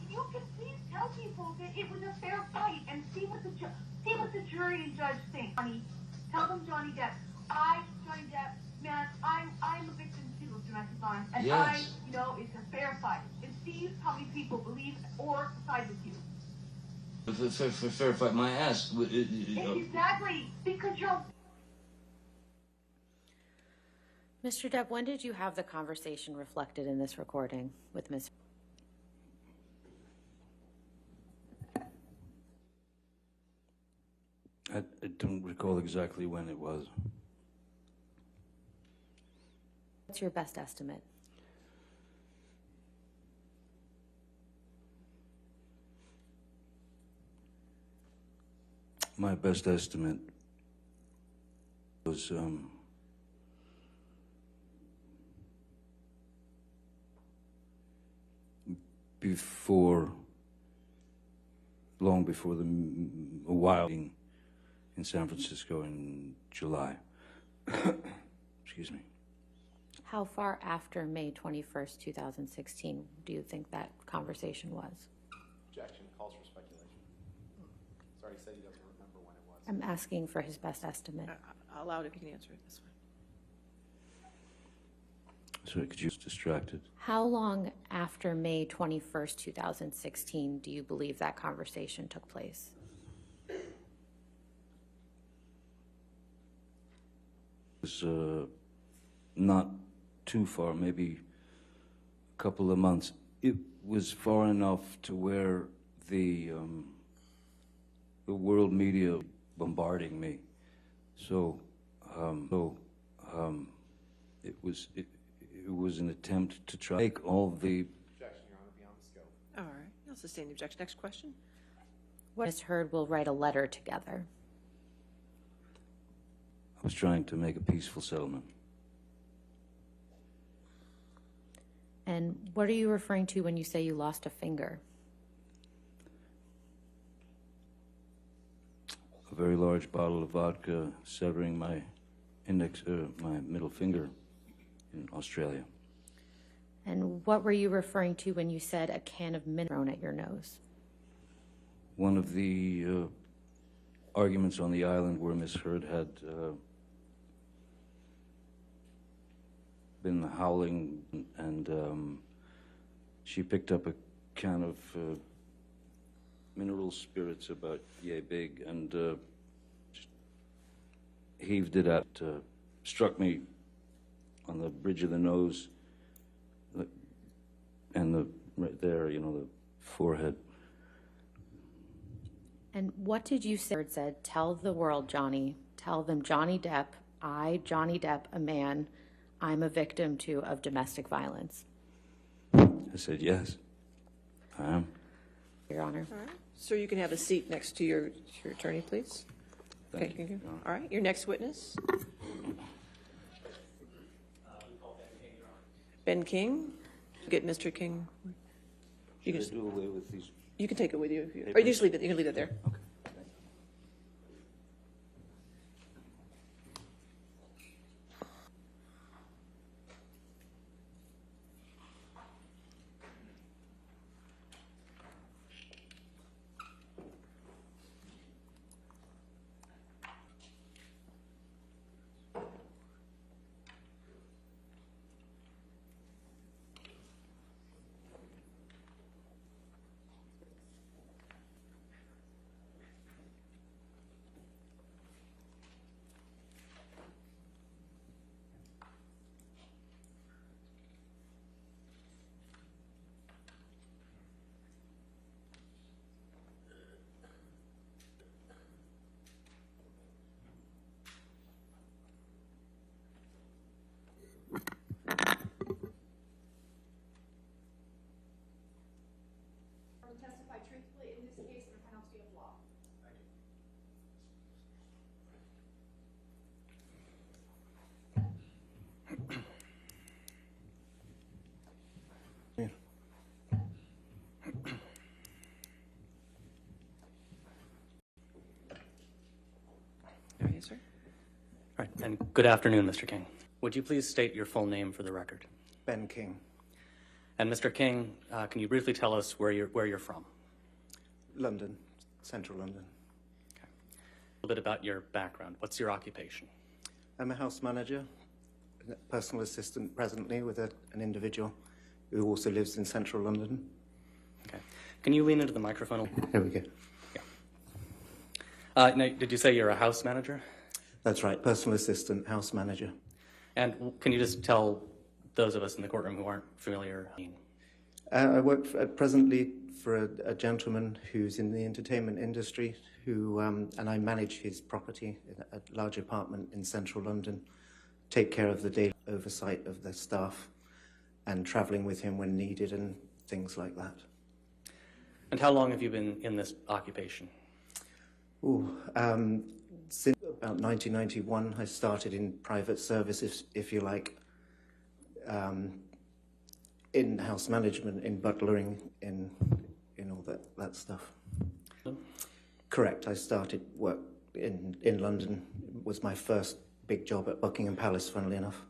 Speaker 7: You can please tell people that it was a fair fight and see what the jury and judge think. Tell them Johnny Depp. Johnny Depp, man, I'm a victim too of domestic violence, and
Speaker 8: yes.
Speaker 7: I know it's a fair fight. And see how many people believe or side with you.
Speaker 8: Fair fight, my ass.
Speaker 7: Exactly, because you're.
Speaker 4: Mr. Depp, when did you have the conversation reflected in this recording with Ms.
Speaker 5: I don't recall exactly when it was.
Speaker 4: What's your best estimate?
Speaker 5: My best estimate was long before a while in San Francisco in July. Excuse me.
Speaker 4: How far after May 21st, 2016 do you think that conversation was?
Speaker 3: Objection. Calls for speculation. Sorry, he said he doesn't remember when it was.
Speaker 4: I'm asking for his best estimate.
Speaker 2: I'll allow it if you can answer it this way.
Speaker 5: Sorry, could you just distracted?
Speaker 4: How long after May 21st, 2016 do you believe that conversation took place?
Speaker 5: It was not too far, maybe a couple of months. It was far enough to where the world media bombarding me. So, it was an attempt to try to make all the...
Speaker 3: Objection, Your Honor, beyond the scope.
Speaker 2: All right, I'll sustain the objection. Next question.
Speaker 4: Ms. Heard will write a letter together.
Speaker 5: I was trying to make a peaceful settlement.
Speaker 4: And what are you referring to when you say you lost a finger?
Speaker 5: A very large bottle of vodka severing my my middle finger in Australia.
Speaker 4: And what were you referring to when you said a can of mint thrown at your nose?
Speaker 5: One of the arguments on the island where Miss Heard had been howling, and she picked up a can of mineral spirits about yay big and just heaved it at, struck me on the bridge of the nose and right there, you know, the forehead.
Speaker 4: And what did you say? Said, tell the world, Johnny. Tell them, Johnny Depp, Johnny Depp, a man, I'm a victim, too, of domestic violence.
Speaker 5: I said, yes, I am.
Speaker 4: Your Honor.
Speaker 2: All right. Sir, you can have a seat next to your attorney, please.
Speaker 5: Thank you.
Speaker 2: All right, your next witness. Ben King. Get Mr. King. You
Speaker 5: Should I
Speaker 2: can,
Speaker 5: do away with these?
Speaker 2: you can take it with you. If you, or you just leave it. You can leave it there.
Speaker 5: Okay.
Speaker 11: Testify truthfully in this case under penalty of law. Thank you.
Speaker 2: Yes, sir.
Speaker 12: All right, and good afternoon, Mr. King. Would you please state your full name for the record?
Speaker 13: Ben King.
Speaker 12: And Mr. King, can you briefly tell us where you're from?
Speaker 13: London, central London.
Speaker 12: Okay. A little bit about your background. What's your occupation?
Speaker 13: I'm a house manager, personal assistant presently with an individual who also lives in central London.
Speaker 12: Okay. Can you lean into the microphone?
Speaker 13: Here we go.
Speaker 12: Yeah. Now, did you say you're a house manager?
Speaker 13: That's right, personal assistant, house manager.
Speaker 12: And can you just tell those of us in the courtroom who aren't familiar?
Speaker 13: I work presently for a gentleman who's in the entertainment industry, who and I manage his property, a large apartment in central London, take care of the daily oversight of the staff and travelling with him when needed and things like that.
Speaker 12: And how long have you been in this occupation?
Speaker 13: Since about 1991, I started in private service, if you like, in house management, in butlering, in all that stuff. Correct. I started work in London. It was my first big job at Buckingham Palace, funnily enough,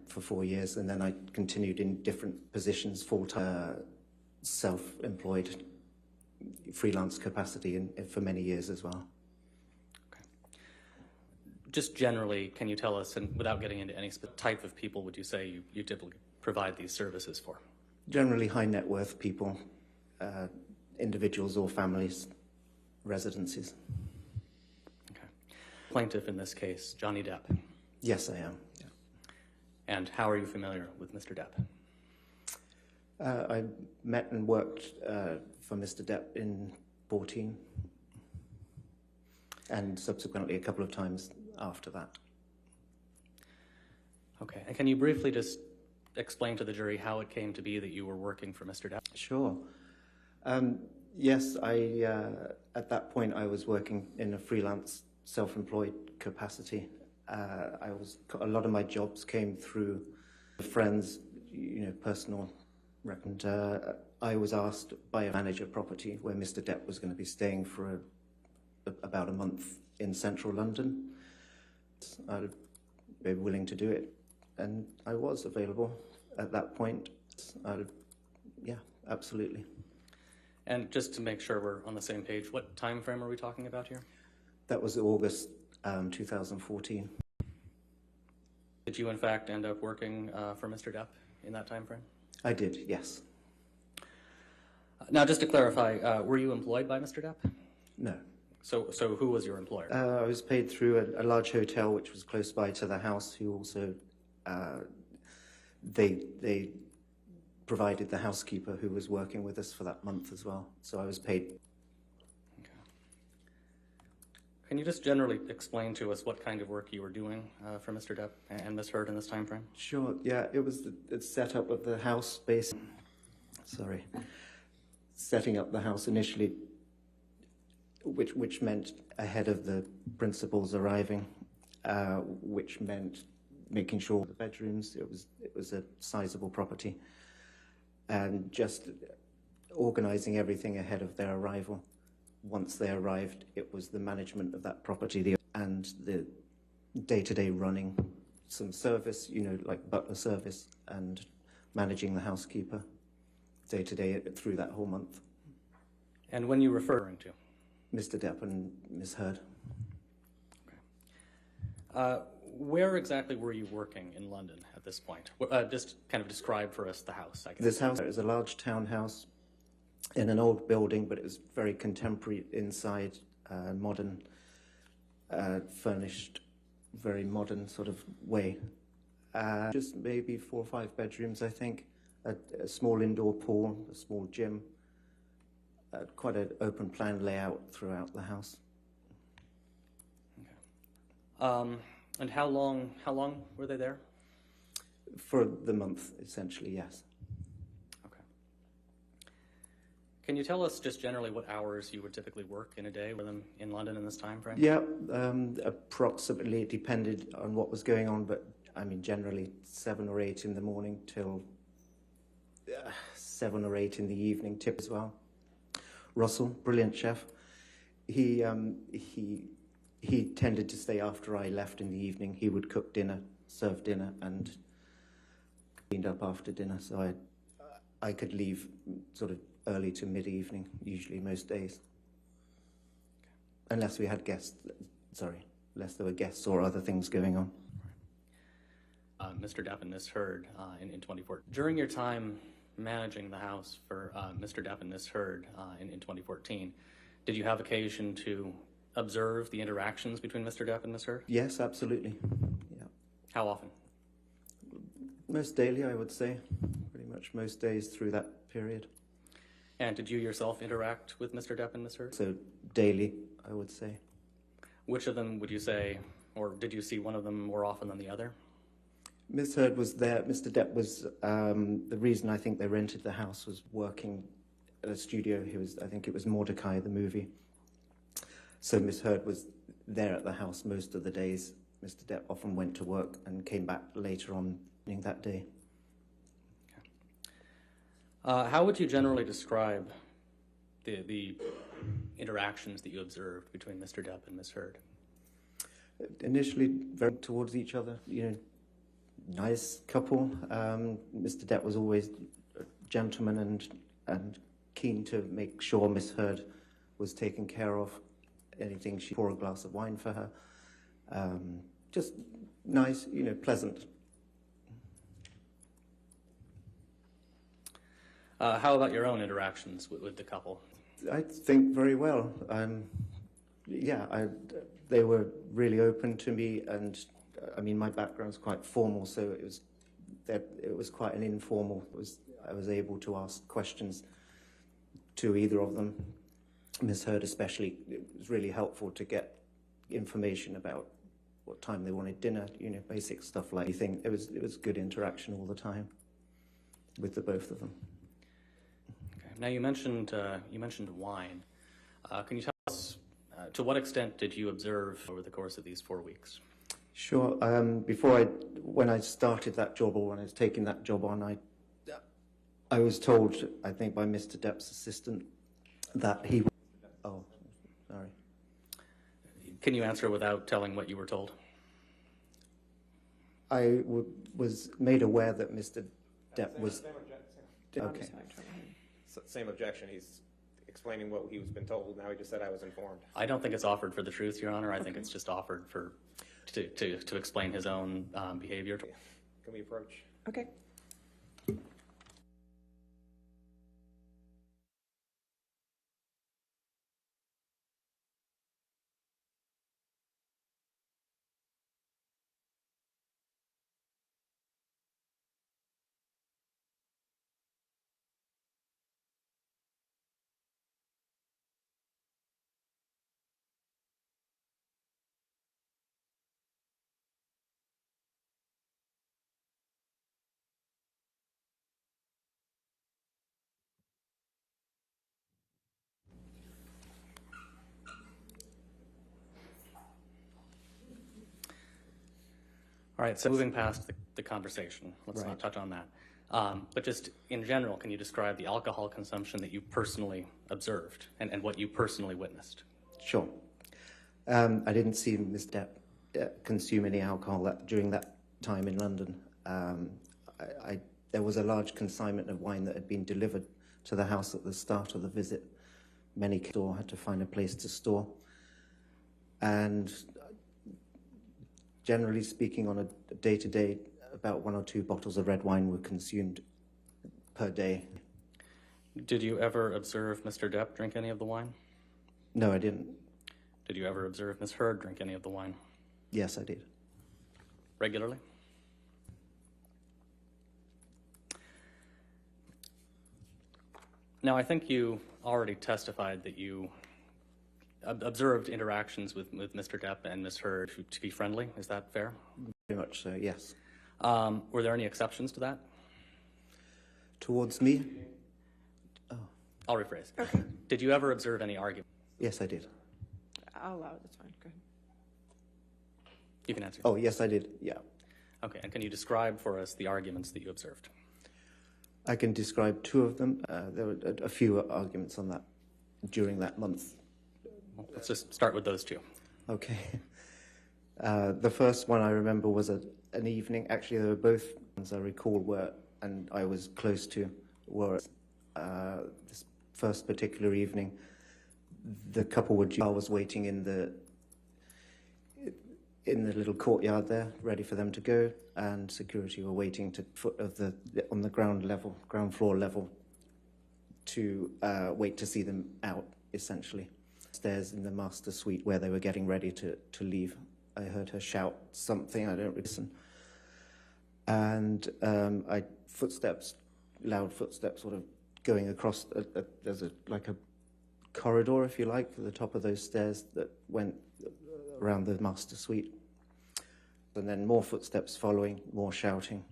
Speaker 13: for 4 years, and then I continued in different positions, full-time, self-employed, freelance capacity for many years as well.
Speaker 12: Okay. Just generally, can you tell us, and without getting into any type of people would you say you typically provide these services for?
Speaker 13: Generally high net worth people, individuals or families, residencies.
Speaker 12: Okay. Plaintiff in this case, Johnny Depp.
Speaker 13: Yes, I am. Yeah.
Speaker 12: And how are you familiar with Mr. Depp?
Speaker 13: I met and worked for Mr. Depp in 2014, and subsequently a couple of times after that.
Speaker 12: Okay, and can you briefly just explain to the jury how it came to be that you were working for Mr. Depp?
Speaker 13: Sure. Yes, at that point I was working in a freelance, self-employed capacity. A lot of my jobs came through friends, personal. And I was asked by a manager property where Mr. Depp was going to be staying for about a month in central London. I'd be willing to do it, and I was available at that point. Yeah, absolutely.
Speaker 12: And just to make sure we're on the same page, what time frame are we talking about here?
Speaker 13: That was August 2014.
Speaker 12: Did you in fact end up working for Mr. Depp in that time frame?
Speaker 13: I did, yes.
Speaker 12: Now, just to clarify, were you employed by Mr. Depp?
Speaker 13: No.
Speaker 12: So who was your employer?
Speaker 13: I was paid through a large hotel which was close by to the house, who also, they provided the housekeeper who was working with us for that month as well. So I was paid.
Speaker 12: Okay. Can you just generally explain to us what kind of work you were doing for Mr. Depp and Ms. Heard in this time frame?
Speaker 13: Sure, yeah, it was the setup of the house setting up the house initially, which meant ahead of the principals arriving, which meant making sure the bedrooms, it was a sizable property, and just organizing everything ahead of their arrival. Once they arrived, it was the management of that property and the day-to-day running, some service, like butler service, and managing the housekeeper day-to-day through that whole month.
Speaker 12: And when you referring to?
Speaker 13: Mr. Depp and Ms. Heard.
Speaker 12: Okay. Where exactly were you working in London at this point? Just kind of describe for us the house, I guess.
Speaker 13: This house is a large townhouse in an old building, but it was very contemporary inside, modern, furnished, very modern sort of way. Just maybe 4 or 5 bedrooms, I think. A small indoor pool, a small gym. Quite an open plan layout throughout the house.
Speaker 12: Okay. And how long were they there?
Speaker 13: For the month, essentially, yes.
Speaker 12: Okay. Can you tell us just generally what hours you would typically work in a day with them in London in this time frame?
Speaker 13: Yeah, approximately. It depended on what was going on, but I mean, generally 7 or 8 in the morning till 7 or 8 in the evening, tip as well. Russell, brilliant chef. He tended to stay after I left in the evening. He would cook dinner, serve dinner, and cleaned up after dinner. So I could leave sort of early to mid-evening, usually most days. Unless we had guests, unless there were guests or other things going on.
Speaker 12: Mr. Depp and Ms. Heard in 2014. During your time managing the house for Mr. Depp and Ms. Heard in 2014, did you have occasion to observe the interactions between Mr. Depp and Ms. Heard?
Speaker 13: Yes, absolutely. Yeah.
Speaker 12: How often?
Speaker 13: Most daily, I would say. Pretty much most days through that period.
Speaker 12: And did you yourself interact with Mr. Depp and Ms. Heard?
Speaker 13: So daily, I would say.
Speaker 12: Which of them would you say, or did you see one of them more often than the other?
Speaker 13: Ms. Heard was there. Mr. Depp was, the reason I think they rented the house was working at a studio. I think it was Mordecai, the movie. So Miss Heard was there at the house most of the days. Mr. Depp often went to work and came back later on that day.
Speaker 12: How would you generally describe the interactions that you observed between Mr. Depp and Miss Heard?
Speaker 13: Initially, very towards each other, nice couple. Mr. Depp was always a gentleman and keen to make sure Miss Heard was taken care of. Anything, she pour a glass of wine for her. Just nice, pleasant.
Speaker 12: How about your own interactions with the couple?
Speaker 13: I think very well. They were really open to me, and my background's quite formal, so it was quite an informal. I was able to ask questions to either of them. Miss Heard especially, it was really helpful to get information about what time they wanted dinner, basic stuff like that. It was good interaction all the time with the both of them.
Speaker 12: Okay. Now you mentioned wine. Can you tell us to what extent did you observe over the course of these 4 weeks?
Speaker 13: Sure. When I started that job, or when I was taking that job on, I was told, I think by Mr. Depp's assistant, that he. Oh, sorry.
Speaker 12: Can you answer without telling what you were told?
Speaker 13: I was made aware that Mr. Depp was. Okay.
Speaker 14: Same objection. He's explaining what he was been told. Now he just said I was informed.
Speaker 12: I don't think it's offered for the truth, Your Honor. I think it's just offered to explain his own behavior.
Speaker 14: Can we approach?
Speaker 2: Okay.
Speaker 12: All right, so moving past the conversation, let's not touch on that. But just in general, can you describe the alcohol consumption that you personally observed and what you personally witnessed?
Speaker 13: Sure. I didn't see Mr. Depp consume any alcohol during that time in London. There was a large consignment of wine that had been delivered to the house at the start of the visit. Many store had to find a place to store. And generally speaking, on a day-to-day, about 1 or 2 bottles of red wine were consumed per day.
Speaker 12: Did you ever observe Mr. Depp drink any of the wine?
Speaker 13: No, I didn't.
Speaker 12: Did you ever observe Miss Heard drink any of the wine?
Speaker 13: Yes, I did.
Speaker 12: Regularly? Now, I think you already testified that you observed interactions with Mr. Depp and Miss Heard to be friendly. Is that fair?
Speaker 13: Very much so, yes.
Speaker 12: Were there any exceptions to that?
Speaker 13: Towards me? Oh.
Speaker 12: I'll rephrase.
Speaker 2: Okay.
Speaker 12: Did you ever observe any argument?
Speaker 13: Yes, I did.
Speaker 2: I'll allow it. That's fine. Go ahead.
Speaker 12: You can answer.
Speaker 13: Oh, yes, I did. Yeah.
Speaker 12: Okay, and can you describe for us the arguments that you observed?
Speaker 13: I can describe 2 of them. There were a few arguments on that during that month.
Speaker 12: Well, let's just start with those 2.
Speaker 13: Okay. The first one I remember was an evening. Actually, they were both, as I recall, and I was close to, were this first particular evening. The couple I was waiting in the little courtyard there, ready for them to go, and security were waiting on the ground floor level, to wait to see them out, essentially. Stairs in the master suite where they were getting ready to leave. I heard her shout something, I don't listen. And loud footsteps sort of going across, there's like a corridor, if you like, at the top of those stairs that went around the master suite. And then more footsteps following, more shouting.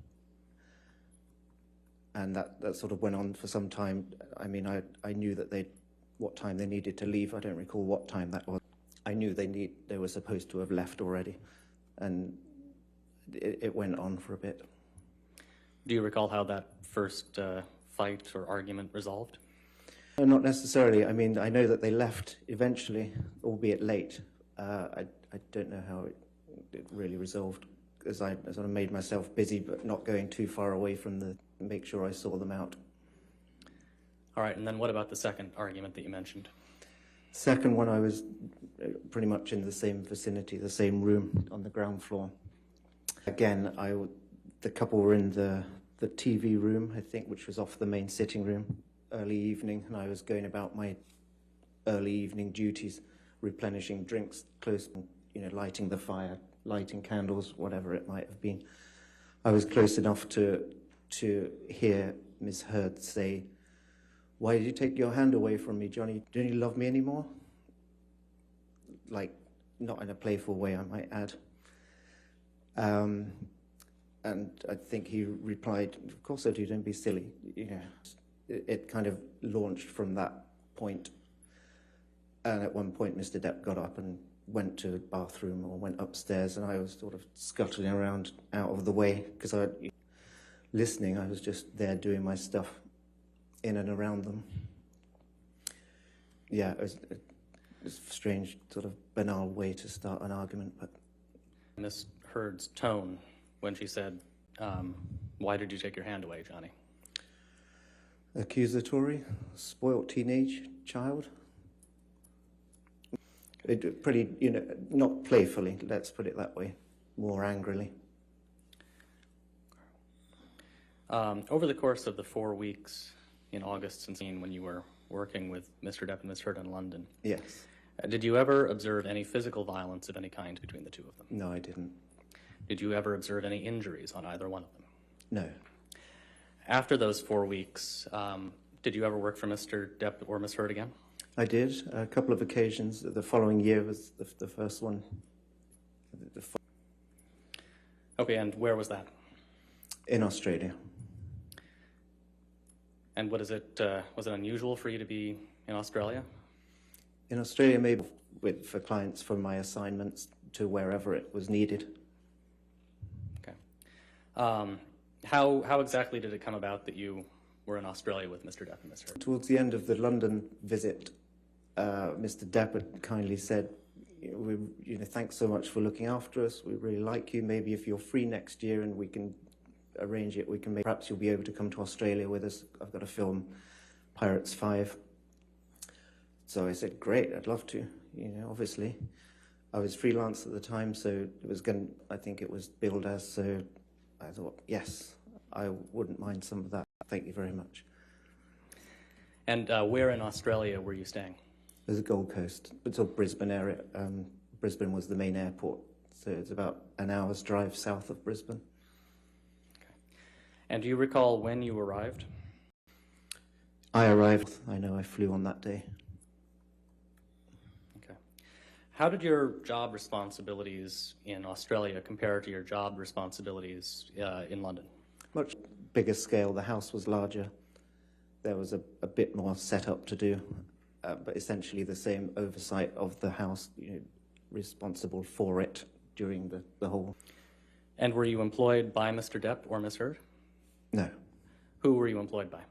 Speaker 13: And that sort of went on for some time. I mean, I knew that what time they needed to leave. I don't recall what time that was. I knew they were supposed to have left already, and it went on for a bit.
Speaker 12: Do you recall how that first fight or argument resolved?
Speaker 13: Not necessarily. I mean, I know that they left eventually, albeit late. I don't know how it really resolved, because I sort of made myself busy, but not going too far away from make sure I saw them out.
Speaker 12: All right, and then what about the second argument that you mentioned?
Speaker 13: Second one, I was pretty much in the same vicinity, the same room on the ground floor. Again, the couple were in the TV room, I think, which was off the main sitting room, early evening, and I was going about my early evening duties, replenishing drinks, lighting the fire, lighting candles, whatever it might have been. I was close enough to hear Miss Heard say, "Why did you take your hand away from me, Johnny? Don't you love me anymore?" Like, not in a playful way, I might add. And I think he replied, "Of course I do, don't be silly." It kind of launched from that point. And at one point, Mr. Depp got up and went to the bathroom or went upstairs, and I was sort of scuttling around out of the way, because listening, I was just there doing my stuff in and around them. Yeah, it was a strange, sort of banal way to start an argument, but...
Speaker 12: Miss Heard's tone when she said, "Why did you take your hand away, Johnny?"
Speaker 13: Accusatory, spoilt teenage child. Pretty, not playfully, let's put it that way, more angrily.
Speaker 12: Over the course of the 4 weeks in August and when you were working with Mr. Depp and Miss Heard in London,
Speaker 13: yes.
Speaker 12: Did you ever observe any physical violence of any kind between the two of them?
Speaker 13: No, I didn't.
Speaker 12: Did you ever observe any injuries on either one of them?
Speaker 13: No.
Speaker 12: After those 4 weeks, did you ever work for Mr. Depp or Miss Heard again?
Speaker 13: I did, a couple of occasions. The following year was the first one.
Speaker 12: Okay, and where was that?
Speaker 13: In Australia.
Speaker 12: And was it unusual for you to be in Australia?
Speaker 13: In Australia, maybe for clients from my assignments to wherever it was needed.
Speaker 12: Okay. How exactly did it come about that you were in Australia with Mr. Depp and Miss Heard?
Speaker 13: Towards the end of the London visit, Mr. Depp had kindly said, "Thanks so much for looking after us. We really like you. Maybe if you're free next year and we can arrange it, perhaps you'll be able to come to Australia with us. I've got to film Pirates 5. So I said, "Great, I'd love to." Obviously, I was freelance at the time, so I think it was billed as. So I thought, yes, I wouldn't mind some of that. Thank you very much.
Speaker 12: And where in Australia were you staying?
Speaker 13: It was the Gold Coast. It's all Brisbane area. Brisbane was the main airport, so it's about an hour's drive south of Brisbane.
Speaker 12: Okay. And do you recall when you arrived?
Speaker 13: I arrived. I know I flew on that day.
Speaker 12: Okay. How did your job responsibilities in Australia compare to your job responsibilities in London?
Speaker 13: Much bigger scale. The house was larger. There was a bit more setup to do, but essentially the same oversight of the house, responsible for it during the whole.
Speaker 12: And were you employed by Mr. Depp or Miss Heard?
Speaker 13: No.
Speaker 12: Who were you employed by?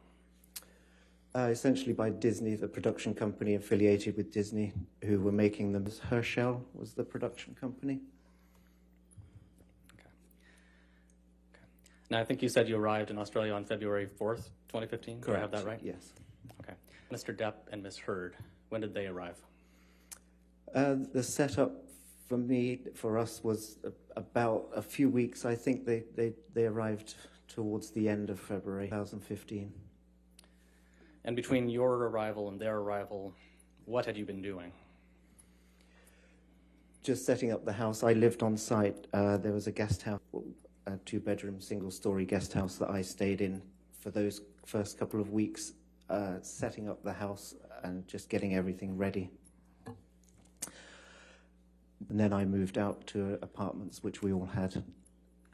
Speaker 13: Essentially by Disney, the production company affiliated with Disney, who were making them. Herschel was the production company.
Speaker 12: Okay. Now, I think you said you arrived in Australia on February 4th, 2015?
Speaker 13: Correct.
Speaker 12: Do I have that right?
Speaker 13: Yes.
Speaker 12: Okay. Mr. Depp and Miss Heard, when did they arrive?
Speaker 13: The setup for us was about a few weeks. I think they arrived towards the end of February 2015.
Speaker 12: And between your arrival and their arrival, what had you been doing?
Speaker 13: Just setting up the house. I lived on site. There was a guest house, a 2-bedroom, single-story guest house that I stayed in for those first couple of weeks, setting up the house and just getting everything ready. And then I moved out to apartments, which we all had.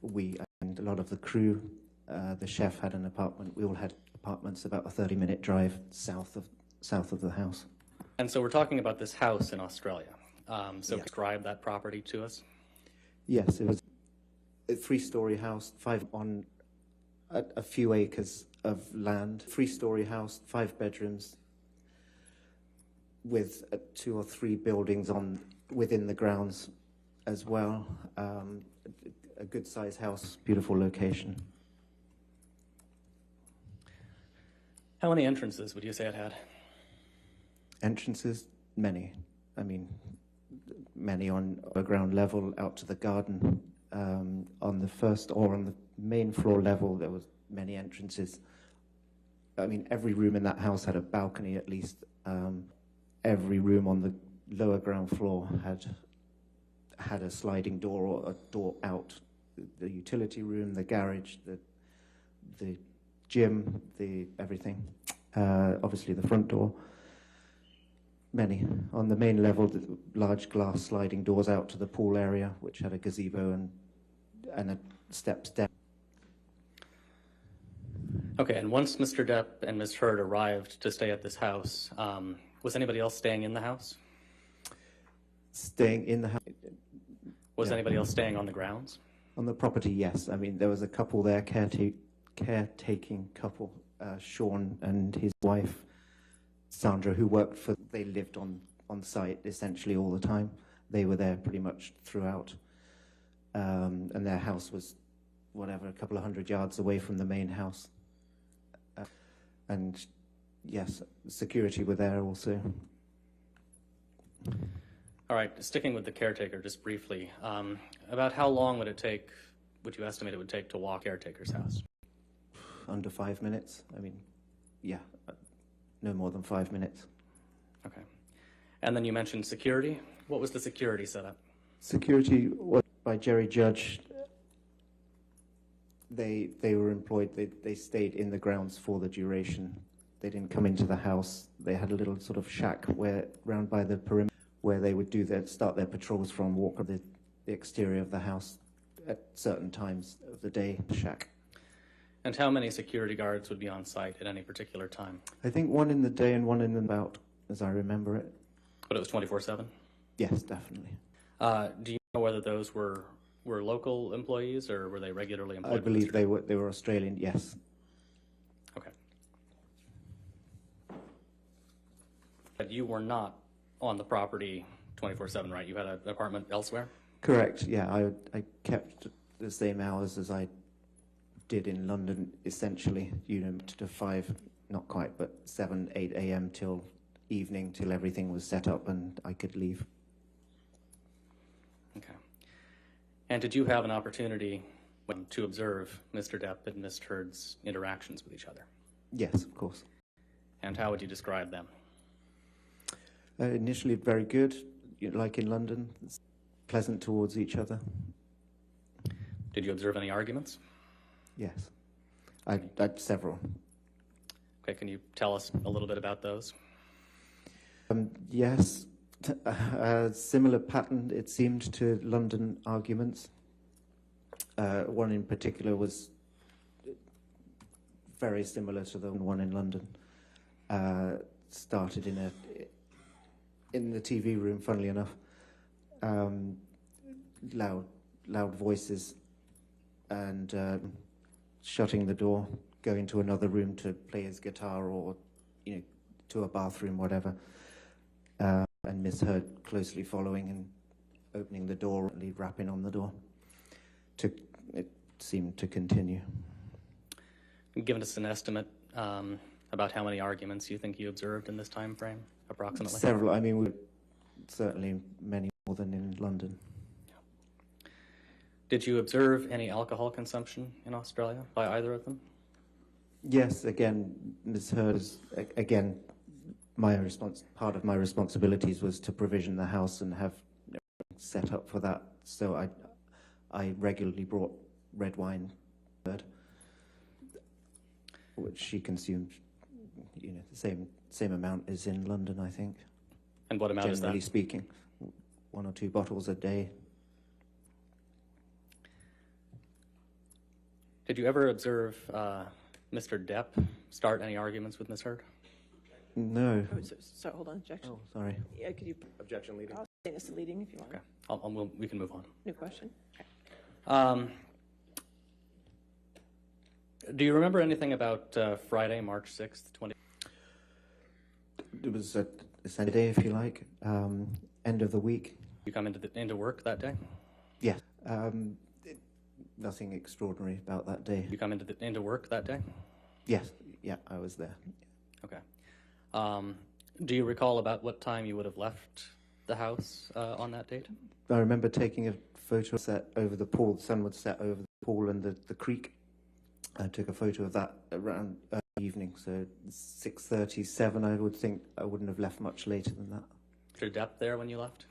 Speaker 13: We and a lot of the crew, the chef had an apartment. We all had apartments about a 30-minute drive south of the house.
Speaker 12: And so we're talking about this house in Australia. So describe that property to us.
Speaker 13: Yes, it was a 3-story house, 5 on a few acres of land, 3-story house, 5 bedrooms, with 2 or 3 buildings within the grounds as well. A good-sized house, beautiful location.
Speaker 12: How many entrances would you say it had?
Speaker 13: Entrances, many. I mean, many on a ground level out to the garden. On the first or on the main floor level, there was many entrances. I mean, every room in that house had a balcony at least. Every room on the lower ground floor had a sliding door or a door out. The utility room, the garage, the gym, everything. Obviously the front door. Many. On the main level, the large glass sliding doors out to the pool area, which had a gazebo and steps down.
Speaker 12: Okay, and once Mr. Depp and Ms. Heard arrived to stay at this house, was anybody else staying in the house?
Speaker 13: Staying in the house?
Speaker 12: Was anybody else staying on the grounds?
Speaker 13: On the property, yes. I mean, there was a couple there, caretaking couple, Sean and his wife, Sandra, who worked they lived on site essentially all the time. They were there pretty much throughout. And their house was, a couple of 100 yards away from the main house. And yes, security were there also.
Speaker 12: All right, sticking with the caretaker just briefly, about how long would you estimate it would take to walk caretaker's house?
Speaker 13: Under 5 minutes. I mean, yeah, no more than 5 minutes.
Speaker 12: Okay. And then you mentioned security. What was the security setup?
Speaker 13: Security was by Jerry Judge. They were employed, they stayed in the grounds for the duration. They didn't come into the house. They had a little sort of shack round by the perimeter where they would start their patrols from, walk the exterior of the house at certain times of the day, shack.
Speaker 12: And how many security guards would be on site at any particular time?
Speaker 13: I think one in the day and one in the bout, as I remember it.
Speaker 12: But it was 24/7?
Speaker 13: Yes, definitely.
Speaker 12: Do you know whether those were local employees or were they regularly employed?
Speaker 13: I believe they were Australian, yes.
Speaker 12: Okay. But you were not on the property 24/7, right? You had an apartment elsewhere?
Speaker 13: Correct, yeah. I kept the same hours as I did in London, essentially, to 5, not quite, but 7, 8 a.m. till evening, till everything was set up and I could leave.
Speaker 12: Okay. And did you have an opportunity to observe Mr. Depp and Ms. Heard's interactions with each other?
Speaker 13: Yes, of course.
Speaker 12: And how would you describe them?
Speaker 13: Initially very good, like in London, pleasant towards each other.
Speaker 12: Did you observe any arguments?
Speaker 13: Yes, I had several.
Speaker 12: Okay, can you tell us a little bit about those?
Speaker 13: Yes, a similar pattern, it seemed, to London arguments. One in particular was very similar to the one in London. Started in the TV room, funnily enough. Loud voices and shutting the door, going to another room to play his guitar or, to a bathroom, whatever. And Miss Heard closely following and opening the door, rapping on the door. It seemed to continue.
Speaker 12: Give us an estimate about how many arguments you think you observed in this time frame, approximately?
Speaker 13: Several. I mean, certainly many more than in London.
Speaker 12: Did you observe any alcohol consumption in Australia by either of them?
Speaker 13: Yes, again, Ms. Heard, again, part of my responsibilities was to provision the house and have set up for that. So I regularly brought red wine, which she consumed, the same amount as in London, I think.
Speaker 12: And what amount is that?
Speaker 13: Generally speaking, 1 or 2 bottles a day.
Speaker 12: Did you ever observe Mr. Depp start any arguments with Ms. Heard?
Speaker 13: No.
Speaker 2: Oh, so hold on, objection.
Speaker 13: Oh, sorry.
Speaker 2: Yeah, could you?
Speaker 14: Objection leading.
Speaker 2: It's the leading if you want.
Speaker 12: Okay, we can move on.
Speaker 2: New question? Okay.
Speaker 12: Do you remember anything about Friday, March 6th, 20?
Speaker 13: It was a Sunday, if you like, end of the week.
Speaker 12: You come into work that day?
Speaker 13: Yes. Nothing extraordinary about that day.
Speaker 12: You come into work that day?
Speaker 13: Yes. Yeah, I was there.
Speaker 12: Okay. Do you recall about what time you would have left the house on that date?
Speaker 13: I remember taking a photo set over the pool. The sun would set over the pool and the creek. I took a photo of that around evening, so 6:37. I would think I wouldn't have left much later than that.
Speaker 12: Was Mr. Depp there when you left?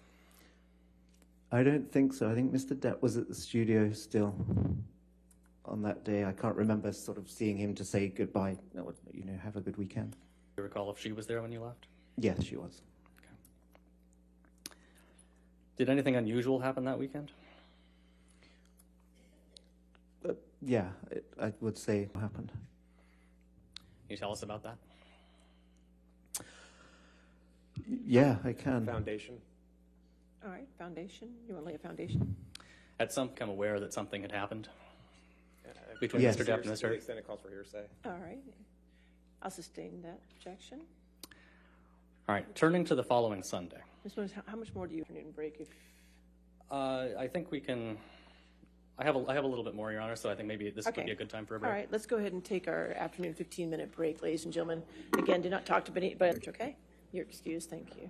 Speaker 13: I don't think so. I think Mr. Depp was at the studio still on that day. I can't remember sort of seeing him to say goodbye. No, you know, have a good weekend.
Speaker 12: Do you recall if she was there when you left?
Speaker 13: Yes, she was.
Speaker 12: Okay. Did anything unusual happen that weekend?
Speaker 13: Yeah, I would say it happened.
Speaker 12: Can you tell us about that?
Speaker 13: Yeah, I can.
Speaker 14: Foundation.
Speaker 2: All right, foundation. You want to lay a foundation?
Speaker 12: Had some become aware that something had happened between
Speaker 13: Yes.
Speaker 12: Mr. Depp and Ms.
Speaker 14: To the
Speaker 12: Heard?
Speaker 14: extent it calls for hearsay.
Speaker 2: All right. I'll sustain that objection.
Speaker 12: All right, turning to the following Sunday.
Speaker 2: Ms. Williams, how much more do you afternoon break if?
Speaker 12: I think we can. I have a little bit more, Your Honor, so I think maybe this would be a good time for a break.
Speaker 2: All right, let's go ahead and take our afternoon 15-minute break, ladies and gentlemen. Again, do not talk to anybody, okay? You're excused, thank you.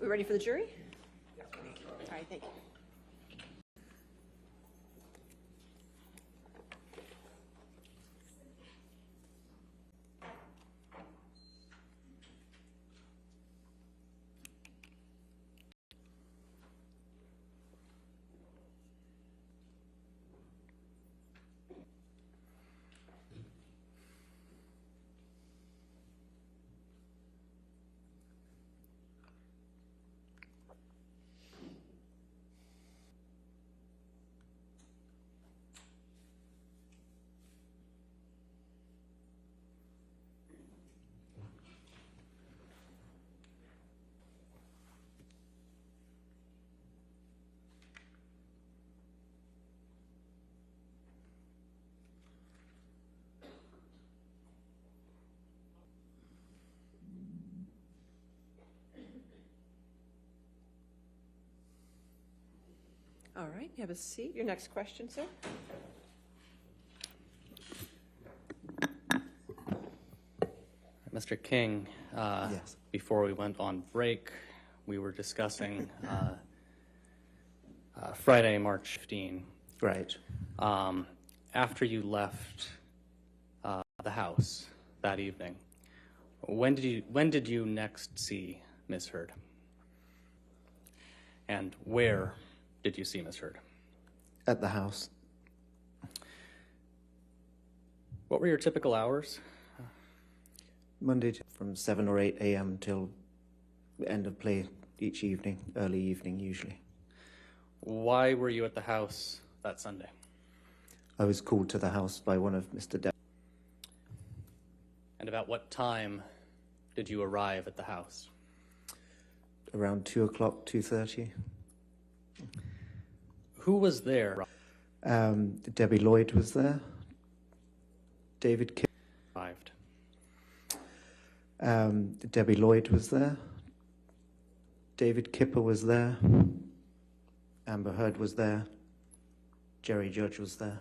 Speaker 2: We ready for the jury? All right, thank you. All right, you have a seat. Your next question, sir.
Speaker 12: Mr. King,
Speaker 13: Yes.
Speaker 12: before we went on break, we were discussing Friday, March 15.
Speaker 13: Right.
Speaker 12: After you left the house that evening, when did you next see Miss Heard? And where did you see Miss Heard?
Speaker 13: At the house.
Speaker 12: What were your typical hours?
Speaker 13: Monday from 7 or 8 a.m. till the end of play each evening, early evening usually.
Speaker 12: Why were you at the house that Sunday?
Speaker 13: I was called to the house by one of Mr. Depp.
Speaker 12: And about what time did you arrive at the house?
Speaker 13: Around 2 o'clock, 2:30.
Speaker 12: Who was there?
Speaker 13: Debbie Lloyd was there. David Kipper
Speaker 12: Arrived.
Speaker 13: Debbie Lloyd was there. David Kipper was there. Amber Heard was there. Jerry Judge was there.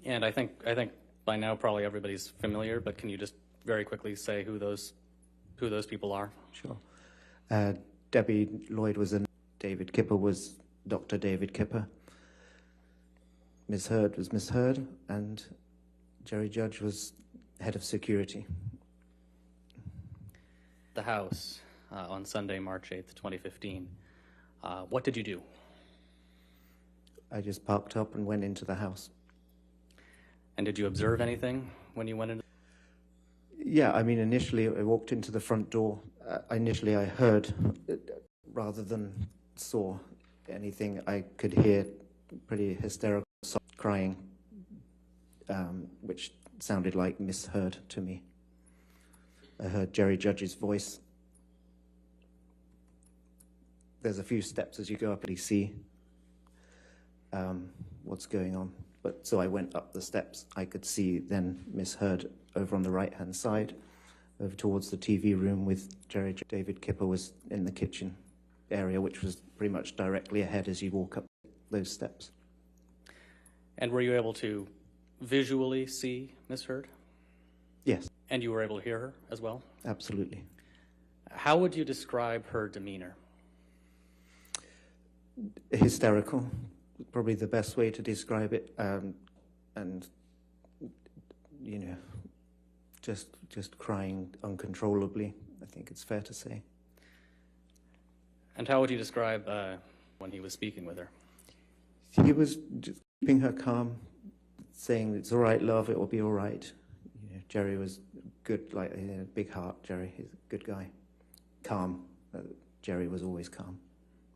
Speaker 12: And I think by now probably everybody's familiar, but can you just very quickly say who those people are?
Speaker 13: Sure. Debbie Lloyd was in. David Kipper was Dr. David Kipper. Miss Heard was Miss Heard, and Jerry Judge was head of security.
Speaker 12: The house on Sunday, March 8th, 2015. What did you do?
Speaker 13: I just parked up and went into the house.
Speaker 12: And did you observe anything when you went in?
Speaker 13: Yeah, I mean, initially I walked into the front door. Initially I heard, rather than saw anything, I could hear pretty hysterical crying, which sounded like Miss Heard to me. I heard Jerry Judge's voice. There's a few steps as you go up and you see what's going on. But so I went up the steps. I could see then Miss Heard over on the right-hand side, over towards the TV room with Jerry. David Kipper was in the kitchen area, which was pretty much directly ahead as you walk up those steps.
Speaker 12: And were you able to visually see Miss Heard?
Speaker 13: Yes.
Speaker 12: And you were able to hear her as well?
Speaker 13: Absolutely.
Speaker 12: How would you describe her demeanor?
Speaker 13: Hysterical, probably the best way to describe it, and you know, just crying uncontrollably. I think it's fair to say.
Speaker 12: And how would you describe when he was speaking with her?
Speaker 13: He was just keeping her calm, saying, "It's all right, love. It will be all right." You know, Jerry was good, like a big heart. Jerry, he's a good guy, calm. Jerry was always calm.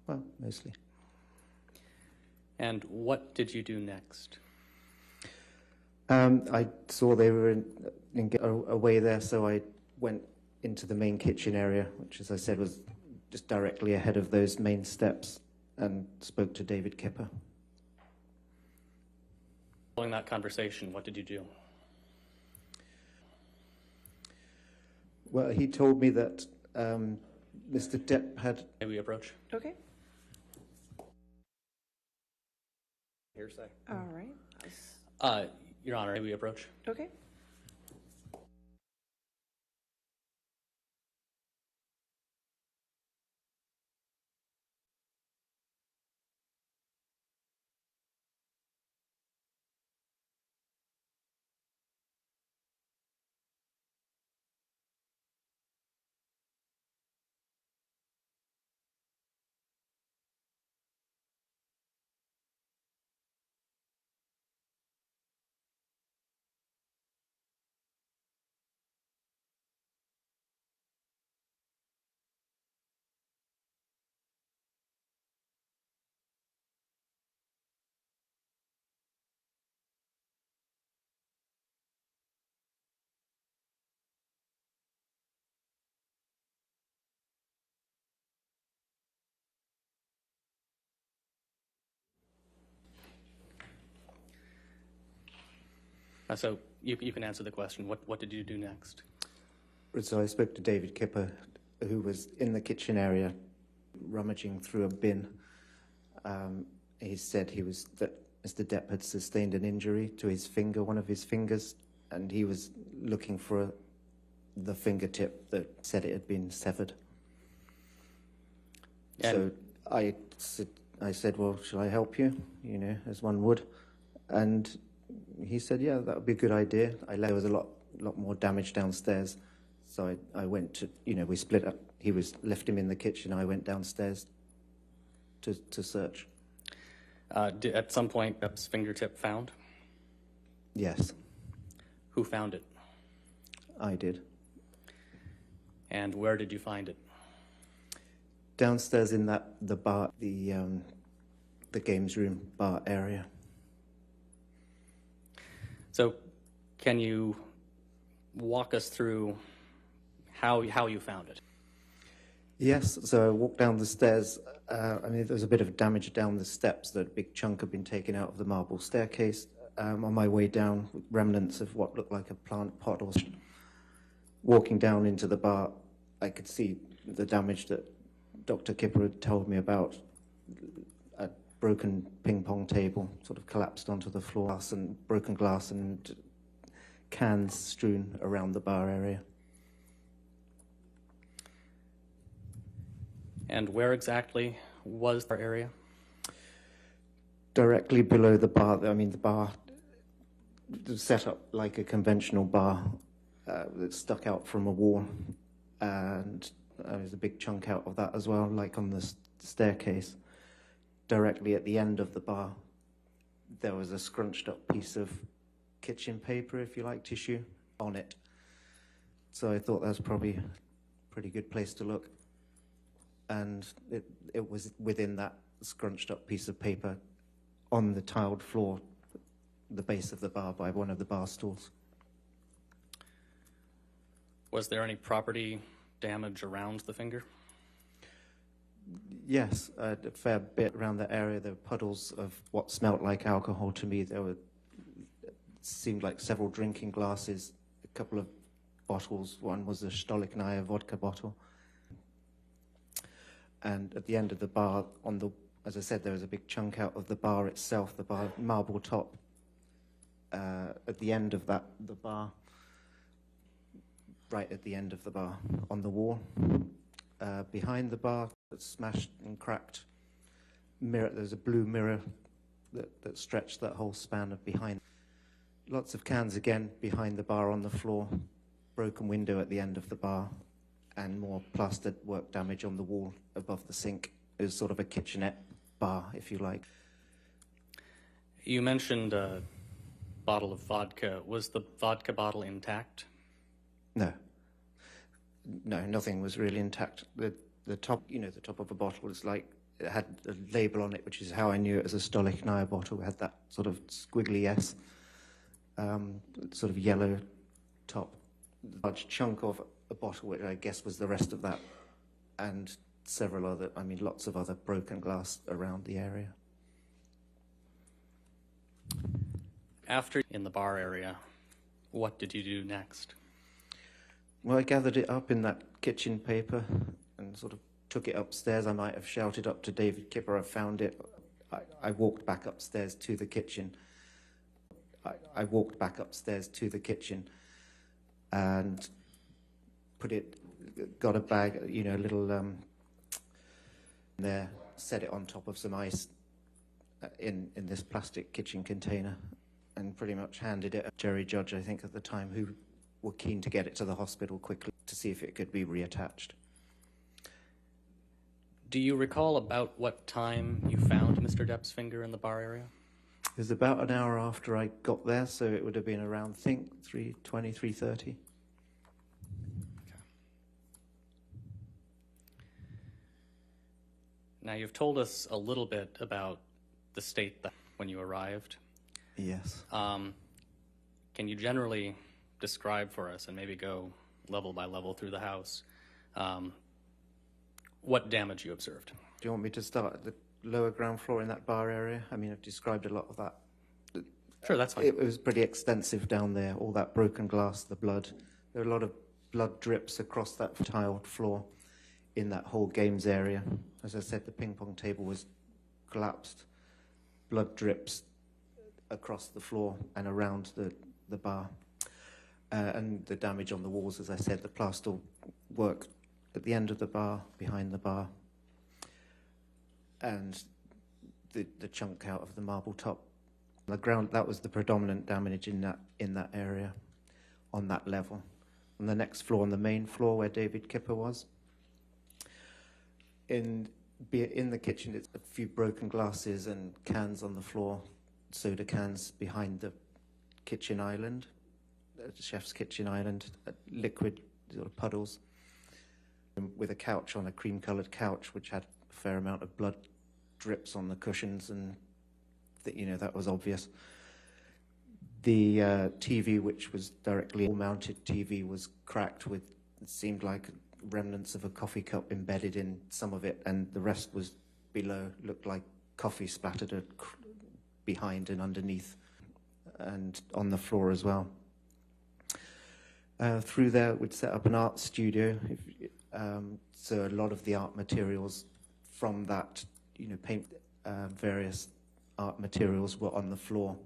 Speaker 13: Well, mostly.
Speaker 12: And what did you do next?
Speaker 13: I saw they were away there, so I went into the main kitchen area, which, as I said, was just directly ahead of those main steps, and spoke to David Kipper.
Speaker 12: Following that conversation, what did you do?
Speaker 13: Well, he told me that Mr. Depp had...
Speaker 12: May we approach?
Speaker 2: Okay.
Speaker 14: Hearsay.
Speaker 2: All right.
Speaker 12: Your Honor, may we approach?
Speaker 2: Okay.
Speaker 12: So you can answer the question. What did you do next?
Speaker 13: So I spoke to David Kipper, who was in the kitchen area, rummaging through a bin. He said that Mr. Depp had sustained an injury to his finger, one of his fingers, and he was looking for the fingertip that said it had been severed. So I said, well, shall I help you? You know, as one would. And he said, yeah, that would be a good idea. There was a lot more damage downstairs. So I went to, we split up. He left him in the kitchen. I went downstairs to search.
Speaker 12: At some point, Depp's fingertip found?
Speaker 13: Yes.
Speaker 12: Who found it?
Speaker 13: I did.
Speaker 12: And where did you find it?
Speaker 13: Downstairs in the bar, the games room bar area.
Speaker 12: So, can you walk us through how you found it?
Speaker 13: Yes. So I walked down the stairs. There was a bit of damage down the steps. That a big chunk had been taken out of the marble staircase. On my way down, remnants of what looked like a plant pot. Or walking down into the bar, I could see the damage that Dr. Kipper had told me about. A broken ping pong table sort of collapsed onto the floor, and broken glass and cans strewn around the bar area.
Speaker 12: And where exactly was the area?
Speaker 13: Directly below the bar. The bar was set up like a conventional bar that stuck out from a wall, and there was a big chunk out of that as well, like on the staircase. Directly at the end of the bar, there was a scrunched up piece of kitchen paper, if you like, tissue, on it. So I thought that was probably a pretty good place to look. And it was within that scrunched up piece of paper on the tiled floor, the base of the bar, by one of the bar stools.
Speaker 12: Was there any property damage around the finger?
Speaker 13: Yes, a fair bit around that area. There were puddles of what smelt like alcohol to me. Seemed like several drinking glasses, a couple of bottles. One was a Stolichnaya vodka bottle. And at the end of the bar, as I said, there was a big chunk out of the bar itself, the bar marble top. At the end of the bar, right at the end of the bar, on the wall, behind the bar, smashed and cracked mirror. There's a blue mirror that stretched that whole span of behind. Lots of cans again behind the bar on the floor, broken window at the end of the bar, and more plastered work damage on the wall above the sink. It was sort of a kitchenette bar, if you like.
Speaker 12: You mentioned a bottle of vodka. Was the vodka bottle intact?
Speaker 13: No, nothing was really intact. The top, the top of a bottle was like, it had a label on it, which is how I knew it was a Stolichnaya bottle. It had that sort of squiggly S, sort of yellow top. A large chunk of a bottle, which I guess was the rest of that, and several other, lots of other broken glass around the area.
Speaker 12: After in the bar area, what did you do next?
Speaker 13: Well, I gathered it up in that kitchen paper and sort of took it upstairs. I might have shouted up to David Kipper, I found it. I walked back upstairs to the kitchen. I walked back upstairs to the kitchen and got a bag, a little there, set it on top of some ice in this plastic kitchen container, and pretty much handed it to Jerry Judge, I think, at the time, who were keen to get it to the hospital quickly to see if it could be reattached.
Speaker 12: Do you recall about what time you found Mr. Depp's finger in the bar area?
Speaker 13: It was about an hour after I got there, so it would have been around, I think, 3:20, 3:30.
Speaker 12: Now, you've told us a little bit about the state that when you arrived.
Speaker 13: Yes.
Speaker 12: Can you generally describe for us, and maybe go level by level through the house, what damage you observed?
Speaker 13: Do you want me to start at the lower ground floor in that bar area? I've described a lot of that.
Speaker 12: Sure, that's fine.
Speaker 13: It was pretty extensive down there, all that broken glass, the blood. There were a lot of blood drips across that tiled floor in that whole games area. As I said, the ping pong table was collapsed. Blood drips across the floor and around the bar. And the damage on the walls, as I said, the plaster work at the end of the bar, behind the bar, and the chunk out of the marble top. The ground, that was the predominant damage in that area, on that level. On the next floor, on the main floor where David Kipper was, in the kitchen, it's a few broken glasses and cans on the floor, soda cans behind the kitchen island, the chef's kitchen island, liquid sort of puddles, with a couch on a cream-coloured couch, which had a fair amount of blood drips on the cushions, and that was obvious. The TV, which was directly mounted TV, was cracked with, it seemed like remnants of a coffee cup embedded in some of it, and the rest was below, looked like coffee splattered behind and underneath, and on the floor as well. Through there, we'd set up an art studio, so a lot of the art materials from that, paint, various art materials were on the floor.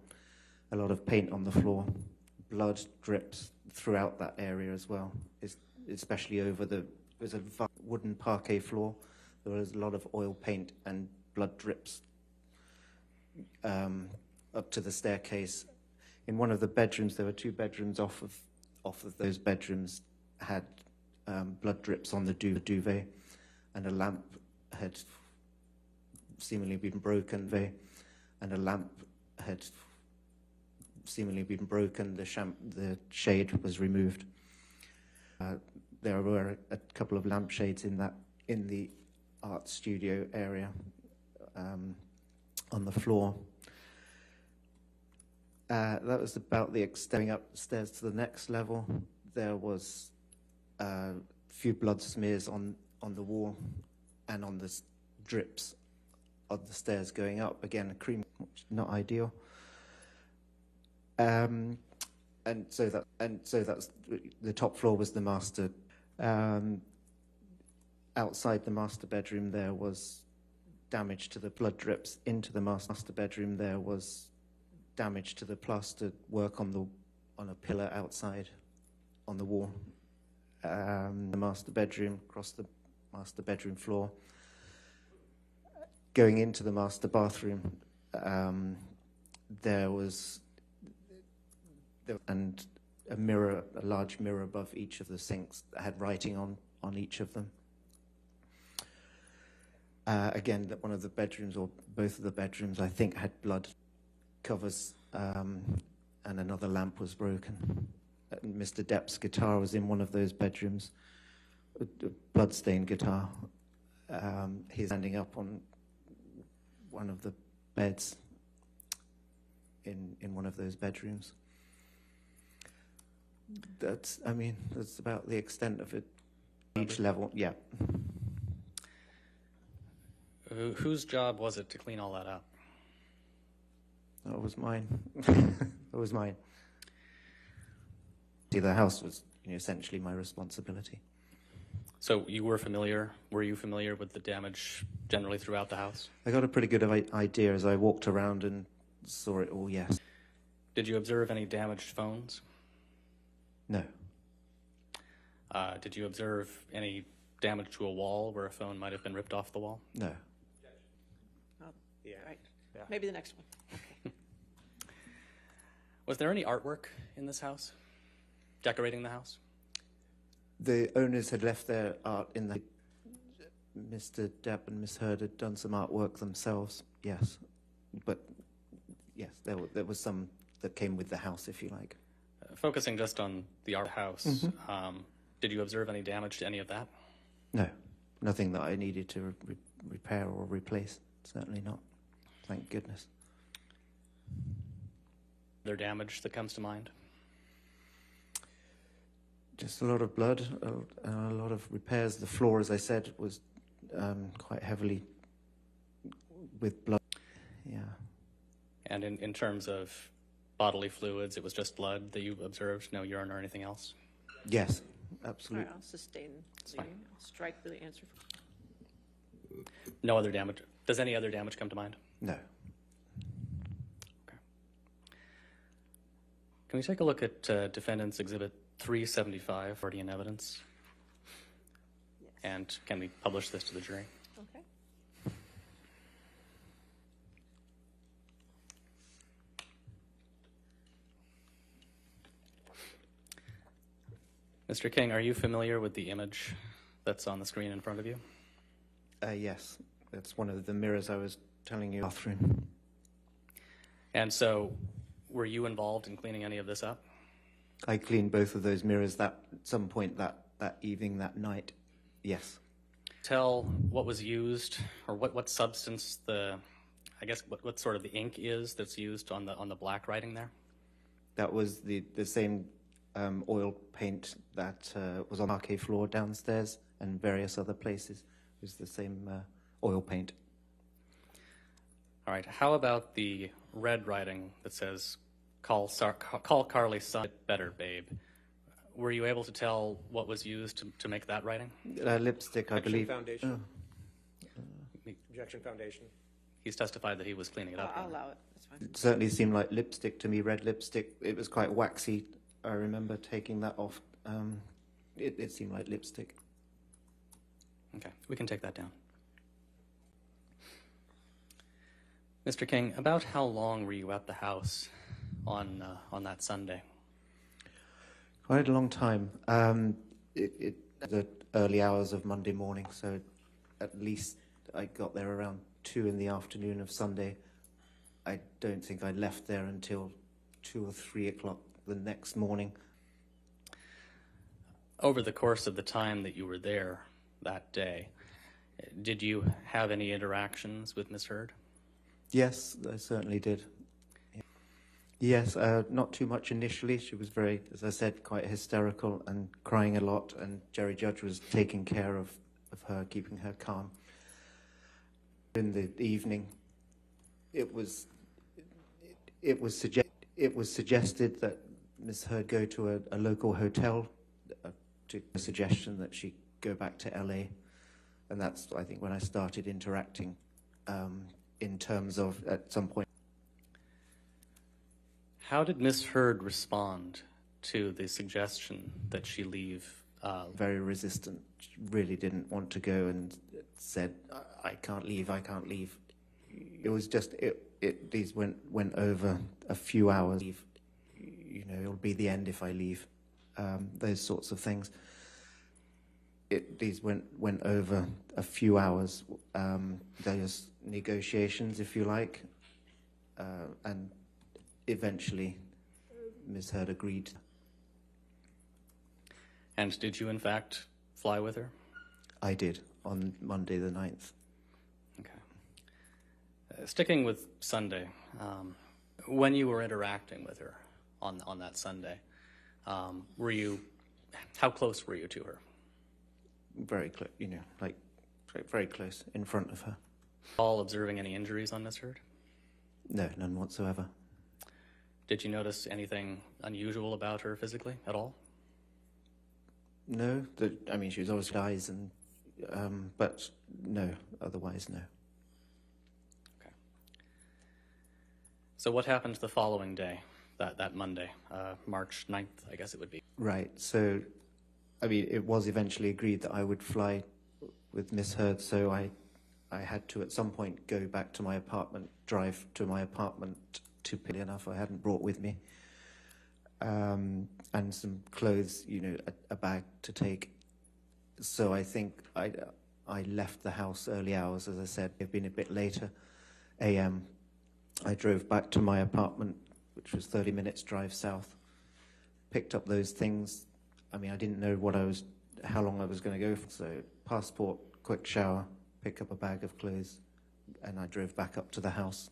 Speaker 13: A lot of paint on the floor, blood drips throughout that area as well, especially over there's a wooden parquet floor. There was a lot of oil paint and blood drips up to the staircase. In one of the bedrooms, there were two bedrooms off of those bedrooms had blood drips on the duvet, and a lamp had seemingly been broken, the shade was removed. There were a couple of lampshades in the art studio area on the floor. That was about the extending upstairs to the next level. There was a few blood smears on the wall and on the drips of the stairs going up. Again, cream, not ideal. And so that's the top floor was the master. Outside the master bedroom, there was damage to the blood drips into the master bedroom. There was damage to the plaster work on a pillar outside on the wall. The master bedroom, across the master bedroom floor. Going into the master bathroom, there was a mirror, a large mirror above each of the sinks that had writing on each of them. Again, that one of the bedrooms, or both of the bedrooms, I think, had blood covers, and another lamp was broken. Mr. Depp's guitar was in one of those bedrooms, a blood-stained guitar. He's standing up on one of the beds in one of those bedrooms. That's about the extent of it. Each level, yeah.
Speaker 12: Whose job was it to clean all that up?
Speaker 13: That was mine. That was mine. The house was essentially my responsibility.
Speaker 12: So were you familiar with the damage generally throughout the house?
Speaker 13: I got a pretty good idea as I walked around and saw it all, yes.
Speaker 12: Did you observe any damaged phones?
Speaker 13: No.
Speaker 12: Did you observe any damage to a wall where a phone might have been ripped off the wall?
Speaker 13: No.
Speaker 2: Oh, yeah. Right. Yeah. Maybe the next one. Okay.
Speaker 12: Was there any artwork in this house? Decorating the house?
Speaker 13: The owners had left their art in the... Mr. Depp and Miss Heard had done some artwork themselves, yes. But, yes, there was some that came with the house, if you like.
Speaker 12: Focusing just on the art house,
Speaker 13: Mm-hmm.
Speaker 12: Did you observe any damage to any of that?
Speaker 13: No, nothing that I needed to repair or replace. Certainly not. Thank goodness.
Speaker 12: There damage that comes to mind?
Speaker 13: Just a lot of blood, and a lot of repairs. The floor, as I said, was quite heavily with blood. Yeah.
Speaker 12: And in terms of bodily fluids, it was just blood that you observed, no urine or anything else?
Speaker 13: Yes,
Speaker 2: All
Speaker 13: absolutely.
Speaker 2: right, I'll sustain,
Speaker 12: fine.
Speaker 2: I'll strike the answer.
Speaker 12: No other damage? Does any other damage come to mind?
Speaker 13: No.
Speaker 12: Okay. Can we take a look at Defendants Exhibit 375, already in evidence?
Speaker 2: Yes.
Speaker 12: And can we publish this to the jury?
Speaker 2: Okay.
Speaker 12: Mr. King, are you familiar with the image that's on the screen in front of you?
Speaker 13: Yes, it's one of the mirrors I was telling you. Bathroom.
Speaker 12: And so, were you involved in cleaning any of this up?
Speaker 13: I cleaned both of those mirrors at some point that evening, that night. Yes.
Speaker 12: Tell what was used, or what substance I guess what sort of the ink is that's used on the black writing there?
Speaker 13: That was the same oil paint that was on the parquet floor downstairs and various other places. It was the same oil paint.
Speaker 12: All right. How about the red writing that says, call Carly son better, babe? Were you able to tell what was used to make that writing?
Speaker 13: Lipstick, I believe.
Speaker 14: Foundation. Objection foundation.
Speaker 12: He's testified that he was cleaning it up.
Speaker 2: I'll allow it, that's fine.
Speaker 13: It certainly seemed like lipstick to me, red lipstick. It was quite waxy. I remember taking that off. It seemed like lipstick.
Speaker 12: Okay, we can take that down. Mr. King, about how long were you at the house on that Sunday?
Speaker 13: Quite a long time. It the early hours of Monday morning, so at least I got there around 2 in the afternoon of Sunday. I don't think I left there until 2 or 3 o'clock the next morning.
Speaker 12: Over the course of the time that you were there that day, did you have any interactions with Ms. Heard?
Speaker 13: Yes, I certainly did. Yes, not too much initially. She was very, as I said, quite hysterical and crying a lot, and Jerry Judge was taking care of her, keeping her calm. In the evening, it was suggested that Miss Heard go to a local hotel, to a suggestion that she go back to LA, and that's, I think, when I started interacting in terms of, at some point.
Speaker 12: How did Ms. Heard respond to the suggestion that she leave?
Speaker 13: Very resistant. She really didn't want to go and said, I can't leave, I can't leave. It was just, these went over a few hours. You know, it'll be the end if I leave. Those sorts of things. These went over a few hours. There's negotiations, if you like, and eventually Ms. Heard agreed.
Speaker 12: And did you, in fact, fly with her?
Speaker 13: I did, on Monday the 9th.
Speaker 12: Okay. Sticking with Sunday, when you were interacting with her on that Sunday, how close were you to her?
Speaker 13: Very close, you know, like very close, in front of her.
Speaker 12: All observing any injuries on Ms. Heard?
Speaker 13: No, none whatsoever.
Speaker 12: Did you notice anything unusual about her physically at all?
Speaker 13: No, I mean, she was always eyes, and but no, otherwise no.
Speaker 12: Okay. So what happened the following day, that Monday, March 9th, I guess it would be?
Speaker 13: Right. So, I mean, it was eventually agreed that I would fly with Miss Heard, so I had to at some point go back to my apartment, drive to my apartment. Too enough, I hadn't brought with me, and some clothes, you know, a bag to take. So I think I left the house early hours, as I said. It'd been a bit later, a.m. I drove back to my apartment, which was 30 minutes drive south. Picked up those things. I mean, I didn't know how long I was going to go for. So passport, quick shower, pick up a bag of clothes, and I drove back up to the house.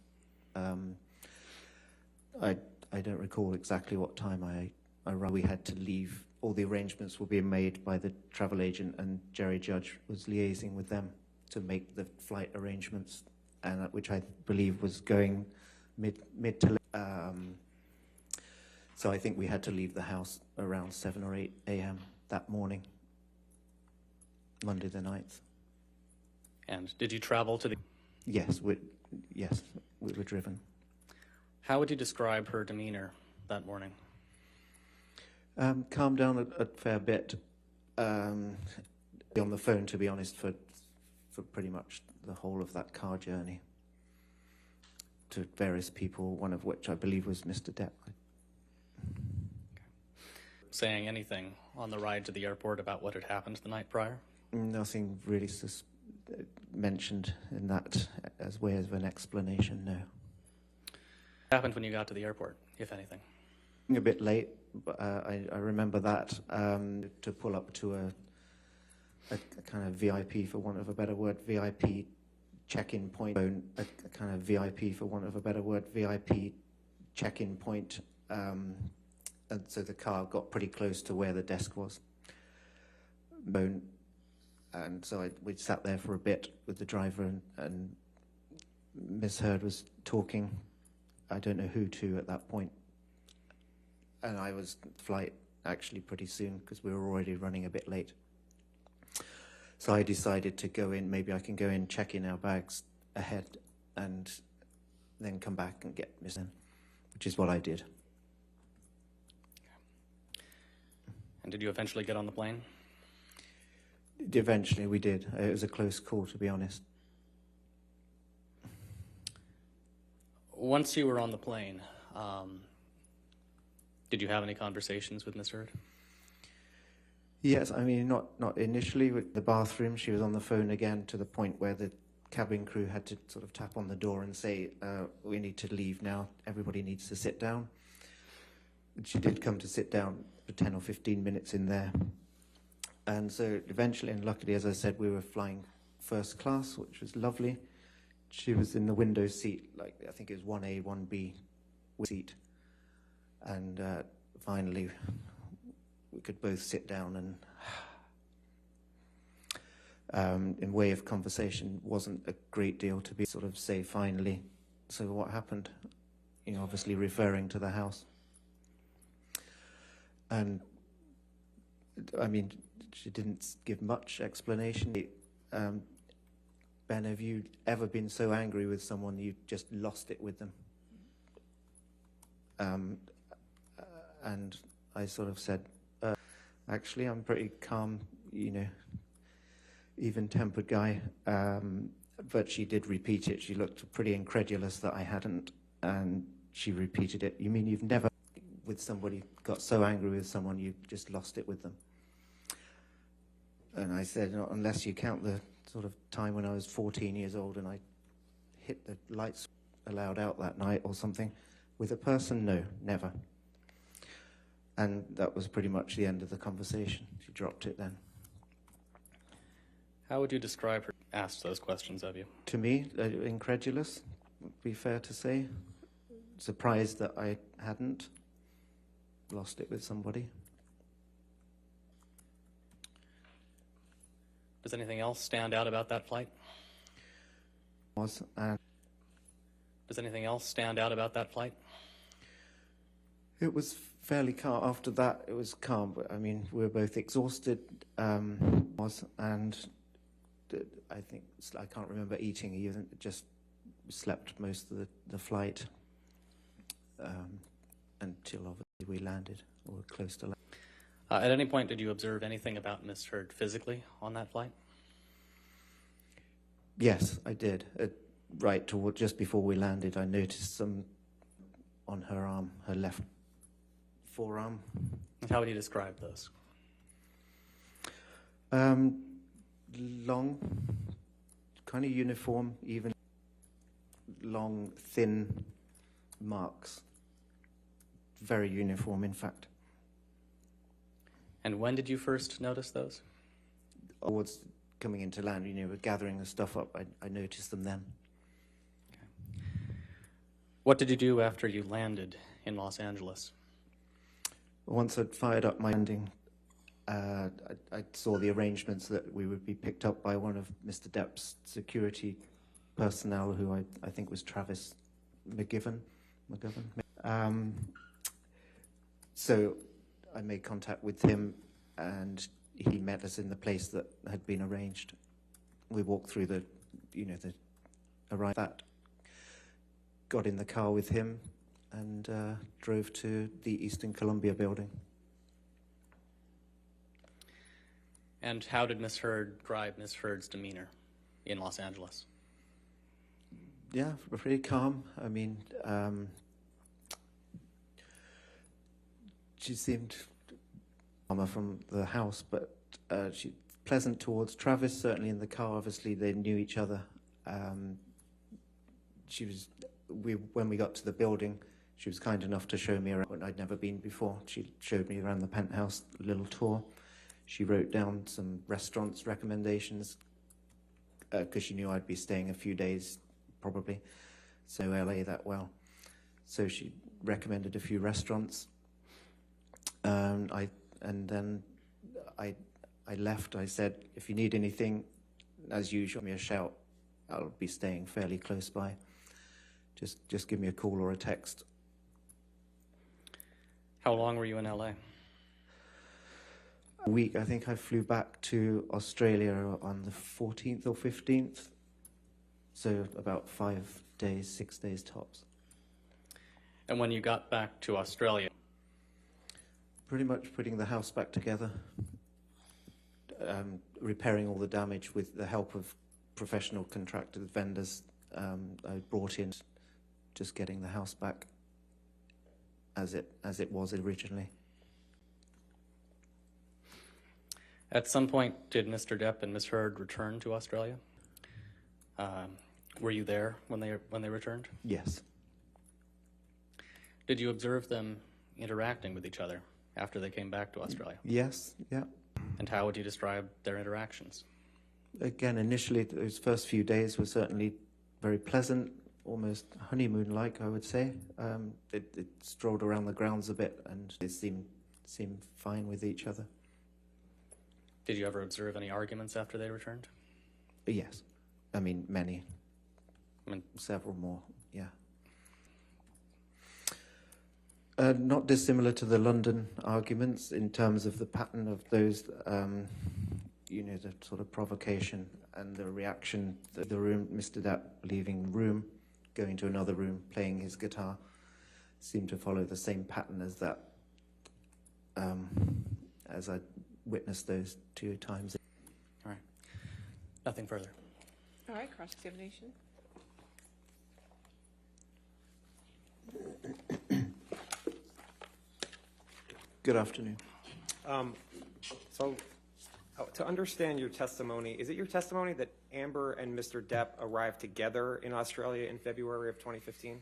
Speaker 13: I don't recall exactly what time I arrived. We had to leave. All the arrangements were being made by the travel agent, and Jerry Judge was liaising with them to make the flight arrangements, and which I believe was going mid to late. So I think we had to leave the house around 7 or 8 a.m. that morning, Monday the 9th.
Speaker 12: And did you travel to the...
Speaker 13: Yes, we were driven.
Speaker 12: How would you describe her demeanor that morning?
Speaker 13: Calmed down a fair bit. On the phone, to be honest, for pretty much the whole of that car journey to various people, one of which I believe was Mr. Depp.
Speaker 12: Saying anything on the ride to the airport about what had happened the night prior?
Speaker 13: Nothing really mentioned in that as way of an explanation, no.
Speaker 12: What happened when you got to the airport, if anything?
Speaker 13: A bit late, but I remember that, to pull up to a kind of VIP, for want of a better word, VIP check-in point, a kind of VIP, for want of a better word, VIP check-in point, and so the car got pretty close to where the desk was. And so we sat there for a bit with the driver, and Miss Heard was talking, I don't know who to at that point. And I was flight actually pretty soon because we were already running a bit late. So I decided to go in, maybe I can go in, check in our bags ahead, and then come back and get Miss Heard, which is what I did.
Speaker 12: And did you eventually get on the plane?
Speaker 13: Eventually we did. It was a close call, to be honest.
Speaker 12: Once you were on the plane, did you have any conversations with Miss Heard?
Speaker 13: Yes, I mean, not initially with the bathroom. She was on the phone again to the point where the cabin crew had to sort of tap on the door and say, we need to leave now. Everybody needs to sit down. And she did come to sit down for 10 or 15 minutes in there. And so eventually, and luckily, as I said, we were flying first class, which was lovely. She was in the window seat, like I think it was 1A, 1B seat. And finally, we could both sit down, and in way of conversation, wasn't a great deal to be sort of say finally. So what happened? You know, obviously referring to the house. And I mean, she didn't give much explanation. Ben, have you ever been so angry with someone you just lost it with them? And I sort of said, actually, I'm pretty calm, you know, even-tempered guy. But she did repeat it. She looked pretty incredulous that I hadn't, and she repeated it. You mean you've never, with somebody, got so angry with someone you just lost it with them? And I said, no, unless you count the sort of time when I was 14 years old and I hit the lights allowed out that night or something. With a person, no, never. And that was pretty much the end of the conversation. She dropped it then.
Speaker 12: How would you describe her asked those questions of you?
Speaker 13: To me, incredulous, would be fair to say. Surprised that I hadn't lost it with somebody.
Speaker 12: Does anything else stand out about that flight?
Speaker 13: Does
Speaker 12: anything else stand out about that flight?
Speaker 13: It was fairly calm. After that, it was calm. But I mean, we were both exhausted, and I think I can't remember eating even. Just slept most of the flight until obviously we landed or were close to land.
Speaker 12: At any point, did you observe anything about Miss Heard physically on that flight?
Speaker 13: Yes, I did. Right toward just before we landed, I noticed some on her arm, her left forearm.
Speaker 12: And how would you describe those?
Speaker 13: Long, kind of uniform, even long, thin marks. Very uniform, in fact.
Speaker 12: And when did you first notice those?
Speaker 13: Towards coming into land, you know, we're gathering the stuff up. I noticed them then.
Speaker 12: Okay. What did you do after you landed in Los Angeles?
Speaker 13: Once I'd fired up my landing, I saw the arrangements that we would be picked up by one of Mr. Depp's security personnel, who I think was Travis McGovern. So I made contact with him, and he met us in the place that had been arranged. We walked through the arrived at, got in the car with him, and drove to the Eastern Columbia building.
Speaker 12: And how did Miss Heard describe Miss Heard's demeanor in Los Angeles?
Speaker 13: Yeah, pretty calm. I mean, she seemed calmer from the house, but she pleasant towards Travis, certainly in the car. Obviously, they knew each other. When we got to the building, she was kind enough to show me around. I'd never been before. She showed me around the penthouse, a little tour. She wrote down some restaurants recommendations because she knew I'd be staying a few days, probably. So LA that well. So she recommended a few restaurants. And then I left. I said, if you need anything, as usual, give me a shout. I'll be staying fairly close by. Just give me a call or a text.
Speaker 12: How long were you in LA?
Speaker 13: A week. I think I flew back to Australia on the 14th or 15th. So about 5 days, 6 days tops.
Speaker 12: And when you got back to Australia?
Speaker 13: Pretty much putting the house back together, repairing all the damage with the help of professional contracted vendors I brought in, just getting the house back as it was originally.
Speaker 12: At some point, did Mr. Depp and Miss Heard return to Australia? Were you there when they returned?
Speaker 13: Yes.
Speaker 12: Did you observe them interacting with each other after they came back to Australia?
Speaker 13: Yes, yeah.
Speaker 12: And how would you describe their interactions?
Speaker 13: Again, initially, those first few days were certainly very pleasant, almost honeymoon-like, I would say. It strolled around the grounds a bit, and they seemed fine with each other.
Speaker 12: Did you ever observe any arguments after they returned?
Speaker 13: Yes. I mean, many. Several more, yeah. Not dissimilar to the London arguments in terms of the pattern of those, the sort of provocation and the reaction, the room, Mr. Depp leaving the room, going to another room, playing his guitar, seemed to follow the same pattern as that, as I witnessed those 2 times.
Speaker 12: All right. Nothing further.
Speaker 2: All right, cross-examination.
Speaker 13: Good afternoon.
Speaker 14: So, to understand your testimony, is it your testimony that Amber and Mr. Depp arrived together in Australia in February of 2015?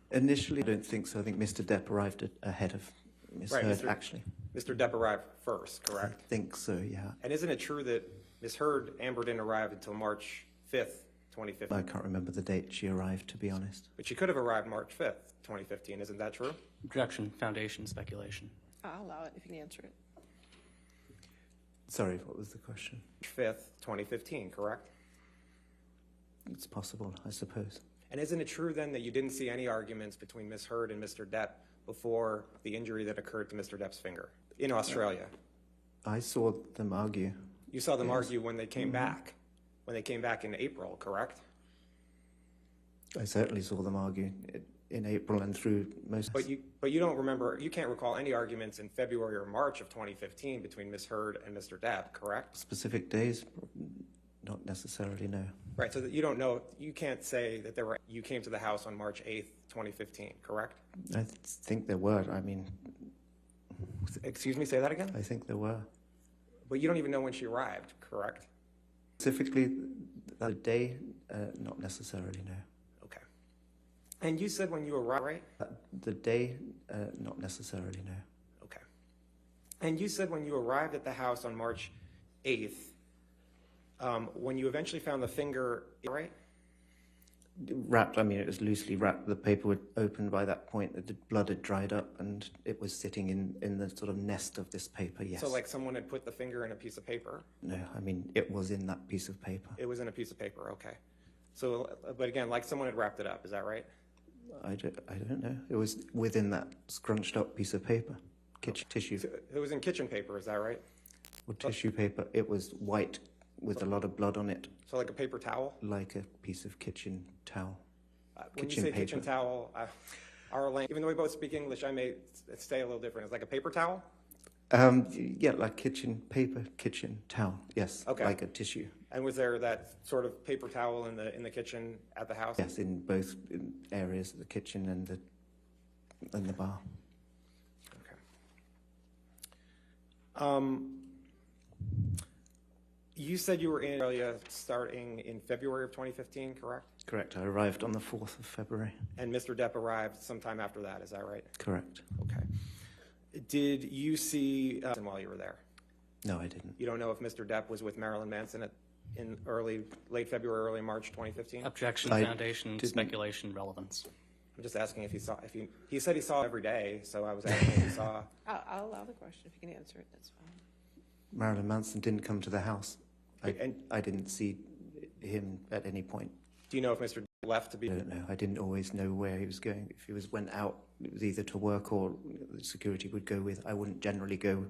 Speaker 13: Initially, I don't think so. I think Mr. Depp arrived ahead of Ms. Heard, actually.
Speaker 14: Mr. Depp arrived first, correct?
Speaker 13: I think so, yeah.
Speaker 14: And isn't it true that Ms. Heard, Amber didn't arrive until March 5th, 2015?
Speaker 13: I can't remember the date she arrived, to be honest.
Speaker 14: But she could have arrived March 5th, 2015. Isn't that true?
Speaker 12: Objection, foundation, speculation.
Speaker 2: I'll allow it if you can answer it.
Speaker 13: Sorry, what was the question?
Speaker 14: March 5th, 2015, correct?
Speaker 13: It's possible, I suppose.
Speaker 14: And isn't it true then that you didn't see any arguments between Ms. Heard and Mr. Depp before the injury that occurred to Mr. Depp's finger in Australia?
Speaker 13: I saw them argue.
Speaker 14: You saw them argue when they came back, when they came back in April, correct?
Speaker 13: I certainly saw them argue in April and through most.
Speaker 14: But you don't remember, you can't recall any arguments in February or March of 2015 between Ms. Heard and Mr. Depp, correct?
Speaker 13: Specific days? Not necessarily, no.
Speaker 14: Right, so that you don't know, you can't say that you came to the house on March 8th, 2015, correct?
Speaker 13: I think there were, I mean.
Speaker 14: Excuse me, say that again?
Speaker 13: I think there were.
Speaker 14: But you don't even know when she arrived, correct?
Speaker 13: Specifically, that day, not necessarily, no.
Speaker 14: Okay. And you said when you arrived, right?
Speaker 13: The day, not necessarily, no.
Speaker 14: Okay. And you said when you arrived at the house on March 8th, when you eventually found the finger, right?
Speaker 13: Wrapped, I mean, it was loosely wrapped. The paper was opened by that point. The blood had dried up, and it was sitting in the sort of nest of this paper, yes.
Speaker 14: So like someone had put the finger in a piece of paper?
Speaker 13: No, I mean, it was in that piece of paper.
Speaker 14: It was in a piece of paper, okay. So, but again, like someone had wrapped it up, is that right?
Speaker 13: I don't know. It was within that scrunched up piece of paper. tissue.
Speaker 14: So it was in kitchen paper, is that right?
Speaker 13: Or tissue paper. It was white with a lot of blood on it.
Speaker 14: So like a paper towel?
Speaker 13: Like a piece of kitchen towel.
Speaker 14: When you say kitchen towel, even though we both speak English, I may say a little different. It's like a paper towel?
Speaker 13: Yeah, like kitchen paper, kitchen towel. Yes,
Speaker 14: okay.
Speaker 13: Like a tissue.
Speaker 14: And was there that sort of paper towel in the kitchen at the house?
Speaker 13: Yes, in both areas, the kitchen and the bar.
Speaker 14: Okay. You said you were in Australia starting in February of 2015, correct?
Speaker 13: Correct. I arrived on the 4th of February.
Speaker 14: And Mr. Depp arrived sometime after that, is that right?
Speaker 13: Correct.
Speaker 14: Okay. Did you see while you were there?
Speaker 13: No, I didn't.
Speaker 14: You don't know if Mr. Depp was with Marilyn Manson in late February, early March 2015?
Speaker 12: Objection, foundation, speculation, relevance.
Speaker 14: I'm just asking if he saw, he said he saw every day, so I was asking if he saw.
Speaker 2: I'll allow the question. If you can answer it, that's fine.
Speaker 13: Marilyn Manson didn't come to the house. I didn't see him at any point.
Speaker 14: Do you know if Mr. Depp left to be?
Speaker 13: I don't know. I didn't always know where he was going. If he went out, it was either to work or the security would go with. I wouldn't generally go.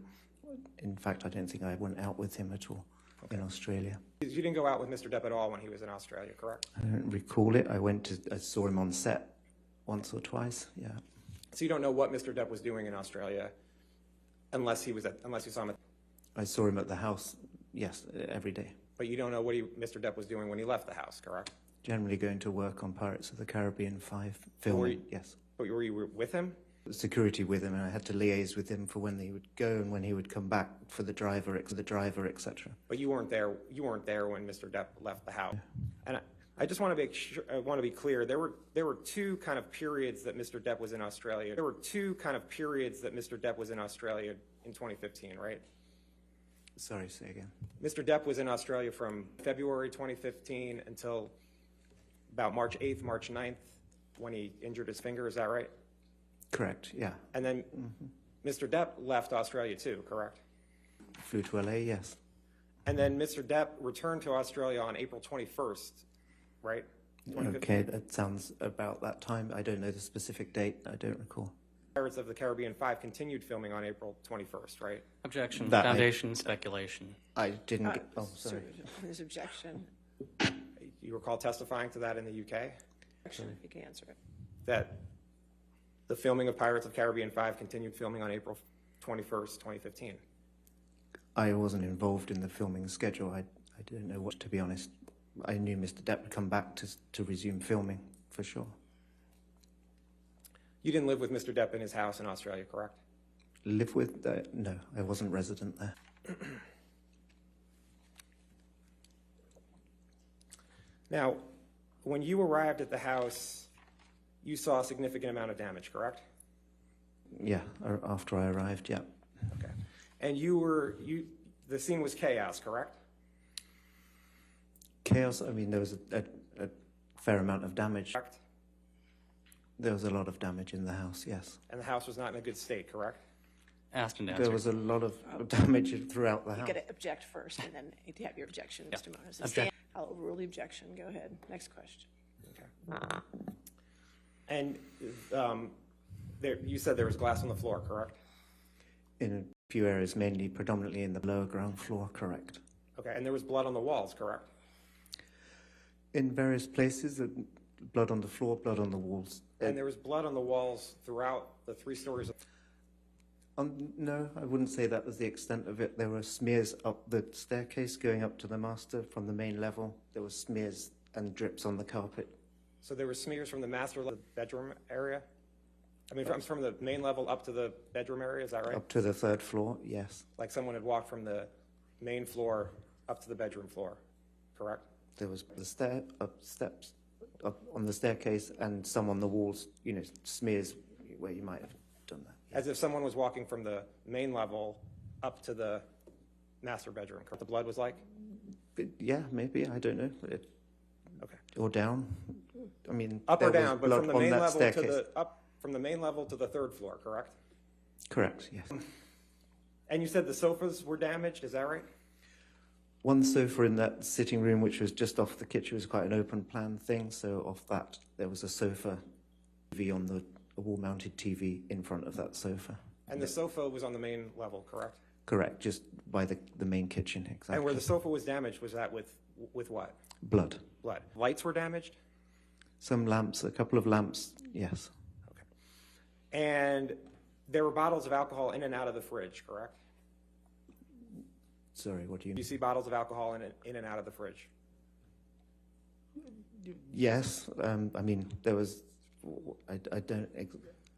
Speaker 13: In fact, I don't think I went out with him at all in Australia.
Speaker 14: You didn't go out with Mr. Depp at all when he was in Australia, correct?
Speaker 13: I don't recall it. I saw him on set once or twice. Yeah.
Speaker 14: So you don't know what Mr. Depp was doing in Australia, unless you saw him.
Speaker 13: I saw him at the house. Yes, every day.
Speaker 14: But you don't know what Mr. Depp was doing when he left the house, correct?
Speaker 13: Generally going to work on Pirates of the Caribbean 5 filming, yes.
Speaker 14: But were you with him?
Speaker 13: Security with him, and I had to liaise with him for when he would go and when he would come back for the driver, etc.
Speaker 14: But you weren't there. You weren't there when Mr. Depp left the house. Yeah. And I just want to make sure. I want to be clear. There were two kind of periods that Mr. Depp was in Australia. There were two kind of periods that Mr. Depp was in Australia in 2015, right?
Speaker 13: Sorry, say again.
Speaker 14: Mr. Depp was in Australia from February 2015 until about March 8th, March 9th, when he injured his finger. Is that right?
Speaker 13: Correct, yeah.
Speaker 14: And then Mr. Depp left Australia too, correct?
Speaker 13: Flew to LA, yes.
Speaker 14: And then Mr. Depp returned to Australia on April 21st, right?
Speaker 13: Okay, that sounds about that time. I don't know the specific date. I don't recall.
Speaker 14: Pirates of the Caribbean 5 continued filming on April 21st, right?
Speaker 12: Objection, foundation, speculation.
Speaker 13: I didn't get, sorry.
Speaker 2: There's objection.
Speaker 14: You recall testifying to that in the UK?
Speaker 2: Objection, if you can answer it.
Speaker 14: That the filming of Pirates of the Caribbean 5 continued filming on April 21st, 2015.
Speaker 13: I wasn't involved in the filming schedule. I didn't know what, to be honest. I knew Mr. Depp would come back to resume filming, for sure.
Speaker 14: You didn't live with Mr. Depp in his house in Australia, correct?
Speaker 13: Live with? No, I wasn't resident there.
Speaker 14: Now, when you arrived at the house, you saw a significant amount of damage, correct?
Speaker 13: Yeah, after I arrived, yeah.
Speaker 14: Okay. And the scene was chaos, correct?
Speaker 13: Chaos, I mean, there was a fair amount of damage.
Speaker 14: Correct.
Speaker 13: There was a lot of damage in the house, yes.
Speaker 14: And the house was not in a good state, correct?
Speaker 12: Asked and answered.
Speaker 13: There was a lot of damage throughout the house.
Speaker 2: You got to object first, and then you have your objection, Mr. Moses. I'll overrule the objection. Go ahead. Next question.
Speaker 14: Okay. And you said there was glass on the floor, correct?
Speaker 13: In a few areas, mainly predominantly in the lower ground floor, correct.
Speaker 14: Okay, and there was blood on the walls, correct?
Speaker 13: In various places, blood on the floor, blood on the walls.
Speaker 14: And there was blood on the walls throughout the 3 stories?
Speaker 13: No, I wouldn't say that was the extent of it. There were smears up the staircase going up to the master from the main level. There were smears and drips on the carpet.
Speaker 14: So there were smears from the master level, bedroom area? I mean, from the main level up to the bedroom area, is that right?
Speaker 13: Up to the 3rd floor, yes.
Speaker 14: Like someone had walked from the main floor up to the bedroom floor, correct?
Speaker 13: There was the steps up on the staircase and some on the walls, smears where you might have done that.
Speaker 14: As if someone was walking from the main level up to the master bedroom. What the blood was like?
Speaker 13: Yeah, maybe. I don't know.
Speaker 14: Okay.
Speaker 13: Or down. I mean,
Speaker 14: up or down, but from the main level
Speaker 13: staircase.
Speaker 14: from the main level to the 3rd floor, correct?
Speaker 13: Correct. Yes.
Speaker 14: And you said the sofas were damaged. Is that right?
Speaker 13: One sofa in that sitting room, which was just off the kitchen, was quite an open plan thing. So off that, there was a sofa, TV on a wall-mounted TV in front of that sofa.
Speaker 14: And the sofa was on the main level, correct?
Speaker 13: Correct, just by the main kitchen, exactly.
Speaker 14: And where the sofa was damaged, was that with what?
Speaker 13: Blood.
Speaker 14: Blood. Lights were damaged?
Speaker 13: Some lamps, a couple of lamps, yes.
Speaker 14: Okay. And there were bottles of alcohol in and out of the fridge, correct?
Speaker 13: Sorry, what do you
Speaker 14: Do
Speaker 13: mean?
Speaker 14: you see bottles of alcohol in and out of the fridge?
Speaker 13: Yes, I mean, there was, I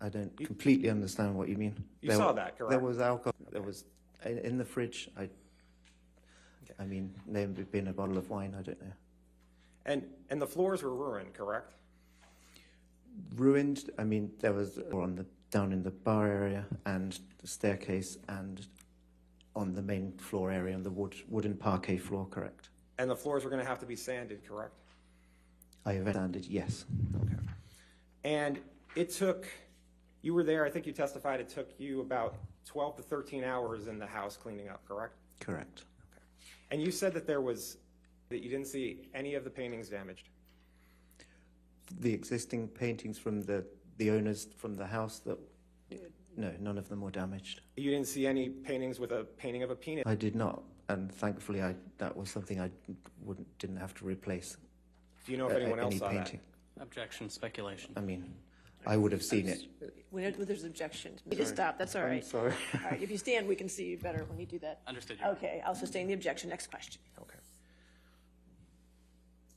Speaker 13: don't completely understand what you mean.
Speaker 14: You saw that, correct?
Speaker 13: There was alcohol, there was, in the fridge, I mean, there may have been a bottle of wine, I don't know.
Speaker 14: And the floors were ruined, correct?
Speaker 13: Ruined, I mean, there was down in the bar area and the staircase and on the main floor area, on the wooden parquet floor, correct?
Speaker 14: And the floors were going to have to be sanded, correct?
Speaker 13: I have sanded, yes.
Speaker 14: Okay. And it took, you were there, I think you testified, it took you about 12 to 13 hours in the house cleaning up, correct?
Speaker 13: Correct.
Speaker 14: Okay. And you said that that you didn't see any of the paintings damaged?
Speaker 13: The existing paintings from the owners from the house, no, none of them were damaged.
Speaker 14: You didn't see any paintings with a painting of a penis?
Speaker 13: I did not, and thankfully that was something I didn't have to replace.
Speaker 14: Do you know if anyone else saw
Speaker 13: painting.
Speaker 14: that?
Speaker 12: Objection, speculation.
Speaker 13: I mean, I would have seen it.
Speaker 2: When there's objection, you just stop, that's all right.
Speaker 13: I'm sorry.
Speaker 2: All right, if you stand, we can see you better when you do that.
Speaker 12: Understood.
Speaker 2: Okay, I'll sustain the objection. Next question.
Speaker 14: Okay.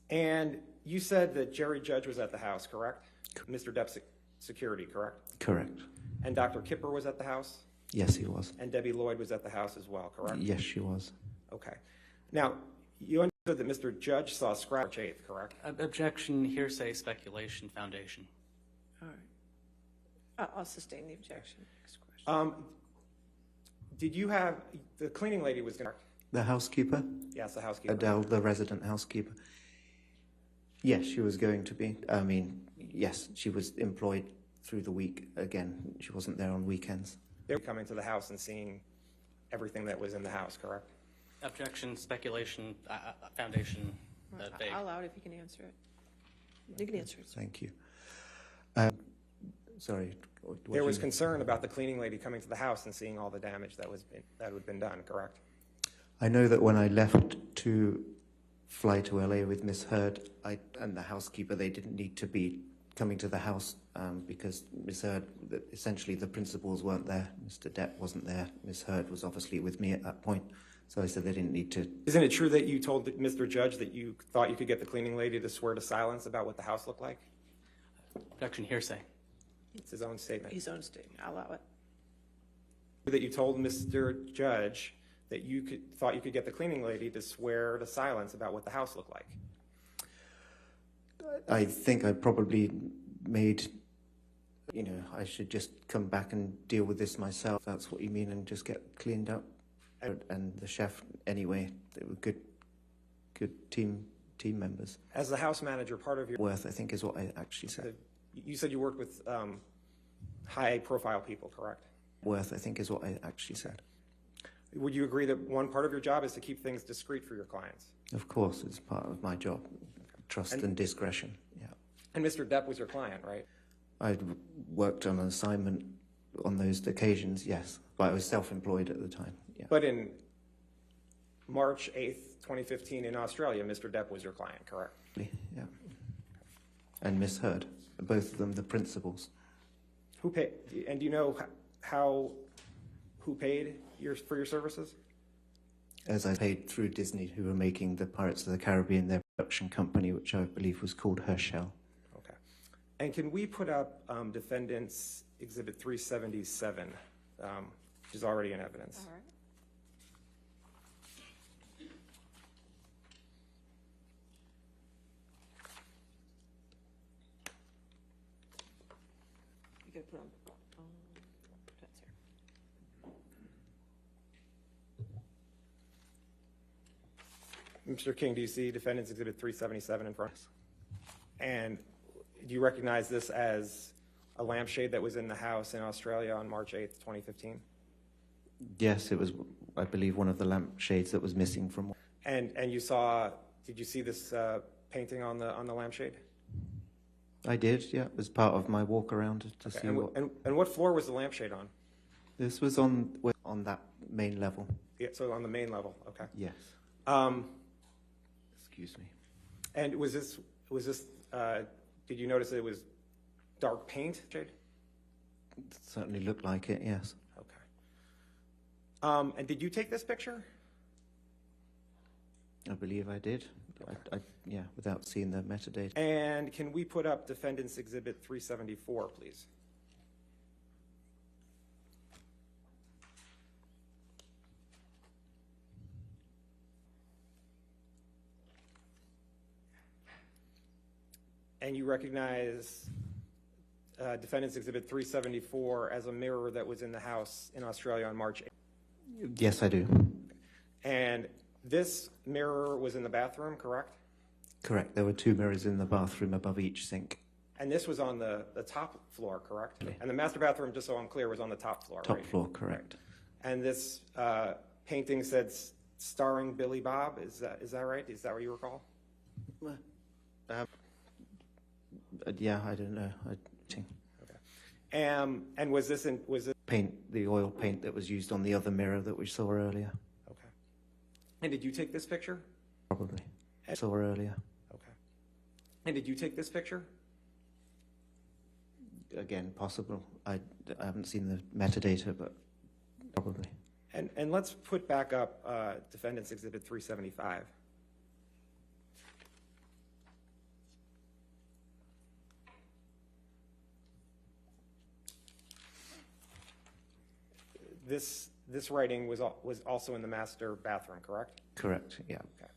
Speaker 14: And you said that Jerry Judge was at the house, correct? Mr. Depp's security, correct?
Speaker 13: Correct.
Speaker 14: And Dr. Kipper was at the house?
Speaker 13: Yes, he was.
Speaker 14: And Debbie Lloyd was at the house as well, correct?
Speaker 13: Yes, she was.
Speaker 14: Okay. Now, you understood that Mr. Judge saw Scratch 8th, correct?
Speaker 12: Objection, hearsay, speculation, foundation.
Speaker 2: All right. I'll sustain the objection. Next question.
Speaker 14: Did you have, the cleaning lady was going to...
Speaker 13: The housekeeper?
Speaker 14: Yes, the housekeeper.
Speaker 13: Adele, the resident housekeeper. Yes, she was going to be. I mean, yes, she was employed through the week. Again, she wasn't there on weekends.
Speaker 14: They were coming to the house and seeing everything that was in the house, correct?
Speaker 12: Objection, speculation, foundation, vague.
Speaker 2: I'll allow it if you can answer it. You can answer it.
Speaker 13: Thank you. Sorry.
Speaker 14: There was concern about the cleaning lady coming to the house and seeing all the damage that had been done, correct?
Speaker 13: I know that when I left to fly to LA with Miss Heard and the housekeeper, they didn't need to be coming to the house because Miss Heard, essentially the principals weren't there. Mr. Depp wasn't there. Miss Heard was obviously with me at that point. So I said they didn't need to.
Speaker 14: Isn't it true that you told Mr. Judge that you thought you could get the cleaning lady to swear to silence about what the house looked like?
Speaker 12: Objection, hearsay.
Speaker 14: It's his own statement.
Speaker 2: His own statement. I'll allow it.
Speaker 14: That you told Mr. Judge that you thought you could get the cleaning lady to swear to silence about what the house looked like?
Speaker 13: I think I probably made, I should just come back and deal with this myself. That's what you mean, and just get cleaned up. And the chef, anyway, they were good team members.
Speaker 14: As the house manager, part of your
Speaker 13: worth, I think, is what I actually said.
Speaker 14: You said you worked with high-profile people, correct?
Speaker 13: Worth, I think, is what I actually said.
Speaker 14: Would you agree that one part of your job is to keep things discreet for your clients?
Speaker 13: Of course, it's part of my job. Trust and discretion, yeah.
Speaker 14: And Mr. Depp was your client, right?
Speaker 13: I worked on an assignment on those occasions, yes. But I was self-employed at the time, yeah.
Speaker 14: But in March 8th, 2015 in Australia, Mr. Depp was your client, correct?
Speaker 13: Yeah. And Miss Heard, both of them the principals.
Speaker 14: Who paid? And do you know who paid for your services?
Speaker 13: As I paid through Disney, who were making the Pirates of the Caribbean, their production company, which I believe was called Herschel.
Speaker 14: Okay. And can we put up Defendants Exhibit 377, which is already in evidence?
Speaker 2: All right. You gotta put on. That's here.
Speaker 14: Mr. King, do you see Defendants Exhibit 377 in front of us? And do you recognize this as a lampshade that was in the house in Australia on March 8th, 2015?
Speaker 13: Yes, it was, I believe, one of the lampshades that was missing from.
Speaker 14: And did you see this painting on the lampshade?
Speaker 13: I did, yeah. It was part of my walk around to see what.
Speaker 14: And what floor was the lampshade on?
Speaker 13: This was on that main level.
Speaker 14: Yeah, so on the main level, okay.
Speaker 13: Yes. Excuse me.
Speaker 14: And was this, did you notice it was dark paint, Jade?
Speaker 13: It certainly looked like it, yes.
Speaker 14: Okay. And did you take this picture?
Speaker 13: I believe I did. Okay. Yeah, without seeing the metadata.
Speaker 14: And can we put up Defendants Exhibit 374, please? And you recognize Defendants Exhibit 374 as a mirror that was in the house in Australia on March 8th?
Speaker 13: Yes, I do.
Speaker 14: And this mirror was in the bathroom, correct?
Speaker 13: Correct. There were 2 mirrors in the bathroom above each sink.
Speaker 14: And this was on the top floor, correct? And the master bathroom, just so I'm clear, was on the top floor,
Speaker 13: Top
Speaker 14: right?
Speaker 13: floor, correct.
Speaker 14: And this painting said starring Billy Bob, is that right? Is that what you recall?
Speaker 13: Yeah, I don't know.
Speaker 14: Okay. And was this
Speaker 13: paint, the oil paint that was used on the other mirror that we saw earlier?
Speaker 14: Okay. And did you take this picture?
Speaker 13: Probably. Saw earlier.
Speaker 14: Okay. And did you take this picture?
Speaker 13: Again, possible. I haven't seen the metadata, but probably.
Speaker 14: And let's put back up Defendants Exhibit 375. This writing was also in the master bathroom, correct?
Speaker 13: Correct, yeah.
Speaker 14: Okay.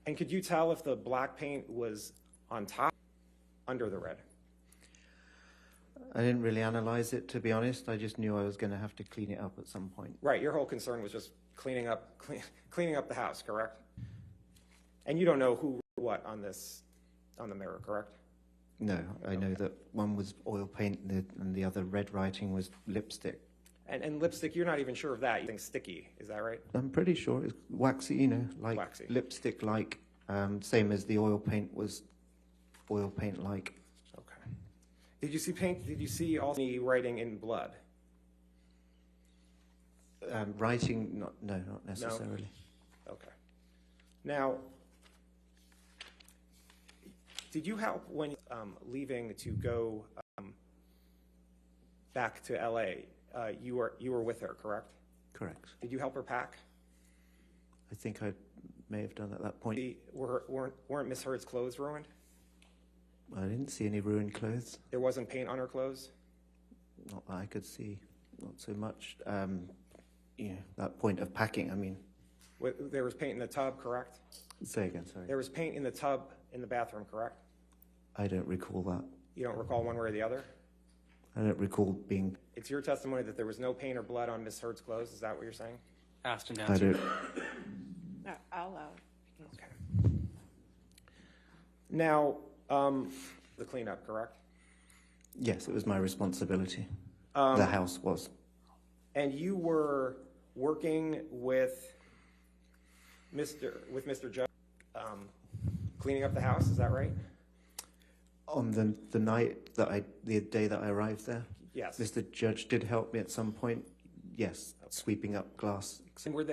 Speaker 14: And could you tell if the black paint was on top, under the red?
Speaker 13: I didn't really analyze it, to be honest. I just knew I was going to have to clean it up at some point.
Speaker 14: Right, your whole concern was just cleaning up the house, correct? And you don't know who wrote what on the mirror, correct?
Speaker 13: No, I know that one was oil paint and the other red writing was lipstick.
Speaker 14: And lipstick, you're not even sure of that. You think sticky, is that right?
Speaker 13: I'm pretty sure it's waxy, you know, like
Speaker 14: waxy.
Speaker 13: Lipstick-like, same as the oil paint was oil paint-like.
Speaker 14: Okay. Did you see paint? Did you see also any writing in blood?
Speaker 13: Writing, not necessarily.
Speaker 14: No? Okay. Now, did you help when leaving to go back to LA? You were with her, correct?
Speaker 13: Correct.
Speaker 14: Did you help her pack?
Speaker 13: I think I may have done at that point.
Speaker 14: Weren't Miss Heard's clothes ruined?
Speaker 13: I didn't see any ruined clothes.
Speaker 14: There wasn't paint on her clothes?
Speaker 13: Not that I could see, not so much. You know, that point of packing, I mean.
Speaker 14: There was paint in the tub, correct?
Speaker 13: Say again, sorry.
Speaker 14: There was paint in the tub in the bathroom, correct?
Speaker 13: I don't recall that.
Speaker 14: You don't recall one way or the other?
Speaker 13: I don't recall being...
Speaker 14: It's your testimony that there was no paint or blood on Miss Heard's clothes. Is that what you're saying?
Speaker 12: Asked and
Speaker 13: I
Speaker 12: answered.
Speaker 2: No, I'll allow it.
Speaker 14: Okay. Now, the cleanup, correct?
Speaker 13: Yes, it was my responsibility. The house was.
Speaker 14: And you were working with Mr. Judge, cleaning up the house, is that right?
Speaker 13: On the night that the day that I arrived there?
Speaker 14: Yes.
Speaker 13: Mr. Judge did help me at some point. Yes, okay. Sweeping up glass.
Speaker 14: And was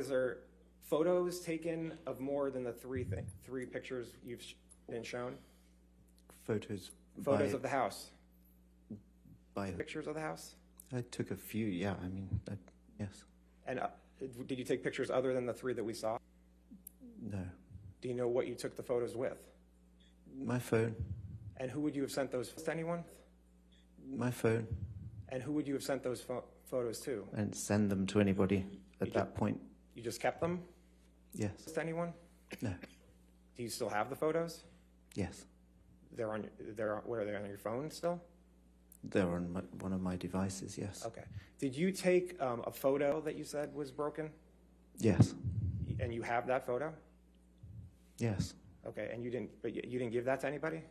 Speaker 14: there photos taken of more than the three pictures you've been shown?
Speaker 13: Photos
Speaker 14: of the house. Pictures of the house?
Speaker 13: I took a few, yeah, I mean, yes.
Speaker 14: And did you take pictures other than the 3 that we saw?
Speaker 13: No.
Speaker 14: Do you know what you took the photos with?
Speaker 13: My phone.
Speaker 14: And who would you have sent those to anyone?
Speaker 13: My phone.
Speaker 14: And who would you have sent those photos to?
Speaker 13: I didn't send them to anybody at that point.
Speaker 14: You just kept them?
Speaker 13: Yes.
Speaker 14: To anyone?
Speaker 13: No.
Speaker 14: Do you still have the photos?
Speaker 13: Yes.
Speaker 14: Where are they, on your phone still?
Speaker 13: They're on one of my devices, yes.
Speaker 14: Okay. Did you take a photo that you said was broken?
Speaker 13: Yes.
Speaker 14: And you have that photo?
Speaker 13: Yes.
Speaker 14: Okay, and you didn't give that to anybody?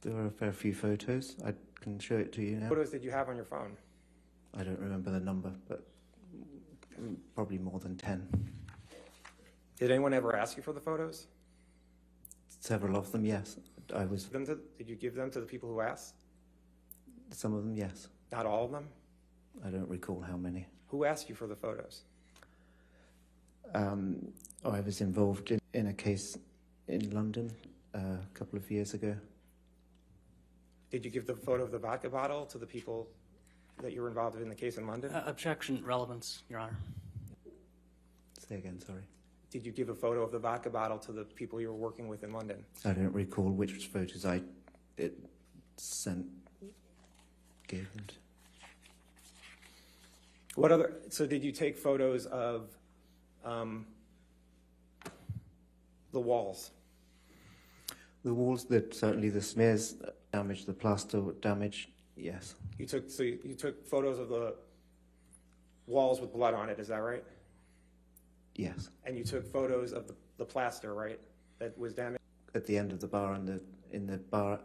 Speaker 13: There were a fair few photos. I can show it to you now.
Speaker 14: What photos did you have on your phone?
Speaker 13: I don't remember the number, but probably more than 10.
Speaker 14: Did anyone ever ask you for the photos?
Speaker 13: Several of them, yes.
Speaker 14: Did you give them to the people who asked?
Speaker 13: Some of them, yes.
Speaker 14: Not all of them?
Speaker 13: I don't recall how many.
Speaker 14: Who asked you for the photos?
Speaker 13: I was involved in a case in London a couple of years ago.
Speaker 14: Did you give the photo of the vodka bottle to the people that you were involved in the case in London?
Speaker 12: Objection, relevance, Your Honor.
Speaker 13: Say again, sorry.
Speaker 14: Did you give a photo of the vodka bottle to the people you were working with in London?
Speaker 13: I don't recall which photos I gave them to.
Speaker 14: So did you take photos of the walls?
Speaker 13: The walls, certainly the smears damaged, the plaster damaged, yes.
Speaker 14: You took photos of the walls with blood on it, is that right?
Speaker 13: Yes.
Speaker 14: And you took photos of the plaster, right, that was damaged?
Speaker 13: At the end of the bar and in the bar,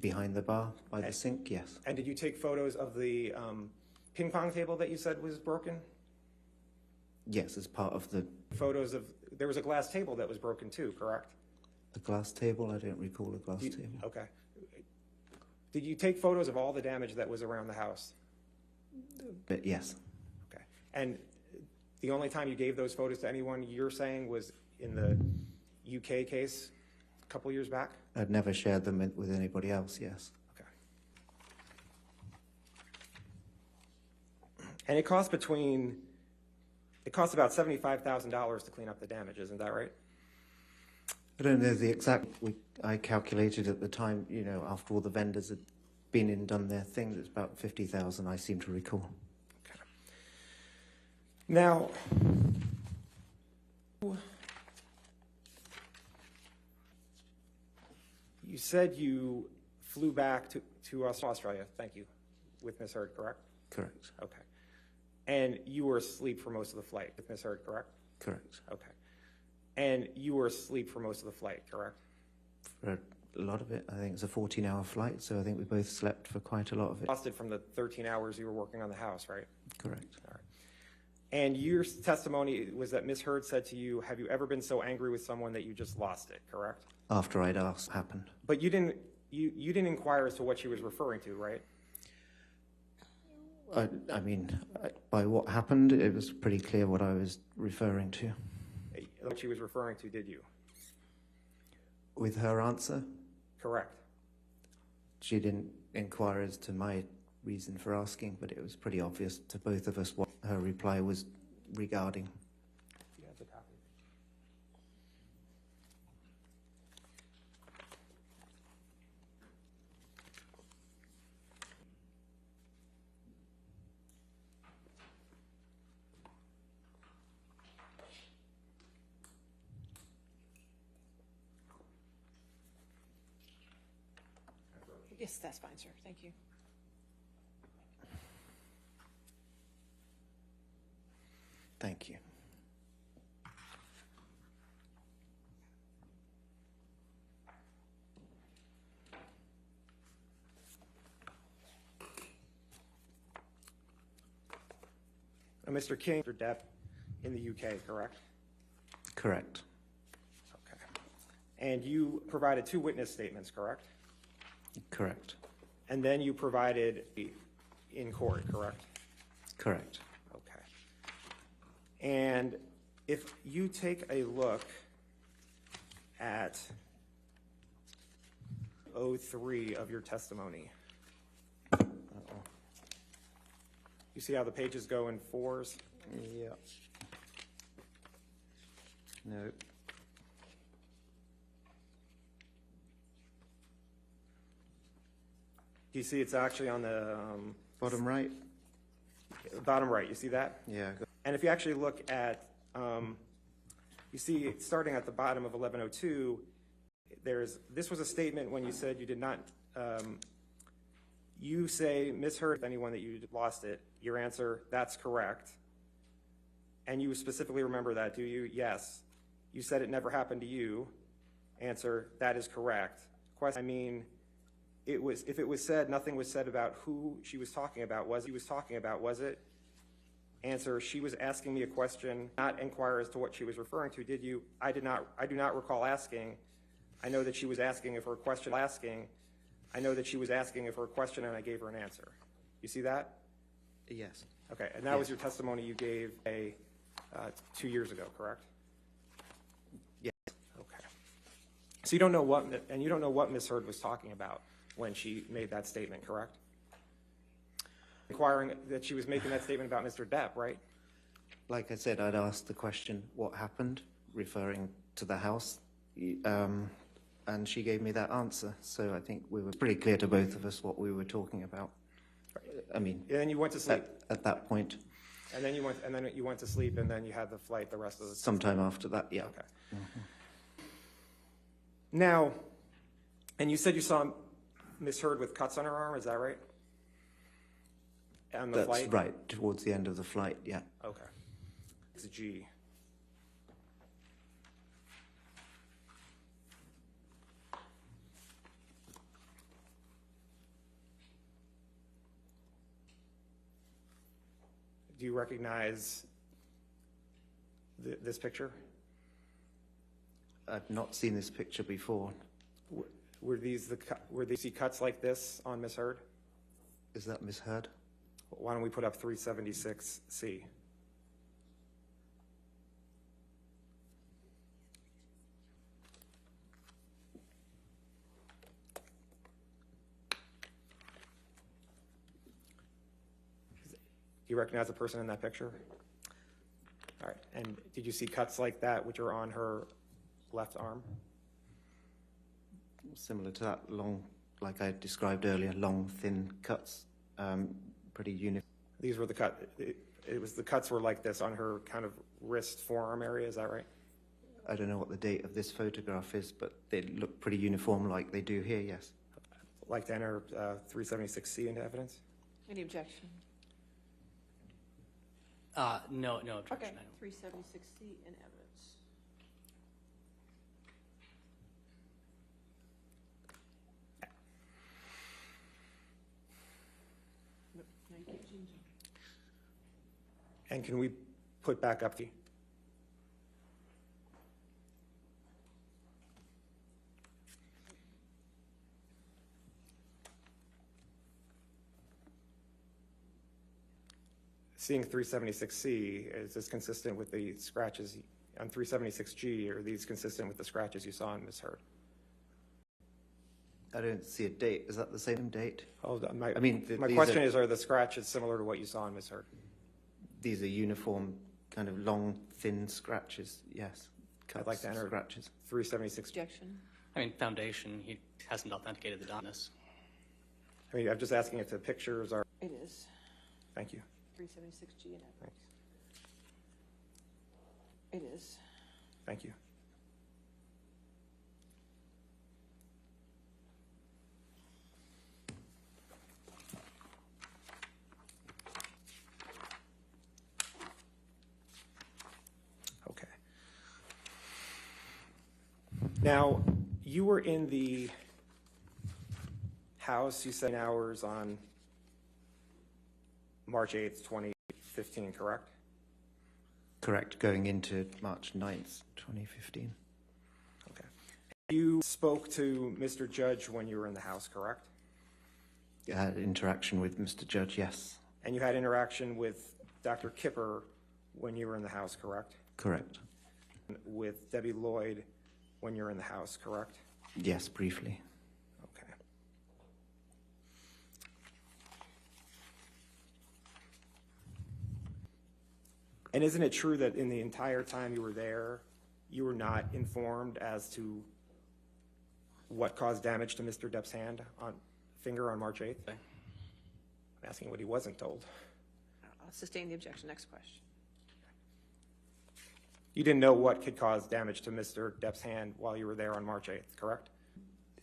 Speaker 13: behind the bar, by the sink, yes.
Speaker 14: And did you take photos of the ping pong table that you said was broken?
Speaker 13: Yes, as part of the...
Speaker 14: Photos of, there was a glass table that was broken too, correct?
Speaker 13: A glass table? I don't recall a glass table.
Speaker 14: Okay. Did you take photos of all the damage that was around the house?
Speaker 13: But yes.
Speaker 14: Okay. And the only time you gave those photos to anyone, you're saying, was in the UK case a couple years back?
Speaker 13: I'd never shared them with anybody else, yes.
Speaker 14: Okay. And it costs about $75,000 to clean up the damage, isn't that right?
Speaker 13: I don't know the exact, I calculated at the time, after all the vendors had been and done their thing, it's about 50,000, I seem to recall.
Speaker 14: Okay. Now, you said you flew back to Australia, thank you, with Ms. Heard, correct?
Speaker 13: Correct.
Speaker 14: Okay. And you were asleep for most of the flight with Ms. Heard, correct?
Speaker 13: Correct.
Speaker 14: Okay. And you were asleep for most of the flight, correct?
Speaker 13: For a lot of it. I think it's a 14-hour flight, so I think we both slept for quite a lot of it.
Speaker 14: Exhausted from the 13 hours you were working on the house, right?
Speaker 13: Correct.
Speaker 14: All right. And your testimony was that Ms. Heard said to you, have you ever been so angry with someone that you just lost it, correct?
Speaker 13: After I'd asked, happened.
Speaker 14: But you didn't inquire as to what she was referring to, right?
Speaker 13: I mean, by what happened, it was pretty clear what I was referring to.
Speaker 14: What she was referring to, did you?
Speaker 13: With her answer?
Speaker 14: Correct.
Speaker 13: She didn't inquire as to my reason for asking, but it was pretty obvious to both of us what her reply was regarding.
Speaker 14: You have the copy.
Speaker 2: Yes, that's fine, sir. Thank you.
Speaker 13: Thank you.
Speaker 14: Mr. King, Mr. Depp in the UK, correct?
Speaker 13: Correct.
Speaker 14: Okay. And you provided 2 witness statements, correct?
Speaker 13: Correct.
Speaker 14: And then you provided in court, correct?
Speaker 13: Correct.
Speaker 14: Okay. And if you take a look at 03 of your testimony, you see how the pages go in 4s?
Speaker 13: Yeah. No.
Speaker 14: You see it's actually on the
Speaker 13: bottom right?
Speaker 14: Bottom right, you see that?
Speaker 13: Yeah.
Speaker 14: And if you actually look at, you see starting at the bottom of 1102, this was a statement when you said you did not, you say, Ms. Heard, anyone that you lost it, your answer, that's correct. And you specifically remember that, do you? Yes. You said it never happened to you. Answer, that is correct. Question, I mean, if it was said, nothing was said about who she was talking about, was it? Answer, she was asking me a question, not inquire as to what she was referring to, did you? I do not recall asking. I know that she was asking of her question, I know that she was asking of her question and I gave her an answer. You see that?
Speaker 13: Yes.
Speaker 14: Okay, and that was your testimony you gave 2 years ago, correct?
Speaker 13: Yes.
Speaker 14: Okay. So you don't know what Ms. Heard was talking about when she made that statement, correct? Inquiring that she was making that statement about Mr. Depp, right?
Speaker 13: Like I said, I'd asked the question, what happened, referring to the house, and she gave me that answer. So I think we were pretty clear to both of us what we were talking about. I mean,
Speaker 14: and then you went to sleep
Speaker 13: at that point.
Speaker 14: And then you went to sleep, and then you had the flight the rest of the
Speaker 13: sometime after that. Yeah.
Speaker 14: Okay. Mm-hmm. Now, and you said you saw Ms. Heard with cuts on her arm. Is that right? On the flight?
Speaker 13: That's right. Towards the end of the flight. Yeah.
Speaker 14: Okay. It's G. Do you recognize this picture?
Speaker 13: I've not seen this picture before.
Speaker 14: Were these cuts like this on Ms. Heard?
Speaker 13: Is that Ms. Heard?
Speaker 14: Why don't we put up 376C? Do you recognize the person in that picture? All right, and did you see cuts like that which are on her left arm?
Speaker 13: Similar to that, long, like I described earlier, long, thin cuts, pretty uniform.
Speaker 14: These were the cut. The cuts were like this on her kind of wrist, forearm area. Is that right?
Speaker 13: I don't know what the date of this photograph is, but they look pretty uniform, like they do here. Yes.
Speaker 14: Like to enter 376C into evidence.
Speaker 2: Any objection?
Speaker 12: No objection.
Speaker 2: Okay. 376C in evidence.
Speaker 14: And can we put back up the? Seeing 376C, is this consistent with the scratches on 376G? Are these consistent with the scratches you saw on Ms. Heard?
Speaker 13: I don't see a date. Is that the same date?
Speaker 14: My question is, are the scratches similar to what you saw on Ms. Heard?
Speaker 13: These are uniform, kind of long, thin scratches. Yes.
Speaker 14: I'd like to enter
Speaker 13: scratches.
Speaker 14: 376.
Speaker 2: Objection.
Speaker 12: I mean, foundation, he hasn't authenticated the doneness.
Speaker 14: I mean, I'm just asking if the pictures are.
Speaker 2: It is.
Speaker 14: Thank you.
Speaker 2: 376G in evidence. It is.
Speaker 14: Thank you. Okay. Now, you were in the house, you said hours on March 8th, 2015, correct?
Speaker 13: Correct, going into March 9th, 2015.
Speaker 14: Okay. You spoke to Mr. Judge when you were in the house, correct?
Speaker 13: You had interaction with Mr. Judge, yes.
Speaker 14: And you had interaction with Dr. Kipper when you were in the house, correct?
Speaker 13: Correct.
Speaker 14: With Debbie Lloyd when you were in the house, correct?
Speaker 13: Yes, briefly.
Speaker 14: Okay. And isn't it true that in the entire time you were there, you were not informed as to what caused damage to Mr. Depp's finger on March 8th? I'm asking what he wasn't told.
Speaker 2: I'll sustain the objection. Next question.
Speaker 14: You didn't know what could cause damage to Mr. Depp's hand while you were there on March 8th, correct?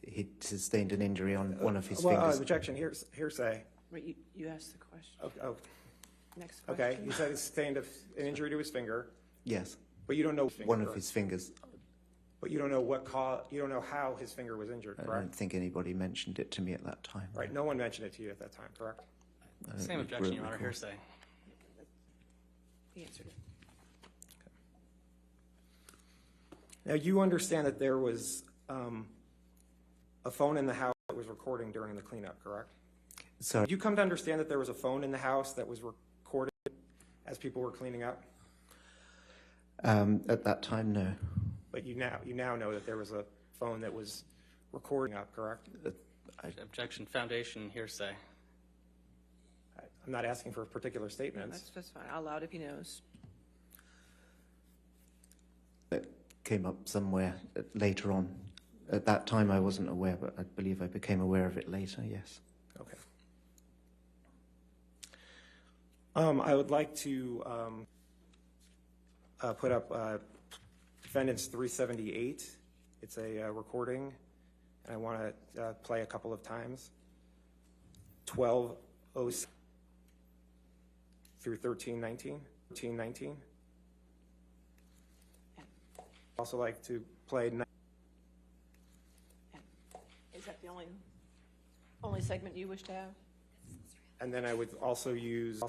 Speaker 13: He sustained an injury on one of his
Speaker 14: well,
Speaker 13: fingers.
Speaker 14: Objection, hearsay.
Speaker 2: Wait, you asked the question.
Speaker 14: Oh.
Speaker 2: Next question.
Speaker 14: Okay, you said he sustained an injury to his finger.
Speaker 13: Yes.
Speaker 14: But you don't know
Speaker 13: one of his fingers.
Speaker 14: But you don't know you don't know how his finger was injured, correct?
Speaker 13: I don't think anybody mentioned it to me at that time.
Speaker 14: Right, no one mentioned it to you at that time, correct?
Speaker 12: Same objection, Your Honor, hearsay.
Speaker 2: He answered it.
Speaker 14: Now, you understand that there was a phone in the house that was recording during the cleanup, correct?
Speaker 13: Sorry.
Speaker 14: Did you come to understand that there was a phone in the house that was recorded as people were cleaning up?
Speaker 13: At that time, no.
Speaker 14: But you now know that there was a phone that was recording up, correct?
Speaker 12: Objection, foundation, hearsay.
Speaker 14: I'm not asking for particular statements.
Speaker 2: That's fine. I'll allow it if he knows.
Speaker 13: It came up somewhere later on. At that time, I wasn't aware, but I believe I became aware of it later, yes.
Speaker 14: Okay. I would like to put up Defendants 378. It's a recording, and I want to play a couple of times. 12:06 through 13:19. Also like to play.
Speaker 2: Is that the only segment you wish to have?
Speaker 14: And then I would also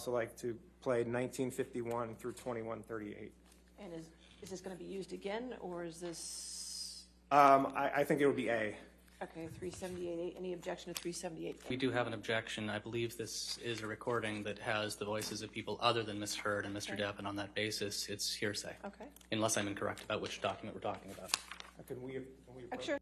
Speaker 14: like to play 1951 through 2138.
Speaker 2: And is this going to be used again, or is this?
Speaker 14: I think it would be A.
Speaker 2: Okay, 378. Any objection to 378?
Speaker 12: We do have an objection. I believe this is a recording that has the voices of people other than Ms. Hurd and Mr. Depp, and on that basis, it's hearsay.
Speaker 2: Okay.
Speaker 12: Unless I'm incorrect about which document we're talking about.
Speaker 14: Can we
Speaker 2: Sure.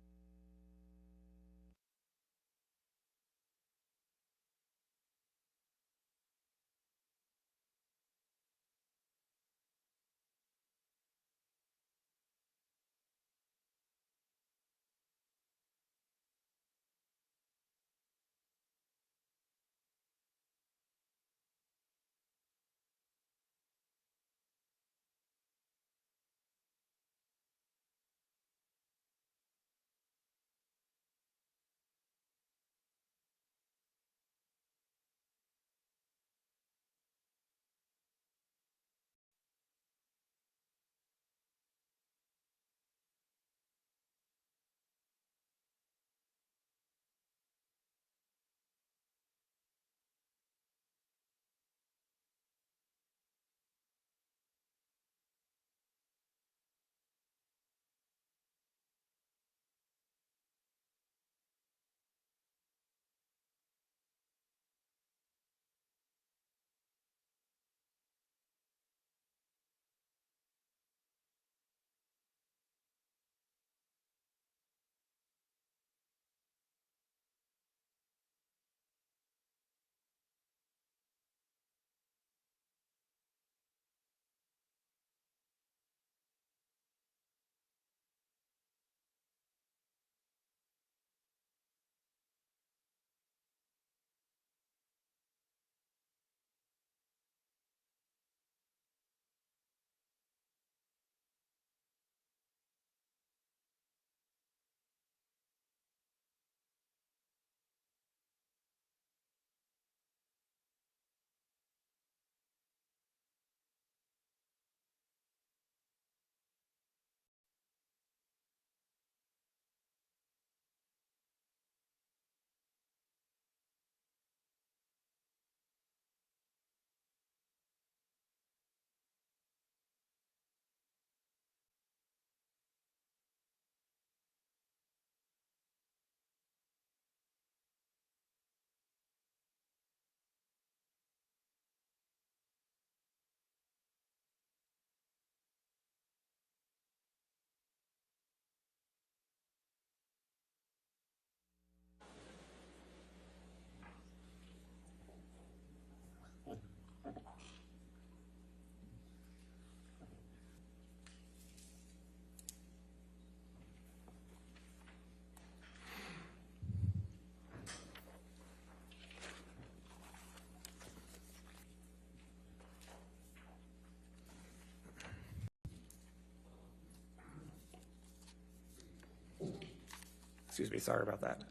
Speaker 14: Excuse me, sorry about that.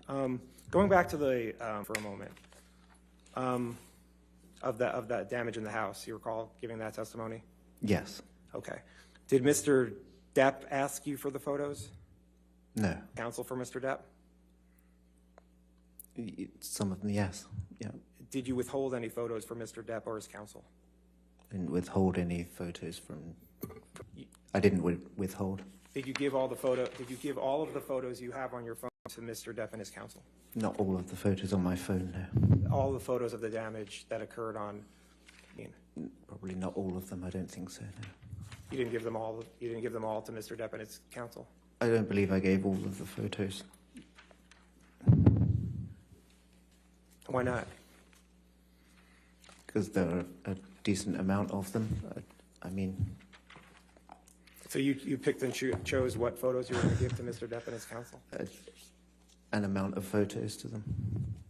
Speaker 14: Going back to the, for a moment, of that damage in the house, you recall giving that testimony?
Speaker 13: Yes.
Speaker 14: Okay. Did Mr. Depp ask you for the photos?
Speaker 13: No.
Speaker 14: Counsel for Mr. Depp?
Speaker 13: Some of them, yes. Yeah.
Speaker 14: Did you withhold any photos for Mr. Depp or his counsel?
Speaker 13: Didn't withhold any photos from. I didn't withhold.
Speaker 14: Did you give all the photo? Did you give all of the photos you have on your phone to Mr. Depp and his counsel?
Speaker 13: Not all of the photos on my phone, no.
Speaker 14: All the photos of the damage that occurred on,
Speaker 13: Probably not all of them, I don't think so, no.
Speaker 14: you didn't give them all. You didn't give them all to Mr. Depp and his counsel.
Speaker 13: I don't believe I gave all of the photos.
Speaker 14: Why not?
Speaker 13: Because there are a decent amount of them. I mean...
Speaker 14: So you picked and chose what photos you were going to give to Mr. Depp and his counsel?
Speaker 13: An amount of photos to them.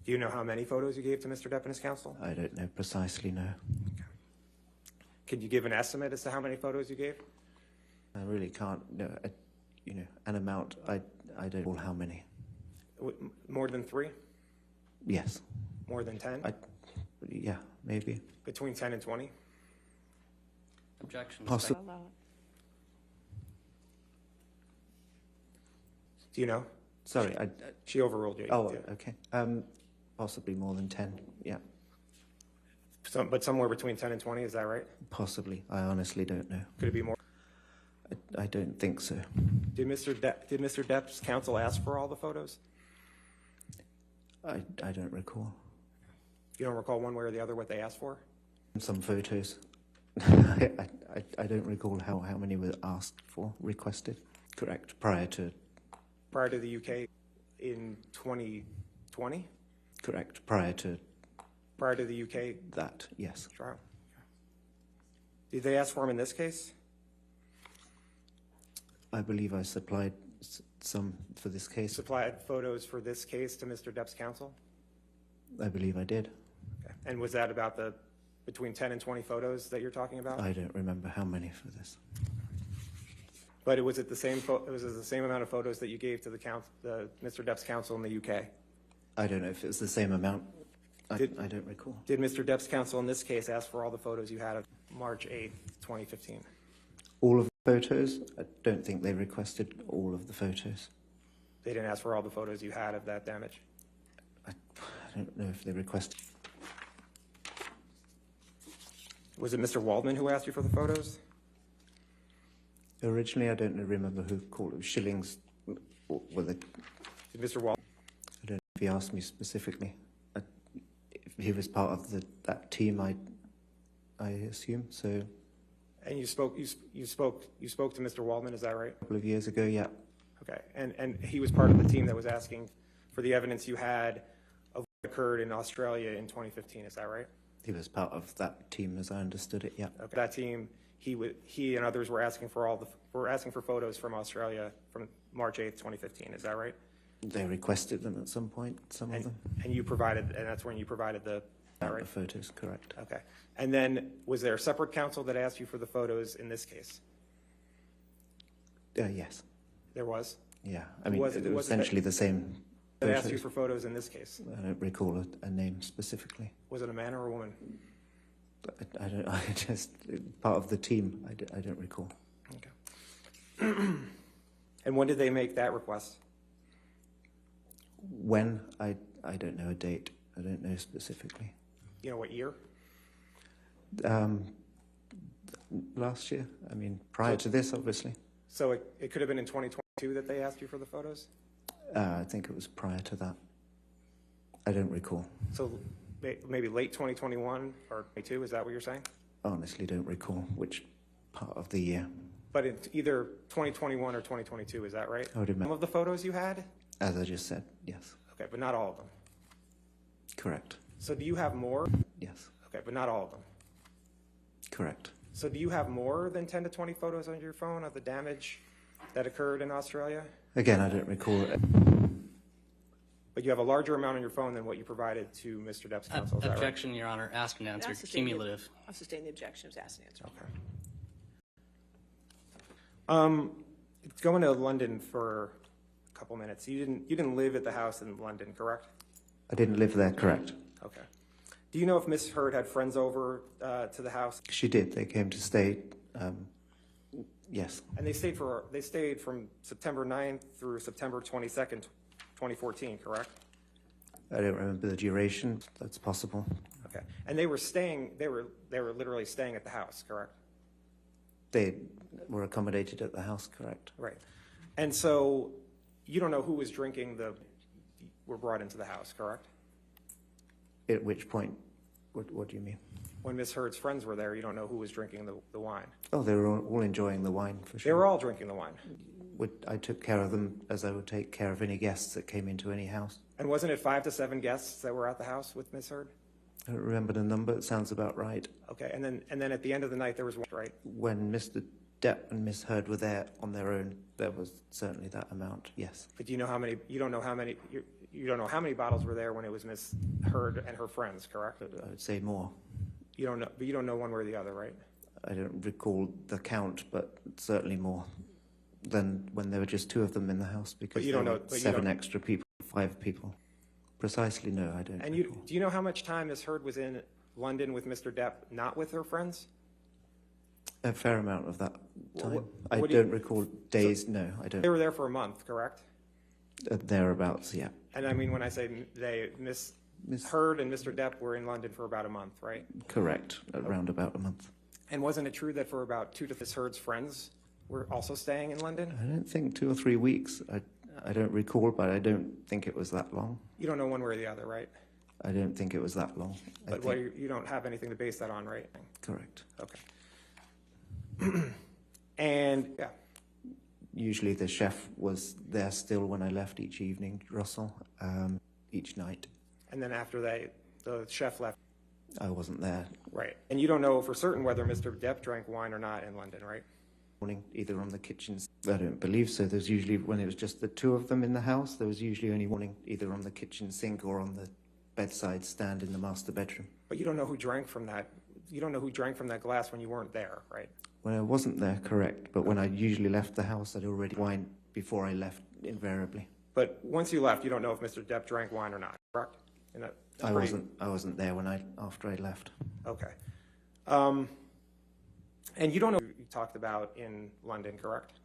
Speaker 14: Do you know how many photos you gave to Mr. Depp and his counsel?
Speaker 13: I don't know precisely, no.
Speaker 14: Okay. Could you give an estimate as to how many photos you gave?
Speaker 13: I really can't. No, an amount. I don't know how many.
Speaker 14: More than 3?
Speaker 13: Yes.
Speaker 14: More than 10?
Speaker 13: Yeah, maybe.
Speaker 14: Between 10 and 20?
Speaker 12: Objection.
Speaker 13: Possibly.
Speaker 14: Do you know?
Speaker 13: Sorry,
Speaker 14: she overruled you.
Speaker 13: Oh, okay. Possibly more than 10. Yeah.
Speaker 14: But somewhere between 10 and 20, is that right?
Speaker 13: Possibly. I honestly don't know.
Speaker 14: Could it be more?
Speaker 13: I don't think so.
Speaker 14: Did Mr. Depp's counsel ask for all the photos?
Speaker 13: I don't recall.
Speaker 14: You don't recall one way or the other what they asked for?
Speaker 13: Some photos. I don't recall how many were asked for, requested. Correct. Prior to
Speaker 14: the UK in 2020?
Speaker 13: Correct. Prior to
Speaker 14: the UK?
Speaker 13: That, yes.
Speaker 14: Trial. Did they ask for them in this case?
Speaker 13: I believe I supplied some for this case.
Speaker 14: Supplied photos for this case to Mr. Depp's counsel?
Speaker 13: I believe I did.
Speaker 14: Okay. And was that about the between 10 and 20 photos that you're talking about?
Speaker 13: I don't remember how many for this.
Speaker 14: But was it the same amount of photos that you gave to the Mr. Depp's counsel in the UK?
Speaker 13: I don't know if it was the same amount. I don't recall.
Speaker 14: Did Mr. Depp's counsel in this case ask for all the photos you had of March 8th, 2015?
Speaker 13: All of the photos? I don't think they requested all of the photos.
Speaker 14: They didn't ask for all the photos you had of that damage?
Speaker 13: I don't know if they requested.
Speaker 14: Was it Mr. Waldman who asked you for the photos?
Speaker 13: Originally, I don't remember who called it. Shillings were the...
Speaker 14: Did Mr. Waldman?
Speaker 13: I don't know if he asked me specifically. If he was part of that team, I assume so.
Speaker 14: And you spoke to Mr. Waldman, is that right?
Speaker 13: A couple of years ago, yeah.
Speaker 14: Okay, and he was part of the team that was asking for the evidence you had of what occurred in Australia in 2015, is that right?
Speaker 13: He was part of that team, as I understood it, yeah.
Speaker 14: Okay. That team, he and others were asking for photos from Australia from March 8th, 2015, is that right?
Speaker 13: They requested them at some point, some of them.
Speaker 14: And that's when you provided the
Speaker 13: photos, correct.
Speaker 14: Okay. And then, was there a separate counsel that asked you for the photos in this case?
Speaker 13: Yes.
Speaker 14: There was?
Speaker 13: Yeah. I mean, it was essentially the same.
Speaker 14: That asked you for photos in this case?
Speaker 13: I don't recall a name specifically.
Speaker 14: Was it a man or a woman?
Speaker 13: I just, part of the team, I don't recall.
Speaker 14: Okay. And when did they make that request?
Speaker 13: When? I don't know a date. I don't know specifically.
Speaker 14: You know what year?
Speaker 13: Last year. I mean, prior to this, obviously.
Speaker 14: So it could have been in 2022 that they asked you for the photos?
Speaker 13: I think it was prior to that. I don't recall.
Speaker 14: So maybe late 2021 or 22, is that what you're saying?
Speaker 13: Honestly, don't recall which part of the year.
Speaker 14: But it's either 2021 or 2022, is that right?
Speaker 13: I would imagine.
Speaker 14: Some of the photos you had?
Speaker 13: As I just said, yes.
Speaker 14: Okay, but not all of them?
Speaker 13: Correct.
Speaker 14: So do you have more?
Speaker 13: Yes.
Speaker 14: Okay, but not all of them?
Speaker 13: Correct.
Speaker 14: So do you have more than 10 to 20 photos on your phone of the damage that occurred in Australia?
Speaker 13: Again, I don't recall it.
Speaker 14: But you have a larger amount on your phone than what you provided to Mr. Depp's counsel, is that right?
Speaker 12: Objection, Your Honor. Asked and answered. Cumulative.
Speaker 2: I'll sustain the objection. It was asked and answered.
Speaker 14: Okay. Going to London for a couple minutes. You didn't live at the house in London, correct?
Speaker 13: I didn't live there, correct.
Speaker 14: Okay. Do you know if Miss Heard had friends over to the house?
Speaker 13: She did. They came to stay. Yes.
Speaker 14: And they stayed from September 9th through September 22nd, 2014, correct?
Speaker 13: I don't remember the duration. That's possible.
Speaker 14: Okay. And they were literally staying at the house, correct?
Speaker 13: They were accommodated at the house, correct.
Speaker 14: Right. And so You don't know who was drinking were brought into the house, correct?
Speaker 13: At which point? What do you mean?
Speaker 14: When Miss Heard's friends were there, you don't know who was drinking the wine.
Speaker 13: Oh, they were all enjoying the wine, for sure.
Speaker 14: They were all drinking the wine.
Speaker 13: I took care of them as I would take care of any guests that came into any house.
Speaker 14: And wasn't it 5 to 7 guests that were at the house with Miss Heard?
Speaker 13: I don't remember the number. It sounds about right.
Speaker 14: Okay, and then at the end of the night there was one, right?
Speaker 13: When Mr. Depp and Miss Heard were there on their own, there was certainly that amount, yes.
Speaker 14: But do you know how many, you don't know how many bottles were there when it was Miss Heard and her friends, correct?
Speaker 13: I would say more.
Speaker 14: You don't know, but you don't know one way or the other, right?
Speaker 13: I don't recall the count, but certainly more than when there were just 2 of them in the house, because there were 7 extra people, 5 people. Precisely, no, I don't.
Speaker 14: And do you know how much time Miss Heard was in London with Mr. Depp, not with her friends?
Speaker 13: A fair amount of that time. I don't recall days, no, I don't.
Speaker 14: They were there for a month, correct?
Speaker 13: Thereabouts, yeah.
Speaker 14: And I mean, when I say they, Miss Heard and Mr. Depp were in London for about a month, right?
Speaker 13: Correct, around about a month.
Speaker 14: And wasn't it true that for about 2 to Miss Heard's friends were also staying in London?
Speaker 13: I don't think 2 or 3 weeks. I don't recall, but I don't think it was that long.
Speaker 14: You don't know one way or the other, right?
Speaker 13: I don't think it was that long.
Speaker 14: But you don't have anything to base that on, right?
Speaker 13: Correct.
Speaker 14: Okay. And, yeah.
Speaker 13: Usually the chef was there still when I left each evening, Russell, each night.
Speaker 14: And then after the chef left?
Speaker 13: I wasn't there.
Speaker 14: Right. And you don't know for certain whether Mr. Depp drank wine or not in London, right?
Speaker 13: Morning, either on the kitchen. I don't believe so. There's usually, when it was just the 2 of them in the house, there was usually only morning, either on the kitchen sink or on the bedside stand in the master bedroom.
Speaker 14: But you don't know who drank from that. You don't know who drank from that glass when you weren't there, right?
Speaker 13: When I wasn't there, correct. But when I usually left the house, I'd already wine before I left, invariably.
Speaker 14: But once you left, you don't know if Mr. Depp drank wine or not, correct?
Speaker 13: I wasn't there after I left.
Speaker 14: Okay. And you don't know you talked about in London, correct?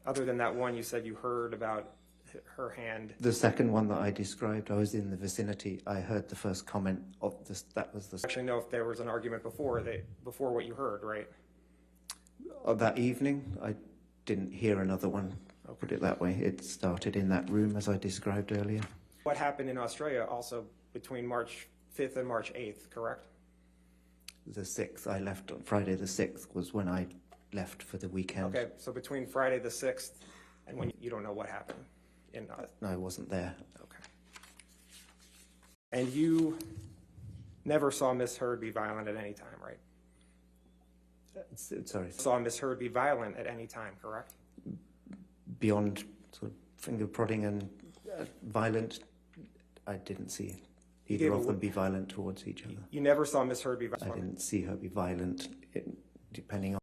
Speaker 14: Other than that one you said you heard about her hand.
Speaker 13: The second one that I described, I was in the vicinity. I heard the first comment of this. That was the.
Speaker 14: Actually, know if there was an argument before what you heard, right?
Speaker 13: That evening, I didn't hear another one. I'll put it that way. It started in that room as I described earlier.
Speaker 14: What happened in Australia also between March 5th and March 8th, correct?
Speaker 13: The 6th, I left on Friday the 6th was when I left for the weekend.
Speaker 14: Okay, so between Friday the 6th and when you don't know what happened?
Speaker 13: No, I wasn't there.
Speaker 14: Okay. And you never saw Miss Heard be violent at any time, right?
Speaker 13: Sorry.
Speaker 14: Saw Miss Heard be violent at any time, correct?
Speaker 13: Beyond sort of finger prodding and violent, I didn't see either of them be violent towards each other.
Speaker 14: You never saw Miss Heard be violent?
Speaker 13: I didn't see her be violent, depending on.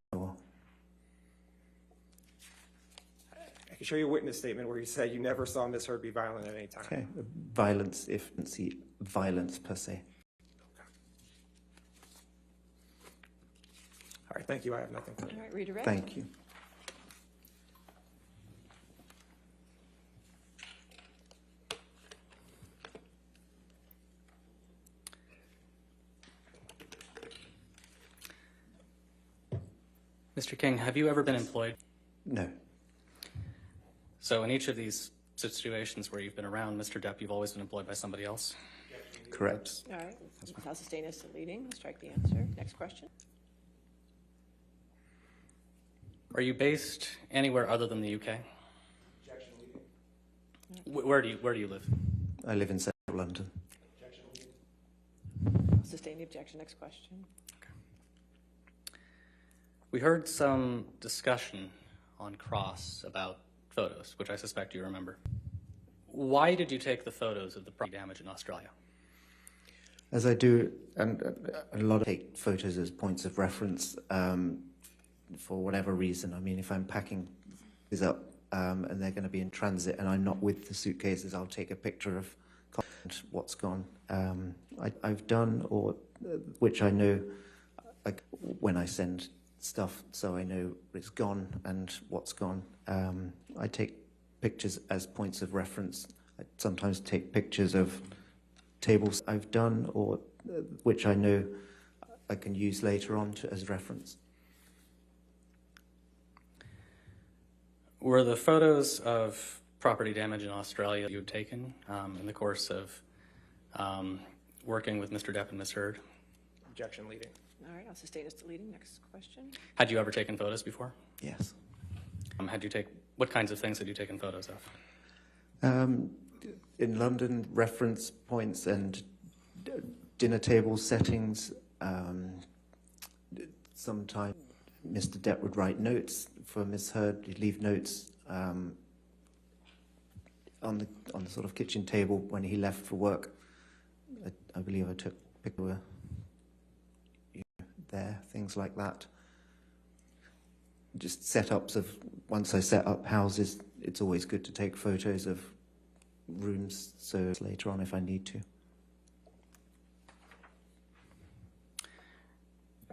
Speaker 14: I can show you a witness statement where you said you never saw Miss Heard be violent at any time.
Speaker 13: Okay, violence, if I didn't see violence per se.
Speaker 14: All right, thank you. I have nothing further.
Speaker 2: All right, redirect.
Speaker 13: Thank you.
Speaker 12: Mr. King, have you ever been employed?
Speaker 13: No.
Speaker 12: So in each of these situations where you've been around Mr. Depp, you've always been employed by somebody else?
Speaker 13: Correct.
Speaker 2: All right. Without sustain is leading. Strike the answer. Next question.
Speaker 12: Are you based anywhere other than the UK? Where do you live?
Speaker 13: I live in central London.
Speaker 2: Sustain the objection. Next question.
Speaker 12: We heard some discussion on cross about photos, which I suspect you remember. Why did you take the photos of the property damage in Australia?
Speaker 13: As I do, and a lot of take photos as points of reference for whatever reason. I mean, if I'm packing these up and they're going to be in transit and I'm not with the suitcases, I'll take a picture of what's gone. I've done, or which I know, like when I send stuff, so I know it's gone and what's gone. I take pictures as points of reference. I sometimes take pictures of tables I've done, or which I know I can use later on as reference.
Speaker 12: Were the photos of property damage in Australia you had taken in the course of working with Mr. Depp and Ms. Heard?
Speaker 14: Objection leading.
Speaker 2: All right, I'll sustain as deleting. Next question.
Speaker 12: Had you ever taken photos before?
Speaker 13: Yes.
Speaker 12: What kinds of things had you taken photos of?
Speaker 13: In London, reference points and dinner table settings. Sometimes Mr. Depp would write notes for Miss Heard. He'd leave notes on the sort of kitchen table when he left for work. I believe I took pictures there, things like that. Just setups of, once I set up houses, it's always good to take photos of rooms, so later on if I need to.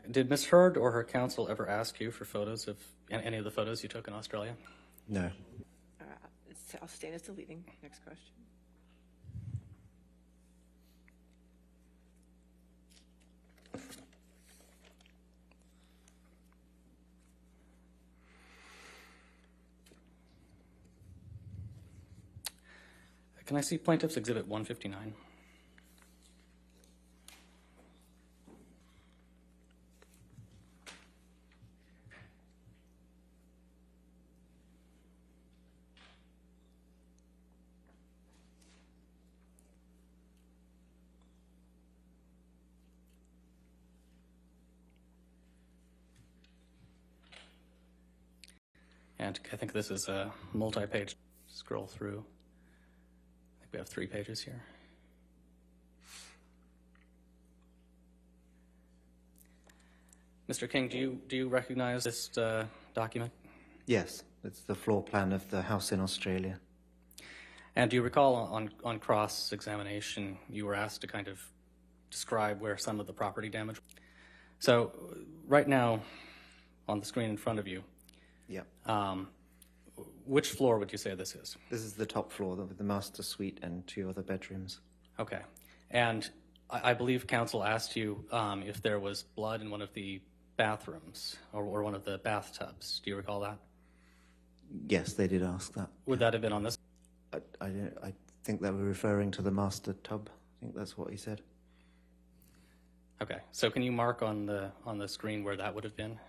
Speaker 12: Did Ms. Heard or her counsel ever ask you for photos of any of the photos you took in Australia?
Speaker 13: No.
Speaker 2: I'll sustain as deleting. Next question.
Speaker 12: Can I see Plaintiff's Exhibit 159? And I think this is a multi-page scroll through. I think we have 3 pages here. Mr. King, do you recognize this document?
Speaker 13: Yes, it's the floor plan of the house in Australia.
Speaker 12: And do you recall on cross-examination you were asked to kind of describe where some of the property damage? So right now on the screen in front of you,
Speaker 13: yeah.
Speaker 12: Which floor would you say this is?
Speaker 13: This is the top floor with the master suite and 2 other bedrooms.
Speaker 12: Okay. And I believe counsel asked you if there was blood in one of the bathrooms or one of the bathtubs. Do you recall that?
Speaker 13: Yes, they did ask that.
Speaker 12: Would that have been on this?
Speaker 13: I think they were referring to the master tub. I think that's what he said.
Speaker 12: Okay. So can you mark on the screen where that would have been?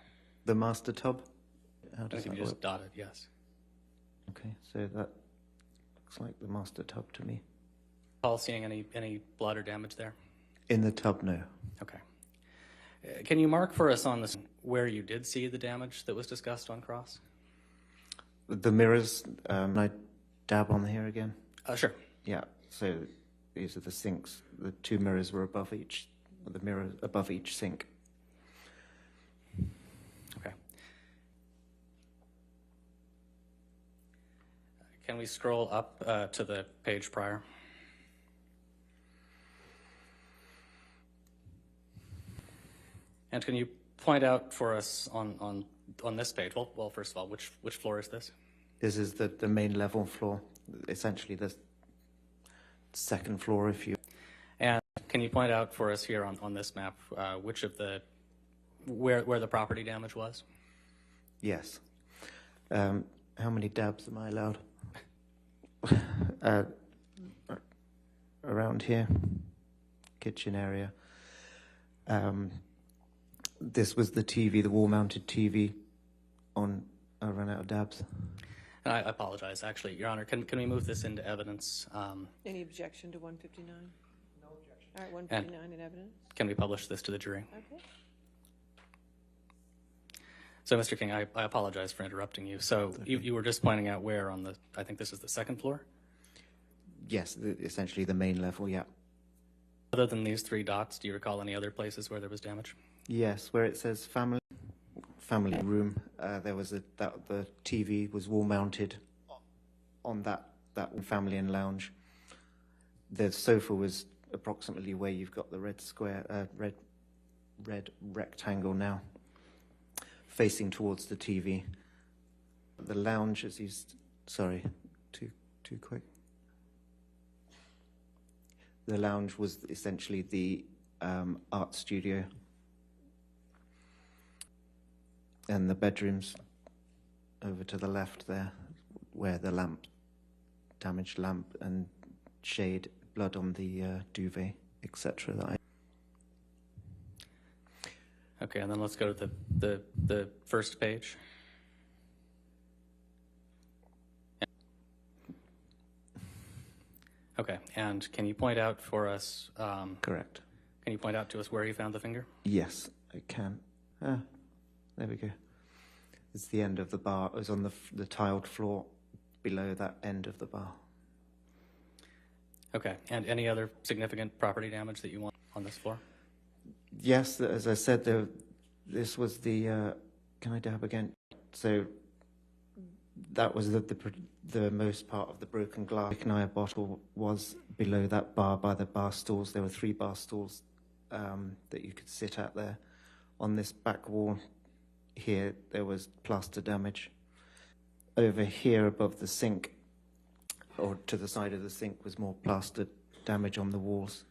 Speaker 13: The master tub? How does that
Speaker 12: you just
Speaker 13: work?
Speaker 12: dotted, yes.
Speaker 13: Okay, so that looks like the master tub to me.
Speaker 12: Paul, seeing any blood or damage there?
Speaker 13: In the tub, no.
Speaker 12: Okay. Can you mark for us on this where you did see the damage that was discussed on cross?
Speaker 13: The mirrors, I dab on here again?
Speaker 12: Sure.
Speaker 13: Yeah, so these are the sinks. The 2 mirrors were above each, the mirror above each sink.
Speaker 12: Okay. Can we scroll up to the page prior? And can you point out for us on this page, well, first of all, which floor is this?
Speaker 13: This is the main level floor, essentially the 2nd floor if you...
Speaker 12: And can you point out for us here on this map which of where the property damage was?
Speaker 13: Yes. How many dabs am I allowed? Around here, kitchen area. This was the TV, the wall-mounted TV. I ran out of dabs.
Speaker 12: I apologize, actually, Your Honor. Can we move this into evidence?
Speaker 2: Any objection to 159? No objection. All right, 159 in evidence.
Speaker 12: Can we publish this to the jury?
Speaker 2: Okay.
Speaker 12: So, Mr. King, I apologize for interrupting you. So you were just pointing out where on I think this is the 2nd floor?
Speaker 13: Yes, essentially the main level, yeah.
Speaker 12: Other than these 3 dots, do you recall any other places where there was damage?
Speaker 13: Yes, where it says family room, there was the TV was wall mounted on that family and lounge. The sofa was approximately where you've got the red square, red rectangle now, facing towards the TV. The lounge, sorry, too quick. The lounge was essentially the art studio. And the bedrooms over to the left there, where the lamp damaged lamp and shade, blood on the duvet, etc. That I...
Speaker 12: Okay, and then let's go to the first page. Okay, and can you point out for us?
Speaker 13: Correct.
Speaker 12: Can you point out to us where you found the finger?
Speaker 13: Yes, I can. Ah, there we go. It's the end of the bar. It was on the tiled floor below that end of the bar.
Speaker 12: Okay, and any other significant property damage that you want on this floor?
Speaker 13: Yes, as I said, this was the. Can I dab again? So that was the most part of the broken glass. A bottle was below that bar by the bar stools. There were 3 bar stools that you could sit at there. On this back wall here, there was plaster damage. Over here above the sink, or to the side of the sink, was more plaster damage on the walls.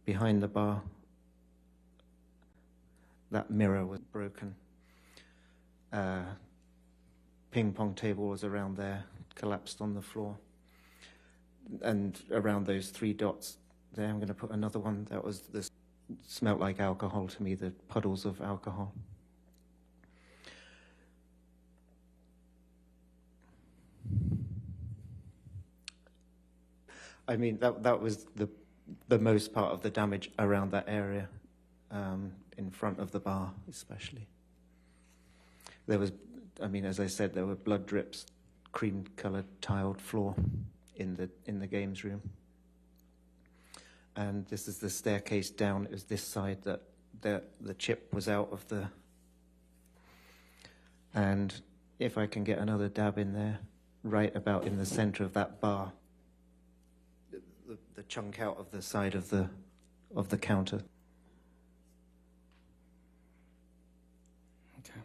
Speaker 13: Behind the bar, that mirror was broken. Ping pong table was around there, collapsed on the floor. And around those 3 dots there, I'm going to put another one. That was this, smelt like alcohol to me, the puddles of alcohol. I mean, that was the most part of the damage around that area, in front of the bar especially. There was, I mean, as I said, there were blood drips, cream-coloured tiled floor in the games room. And this is the staircase down. It was this side that the chip was out of the... And if I can get another dab in there, right about in the centre of that bar, the chunk out of the side of the counter.
Speaker 12: Okay.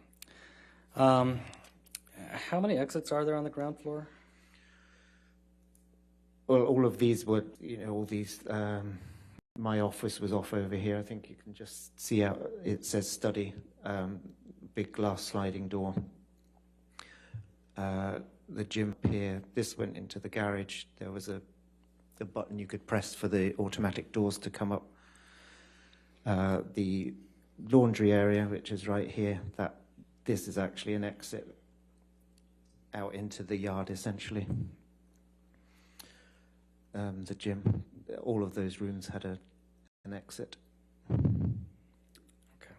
Speaker 12: How many exits are there on the ground floor?
Speaker 13: Well, all of these were, all these, my office was off over here. I think you can just see out, it says study, big glass sliding door. The gym up here, this went into the garage. There was the button you could press for the automatic doors to come up. The laundry area, which is right here, this is actually an exit out into the yard, essentially. The gym, all of those rooms had an exit.
Speaker 12: Okay.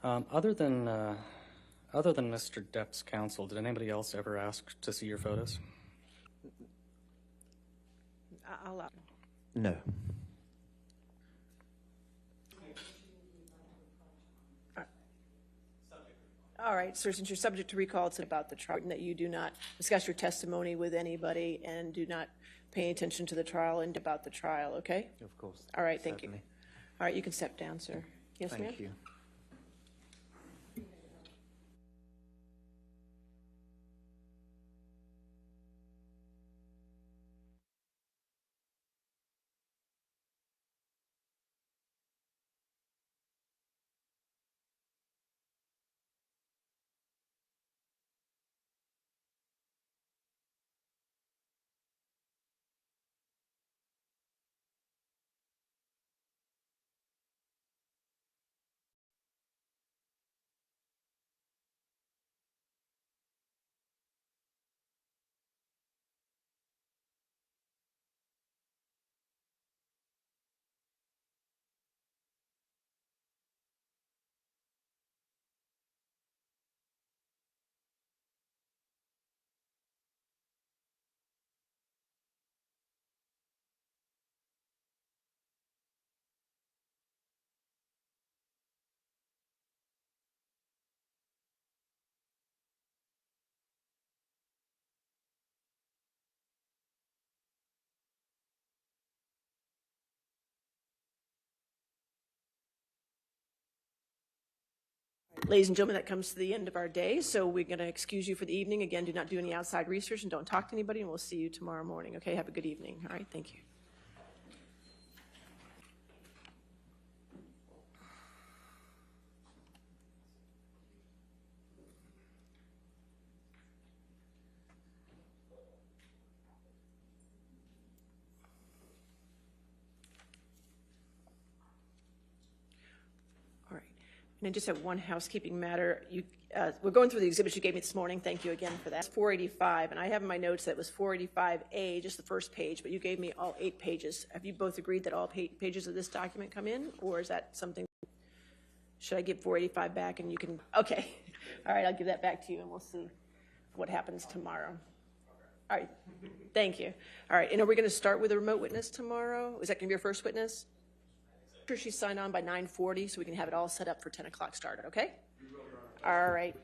Speaker 12: Other than Mr. Depp's counsel, did anybody else ever ask to see your photos?
Speaker 13: No.
Speaker 2: All right, sir, since you're subject to recall, it's about the trial, and that you do not discuss your testimony with anybody and do not pay attention to the trial and about the trial, okay?
Speaker 13: Of course.
Speaker 2: All right, thank
Speaker 13: Certainly.
Speaker 2: you. All right, you can step down, sir. Yes, ma'am?
Speaker 13: Thank you.
Speaker 2: Ladies and gentlemen, that comes to the end of our day, so we're going to excuse you for the evening. Again, do not do any outside research and don't talk to anybody, and we'll see you tomorrow morning. Okay, have a good evening. All right, thank you. And I just have one housekeeping matter. We're going through the exhibits you gave me this morning. Thank you again for that. It's 485, and I have in my notes that it was 485A, just the first page, but you gave me all 8 pages. Have you both agreed that all 8 pages of this document come in, or is that something? Should I give 485 back and you can? Okay. All right, I'll give that back to you, and we'll see what happens tomorrow. All right. Thank you. All right, and are we going to start with a remote witness tomorrow? Is that going to be your first witness? Sure, she's signed on by 9:40, so we can have it all set up for 10 o'clock start, okay? All right.